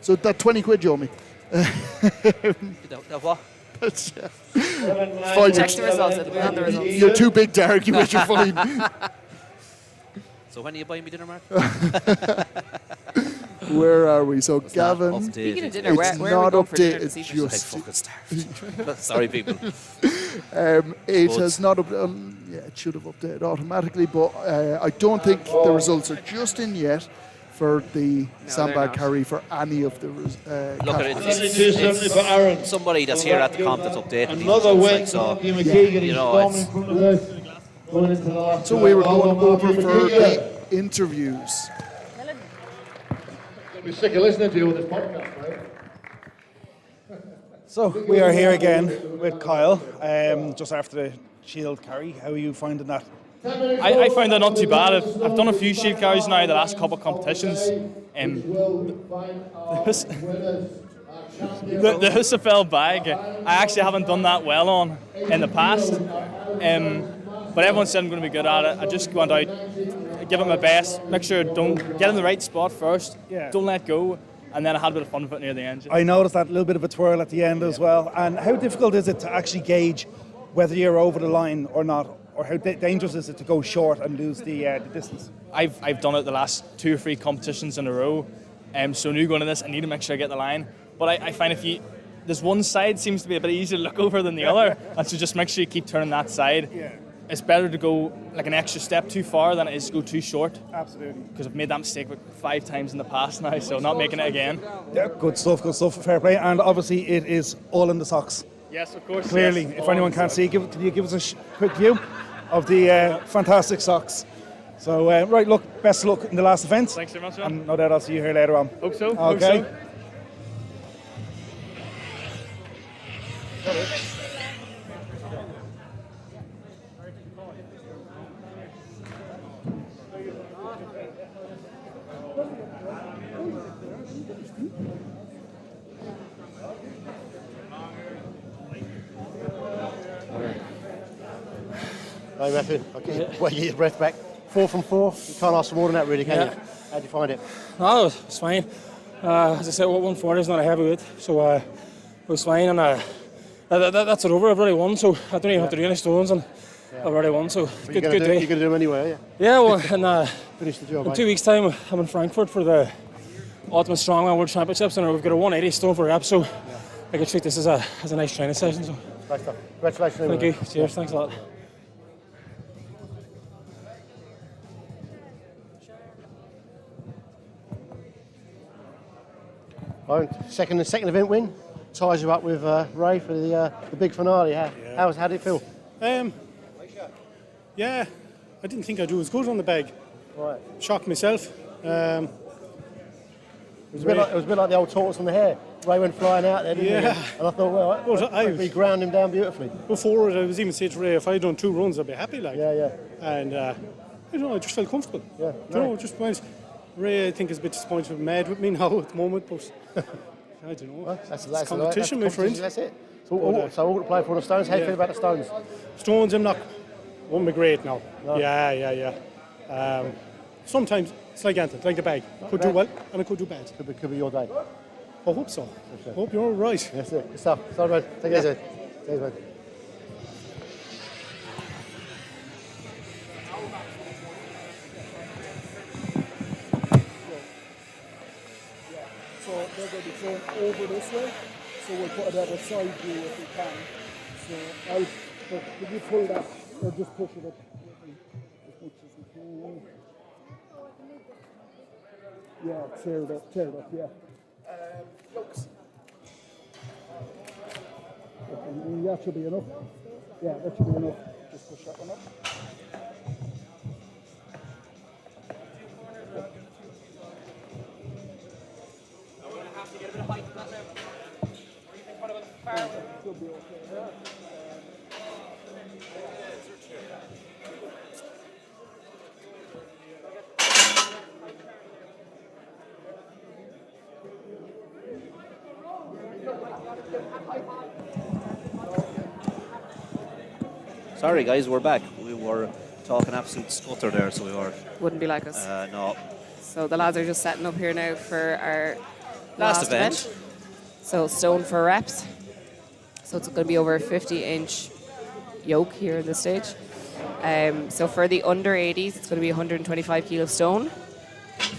So that 20 quid you owe me. That what? That's, yeah. Fine. Check the results. It'll be on the results. You're too big to argue with your fine. So when are you buying me dinner, Mark? Where are we? So Gavin, Speaking of dinner, where it's are we not going for dinner updated. this evening? Just fucking starved. Sorry, people. it has not. Yeah, it should have updated automatically, but I don't think the results are just in yet for the sandbag carry for any of the Look at it. categories. It's somebody that's here at the comp that's updating these Another results. win Like, so, for McKeegan. you know, it's, Going into the last So we were going over for McKeegan. the interviews. I'll be sick of listening to you with this podcast, right? So we are here again with Kyle, just after the shield carry. How are you finding that? I find that not too bad. I've done a few shield carries now the last couple of competitions. The Husafel bag, I actually haven't done that well on in the past. But everyone said I'm going to be good at it. I just went out, give it my best, make sure don't get in the right spot first, don't let go, and then I had a bit of fun with it near the end. I noticed that little bit of a twirl at the end as well. And how difficult is it to actually gauge whether you're over the line or not? Or how dangerous is it to go short and lose the distance? I've done it the last 2 or 3 competitions in a row. So new going to this, I need to make sure I get the line. But I find there's one side seems to be a bit easier to look over than the other, and so just make sure you keep turning that side. Yeah. It's better to go like an extra step too far than it is to go too short. Absolutely. Because I've made that mistake like 5 times in the past now, so not making it again. Yeah, good stuff, fair play. And obviously it is all in the socks. Yes, of course. Clearly, yes, if anyone can't see, can you give us a quick view of the fantastic socks? So, right, look, best of luck in the last event. Thanks very much, John. And no doubt I'll see you here later on. Hope so. Okay. Hope so. Hey, Matthew, okay. Well, you get your breath back. 4 from 4. You can't ask for more than that, really, can you? How'd you find it? No, it's fine. As I said, 140 is not a heavy weight, so it was fine. And that's it over. I've already won, so I don't even have to do any stones, and I've already won. So good day. You're going to do them anyway, are you? Yeah, well, and finish the job. in 2 weeks' time, I'm in Frankfurt for the Ultimate Strongman World Championships, and we've got a 180 stone for rep, so I could treat this as a nice training session. So. Great stuff. Congratulations. Thank you. Cheers. Thanks a lot. Second event win ties you up with Ray for the big finale. How did it feel? Yeah, I didn't think I'd do as good on the bag. Right. Shocked myself. It was a bit like the old tortoise on the hare. Ray went flying out there, didn't he? And I thought, we ground him down beautifully. Before it, I was even saying to Ray, if I'd done 2 runs, I'd be happy. Like. Yeah. And I don't know, I just felt comfortable. Yeah. Just went. Ray, I think, is a bit disappointed, mad with me now at the moment, but I don't know. Well, that's competition, my friend. That's it. So all to play for the stones. How do you feel about the stones? Stones, won't be great now. No. Yeah. Sometimes it's like anything, like the bag. Could do well and it could do bad. Could be your day. I hope so. Hope you're all right. That's it. Good stuff. Sorry, man. Take it easy. Cheers, man. So they're going to be thrown over this way. So we'll put it at a side view if we can. So if you pull that, or just push it up as much as you can. Yeah, tear it up, yeah. Yokes. That should be enough. Yeah, that should be enough. Just push that one up. Should be okay. sorry, guys, we're back. We were talking absolute sputter there, so we were. Wouldn't be like us. No. So the lads are just setting up here now for our last event. So stone for reps. So it's going to be over a 50-inch yoke here in this stage. So for the under 80s, it's going to be 125 kilo stone.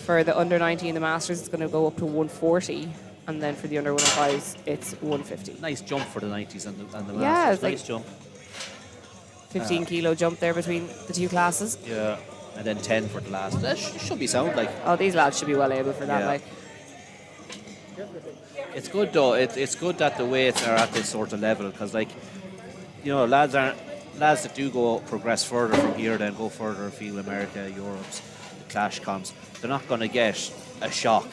For the under 90 in the Masters, it's going to go up to 140. And then for the under 105s, it's 150. Nice jump for the 90s and the Masters. Yeah, it's nice like jump. 15 kilo jump there between the two classes. Yeah. And then 10 for the last. That should be sound like. Oh, these lads should be well able for that. Yeah. Like, it's good though. It's good that the weights are at this sort of level because, like, you know, lads that do progress further from here, then go further afield, America, Europe's, the clash comps. They're not going to get a shock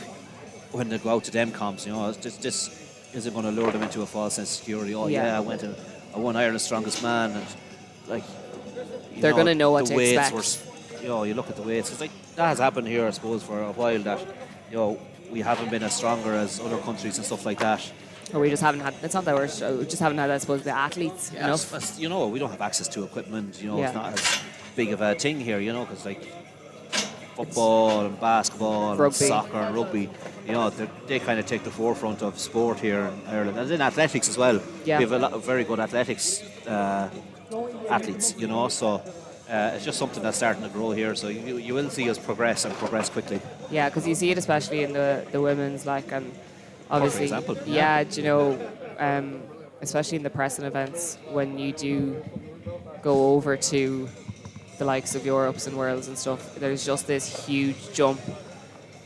when they go out to them comps. You know, this isn't going to lure them into a false sense of security. Oh yeah, I won Ireland's strongest man, and like they're going to know what to weights expect. You know, you look at the weights. It's like that has happened here, I suppose, for a while. That, you know, we haven't been as stronger as other countries and stuff like that. Or we just haven't had. It's not that we just haven't had, I suppose, the athletes enough. You know, we don't have access to equipment. You know, Yeah. it's not as big of a thing here. You know, because like football and basketball and Rugby. soccer and rugby, you know, they kind of take the forefront of sport here in Ireland, and in athletics as well. Yeah. We have a lot of very good athletics athletes. You know, so. It's just something that's starting to grow here, so you will see us progress and progress quickly. Yeah, because you see it especially in the women's, like, and obviously, for example, yeah, do you know, especially in the pressing events, when you do go over to the likes of Europes and Worlds and stuff, there's just this huge jump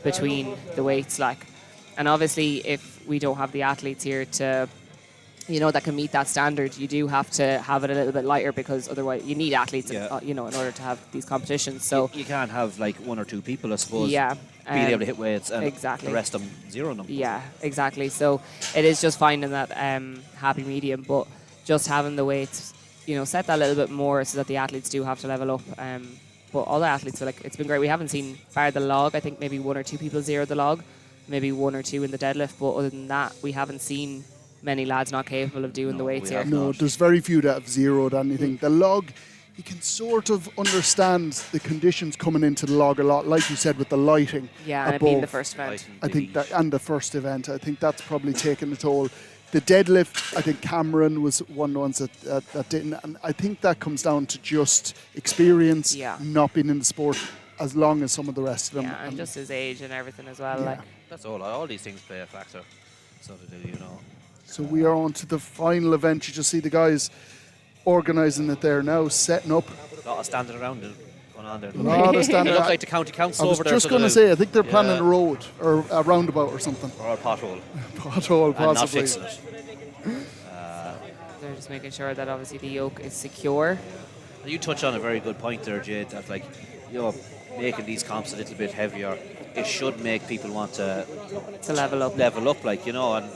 between the weights, like, and obviously if we don't have the athletes here to, you know, that can meet that standard, you do have to have it a little bit lighter because otherwise you need athletes, you know, in order to have these competitions. So you can't have like one or two people, I suppose, yeah, being able to hit weights and exactly. the rest of them zero them. Yeah, exactly. So it is just finding that happy medium, but just having the weights, you know, set that a little bit more so that the athletes do have to level up. But all the athletes, like, it's been great. We haven't seen, bar the log, I think maybe one or two people zero the log, maybe one or two in the deadlift, but other than that, we haven't seen many lads not capable of doing the weights here. No, there's very few that have zeroed anything. The log, you can sort of understand the conditions coming into the log a lot, like you said, with the lighting. Yeah, and it being the first event. I think that, and the first event, I think that's probably taken a toll. The deadlift, I think Cameron was one of the ones that didn't, and I think that comes down to just experience, not being in the sport as long as some of the rest of them. Yeah, and just his age and everything as well. Yeah. Like, That's all these things play a factor. So they do, you know. So we are on to the final event. You just see the guys organising it there now, setting up. A lot of standing around and going on there. A lot of standing. They look like the county council I was over there. just going to say, I think they're planning a road or a roundabout or something. Or a pothole. Pothole, possibly. And not fixing it. they're just making sure that obviously the yoke is secure. You touched on a very good point there, Jade, that, like, you know, making these comps a little bit heavier, it should make people want to level up. Level up, like, you know, and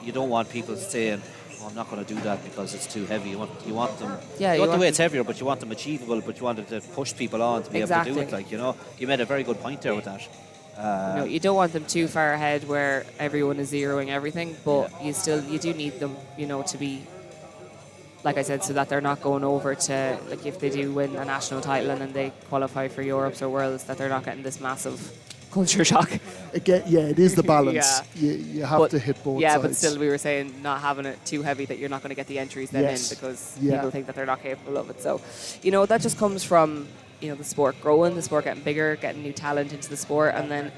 you don't want people saying, oh, I'm not going to do that because it's too heavy. You want them. Yeah, you want the weights heavier, but you want them achievable. But you want it to push people on to be able to do it. Like, you know, you made a very good point there with that. No, you don't want them too far ahead where everyone is zeroing everything, but you do need them, you know, to be, like I said, so that they're not going over to, like, if they do win a national title and then they qualify for Europes or Worlds, that they're not getting this massive culture shock. Again, yeah, it is the balance. You have to hit both sides. But still, we were saying not having it too heavy that you're not going to get the entries then in because people think that they're not capable of it. So, you know, that just comes from, you know, the sport growing, the sport getting bigger, getting new talent into the sport, and then,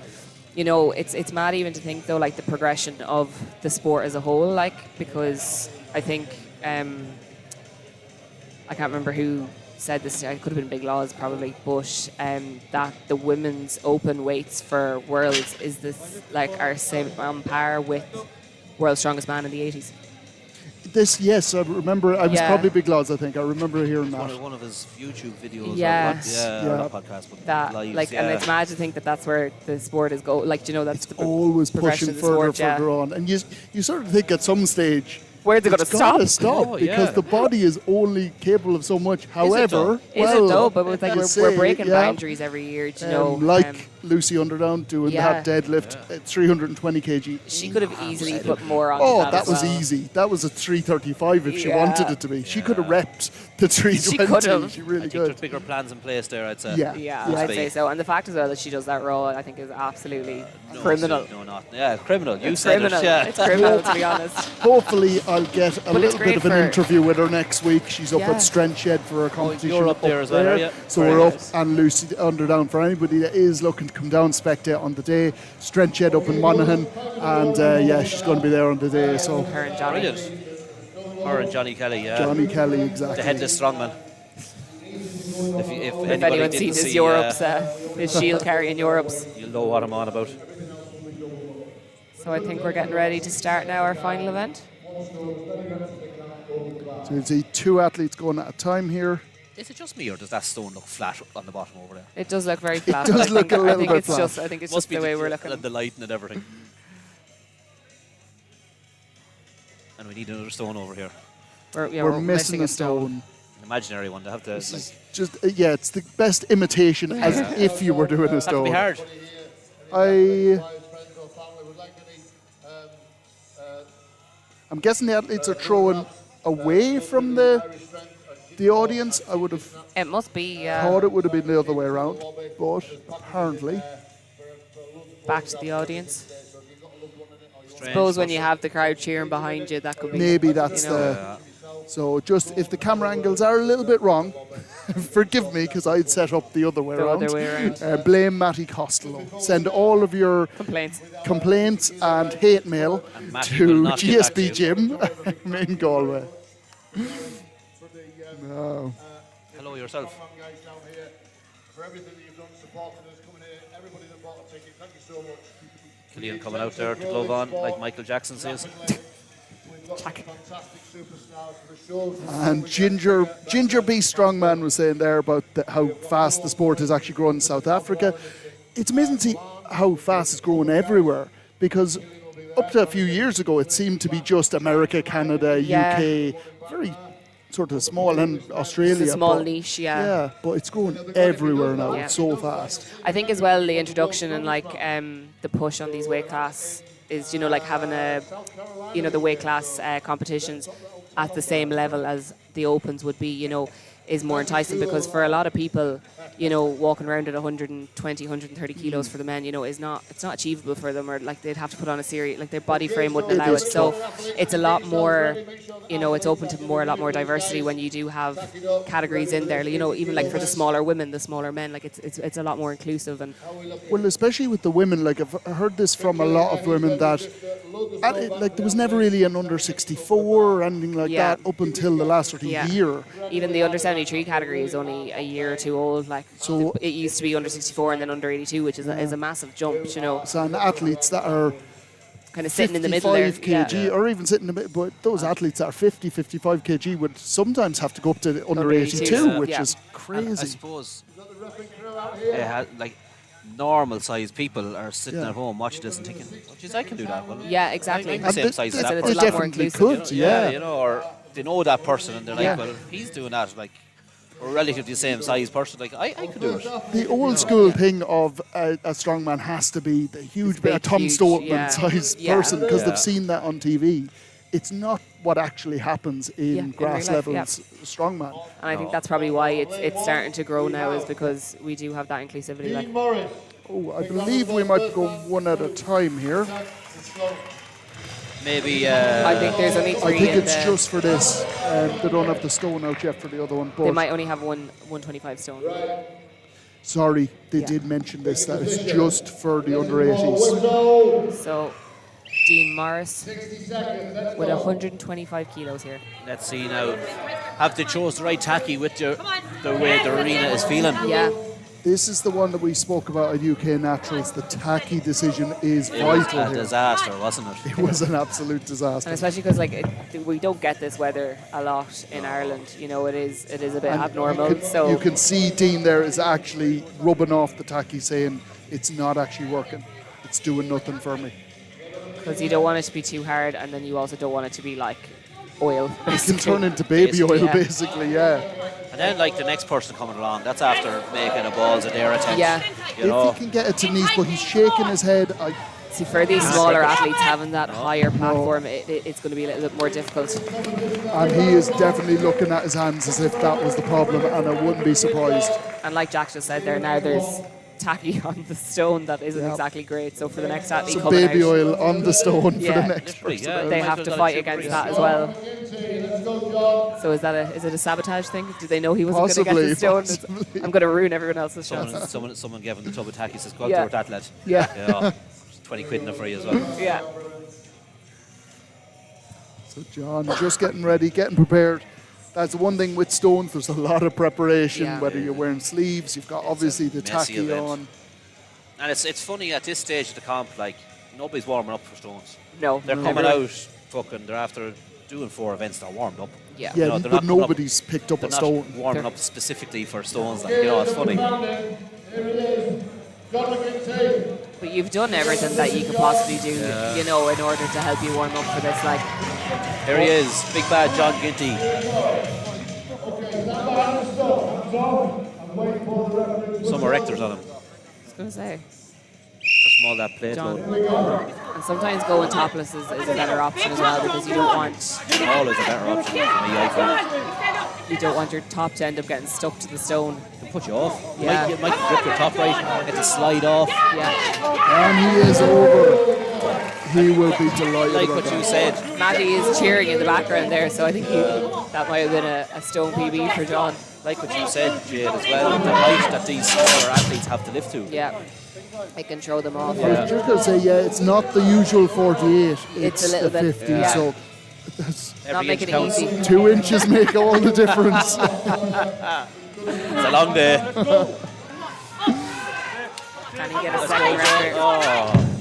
you know, it's mad even to think though, like, the progression of the sport as a whole, like, because I think I can't remember who said this, it could have been Big Laws probably, but that the women's open weights for Worlds is this, like, are same on par with World's Strongest Man in the 80s. This, yes, I remember. I was probably Big Laws. I think I remember hearing that. One of his YouTube videos. Yeah, or podcast. But that lives, like, and it's mad to think that that's where the sport is going. Like, you know, that's it's always pushing further on, and you sort of think at some stage, where's it going to stop? It's got to stop because the body is only capable of so much. However, is it though? But it's like we're breaking boundaries every year. You know, like Lucy Underdown doing that deadlift at 320 kg. She could have easily put more on. That was easy. That was a 335 if she wanted it to be. She could have repped the 320. She could have. She really I think there's bigger plans in place there, I'd say. Yeah, I'd say so. And the fact as well that she does that role, I think, is absolutely criminal. Criminal. You it's said criminal. it. Yeah. It's criminal, to be honest. Hopefully, I'll get a little bit of an interview with her next week. She's up at Strength Shed for a competition. You're up there as well, are you? So we're up, and Lucy Underdown, for anybody that is looking to come down, spectate on the day. Strength Shed up in Monaghan, and she's going to be there on the day. So her and Johnny. Brilliant. Her and Johnny Kelly, yeah. Johnny Kelly, exactly. The headless strongman. If anyone's seen his Europes, his shield carrying Europes, you'll know what I'm on about. So I think we're getting ready to start now our final event. So you'll see 2 athletes going at a time here. Is it just me, or does that stone look flat on the bottom over there? It does look very flat. It does look a little bit flat. I think it's just the way we're looking. And the lighting and everything. And we need another stone over here. We're missing a stone. An imaginary one. They have to. Just it's the best imitation, as if you were doing a stone. That would be hard. I'm guessing the athletes are throwing away from the audience. I would have. It must be. Thought it would have been the other way around, but apparently. Back to the audience. I suppose when you have the crowd cheering behind you, that could be. Maybe that's the. So just if the camera angles are a little bit wrong, forgive me because I'd set up the other way around. Blame Matty Costello. Send all of your complaints and hate mail to GSB Gym in Galway. No. Hello yourself. For everything that you've done, supporting us, coming here, everybody that bought a ticket, thank you so much. Killian coming out there to glove on, like Michael Jackson says. And Ginger B Strongman was saying there about how fast the sport is actually growing in South Africa. It's amazing to see how fast it's growing everywhere, because up to a few years ago it seemed to be just America, Canada, UK, very sort of small, and Australia. It's a small niche, Yeah, but it's growing everywhere now. It's so fast. I think as well the introduction and the push on these weight class is, like having the weight class competitions at the same level as the opens would be, is more enticing, because for a lot of people, walking around at 120, 130 kilos for the men, it's not achievable for them, or they'd have to put on a series, their body frame wouldn't allow it. So it's a lot more, it's open to a lot more diversity when you do have categories in there, even for the smaller women, the smaller men, it's a lot more inclusive. And well, especially with the women, I've heard this from a lot of women that there was never really an under 64 or anything like that up until the last year. Even the under 73 category is only a year or two old. So it used to be under 64 and then under 82, which is a massive jump. So and athletes that are kind of sitting in the middle there, kg, or even sitting in the middle, but those athletes that are 50, 55 kg would sometimes have to go up to under 82, which is crazy. And I suppose normal sized people are sitting at home watching this and thinking, oh, geez, I can do that. Well, yeah, exactly. I'm the same size as that person. It's a lot more inclusive. Or they know that person and they're like, well, if he's doing that, we're relatively the same size person, I could do it. The old school thing of a strongman has to be the huge, Tom Stoltman size person, because they've seen that on TV. It's not what actually happens in grass levels strongman. And I think that's probably why it's starting to grow now, is because we do have that inclusivity. I believe we might go one at a time here. Maybe. I think there's only 3. I think it's just for this. They don't have the stone out yet for the other one. But they might only have 125 stone. Sorry, they did mention this. That it's just for the under 80s. So, Dean Morris with 125 kilos here. Let's see now. Have they chose the right tacky with the way the arena is feeling? Yeah. This is the one that we spoke about at UK Naturals. The tacky decision is vital. A disaster, wasn't it? It was an absolute disaster. And especially because we don't get this weather a lot in Ireland. It is a bit abnormal. You can see Dean there is actually rubbing off the tacky, saying it's not actually working. It's doing nothing for me. Because you don't want it to be too hard, and then you also don't want it to be like oil. It can turn into baby oil, basically, And then, the next person coming along, that's after making a balls of their attempt. Yeah. If he can get it to knees, but he's shaking his head. See, for these smaller athletes, having that higher platform, it's going to be a little bit more difficult. And he is definitely looking at his hands as if that was the problem, and I wouldn't be surprised. And like Jack just said there, now there's tacky on the stone that isn't exactly great. So for the next athlete Some coming baby out, oil on the stone for the next literally, person. yeah. they have to fight against that as well. So is it a sabotage thing? Did they know he wasn't going to get the stone? Possibly. I'm going to ruin everyone else's chance. Someone gave him the tub of tacky, says, go out Yeah. to that lad. Yeah. 20 quid in it for you as well. Yeah. So John, just getting ready, getting prepared. That's the one thing with stones, there's a lot of preparation, Yeah. whether you're wearing sleeves, you've got obviously the messy tacky event. on. And it's funny at this stage of the comp, like, nobody's warming up for stones. No. They're coming out fucking, they're after doing 4 events, they're warmed up. Yeah. Yeah, You know, they're but not coming nobody's picked up They're a not stone. warming up specifically for stones, like, you know, it's funny. But you've done everything that you could possibly do, Yeah. you know, in order to help you warm up for this. Like, Here he is, big bad John Ginty. Some erectors on him. I was going to say. How small that plate John. load. And sometimes going topless is a better option as well, because you don't want Always a better option from a iPhone. you don't want your top to end up getting stuck to the stone. It can put you off. Yeah. You might grip your top right, it to slide off. Yeah. And he is over. He will be delighted. Like about what you that. said. Maddie is cheering in the background there, so I think that might have been a stone PB for John. Like what you said, Jade, as well, the height that these smaller athletes have to lift to. Yeah. I can throw them off. I was just going to say, yeah, it's not the usual 48. It's a little the bit, 50. yeah. So that's Not making it easy. 2 inches make all the difference. It's a long day. Can he get a second record? Oh.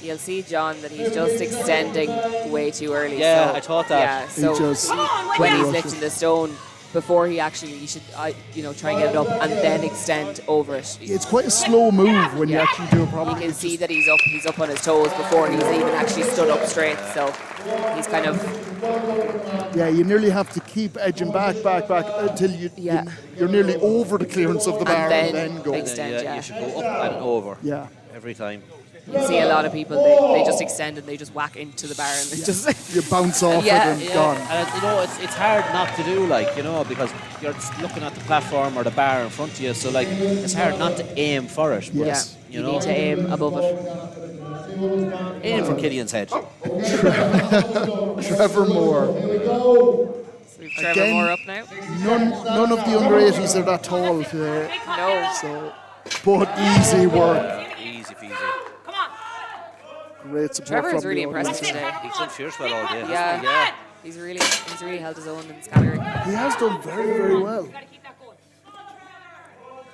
You'll see, John, that he's just extending way too early. Yeah, so, I thought that. Yeah, so when he's lifting the stone, before he actually, you should, try and get it up and then extend over it. It's quite a slow move when you actually do it properly. You can see that he's up on his toes before he's even actually stood up straight. So he's kind of Yeah, you nearly have to keep edging back until you're nearly over the clearance of the bar and then go. extend. You should go up and over. Yeah. Every time. You see a lot of people, they just extend and they just whack into the bar and it just You bounce off it and gone. And you know, it's hard not to do, like, you know, because you're looking at the platform or the bar in front of you, so like it's hard not to aim for it. But, Yes. you need to aim above it. Aim for Killian's head. Trevor Moore. So we've Trevor Again, Moore up now. None of the under 80s are that tall today. No. So, but easy work. Easy peasy. Great support Trevor from is really the impressive audience. today. He's done fierce well all day. hasn't Yeah. he? Yeah. He's really held his own in this category. He has done very, very well.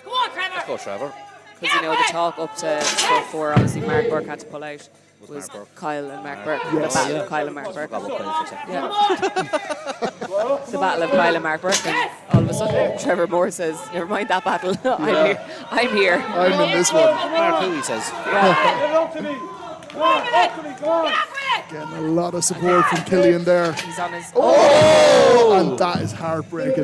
Let's go, Trevor. Because, the talk up to score 4, obviously Mark Burke had to pull out, was Mark Burke? Kyle and Mark Burke. Yes. The battle of Kyle and Mark Burke. Forgot about Kyle for a second. Yeah. The battle of Kyle and Mark Burke, and all of a sudden Trevor Moore says, never mind that battle, I'm here. I'm in this one. Mark who, he says. Getting a lot of support from Killian there. He's on his... And that is heartbreaking.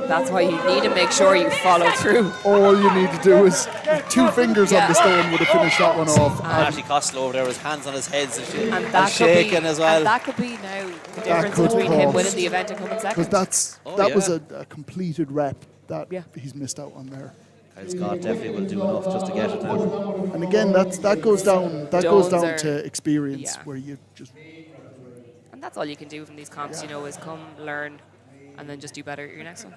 That's why you need to make sure you follow through. All you need to do is 2 fingers on the stone would have finished that one off. And Ashley Costello over there with his hands on his head and And that shaking could be, as well. And that could be now the difference could between him cost. winning the event and coming second. Because that was a completed rep that he's missed out on there. Kyle Scott definitely will do enough just to get it now. And again, that goes down Stones to experience, yeah. where you just And that's all you can do from these comps, is come, learn, and then just do better at your next one.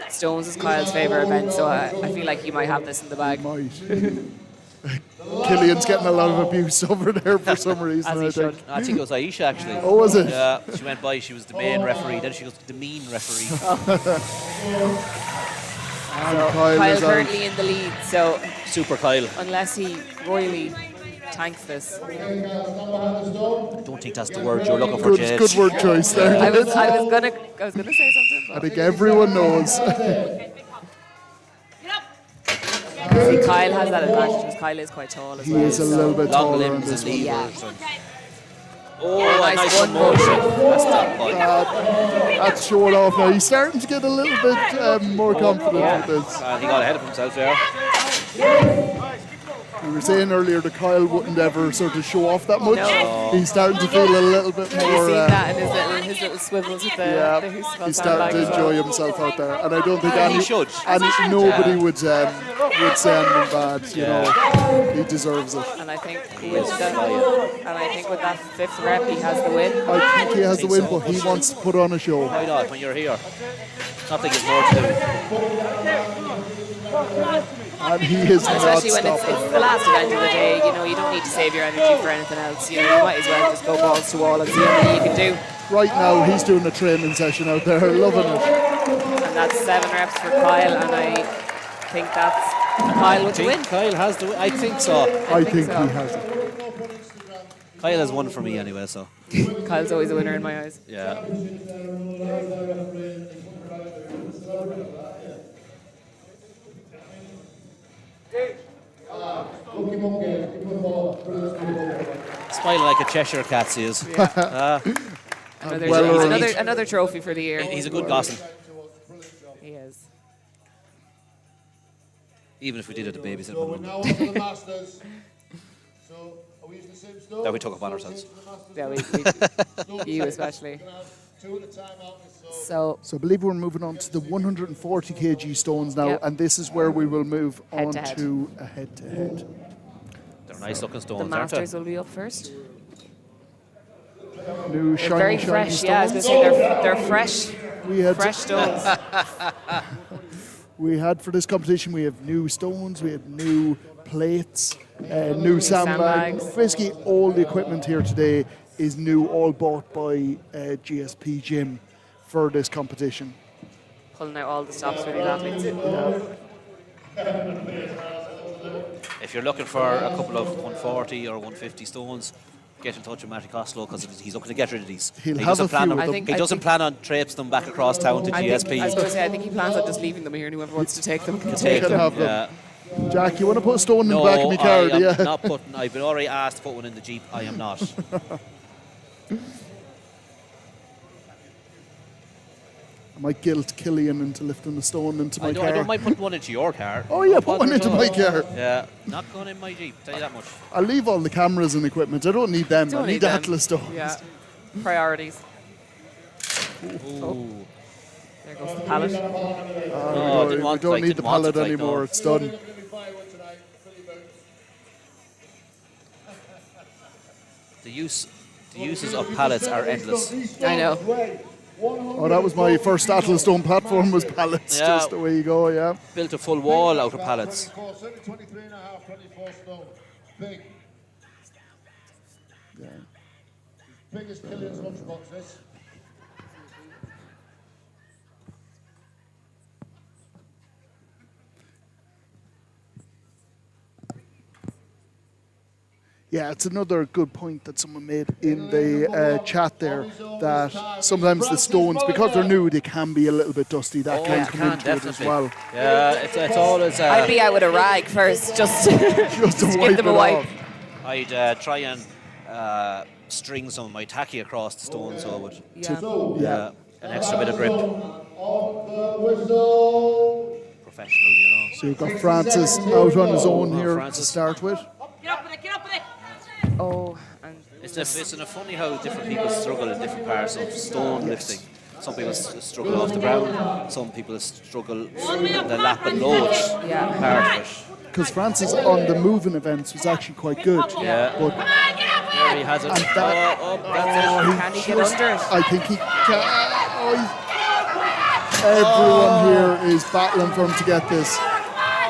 Stones is Kyle's favourite event, so I feel like he might have this in the bag. Killian's getting a lot of abuse over there for some reason. As he should. I think it was Aisha actually. Oh, was it? Yeah, she went by, she was the main referee, then she goes to the mean referee. And So Kyle Kyle is out. currently in the lead, so Super Kyle. unless he royally tanks this. I don't think that's the word you're looking for, Jade. Good word choice there. I was gonna say something. I think everyone knows. See, Kyle has that advantage because Kyle is quite tall as He well. is a little bit Long taller on limbs this and one. levers. Yeah. Oh, Yeah, a nice nice one one motion. That's that point. That's showing off now. He's starting to get a little bit more confident with this. And he got ahead of himself there. We were saying earlier that Kyle wouldn't ever sort of show off that much. No. He's starting to feel a little bit Have you more. seen that in his little swivels with the Husafell He's starting to enjoy himself out there, and I don't think nobody would say anything bad. You know, he deserves it. And I think with that 5th rep, he has the win. I think he has the win, but he wants to put on a show. Why not? When you're here, nothing is more to do. And he is not especially when stopping. it's the last event of the day. You know, you don't need to save your energy for anything else. You know, you might as well just go balls to wall and see what you can do. Right now, he's doing a training session out there, loving it. And that's 7 reps for Kyle, and I think that's Kyle with the win. Kyle has the win. I think so. I think he has it. Kyle has won for me anyway, so. Kyle's always a winner in my eyes. Yeah. Smiling like a Cheshire cat, he is. Another trophy for the year. He's a good gosling. He is. Even if we did it to babies, it We're wouldn't. now on to the Masters. So, are we using the same stuff? That we took upon ourselves. Yeah, you especially. Two at a time out. So I believe we're moving on to the 140 kg stones now, Yep. and this is where we will move on Head-to-head. to a head-to-head. They're nice looking stones, the aren't they? Masters will be up first. New They're shiny, very shiny fresh. stones. Yeah, I was going to say they're fresh. We had fresh stones. We had for this competition, we have new stones, we have new plates, new sandbags. Basically, all the equipment here today is new, all bought by GSP Gym for this competition. Pulling out all the stops for these athletes. If you're looking for a couple of 140 or 150 stones, get in touch with Matty Costello because he's looking to get rid of these. He'll He have doesn't a plan few on, of them. he doesn't plan on traipsing them back across town to GSP. I was going to say, I think he plans on just leaving them here, and whoever wants to take them can He take can them. have them. Jack, you want to put a stone in No, the back of my car, do you? I'm not putting. I've been already asked to put one in the Jeep. I am not. I might guilt Killian into lifting the stone into my car. I don't mind putting one into your car. Oh yeah, put one into my car. Yeah, not going in my Jeep. Tell you that much. I'll leave all the cameras and equipment. I don't need them. I need the them. Atlas stones. Yeah. Priorities. Oh. There goes the pallet. I we don't need the pallet anymore. It's done. The uses of pallets are endless. I know. Oh, that was my first Atlas stone platform, was pallets. Yeah. Just the way you go, yeah. Built a full wall out of pallets. 23 and a half, 24 stone. Big. Yeah. Biggest Killian's lunchbox, this. Yeah, it's another good point that someone made in the chat there, that sometimes the stones, because they're new, they can be a little bit dusty. That can come into it as well. Yeah, it's always. I'd be out with a rag first, just to give them a wipe. I'd try and string some of my tacky across the stone, so I would. Yeah. An extra bit of grip. Professional, you know. So you've got Francis out on his own here to start with. Get up with it, get up with it. Oh, and It's funny how different people struggle in different parts of stone lifting. Some people struggle off the ground, some people struggle the lap and load part of it. Because Francis on the moving events was actually quite good. Yeah. But there he has it. and that, can he get under it? I think he can. Everyone here is battling for him to get this.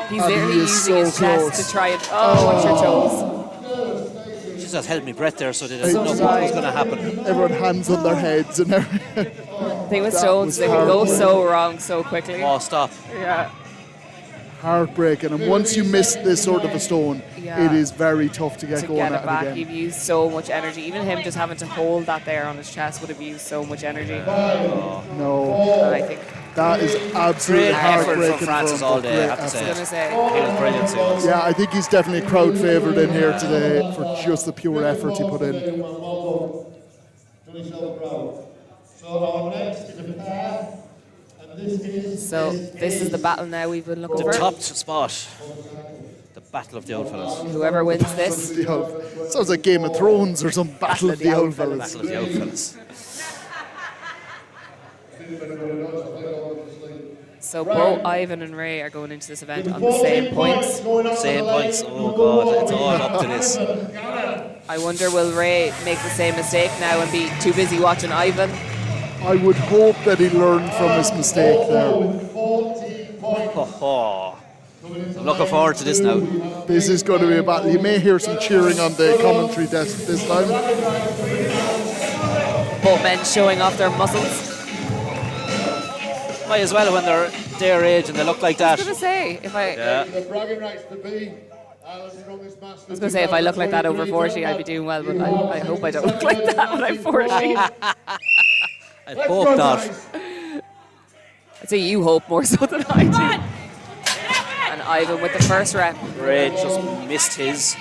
He's And literally he is using his so chest close. to try and watch your toes. Just held me breath there, so they didn't know what was going to happen. Everyone hands on their heads and everything. The thing with That stones, was they can go heartbreaking. so wrong so quickly. Oh, stop. Yeah. Heartbreaking. And once you miss this sort of a stone, Yeah. it is very tough to get To going get at it back, again. you've used so much energy. Even him just having to hold that there on his chest would have used so much energy. No. And I think That is absolutely Great effort heartbreaking from Francis for him, all but day, great I have to say. effort. I was going to say. He was brilliant, he was. Yeah, I think he's definitely a crowd favourite in here today for just the pure effort he put in. So this is the battle now we've been looking The for. top spot. The Battle of the old fellas. Whoever wins this. Sounds like Game of Thrones or some Battle of the Old Fellas. Battle of the old fellas. So both Ivan and Ray are going into this event on the same points. Same points. Oh God, it's all up to this. I wonder, will Ray make the same mistake now and be too busy watching Ivan? I would hope that he learned from his mistake there. I'm looking forward to this now. This is going to be a battle. You may hear some cheering on the commentary desk this time. Both men showing off their muscles. Might as well when they're their age and they look like that. I was going to say, if I... Yeah. I was going to say, if I look like that over 40, I'd be doing well, but I hope I don't look like that when I'm 40. I hope not. I'd say you hope more so than I do. And Ivan with the first rep. Ray just missed his.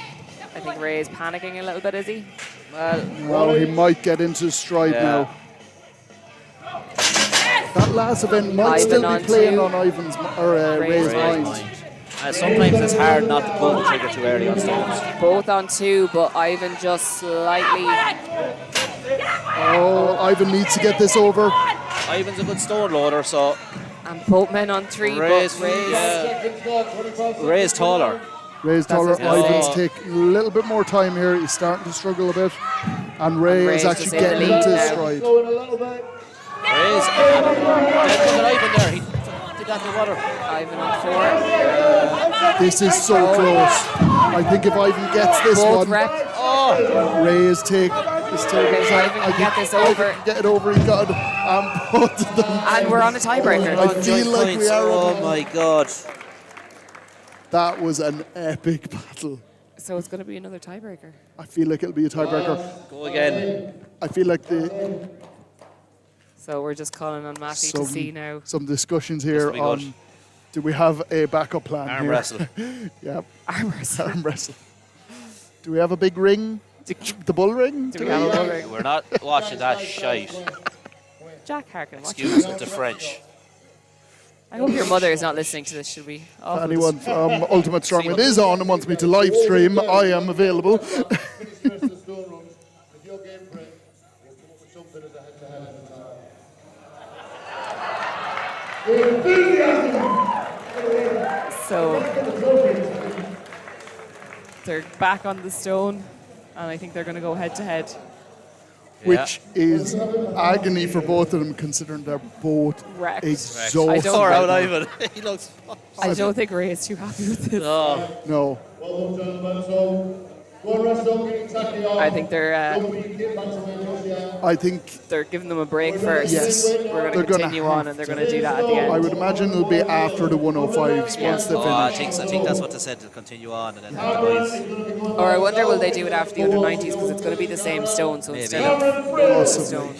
I think Ray is panicking a little bit, is he? Well, he might get into stride now. That last event might still be playing on Ivan's or Ray's mind. Sometimes it's hard not to pull the trigger too early on stones. Both on 2, but Ivan just slightly... Oh, Ivan needs to get this over. Ivan's a good stone loader, so... And both men on 3, Ray's taller. Ray's taller. it. Ivan's Oh. taking a little bit more time here. He's starting to struggle a bit. And Ray is actually getting into his stride. Ray's... Ivan there. He did that in the water. Ivan on 4. This is so close. I think if Ivan gets this Both one, Ray is taking Ivan can get this over. Get it over. He got it. Both of them. And we're on a tiebreaker. I feel like we are. Oh my God. That was an epic battle. So it's going to be another tiebreaker. I feel like it'll be a tiebreaker. Go again. I feel like the... So we're just calling on Matty to see now. Some discussions here be on... good. Do we have a backup plan Arm here? wrestle. Yeah. Arm wrestle. Arm wrestle. Do we have a big ring? The bull ring? Do we have a bull ring? We're not watching that shite. Jack Harkin, watch Excuse the French. I hope your mother is not listening to this. Should we? If anyone from Ultimate Strongman is on and wants me to live stream, I am available. So they're back on the stone, and I think they're going to go head to head. Which is agony for both of them, considering they're both Wrecked. exhausted. Poor out Ivan. He looks... I don't think Ray is too happy with this. No. I think they're. I think they're giving them a break first. Yes. We're going to continue on, and they're going to do that at the end. I would imagine it'll be after the 105s once they finish. I think that's what they said, to continue on and then have the boys. Or I wonder, will they do it after the under 90s, because it's going to be the same stone, so Maybe. instead of the stone.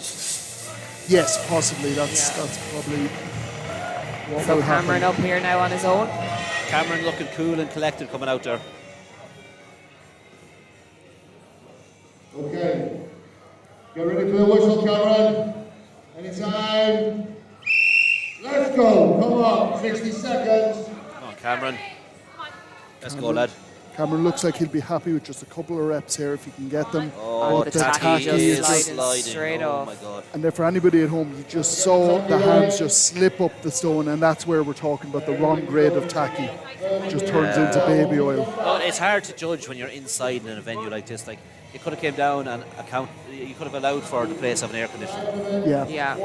Yes, possibly. That's probably what So will Cameron happen. up here now on his own. Cameron looking cool and collected coming out there. Okay. Get ready for the whistle, Cameron. Anytime. Let's go. Come on. 60 seconds. Come on, Cameron. Let's go, lad. Cameron looks like he'll be happy with just a couple of reps here if he can get them. Oh, But the tacky is is just sliding straight oh off. my God. And then for anybody at home, you just saw the hands just slip up the stone, and that's where we're talking about the wrong grade of tacky. Just turns into baby oil. But it's hard to judge when you're inside in a venue like this. Like, you could have came down and you could have allowed for the place of an air conditioner. Yeah. Yeah.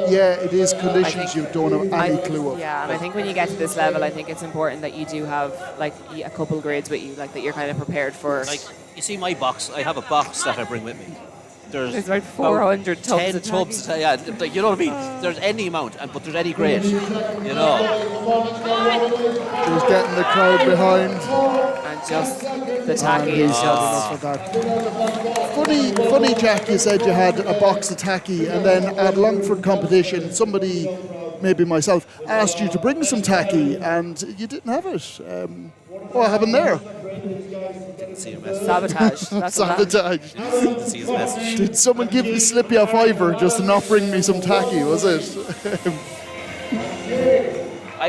Yeah, it is conditions you don't have any clue of. Yeah, and I think when you get to this level, I think it's important that you do have like a couple grades with you, like that you're kind of prepared for. Like, you see my box, I have a box that I bring with me. There's about 400 tubs 10 of tubs, yeah, like, you know what I mean? There's any amount, but there's any grade, you know. Just getting the crowd behind. And just the tacky is just... Funny, Jack, you said you had a box of tacky, and then at Longford competition, somebody, maybe myself, asked you to bring some tacky, and you didn't have it. What happened there? Didn't see your message. Sabotage. That's what happened. Sabotage. Didn't see his message. Did someone slip you a fiver just to not bring me some tacky, was it?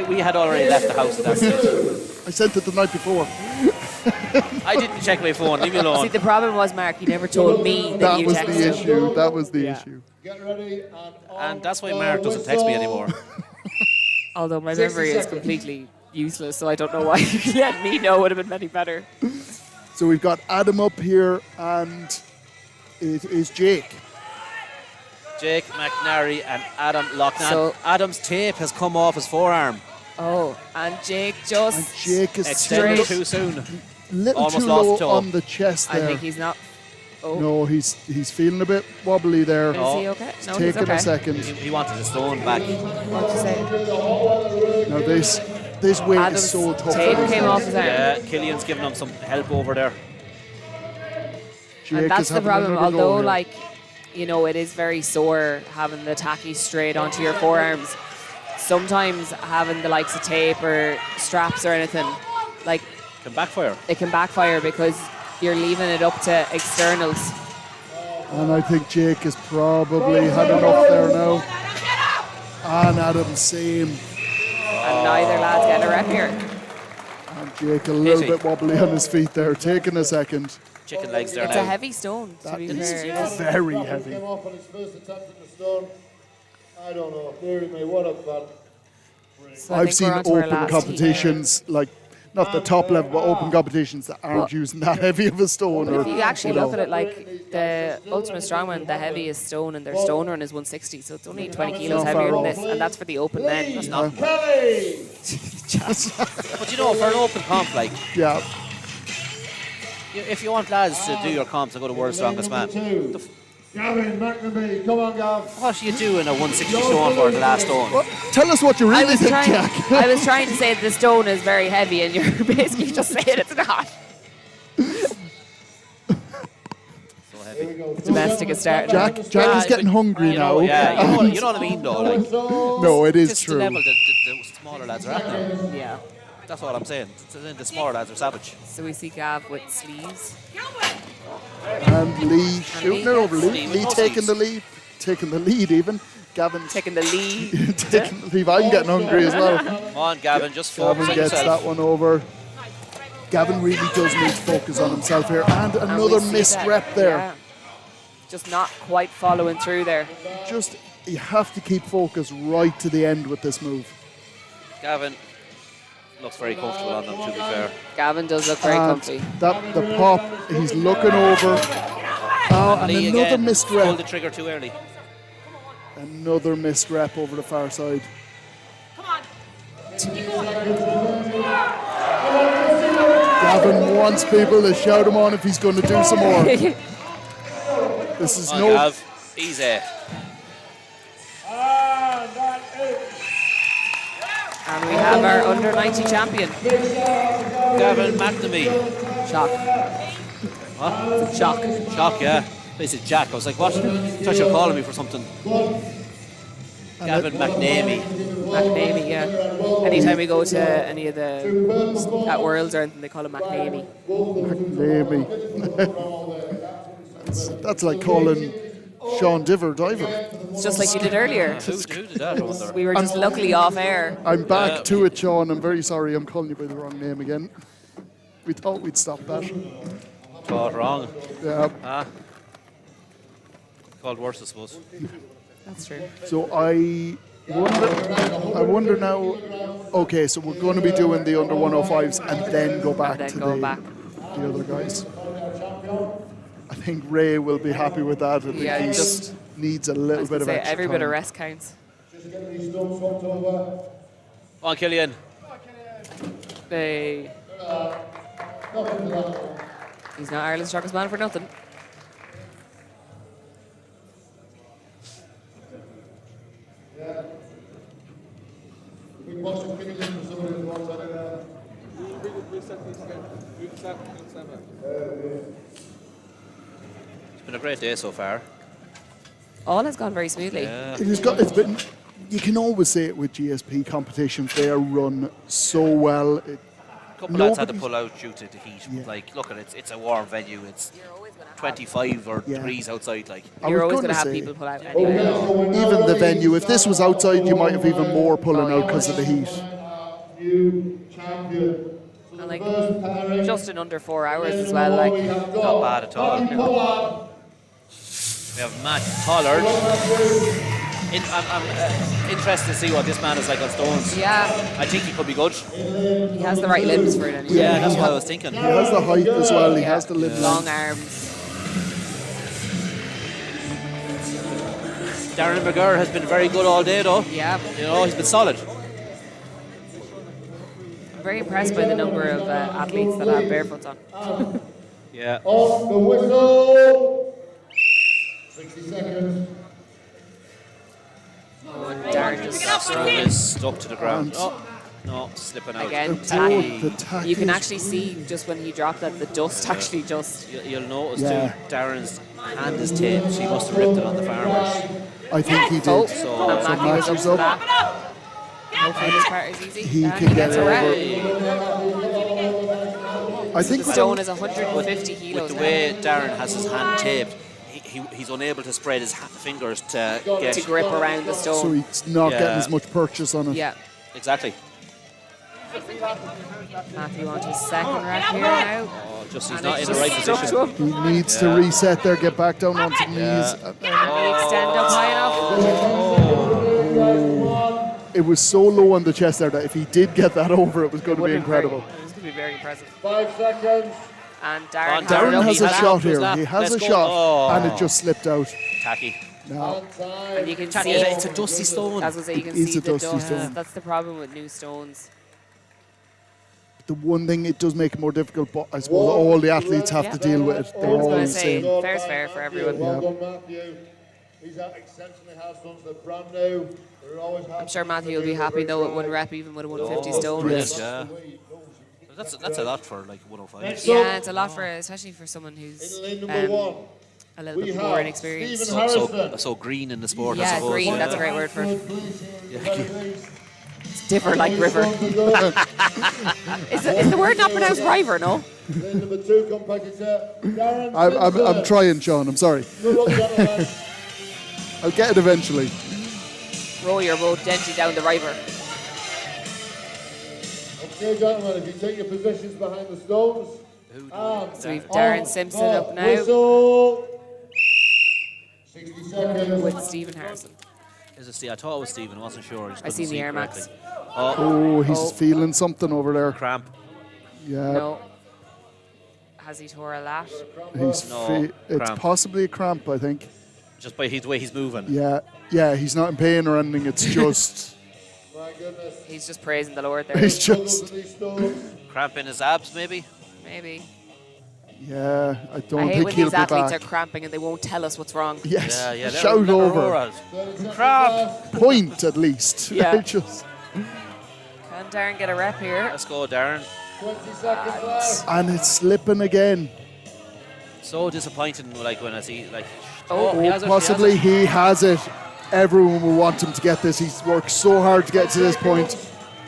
We had already left the house at that stage. I sent it the night before. I didn't check my phone. Leave me alone. See, the problem was, Mark, you never told me that you was texted. the issue. That was the issue. Get ready And that's why Mark doesn't text me anymore. Although my memory is completely useless, so I don't know why you let me know would have been many better. So we've got Adam up here, and it is Jake. Jake McNary and Adam Loughnane. So- Adam's tape has come off his forearm. Oh, and Jake just Jake is Extended straight. too soon. Little Almost too lost low the toe. on the chest I there. think he's not. Oh, No, he's feeling a bit wobbly there. is he okay? It's No, he's taking okay. a second. He wanted his stone back. What'd you say? Now this weight Adam's is so tough. tape for these came guys. off his arm. Yeah, Killian's giving him some help over there. Jake And that's is the having problem. another go Although, here. like, you know, it is very sore having the tacky straight onto your forearms. Sometimes having the likes of tape or straps or anything, like, Can backfire. it can backfire because you're leaving it up to externals. And I think Jake has probably had enough there now. And Adam, same. And neither lad's getting a rep here. And Jake a little Pity. bit wobbly on his feet there, taking a second. Chicken legs there It's now. a heavy stone, to be fair. It is. Very heavy. Came off on his first attempt at the stone. I don't know. Deary me, what a bad. So I I've think seen we're on to our open last competitions, like not the top level, but open competitions that aren't using that heavy of a stone. But Or, if you actually know. look at it, like the Ultimate Strongman, the heaviest stone in their stone run is 160, so it's only 20 kilos Not heavier far than off. this, and that's for the open men. That's not. Kelly! But you know, for an open comp, like, Yeah, if you want lads to do your comps and go to World's Strongest Man, Gavin McNamee, come on, Gav. what are you doing a 160 stone for the last stone? tell us what you I really was think, trying. Jack. I was trying to say that the stone is very heavy, and you're basically just saying it's not. So heavy. Domestic is starting. Jack is getting hungry You now. know, yeah, you know what I mean, though. Like, No, it is it's the true. level that the smaller lads are at now. Yeah. That's all I'm saying. The smaller lads are savage. So we see Gav with sleeves. And Lee shooting it over. Lee Lee with taking sleeves. the lead. Taking the lead even. Gavin Taking the lead. taking the lead. I'm getting hungry as well. Come on, Gavin, just Gavin focus on gets yourself. that one over. Gavin really does need to focus on himself here. And And another we see missed that, rep there. yeah. Just not quite following through there. Just, you have to keep focus right to the end with this move. Gavin looks very comfortable on them, to be fair. Gavin does look very And comfy. the pop, he's looking over. Oh, and Lee another again, missed pulled rep. the trigger too early. Another missed rep over the far side. Gavin wants people to shout him on if he's going to do some more. This is Come no. on, Gav. Easy. And we have our under 90 champion. Gavin McNamee. Shock. What? Shock. Shock, yeah. They said Jack. I was like, what? I thought you were calling me for something. Gavin McNamee. McNamee, yeah. Anytime we go to any of the at Worlds or anything, they call him McNamee. Maybe. that's like calling Sean Diver Diver. It's just like you did earlier. Who did that? I wonder. We were just luckily off air. I'm back to it, Sean. I'm very sorry. I'm calling you by the wrong name again. We thought we'd stop that. Got it wrong. Yeah. Called worse, I suppose. That's true. So I wonder now. Okay, so we're going to be doing the under 105s and then go back then to go the back. other guys. I think Ray will be happy with that. I think Yeah, he just needs a little bit of say extra every time. bit of rest counts. Come on, Killian. Hey. He's not Ireland's strongest man for nothing. It's been a great day so far. All has gone very smoothly. Yeah. It's been. You can always say it with GSP competitions. They are run so well. A couple of lads had to Nobody's- pull out due to the heat. Yeah. Like, look at it, it's a warm venue. It's 25 or Yeah. degrees outside. Like, I You're was always going gonna to have say, people pull out anyway. even the venue, if this was outside, you might have even more pulling out because of the heat. New champion. And And like just in under 4 hours as well. Like Not bad at all. We have Matt Pollard. I'm interested to see what this man is like on stones. Yeah. I think he could be good. He has the right limbs for it anyway. Yeah, that's what I was thinking. He has the height as well. He has the limbs. Long arms. Darren McGurr has been very good all day though. Yeah. You know, he's been solid. I'm very impressed by the number of athletes that have barefoots on. Yeah. On the whistle. 60 seconds. Oh, and Darren just stuck to the ground. Oh, no, slipping out. Again, tacky. You can actually see just when he dropped that, the dust actually just... You'll notice too, Darren's hand is taped. He must have ripped it on the farmers. I think he did. Oh, So and Matthew was up for that. Hopefully this part is easy. He And can get gets it a rep. I think the stone is 150 kilos. With the way Darren has his hand taped, he's unable to spread his fingers to get... To grip around the stone. So he's not getting as much purchase on it. Yeah. Exactly. Matthew on to his second rep here now. Oh, just he's And not it's in the right just stuck position. to him. He needs to reset there, get back down onto knees. Can he extend up high enough? It was so low on the chest there that if he did get that over, it was going to be incredible. It was going to be very impressive. 5 seconds. And Darren, Darren has a that. shot here. He has a shot, Oh. and it just slipped out. Tacky. No. And you can see It's a dusty stone. As I say, you can It is see a the dusty dust. stone. That's the problem with new stones. The one thing it does make it more difficult, but I suppose all the athletes have to deal with it. They're I was all going the to say, same. fair's fair for everyone. Well done, Matthew. These are exceptionally hard stones. They're brand new. They're always hard. I'm sure Matthew will be happy though at one rep, even with a 150 stone. Brilliant, yeah. That's a lot for like 105. Yeah, it's a lot for, especially for someone who's In lane number 1. a little bit more inexperienced. So green in the sport, I Yeah, suppose. green, that's a great word for it. Yeah. Differ like river. Is the word not pronounced river, no? Lane number 2 competitor, Darren I'm trying, Sean. I'm sorry. I'll get it eventually. Row your boat gently down the river. Okay, gentlemen, if you take your positions behind the stones. So we've Darren Simpson up now Whistle. 60 seconds. with Stephen Harrison. Is it Steve? I thought it was Stephen. I wasn't sure. I seen the Air Max. Oh, he's feeling something over there. Cramp. Yeah. No. Has he tore a lat? He's No, it's cramp. possibly a cramp, I think. Just by the way he's moving. Yeah, he's not in pain or anything. It's just My goodness. He's just praising the Lord there. he's just Cramp in his abs, maybe? Maybe. yeah. I I don't hate think when he'll these be athletes back. are cramping and they won't tell us what's wrong. Yes, Yeah, shout let her roar over. out. Cramp! Point at least. Yeah. Just Can Darren get a rep here? Let's go, Darren. 20 seconds left. and it's slipping again. So disappointing, like when I see like. Oh, he has it, Possibly he has it. Everyone will want him to get this. He's worked so hard to get to this point.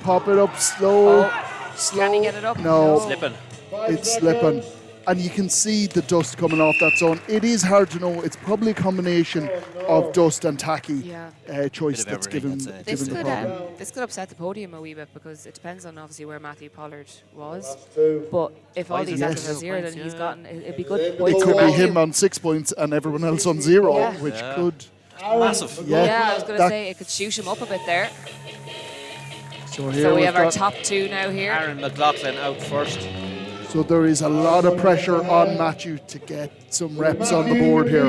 Pop it up slow. Slow. Can he get it up? No. Slipping. It's slipping. And you can see the dust coming off that zone. It is hard to know. It's probably a combination of dust and tacky choice Bit of that's everything, given, I'd say. This given the could problem. this could upset the podium a wee bit because it depends on obviously where Matthew Pollard was. Two. But if all Why is these it athletes are zero 0, then points? he's Yeah. gotten it'd be good It points could for be Matthew. him on 6 points and everyone else on 0, Yeah. which Yeah. could. Massive. Yeah, I was going to that- say it could shoot him up a bit there. So here So we we've have our got- top 2 now here. Aaron McLaughlin out first. So there is a lot of pressure on Matthew to get some reps on the board here.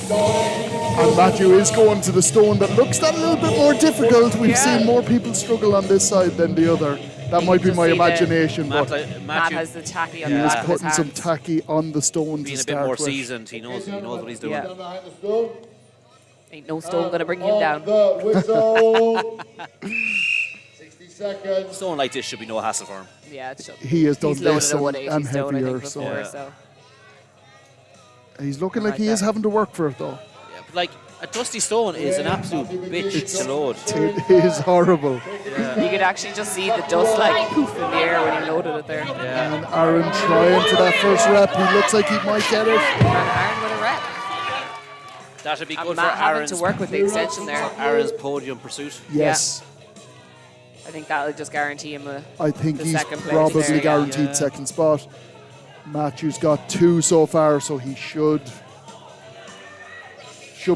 And Matthew is going to the stone that looks that little bit more difficult. We've seen more people struggle on this side than the other. That might be Just my see the- imagination, but Matt Matthew has the tacky on he the is back of his putting some hands. tacky on the stone Being to a bit start more with. seasoned, he knows what he's doing. Yeah. Down behind the stone. Ain't no stone going to bring him down. The whistle. 60 seconds. Stone like this should be no hassle for him. Yeah, it should. He has done He's loaded this a and 180 stone, I heavier, think, so before, Yeah. so. he's looking like Like he is that. having to work for it though. Yeah, but like a dusty stone is an absolute bitch to load. It is horrible. You could actually just see the dust like poof in the air when he loaded it there. Yeah. And Aaron trying for that first rep. He looks like he might get it. And Aaron with a rep. That'd be And good for Matt having Aaron's to work with the extension there. Aaron's podium pursuit. Yes. I think that'll just guarantee him I think the he's second place probably there, guaranteed second spot. Matthew's got 2 so far, so he should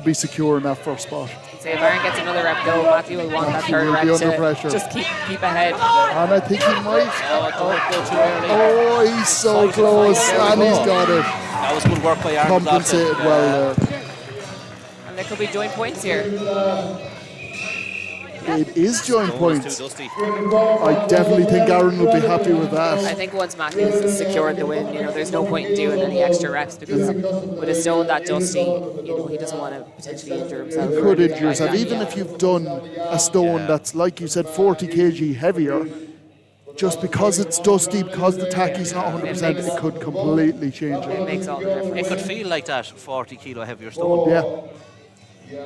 be secure in that first spot. So if Aaron gets another rep go, Matthew will want that third will rep be under to pressure. just keep ahead. And I think he might. Don't go too early. Oh, he's so close, and he's got it. That was good work by Aaron. Compensated well there. And there could be joint points here. It is joint points. Too dusty. I definitely think Aaron will be happy with I that. think once Matthew's secured the win, there's no point in doing any extra reps because with a stone that dusty, he doesn't want to potentially injure himself. You or could anything injure yourself, like that. even if you've done a stone that's, like you said, 40 kg heavier. Just because it's dusty, because the tacky's not 100%, it could completely change It it. makes all the difference. It could feel like that 40 kilo heavier stone. Yeah.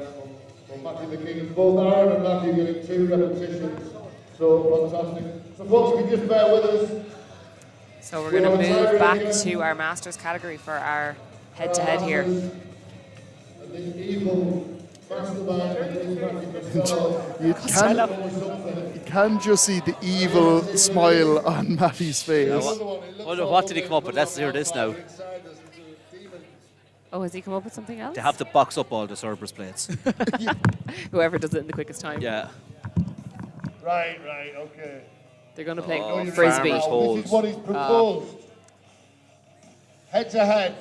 Matthew the King, both Aaron and Matthew getting 2 repetitions. So fantastic. So folks, if you just bear with us. So we're going to move back to our Masters category for our head-to-head here. And this evil mastermind that is Matthew Costello. You can just see the evil smile on Matty's face. What did he come up with? Let's hear this now. Oh, has he come up with something else? They have to box up all the Cerberus plates. Whoever does it in the quickest time. Yeah. Right, okay. They're going to play farmers frisbee. hold. This is what is proposed. Head to head,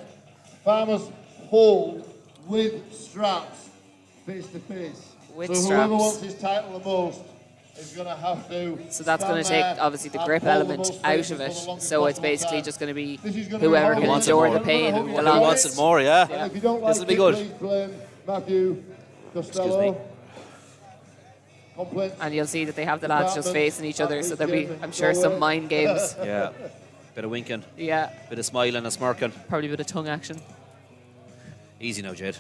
farmers hold with straps, face to face. With so straps. whoever wants his title the most is going to have to. So that's going to stand take there obviously the and grip hold the element most out faces of for it. the longest So it's possible basically time. just going to be This is gonna be whoever hard. can Wants it endure more. the pain Who the Who wants longest. it more, yeah? And if you don't like This will be it, good. please blame Matthew Costello. Excuse me. Complaints. And you'll see that they have the lads just facing each other, so there'll be, I'm sure, some mind games. Yeah. Bit of winking. Yeah, Bit of smiling and smirking. probably a bit of tongue action. Easy now, Jade.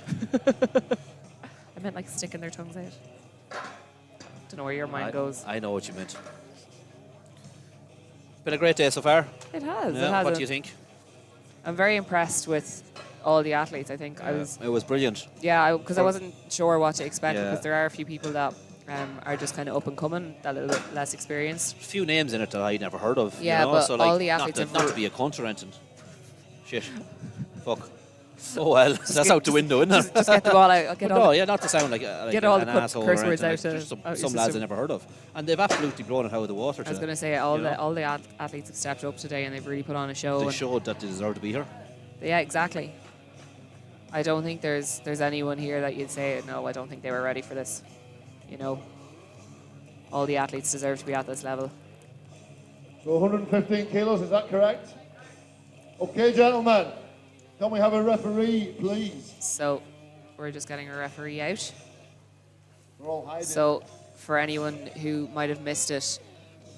I meant like sticking their tongues out. Don't know where your mind goes. I know what you meant. Been a great day so far. It has. Yeah, It has. what do you think? I'm very impressed with all the athletes. I think It was brilliant. because I wasn't sure what to expect Yeah. because there are a few people that are just kind of up and coming, a little bit less experienced. A few names in it that I'd never heard of. Yeah, you know? but so like, all the athletes not have to, not to be a cunt or anything. Shit. Fuck. Oh well, that's out the window, isn't it? Just get the ball out. Get all Not to sound like, get all an the asshole curse or words anything. out Like, of- just out your some lads I system. never heard of, and they've absolutely blown it out of the water. I was today, going to say all you the know? all the athletes have stepped up today and they've really put on a show. They and showed that they deserve to be here. yeah, exactly. I don't think there's anyone here that you'd say no. I don't think they were ready for this. You know, all the athletes deserve to be at this level. So 115 kilos, is that correct? Okay, gentlemen. Can we have a referee, please? So we're just getting a referee out. We're all hiding. So for anyone who might have missed it,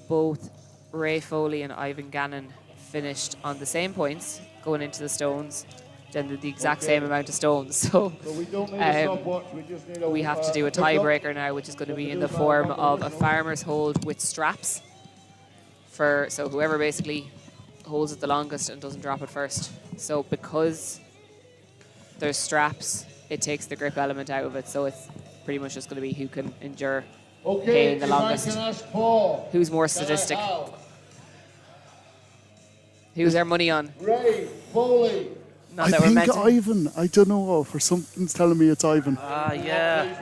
both Ray Foley and Ivan Gannon finished on the same points going into the stones, then did the exact same amount of stones. So we don't need a stopwatch, we just need a we have to do a pickup. tiebreaker now, which is going to be in the form of a farmer's hold with straps. So whoever basically holds it the longest and doesn't drop it first. So because there's straps, it takes the grip element out of it. So it's pretty much just going to be who can endure pain the if I longest. can ask Paul, Who's more can I sadistic? have Who's their money on? Ray Foley. Not I that we're think meant to. Ivan. I don't know. For something's telling me it's Ivan. Yeah.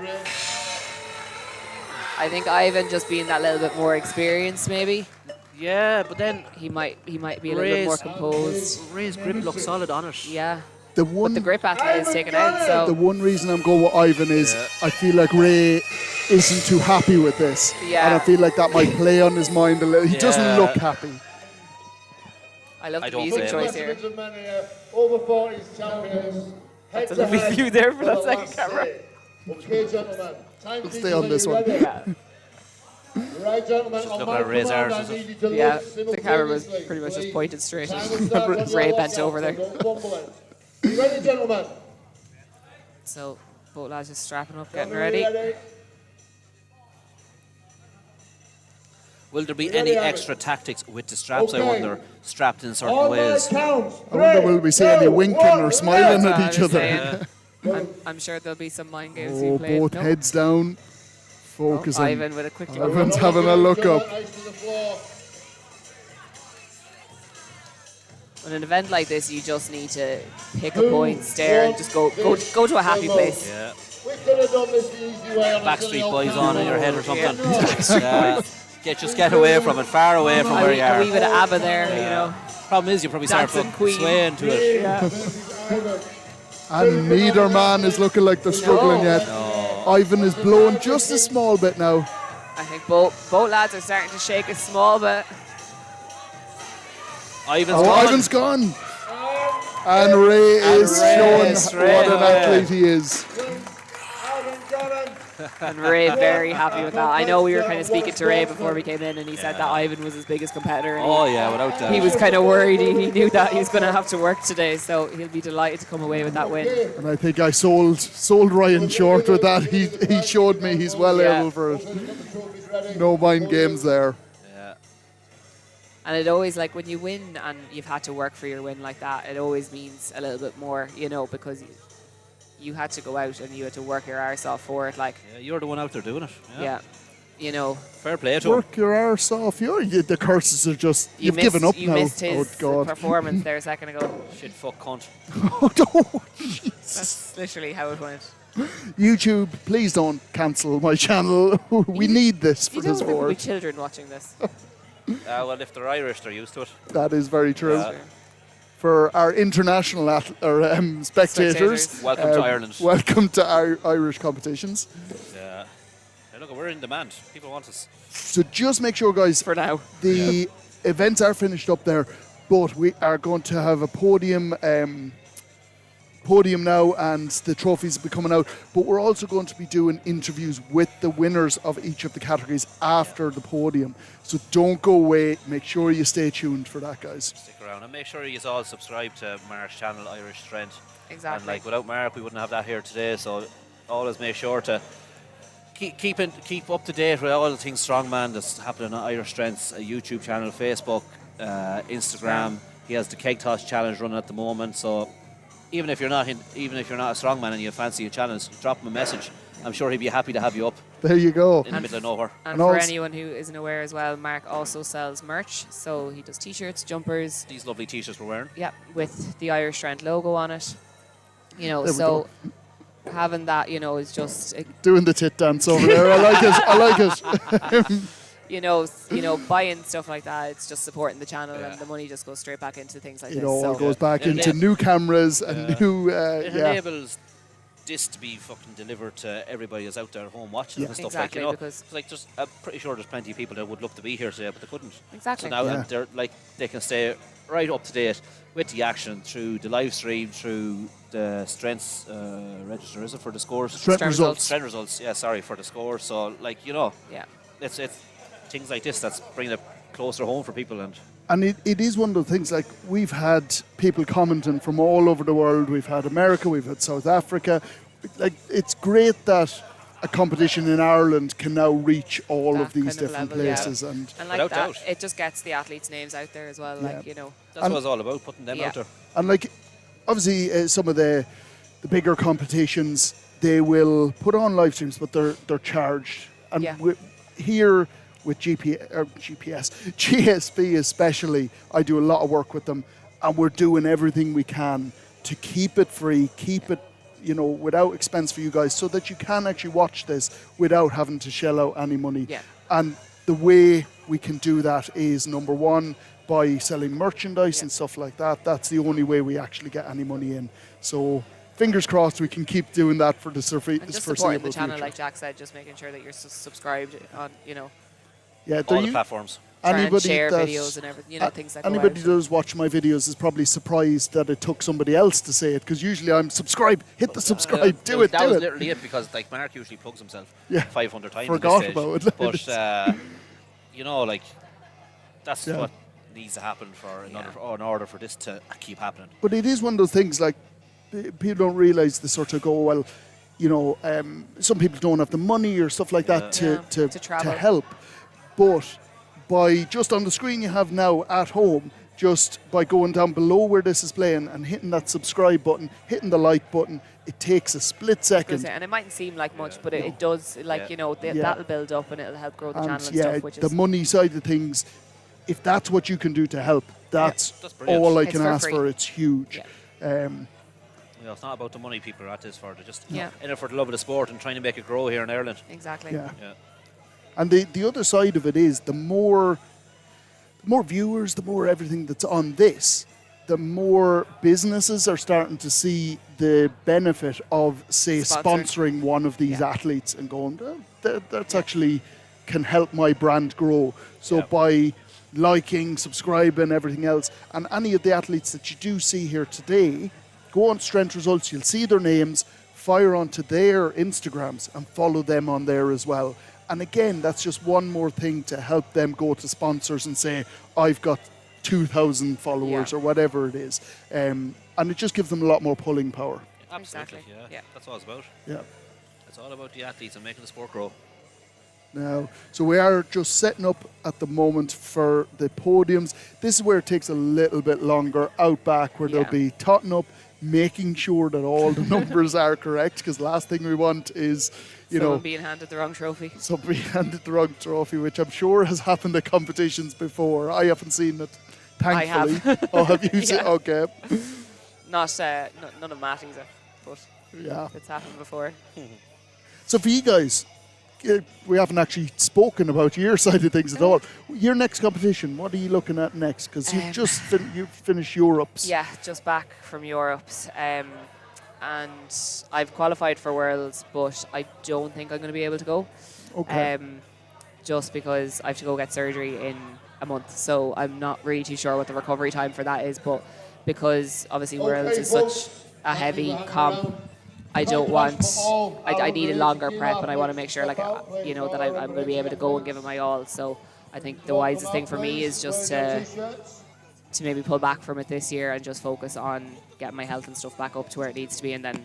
I think Ivan just being that little bit more experienced, maybe. Yeah, but then he might be a little bit more composed. Ray's grip looks solid on it. Yeah. The But the grip athlete is taken out, The so one reason I'm going with Ivan is I feel like Ray isn't too happy with this. Yeah. And I feel like that might play on his mind a little. He doesn't look happy. I love the don't music blame choice Gentlemen here. of many, over 40s champions. That's a lovely view there for that second camera. Okay, gentlemen. We'll stay on this one. Right, gentlemen. Just on look my at Ray's command, arse, I is it? need you to Yeah, look the camera was simultaneously, pretty much just please. pointed straight Time at will start when Ray you're bent locked over out, there. so don't fumble it. You ready, gentlemen? So both lads just strapping up, getting Ready? ready. Will there be Ready, any Aaron? extra tactics with the straps? I Okay. wonder, strapped in certain On my ways. count. I wonder will we see any 3, winking 2, or 1, smiling That's at what each I was other? saying. I'm sure there'll be some mind games Oh, you played. both No? heads down. focusing. Ivan with a quick look. Ivan's having a look up. On an event like this, you just need to pick a point, stare, and just go to a happy place. Yeah. We could have done this the easy way. Backstreet Boys on in your head or something. Just get away from it, far away from where you are. A wee bit of ABBA there, you know. Problem is, you probably start swaying to it. Yeah. And neither man is looking like they're struggling yet. Ivan is blowing just a small bit now. I think both lads are starting to shake a small bit. Ivan's gone. And Ray is showing what an athlete he is. And Ray very happy with that. I know we were kind of speaking to Ray before we came in, and he said that Ivan was his biggest competitor. Without doubt. He was kind of worried. He knew that he was going to have to work today, so he'll be delighted to come away with that win. And I think I sold Ryan short with that. He showed me he's well able for it. No mind games there. And it always, like, when you win and you've had to work for your win like that, it always means a little bit more, you know, because you had to go out and you had to work your arse off for it. Like, you're the one out there doing it. Yeah. You know. Fair play to him. Work your arse off. The curses are just, you've given up now. You missed his performance there a second ago. Shit, fuck cunt. Oh, Jesus. That's literally how it went. YouTube, please don't cancel my channel. We need this for You the don't think there'll be sport. children watching this. Well, if they're Irish, they're used to it. That is very true. For our international spectators, welcome to Ireland. Welcome to our Irish competitions. Hey, look, we're in demand. People want us. So just make sure, guys, for now, the events are finished up there, but we are going to have a podium now, and the trophies will be coming out. But we're also going to be doing interviews with the winners of each of the categories after the podium. So don't go away. Make sure you stay tuned for that, guys. Stick around and make sure you all subscribe to Mark's channel, Irish Strength. Exactly. And like without Mark, we wouldn't have that here today. So always make sure to keep up to date with all the things Strongman that's happening on Irish Strength's YouTube channel, Facebook, Instagram. He has the keg toss challenge running at the moment. So even if you're not a strongman and you fancy a challenge, drop him a message. I'm sure he'd be happy to have you up. There you go. In the middle of nowhere. And for anyone who isn't aware as well, Mark also sells merch. So he does t-shirts, jumpers. These lovely t-shirts we're wearing. Yeah, with the Irish Strength logo on it. You know, There we so having that, you know, is just doing the tit dance over there. I like it. I like it. you know, buying stuff like that, it's just supporting the channel, and the money just goes straight back into things like this. It all So goes back into new cameras and new. It enables this to be fucking delivered to everybody that's out there at home watching and stuff exactly, like, you know. because like, I'm pretty sure there's plenty of people that would love to be here today, but they couldn't. Exactly. So now they're like, they can stay right up to date with the action through the live stream, through the strengths register, is it, for the scores? Strength results. Strength results, yeah, sorry, for the scores. So, like, you know, it's things like this that's bringing it closer home for people. And it is one of the things, like, we've had people commenting from all over the world. We've had America, we've had South Africa. Like, it's great that a competition in Ireland can now reach all of these different places. And like that, it just gets the athletes' names out there as well. Like, you know. That's what it's all about, putting them out there. And, like, obviously some of the bigger competitions, they will put on live streams, but they're charged. And here with GSB especially, I do a lot of work with them, and we're doing everything we can to keep it free, keep it, you know, without expense for you guys, so that you can actually watch this without having to shell out any money. And the way we can do that is, number one, by selling merchandise and stuff like that. That's the only way we actually get any money in. So fingers crossed we can keep doing that for the foreseeable just supporting the channel, future. like Jack said, just making sure that you're subscribed on, you know, all the platforms. Anybody share that, videos and everything, you know, things like anybody who does watch my videos is probably surprised that it took somebody else to say it, because usually I'm subscribe, hit the subscribe, do it. That was literally it, because like Mark usually plugs himself 500 times. Forgot at this about stage. it. But you know, like, that's what needs to happen in order for this to keep happening. But it is one of those things, like, people don't realise the sort of go, well, you know, some people don't have the money or stuff like that to travel. help. But by just on the screen you have now at home, just by going down below where this is playing and hitting that subscribe button, hitting the like button, it takes a split second. And it mightn't seem like much, but it does, like, you know, that'll build up and it'll help grow the channel and stuff. Which the is money side of things, if that's what you can do to help, that's all I can ask for. It's huge. It's not about the money people are at this for. They're just in it for the love of the sport and trying to make it grow here in Ireland. Exactly. Yeah. And the other side of it is the more viewers, the more everything that's on this, the more businesses are starting to see the benefit of, say, sponsoring one of these athletes and going, that's actually can help my brand grow. So by liking, subscribing, everything else, and any of the athletes that you do see here today, go on Strength Results, you'll see their names, fire onto their Instagrams and follow them on there as well. And again, that's just one more thing to help them go to sponsors and say, I've got 2,000 followers or whatever it is. And it just gives them a lot more pulling power. Absolutely, yeah. That's all it's about. Yeah. It's all about the athletes and making the sport grow. Now, so we are just setting up at the moment for the podiums. This is where it takes a little bit longer out back, where they'll be totting up, making sure that all the numbers are correct, because the last thing we want is, someone being handed the wrong trophy. Somebody handed the wrong trophy, which I'm sure has happened at competitions before. I haven't seen it, thankfully. I have. Oh, have you seen it? Okay. Not none of Matty's, but it's happened before. So for you guys, we haven't actually spoken about your side of things at all. Your next competition, what are you looking at next? Because you've just finished Europes. Yeah, just back from Europes. And I've qualified for Worlds, but I don't think I'm going to be able to go. Okay. Just because I have to go get surgery in a month. So I'm not really too sure what the recovery time for that is. But because obviously Worlds is such a heavy comp, I don't want, I need a longer prep, and I want to make sure, like, that I'm going to be able to go and give it my all. So I think the wisest thing for me is just to maybe pull back from it this year and just focus on getting my health and stuff back up to where it needs to be, and then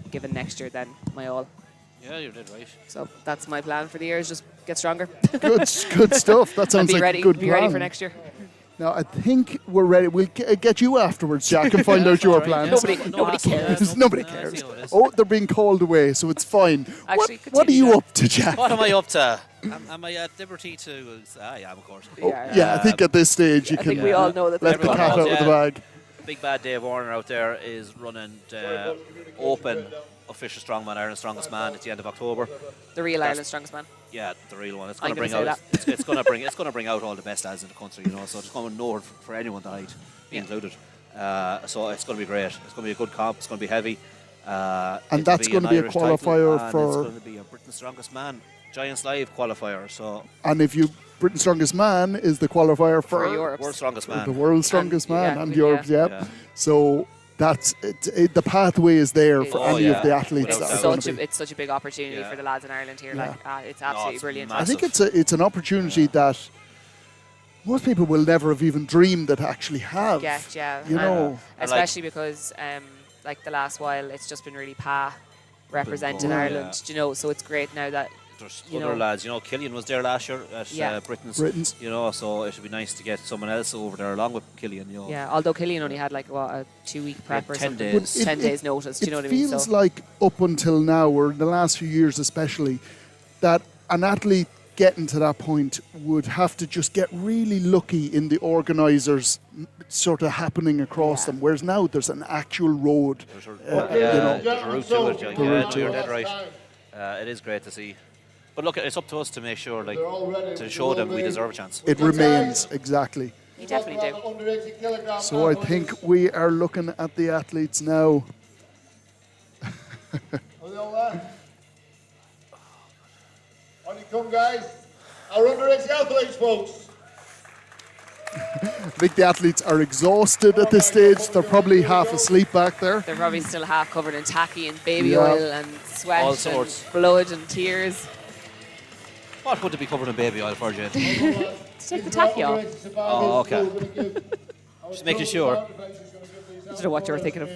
giving next year then my all. Yeah, you did right. So that's my plan for the year, is just get stronger. Good stuff. That sounds like a good plan. Be ready for next year. Now, I think we're ready. We'll get you afterwards, Jack, and find out your plans. Nobody cares. Nobody cares. Oh, they're being called away, so it's fine. Actually, what are you up to, Jack? What am I up to? Am I at liberty to... I am, of course. I think at this stage you can think we all know that let the cat out of the bag. Big bad Dave Warner out there is running the Open Official Strongman Ireland's Strongest Man at the end of October. The real Ireland's Strongest Man. Yeah, the real one. It's going to bring out. It's going to bring out all the best lads in the country, So it's going to know for anyone to hide, included. So it's going to be great. It's going to be a good comp. It's going to be heavy. And that's going to be a qualifier for. It's going to be a Britain's Strongest Man Giants Live qualifier. So. And if you Britain's Strongest Man is the qualifier for World's Strongest Man. The World's Strongest Man and Europe. Yeah. So. That's it, the pathway is there for any of the athletes. It's such a big opportunity for the lads in Ireland here. It's absolutely brilliant. I think it's an opportunity that most people will never have even dreamed that actually have. Especially because like the last while, it's just been really representing Ireland. So it's great now that. There's other lads, Killian was there last year at Britain's. So it should be nice to get someone else over there along with Killian. Yeah, although Killian only had like a 2-week prep or 10 something. days. 10 days notice. Do you know what I mean? It feels like up until now, or in the last few years especially, that an athlete getting to that point would have to just get really lucky in the organisers sort of happening across them. Whereas now there's an actual road. There's a route to it. You're dead right. It is great to see. But look, it's up to us to make sure, to show them we deserve a chance. It remains, exactly. You definitely do. So I think we are looking at the athletes now. On you come, guys. Our underage athletes, folks. I think the athletes are exhausted at this stage. They're probably half asleep back there. They're probably still half covered in tacky and baby oil and sweat and blood and tears. What would it be covered in baby oil for, Jade? Take the tacky off. Oh, okay. Just making sure. I don't know what you were thinking of.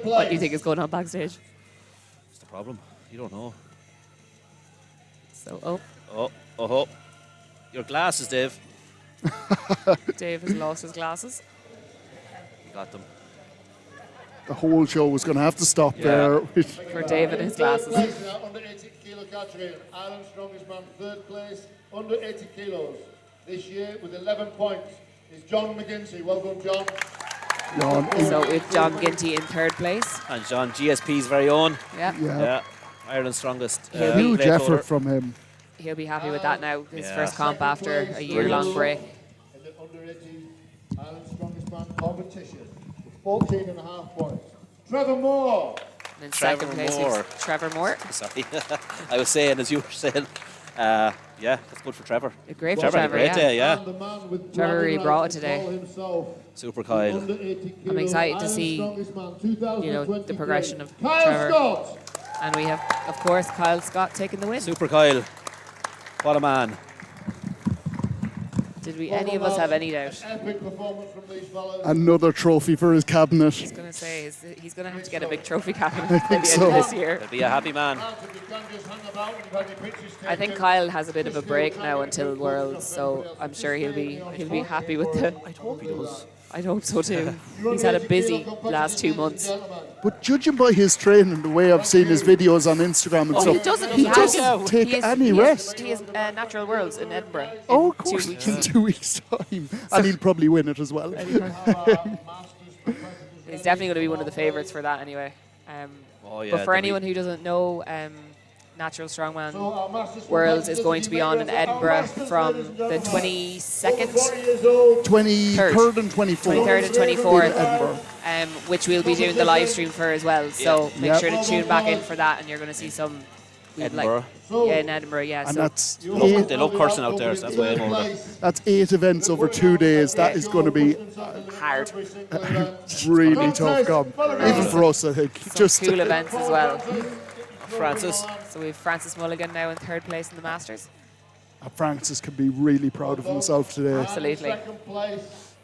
What do you think is going on backstage? What's the problem? You don't know. So, Oh. Your glasses, Dave. Dave has lost his glasses. You got them. The whole show was going to have to stop there. For Dave and his glasses. Third place in our under 80 kilo category. Ireland's strongest man, third place, under 80 kilos. This year with 11 points is John McGinty. Well done, John. So with John McGinty in third place. And John, GSP's very own. Yeah. Ireland's strongest. Huge effort from him. He'll be happy with that now. His first comp after a year-long break. In the under 80 Ireland's strongest man competition with 14.5 points. Trevor Moore. And in second place is Trevor Moore. Sorry. I was saying, as you were saying, that's good for Trevor. Great for Trevor, had a great day, Trevor really brought it today. Super Kyle. I'm excited to see, the progression of Trevor. And we have, of course, Kyle Scott taking the win. Super Kyle. What a man. Did any of us have any doubt? Epic performance from these fellas. Another trophy for his cabinet. I was going to say, he's going to have to get a big trophy cabinet at the end of this year. He'll be a happy man. I think Kyle has a bit of a break now until Worlds, so I'm sure he'll be happy with the. I hope he does. I'd hope so too. He's had a busy last 2 months. But judging by his training, the way I've seen his videos on Instagram and stuff, He doesn't take any rest. He has Natural Worlds in Edinburgh. Oh, of course, in 2 weeks' time. And he'll probably win it as well. He's definitely going to be one of the favourites for that anyway. But for anyone who doesn't know, Natural Strongman Worlds is going to be on in Edinburgh from the 22nd, 23rd and 24th. 23rd and 24th, which we'll be doing the live stream for as well. So make sure to tune back in for that, and you're going to see some. Edinburgh. In Edinburgh, yeah. And so that's they love cursing out there, so that's why I'm over there. That's 8 events over 2 days. That is going to be hard. Really tough job. Even for us, I think. Some cool events as well. Francis. So we have Francis Mulligan now in third place in the Masters. Francis can be really proud of himself today. Absolutely. Second place.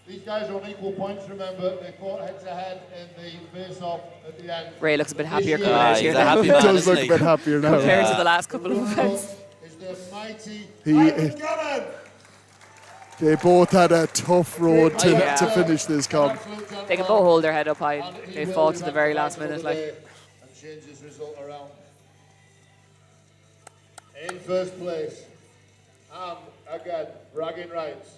These guys are on equal points, remember. They fought head-to-head in the face-off at the end. Ray looks a bit happier coming out here he's a now. happy man, He does look isn't a bit happier now. Compared to the last couple of events. Is the mighty They both had a tough road to finish this comp. They can both hold their head up high. They fought to the very last minute. And change his result around. In first place, again, bragging rights.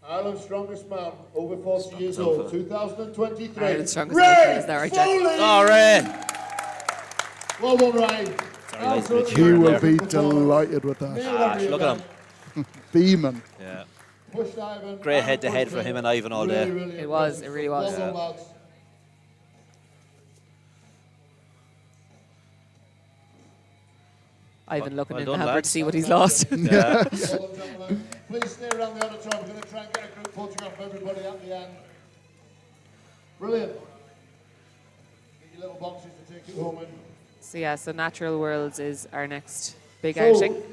Ireland's strongest man, over 40 years old, 2023. Ireland's strongest man is there, right, Jack? Oh, Ray! Well done, Ray. He will be delighted with that. Look at him. Beaming. Yeah. Pushed Ivan. Great head-to-head for him and Ivan all day. It really was. Well done, lads. Ivan looking Well in done, the hamper lads. to see what he's lost. Well done, gentlemen. Please stay around the auditorium. We're going to try and get a group photograph of everybody at the end. Brilliant. Get your little boxes to take it home in. So yeah, so Natural Worlds is our next big outing.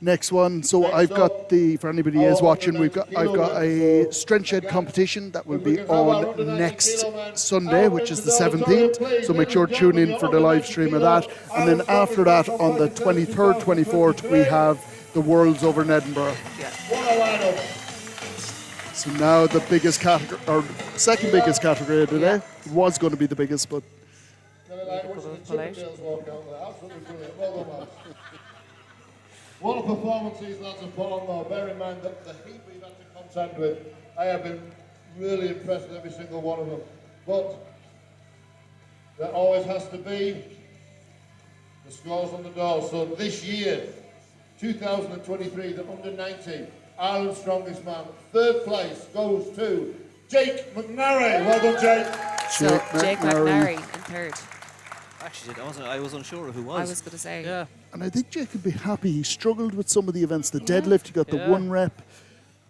Next one. So I've got for anybody who is watching, I've got a strength shed competition that will be on next Sunday, which is the 17th. So make sure to tune in for the live stream of that. And then after that, on the 23rd, 24th, we have the Worlds over in Edinburgh. So now the biggest category, or second biggest category of today, was going to be the biggest, but What a performance these lads have put on, though. Bear in mind that the heat we've had to contend with, I have been really impressed with every single one of them. But there always has to be the scores on the door. So this year, 2023, the under 90, Ireland's strongest man, third place goes to Jake McNary. Well done, Jake. So Jake McNary in third. Actually, I was unsure who was. I was going to say. Yeah. And I think Jake could be happy. He struggled with some of the events. The deadlift, he got the 1 rep.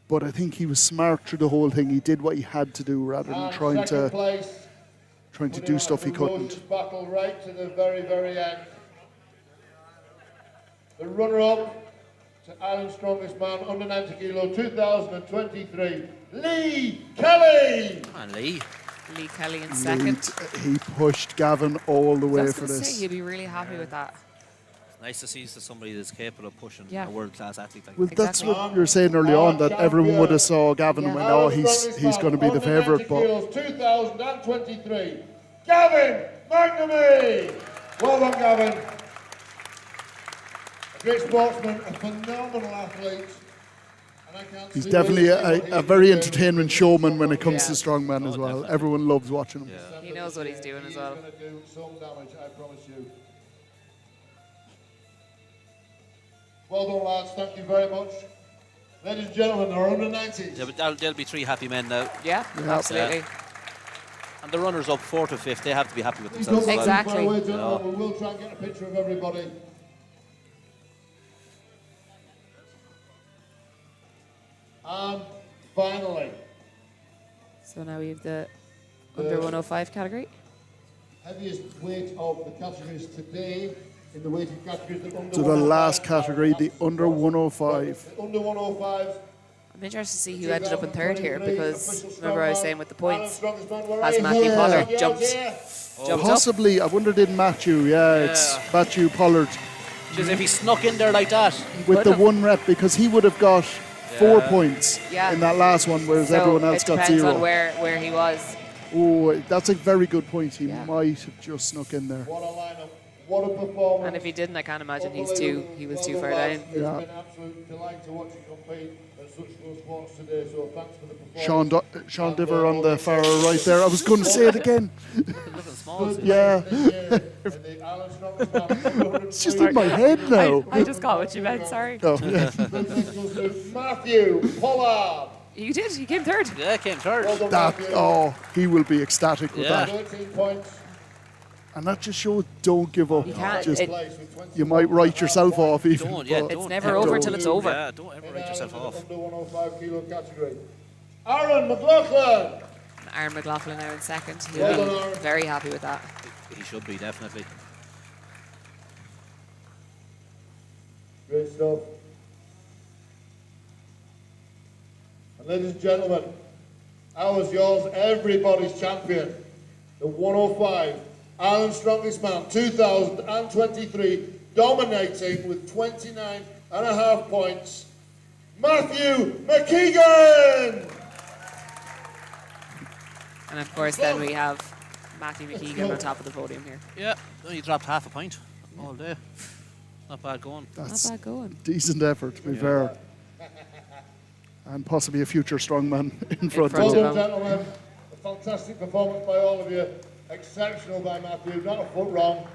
But I think he was smart through the whole thing. He did what he had to do rather than trying to do stuff he couldn't. Battle right to the very, very end. The runner-up to Ireland's strongest man, under 90 kilo, 2023, Lee Kelly. Come on, Lee. Lee Kelly in second. He pushed Gavin all the way I was for going to this. say, you'd be really happy with that. Nice to see somebody that's capable of pushing Yeah. a world-class athlete like Well, that. that's what you were saying early on, that everyone would have saw Gavin and went, oh, he's going to be the favourite. But 2023, Gavin McNamee. Well done, Gavin. A great sportsman, a phenomenal athlete. And I can't he's see definitely what he's a very doing. entertainment showman when it comes Yeah. to strongman as well. Everyone loves watching him. He knows what he's doing as well. He's going to do some damage, I promise you. Well done, lads. Thank you very much. Ladies and gentlemen, our under 90s. There'll be 3 happy men now. Yeah, absolutely. And the runners up 4th to 5th, they have to be happy with themselves. Exactly. By the way, gentlemen, we will try and get a picture of everybody. And finally, So now we have the under 105 category. heaviest weight of the categories today in the weighted categories. The under To the 105 last category, the under 105. The under 105s. I'm interested to see who ended up in third here, because remember I was saying with the points, has Matthew Pollard jumped Possibly, I wonder did Matthew, it's Matthew Pollard. Just if he snuck in there like that. With the 1 rep, because he would have got 4 points in that last one, whereas So everyone else it got depends 0. on where he was. Oh, that's a very good point. He might have just snuck in there. What a lineup. What a performance. And if he didn't, I can't imagine he was too far down. It's been an absolute delight to watch you compete at such good sports today, so thanks for the performance. Sean Diver on the far right there. I was going to say it again. Yeah. It's just in my head now. I just got what you meant, sorry. Oh, yeah. Matthew Pollard. You did, he came third. Yeah, he came third. Well done, That, Matthew. oh, he will be ecstatic with that. 13 points. And that just shows don't give up. You can't. Just, It- you might write yourself off even. Don't, but It's never over till it's over. Yeah, don't ever write yourself off. Under 105 kg category. Aaron McLaughlin. Aaron McLaughlin now in second. He'll Well done, be Aaron. very happy with that. He should be, definitely. Great stuff. And ladies and gentlemen, ours, yours, everybody's champion, the 105 Ireland's Strongest Man 2023, dominating with 29.5 points, Matthew McKeegan! And of course, then we have Matthew McKeegan on top of the podium here. Yeah, only dropped half a pint all day. Not bad going. That's Not bad going. decent effort, to be fair. And possibly a future strongman in front Well of done, him. gentlemen. A fantastic performance by all of you. Exceptional by Matthew, not a foot wrong.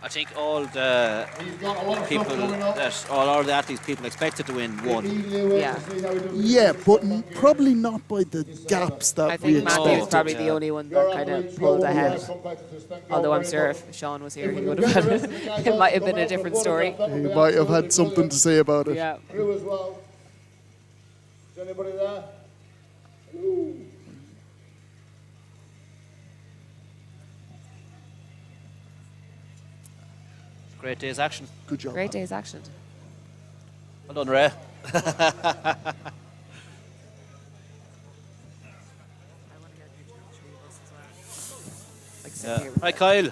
I think all the He's got a lot of people stuff coming up. all the athletes people expected to win won. Yeah. Yeah, but probably not by the gaps that I we think Matthew was expected. probably the only one that kind of pulled ahead. Although I'm sure if Sean was here, he would have had it might have been a different story. He might have had something to say about it. Yeah. Crew as well. Is anybody there? Ooh. Great day's action. Good job. Great day's action. Well done, Ray. Yeah. Hi, Kyle.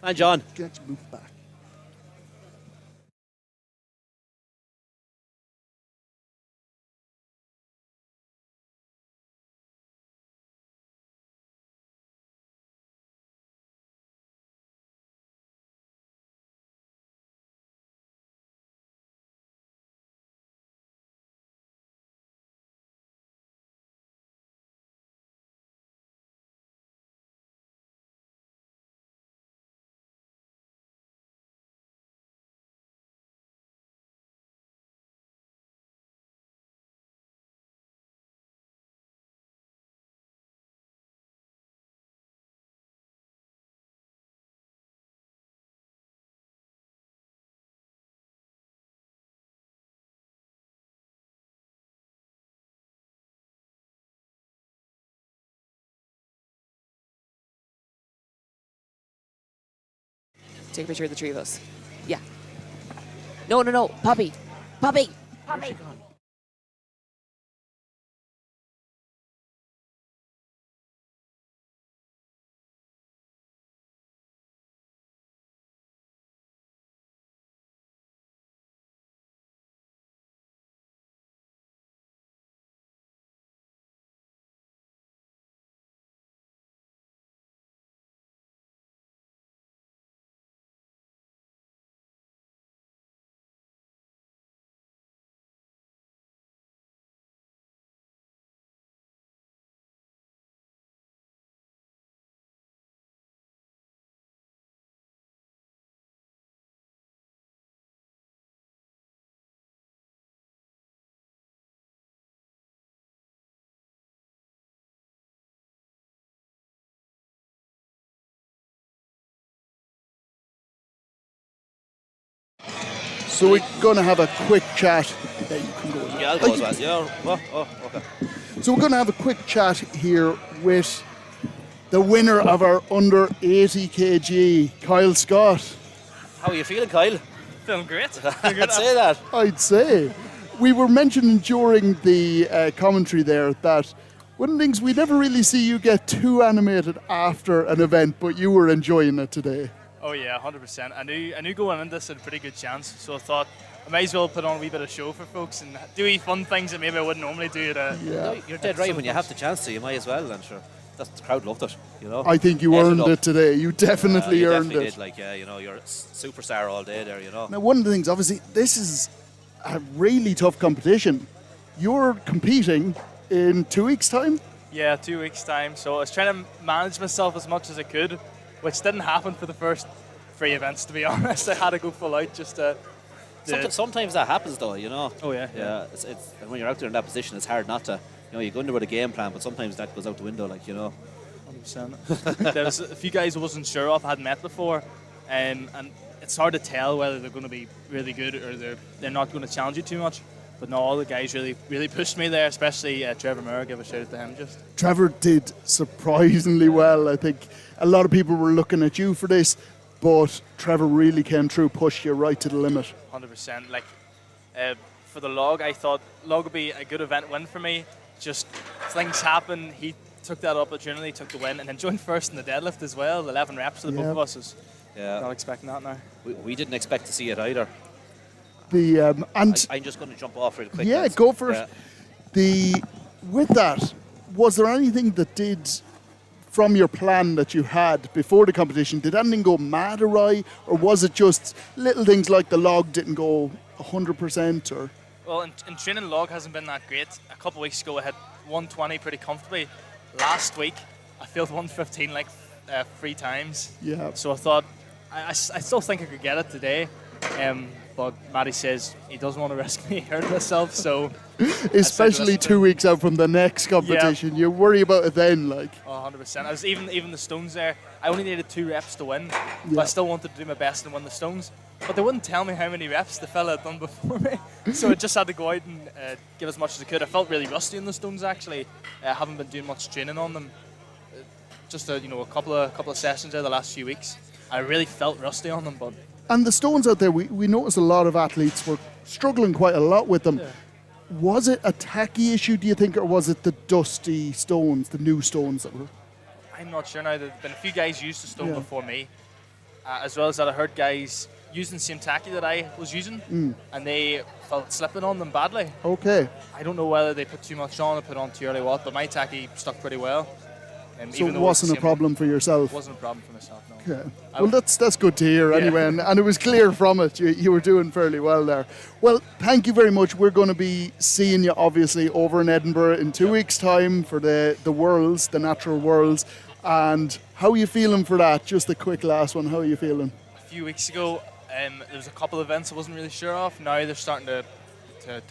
Hi, John. Let's move back. Take a picture of the three of us. Yeah. No, Puppy. Puppy. Puppy. So we're going to have a quick chat. Yeah, you can go. Yeah, I'll go as well. Yeah. Okay. So we're going to have a quick chat here with the winner of our under 80 kg, Kyle Scott. How are you feeling, Kyle? Feeling great. I'd say that. I'd say. We were mentioning during the commentary there that one of the things we never really see you get too animated after an event, but you were enjoying it today. Oh yeah, 100%. I knew going into this had a pretty good chance, so I thought I might as well put on a wee bit of show for folks and do wee fun things that maybe I wouldn't normally do at a... No, you're dead right. When you have the chance to, you might as well. I'm sure the crowd loved it. You know. I think you earned it today. You definitely you earned definitely it. Did. Like, you know, you're a superstar all day there. You know. Now, one of the things, obviously, this is a really tough competition. You're competing in 2 weeks' time. Yeah, 2 weeks' time. So I was trying to manage myself as much as I could, which didn't happen for the first 3 events, to be honest. I had to go full out just to... Sometimes that happens, though, you know. Oh, yeah. Yeah, it's and when you're out there in that position, it's hard not to... You know, you go in there with a game plan, but sometimes that goes out the window, like, you know. 100%. There was a few guys I wasn't sure of, I hadn't met before, and it's hard to tell whether they're going to be really good or they're not going to challenge you too much. But no, all the guys really pushed me there, especially Trevor Moore. Give a shout out to him. Just Trevor did surprisingly well. I think a lot of people were looking at you for this, but Trevor really came through, pushed you right to the limit. 100%. Like for the log, I thought log would be a good event win for me. Just things happen. He took that opportunity, took the win, and then joined first in the deadlift as well. 11 reps for the both of us. Is not expecting that now. We didn't expect to see it either. I'm just going to jump off real quick. Yeah, go for it. With that, was there anything that did, from your plan that you had before the competition, did anything go mad awry, or was it just little things like the log didn't go 100%? Or well, in training, log hasn't been that great. A couple of weeks ago, I had 120 pretty comfortably. Last week, I failed 115 like 3 times. Yeah. So I thought, I still think I could get it today. But Matty says he doesn't want to risk me hurting myself, so... Especially 2 weeks out from the next competition, you worry about it then, like... Oh, 100%. I was even the stones there, I only needed 2 reps to win, but I still wanted to do my best and win the stones. But they wouldn't tell me how many reps the fella had done before me, so I just had to go out and give as much as I could. I felt really rusty on the stones, actually. I haven't been doing much training on them. Just a couple of sessions there the last few weeks. I really felt rusty on them, but... And the stones out there, we noticed a lot of athletes were struggling quite a lot with them. Yeah. Was it a tacky issue, do you think, or was it the dusty stones, the new stones that were... I'm not sure now. There's been a few guys used the stone before me, as well as that I heard guys using the same tacky that I was using, and they felt slipping on them badly. Okay. I don't know whether they put too much on or put on too early what, but my tacky stuck pretty well. So it wasn't a problem for yourself? It wasn't a problem for myself, no. Okay. Well, that's good to hear anyway, and it was clear from it you were doing fairly well there. Well, thank you very much. We're going to be seeing you obviously over in Edinburgh in 2 weeks' time for the Worlds, the Natural Worlds. And how are you feeling for that? Just a quick last one. How are you feeling? A few weeks ago, there was a couple of events I wasn't really sure of. Now they're starting to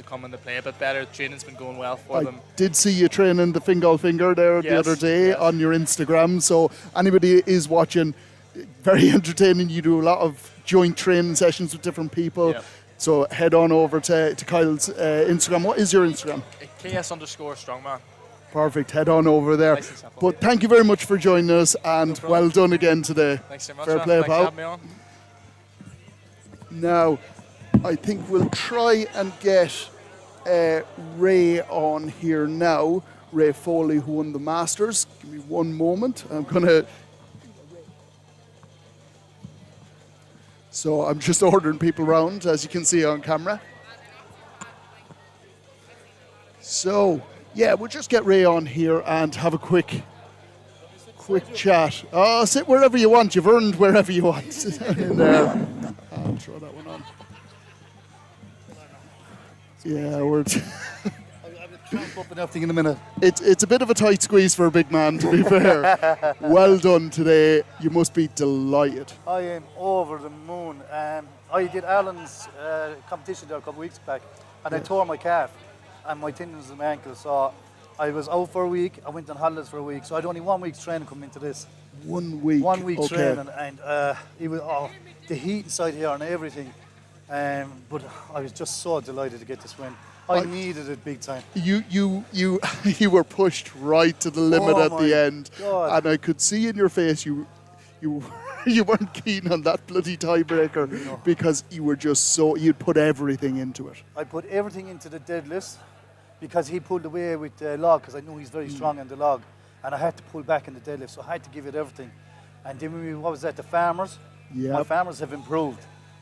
come into play a bit better. Training's been going well for them. Did see you training the finger there the other day on your Instagram. So anybody is watching, very entertaining. You do a lot of joint training sessions with different people. Yeah. So head on over to Kyle's Instagram. What is your Instagram? KS_Strongman. Perfect. Head on over there. Nice. But thank you very much for joining us, and well done again today. Thanks so much. Fair play, pal. Thanks for having me on. Now, I think we'll try and get Ray on here now. Ray Foley, who won the Masters. Give me one moment. So I'm just ordering people around, as you can see on camera. So, yeah, we'll just get Ray on here and have a quick chat. Oh, sit wherever you want. You've earned wherever you want. Sit down in there. I'll throw that one on. Yeah, we're... Up and everything in a minute. It's a bit of a tight squeeze for a big man, to be fair. Well done today. You must be delighted. I am over the moon. I did Ireland's competition there a couple of weeks back, and I tore my calf and my tendons in my ankle. So I was out for a week. I went on holidays for a week. So I had only 1 week's training coming into this. 1 week. 1 week okay. training, and it was the heat inside here and everything. But I was just so delighted to get this win. I needed it big time. You were pushed right to the limit at the end, God. and I could see in your face you weren't keen on that bloody tiebreaker because you were just you'd put everything into it. I put everything into the deadlifts because he pulled away with the log because I knew he's very strong on the log, and I had to pull back in the deadlift, so I had to give it everything. And then what was that? The farmers. Yeah. My farmers have improved,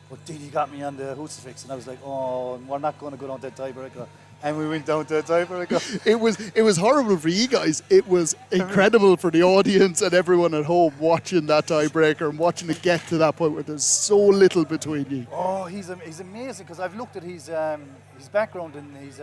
but then he got me on the crucifix, and I was like, oh, we're not going to go down to that tiebreaker. And we went down to a tiebreaker. It was horrible for you guys. It was incredible for the audience and everyone at home watching that tiebreaker and watching it get to that point where there's so little between you. Oh, he's amazing because I've looked at his background and his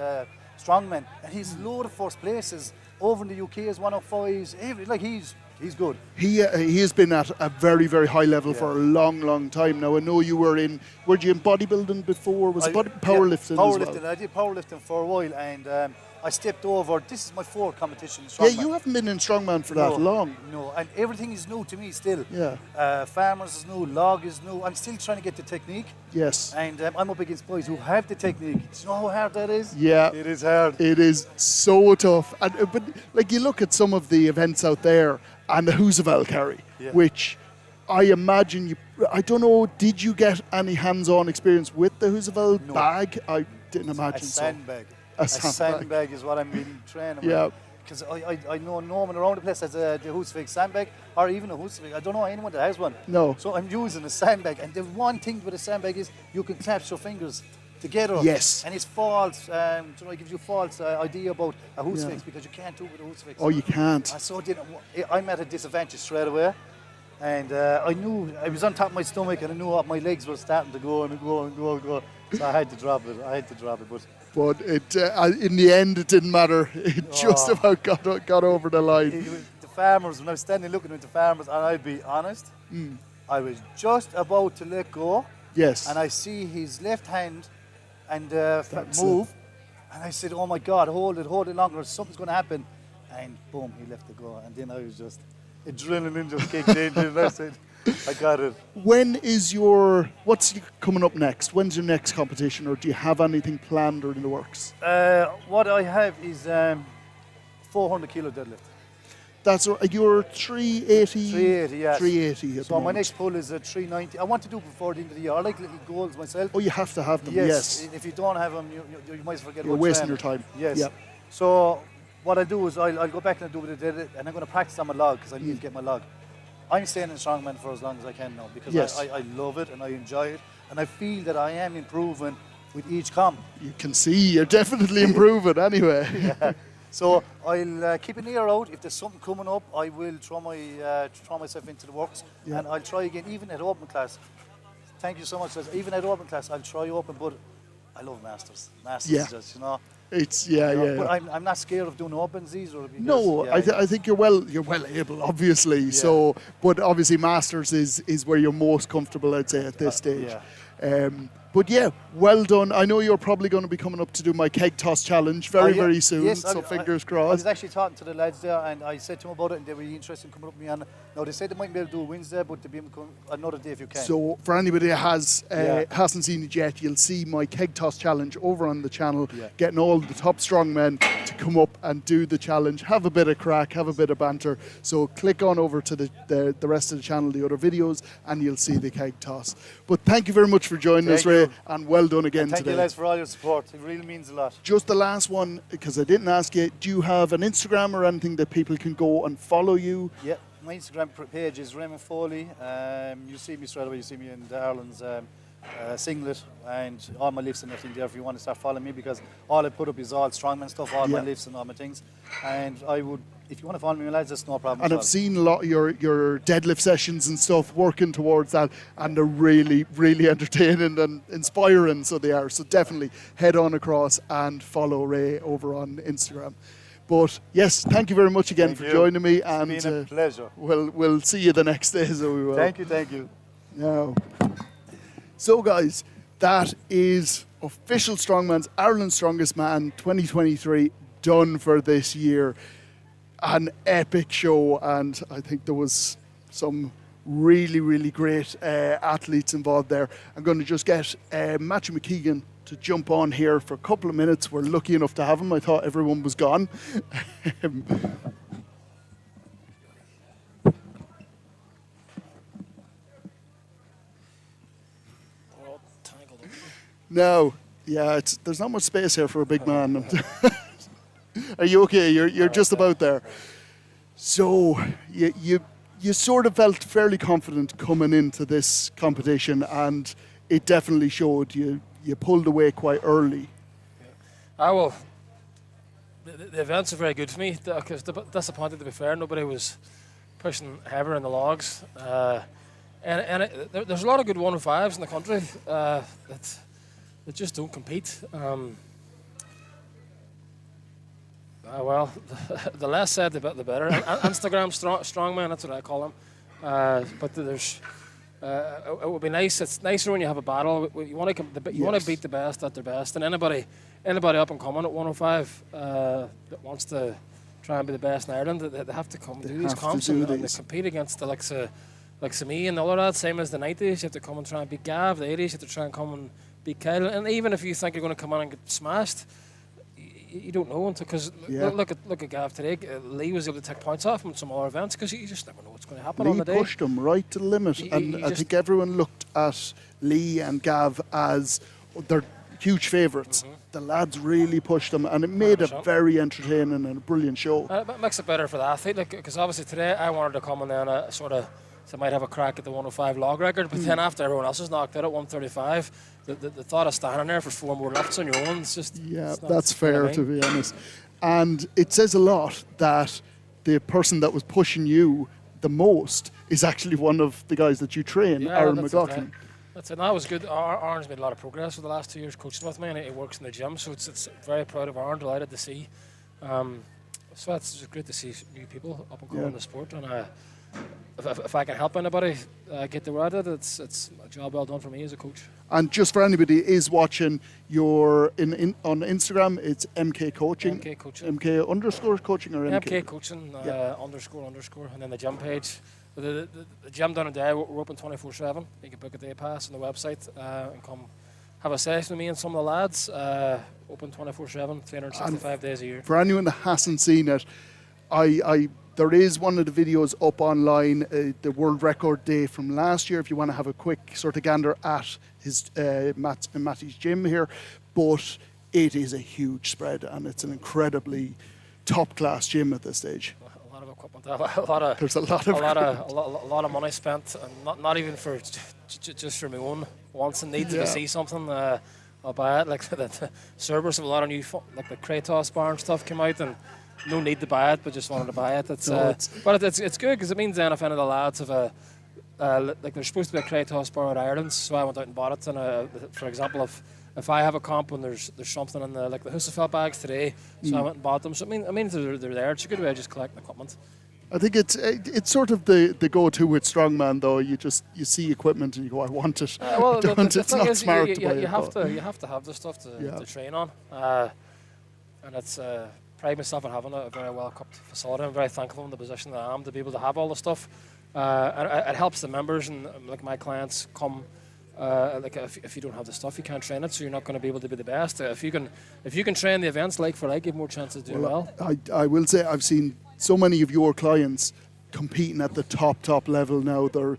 Strongman, and he's load of first places over in the UK as 105s. He's good. He has been at a very, very high level for a long, long time now. I know you were you in bodybuilding before? Was it powerlifting as well? Powerlifting. I did powerlifting for a while, and I stepped over. This is my fourth competition in Strongman. Yeah, you haven't been in Strongman for that long. No, and everything is new to me still. Yeah. Farmers is new, log is new. I'm still trying to get the technique. Yes. And I'm up against boys who have the technique. Do you know how hard that is? Yeah. It is hard. It is so tough. And, but like you look at some of the events out there and the Husavell carry, which I imagine I don't know, did you get any hands-on experience with the Husavell bag? I didn't imagine so. A sandbag is what I'm been training with. Because I know no one around the place has the Husavell sandbag or even a Husavell. I don't know anyone that has one. No. So I'm using a sandbag. And the one thing with a sandbag is you can clasp your fingers together. Yes. And it's false, it gives you false idea about a Husavell because you can't do it with a Husavell. Oh, you can't. So I'm at a disadvantage straight away. And I knew, I was on top of my stomach and I knew my legs were starting to go and go and go and go. So I had to drop it. But it, in the end, it didn't matter. It just about got over the line. The farmers, when I was standing looking at the farmers, and I'll be honest, I was just about to let go. Yes. And I see his left hand and move. And I said, oh my God, hold it longer. Something's going to happen. And boom, he left it go. And then I was just, adrenaline just kicked in. And I said, I got it. What's coming up next? When's your next competition, or do you have anything planned or in the works? What I have is 400 kilo deadlift. That's your 380? 380, yes. 380 So my next pull is a 390. I want to do it before the end of the year. I like little goals myself. Oh, you have to have them, yes. If you don't have them, you might forget You're wasting your time. Yes. Yep. So what I do is I'll go back and do the deadlift, and I'm going to practice on my log because I need to get my log. I'm staying in Strongman for as long as I can now because I love it and I enjoy it, and I feel that I am improving with each comp. You can see you're definitely improving anyway. Yeah. So I'll keep an ear out. If there's something coming up, I will throw myself into the works, and I'll try again, even at open class. Thank you so much. Even at open class, I'll try open, but I love masters. Masters is just, It's But I'm not scared of doing opens either. No, I think you're well able, obviously. Yeah. So, but obviously masters is where you're most comfortable, I'd say, at this stage. But yeah, well done. I know you're probably going to be coming up to do my keg toss challenge very soon. Yes, so fingers I crossed. was actually talking to the lads there, and I said to them about it, and they were interested in coming up with me on. Now they said they might be able to do a Wednesday, but to be able to come another day if you can. So for anybody that hasn't seen it yet, you'll see my keg toss challenge over on the channel, getting all the top strong men to come up and do the challenge, have a bit of crack, have a bit of banter. So click on over to the rest of the channel, the other videos, and you'll see the keg toss. But thank you very much for joining us, Ray, and well done again today. Thank you guys for all your support. It really means a lot. Just the last one, because I didn't ask you, do you have an Instagram or anything that people can go and follow you? Yeah, my Instagram page is Raymond Foley. You see me straight away. You see me in Ireland's singlet and all my lifts and everything there if you want to start following me, because all I put up is all Strongman stuff, all my lifts and all my things. And I would, if you want to follow me, lads, that's no problem. And I've seen a lot of your deadlift sessions and stuff working towards that, and they're really, really entertaining and inspiring, so they are. So definitely head on across and follow Ray over on Instagram. But yes, thank you very much again for joining me. And it's been a pleasure. We'll see you the next day, so we will. Thank you. Now, so guys, that is official Strongman's Ireland's Strongest Man 2023 done for this year. An epic show, and I think there was some really, really great athletes involved there. I'm going to just get Matthew McKeegan to jump on here for a couple of minutes. We're lucky enough to have him. I thought everyone was gone. No, yeah, there's not much space here for a big man. Are you okay? You're just about there. So you sort of felt fairly confident coming into this competition, and it definitely showed. You pulled away quite early. Well, the events are very good for me. Because disappointed, to be fair, nobody was pushing heavier in the logs, there's a lot of good 105s in the country that just don't compete. Well, the less said, the better. Instagram strongman, that's what I call them. But there's, it would be nice. It's nicer when you have a battle. You want to beat the best at their best, and anybody up and coming at 105 that wants to try and be the best in Ireland, they have to come do these comps and they compete against the likes of me and all of that. Same as the 90s, you have to come and try and beat Gav. The 80s, you have to try and come and beat Kyle. And even if you think you're going to come in and get smashed, you don't know until, because look at Gav today. Lee was able to take points off him in some other events because you just never know what's going to happen on the day. Lee pushed him right to the limit, and I think everyone looked at Lee and Gav as their huge favourites. Mm-hmm. The lads really pushed them, and it made 100%. A very entertaining and a brilliant show. It makes it better for the athlete, because obviously today I wanted to come and then so I might have a crack at the 105 log record, but then after everyone else is knocked out at 135, the thought of standing there for 4 more lifts on your own, it's just... Yeah, that's fair, to be honest. And it says a lot that the person that was pushing you the most is actually one of the guys that you train, Aaron McLaughlin. That's it. That was good. Aaron's made a lot of progress for the last 2 years coaching with me, and he works in the gym, so it's very proud of Aaron, delighted to see. So it's just great to see new people up and coming in the sport, and if I can help anybody get the word out, it's a job well done for me as a coach. And just for anybody who is watching, you're on Instagram, it's MK Coaching. MK Coaching. MK underscore coaching or MK? MK Coaching underscore, and then the gym page. The gym down in Day, we're open 24/7. You can book a day pass on the website and come have a session with me and some of the lads. Open 24/7, 365 days a year. For anyone that hasn't seen it, there is one of the videos up online, the world record day from last year, if you want to have a quick sort of gander at his Matty's gym here. But it is a huge spread, and it's an incredibly top-class gym at this stage. A lot of equipment, a lot of money spent, and not even for just for my own wants and needs. If I see something, I'll buy it. Like the Cerberus have a lot of new, like the Kratos bar and stuff came out, and no need to buy it, but just wanted to buy it. But it's good, because it means then if any of the lads have like there's supposed to be a Kratos bar at Ireland, so I went out and bought it. And for example, if I have a comp and there's something in the Husafell bags today, so I went and bought them. So it means they're there. It's a good way of just collecting equipment. I think it's sort of the go-to with Strongman, though. You see equipment and you go, I want it. Well, it's not smart to buy it. You have to have the stuff to train on, and it's. Pride myself on having a very well-equipped facility. I'm very thankful in the position that I am to be able to have all the stuff. And it helps the members and like my clients come. Like if you don't have the stuff, you can't train it, so you're not going to be able to be the best. If you can train the events like for like, you have more chances of doing well. I will say I've seen so many of your clients competing at the top level now. They're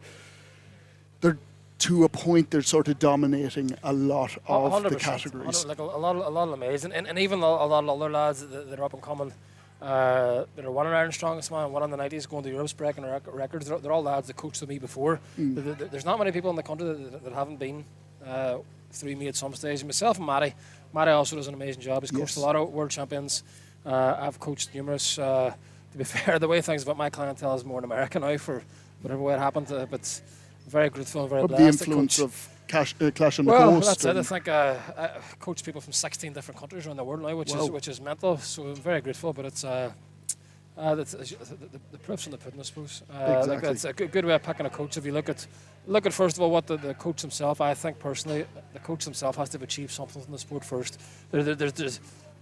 to a point they're sort of dominating a lot of the categories. Like a lot of amazing, and even a lot of other lads that are up and coming. That are one in Ireland's Strongest Man, one in the 90s going to Europe's breaking records. They're all lads that coached with me before. There's not many people in the country that haven't been through me at some stage. Myself and Matty also does an amazing job. He's coached a lot of world champions. I've coached numerous. To be fair, the way things about my clientele is more in America now for whatever way it happened. But very grateful and very blessed. The influence of Clash on the Coast. Well, that's it. I think I coach people from 16 different countries around the world now, which is mental. So I'm very grateful. But it's the proof's in the pudding, I suppose. Exactly. Like it's a good way of picking a coach. If you look at first of all what the coach himself. I think personally, the coach himself has to have achieved something in the sport first.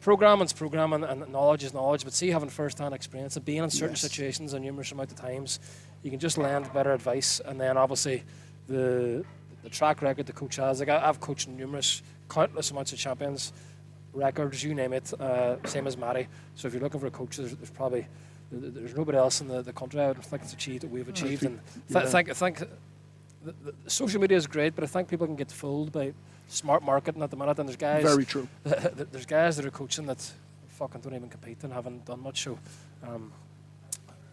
programming's programming and knowledge is knowledge, but see, having first-hand experience and being in certain Yes. situations a numerous amount of times, you can just lend better advice. And then obviously the track record the coach has. Like I've coached countless amounts of champions, records, you name it, same as Matty. So if you're looking for a coach, there's probably there's nobody else in the country I think it's achieved what we've achieved. I think the social media is great, but I think people can get fooled by smart marketing at the minute. And there's guys. Very true. There's guys that are coaching that fucking don't even compete and haven't done much. So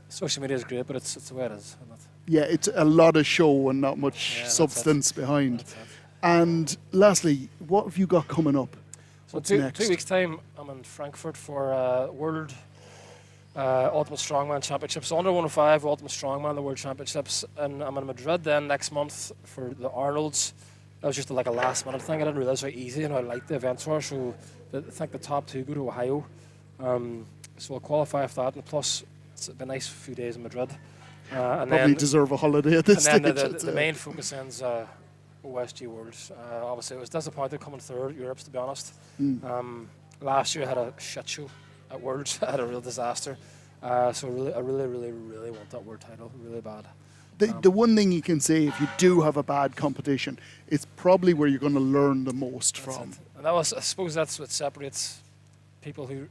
social media is great, but it's the way it is. Isn't it? Yeah, it's a lot of show and not much substance behind. And lastly, what have you got coming up? So What's 2 next? weeks' time, I'm in Frankfurt for World Ultimate Strongman Championships. So under 105 Ultimate Strongman, the World Championships. And I'm in Madrid then next month for the Arnold's. That was just like a last-minute thing. I didn't realize how easy and how light the events were. So I think the top 2 go to Ohio. So I'll qualify for that. And plus, it's been a nice few days in Madrid. And Probably deserve a holiday at this and stage. then the main focus ends OSG Worlds. Obviously, it was disappointed coming third at Europe's, to be honest. Last year I had a shit show at Worlds. I had a real disaster. So I really want that World title, really bad. The one thing you can say, if you do have a bad competition, it's probably where you're going to learn the most from. And I suppose that's what separates people who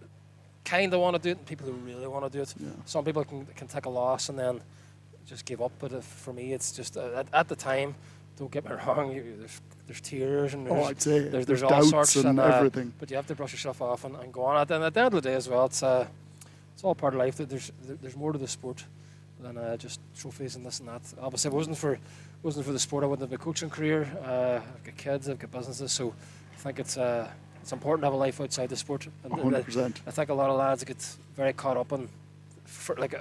kind of want to do it and people who really want to do it. Yeah. Some people can take a loss and then just give up, but for me, it's just at the time. Don't get me wrong. There's tears and I'd say there's all doubts sorts and everything. But you have to brush yourself off and go on. And at the end of the day as well, it's all part of life. There's more to the sport than just trophies and this and that. Obviously, if it wasn't for the sport, I wouldn't have a coaching career. I've got kids, I've got businesses, so I think it's important to have a life outside the sport. And 100%. I think a lot of lads get very caught up in,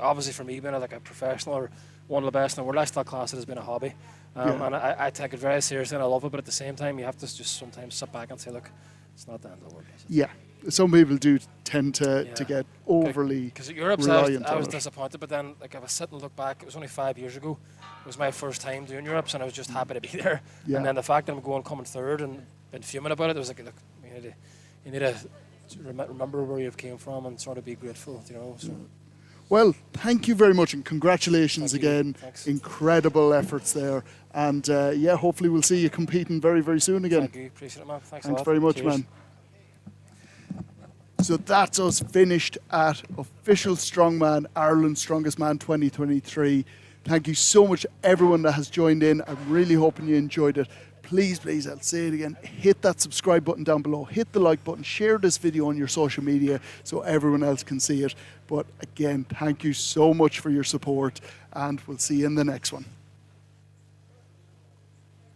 obviously for me being like a professional or one of the best in the world, I still class it as being a hobby. And I take it very seriously and I love it, but at the same time, you have to just sometimes sit back and say, look, it's not the end of the world. Yeah, some people do tend to get overly Because at Europe, reliant I was on it. disappointed, but then I was sitting and look back, it was only 5 years ago. It was my first time doing Europes and I was just happy to be there. Yeah. And then the fact that I'm coming third and been fuming about it, it was like, look, you need to remember where you've came from and sort of be grateful, So. Well, thank you very much and congratulations again. Thanks. Incredible efforts there. And hopefully we'll see you competing very, very soon again. Thank you. Appreciate it, man. Thanks a Thanks lot. very much, Cheers. man. So that's us finished at Official Strongman Ireland's Strongest Man 2023. Thank you so much everyone that has joined in. I'm really hoping you enjoyed it. Please, I'll say it again, hit that subscribe button down below, hit the like button, share this video on your social media so everyone else can see it. But again, thank you so much for your support and we'll see you in the next one.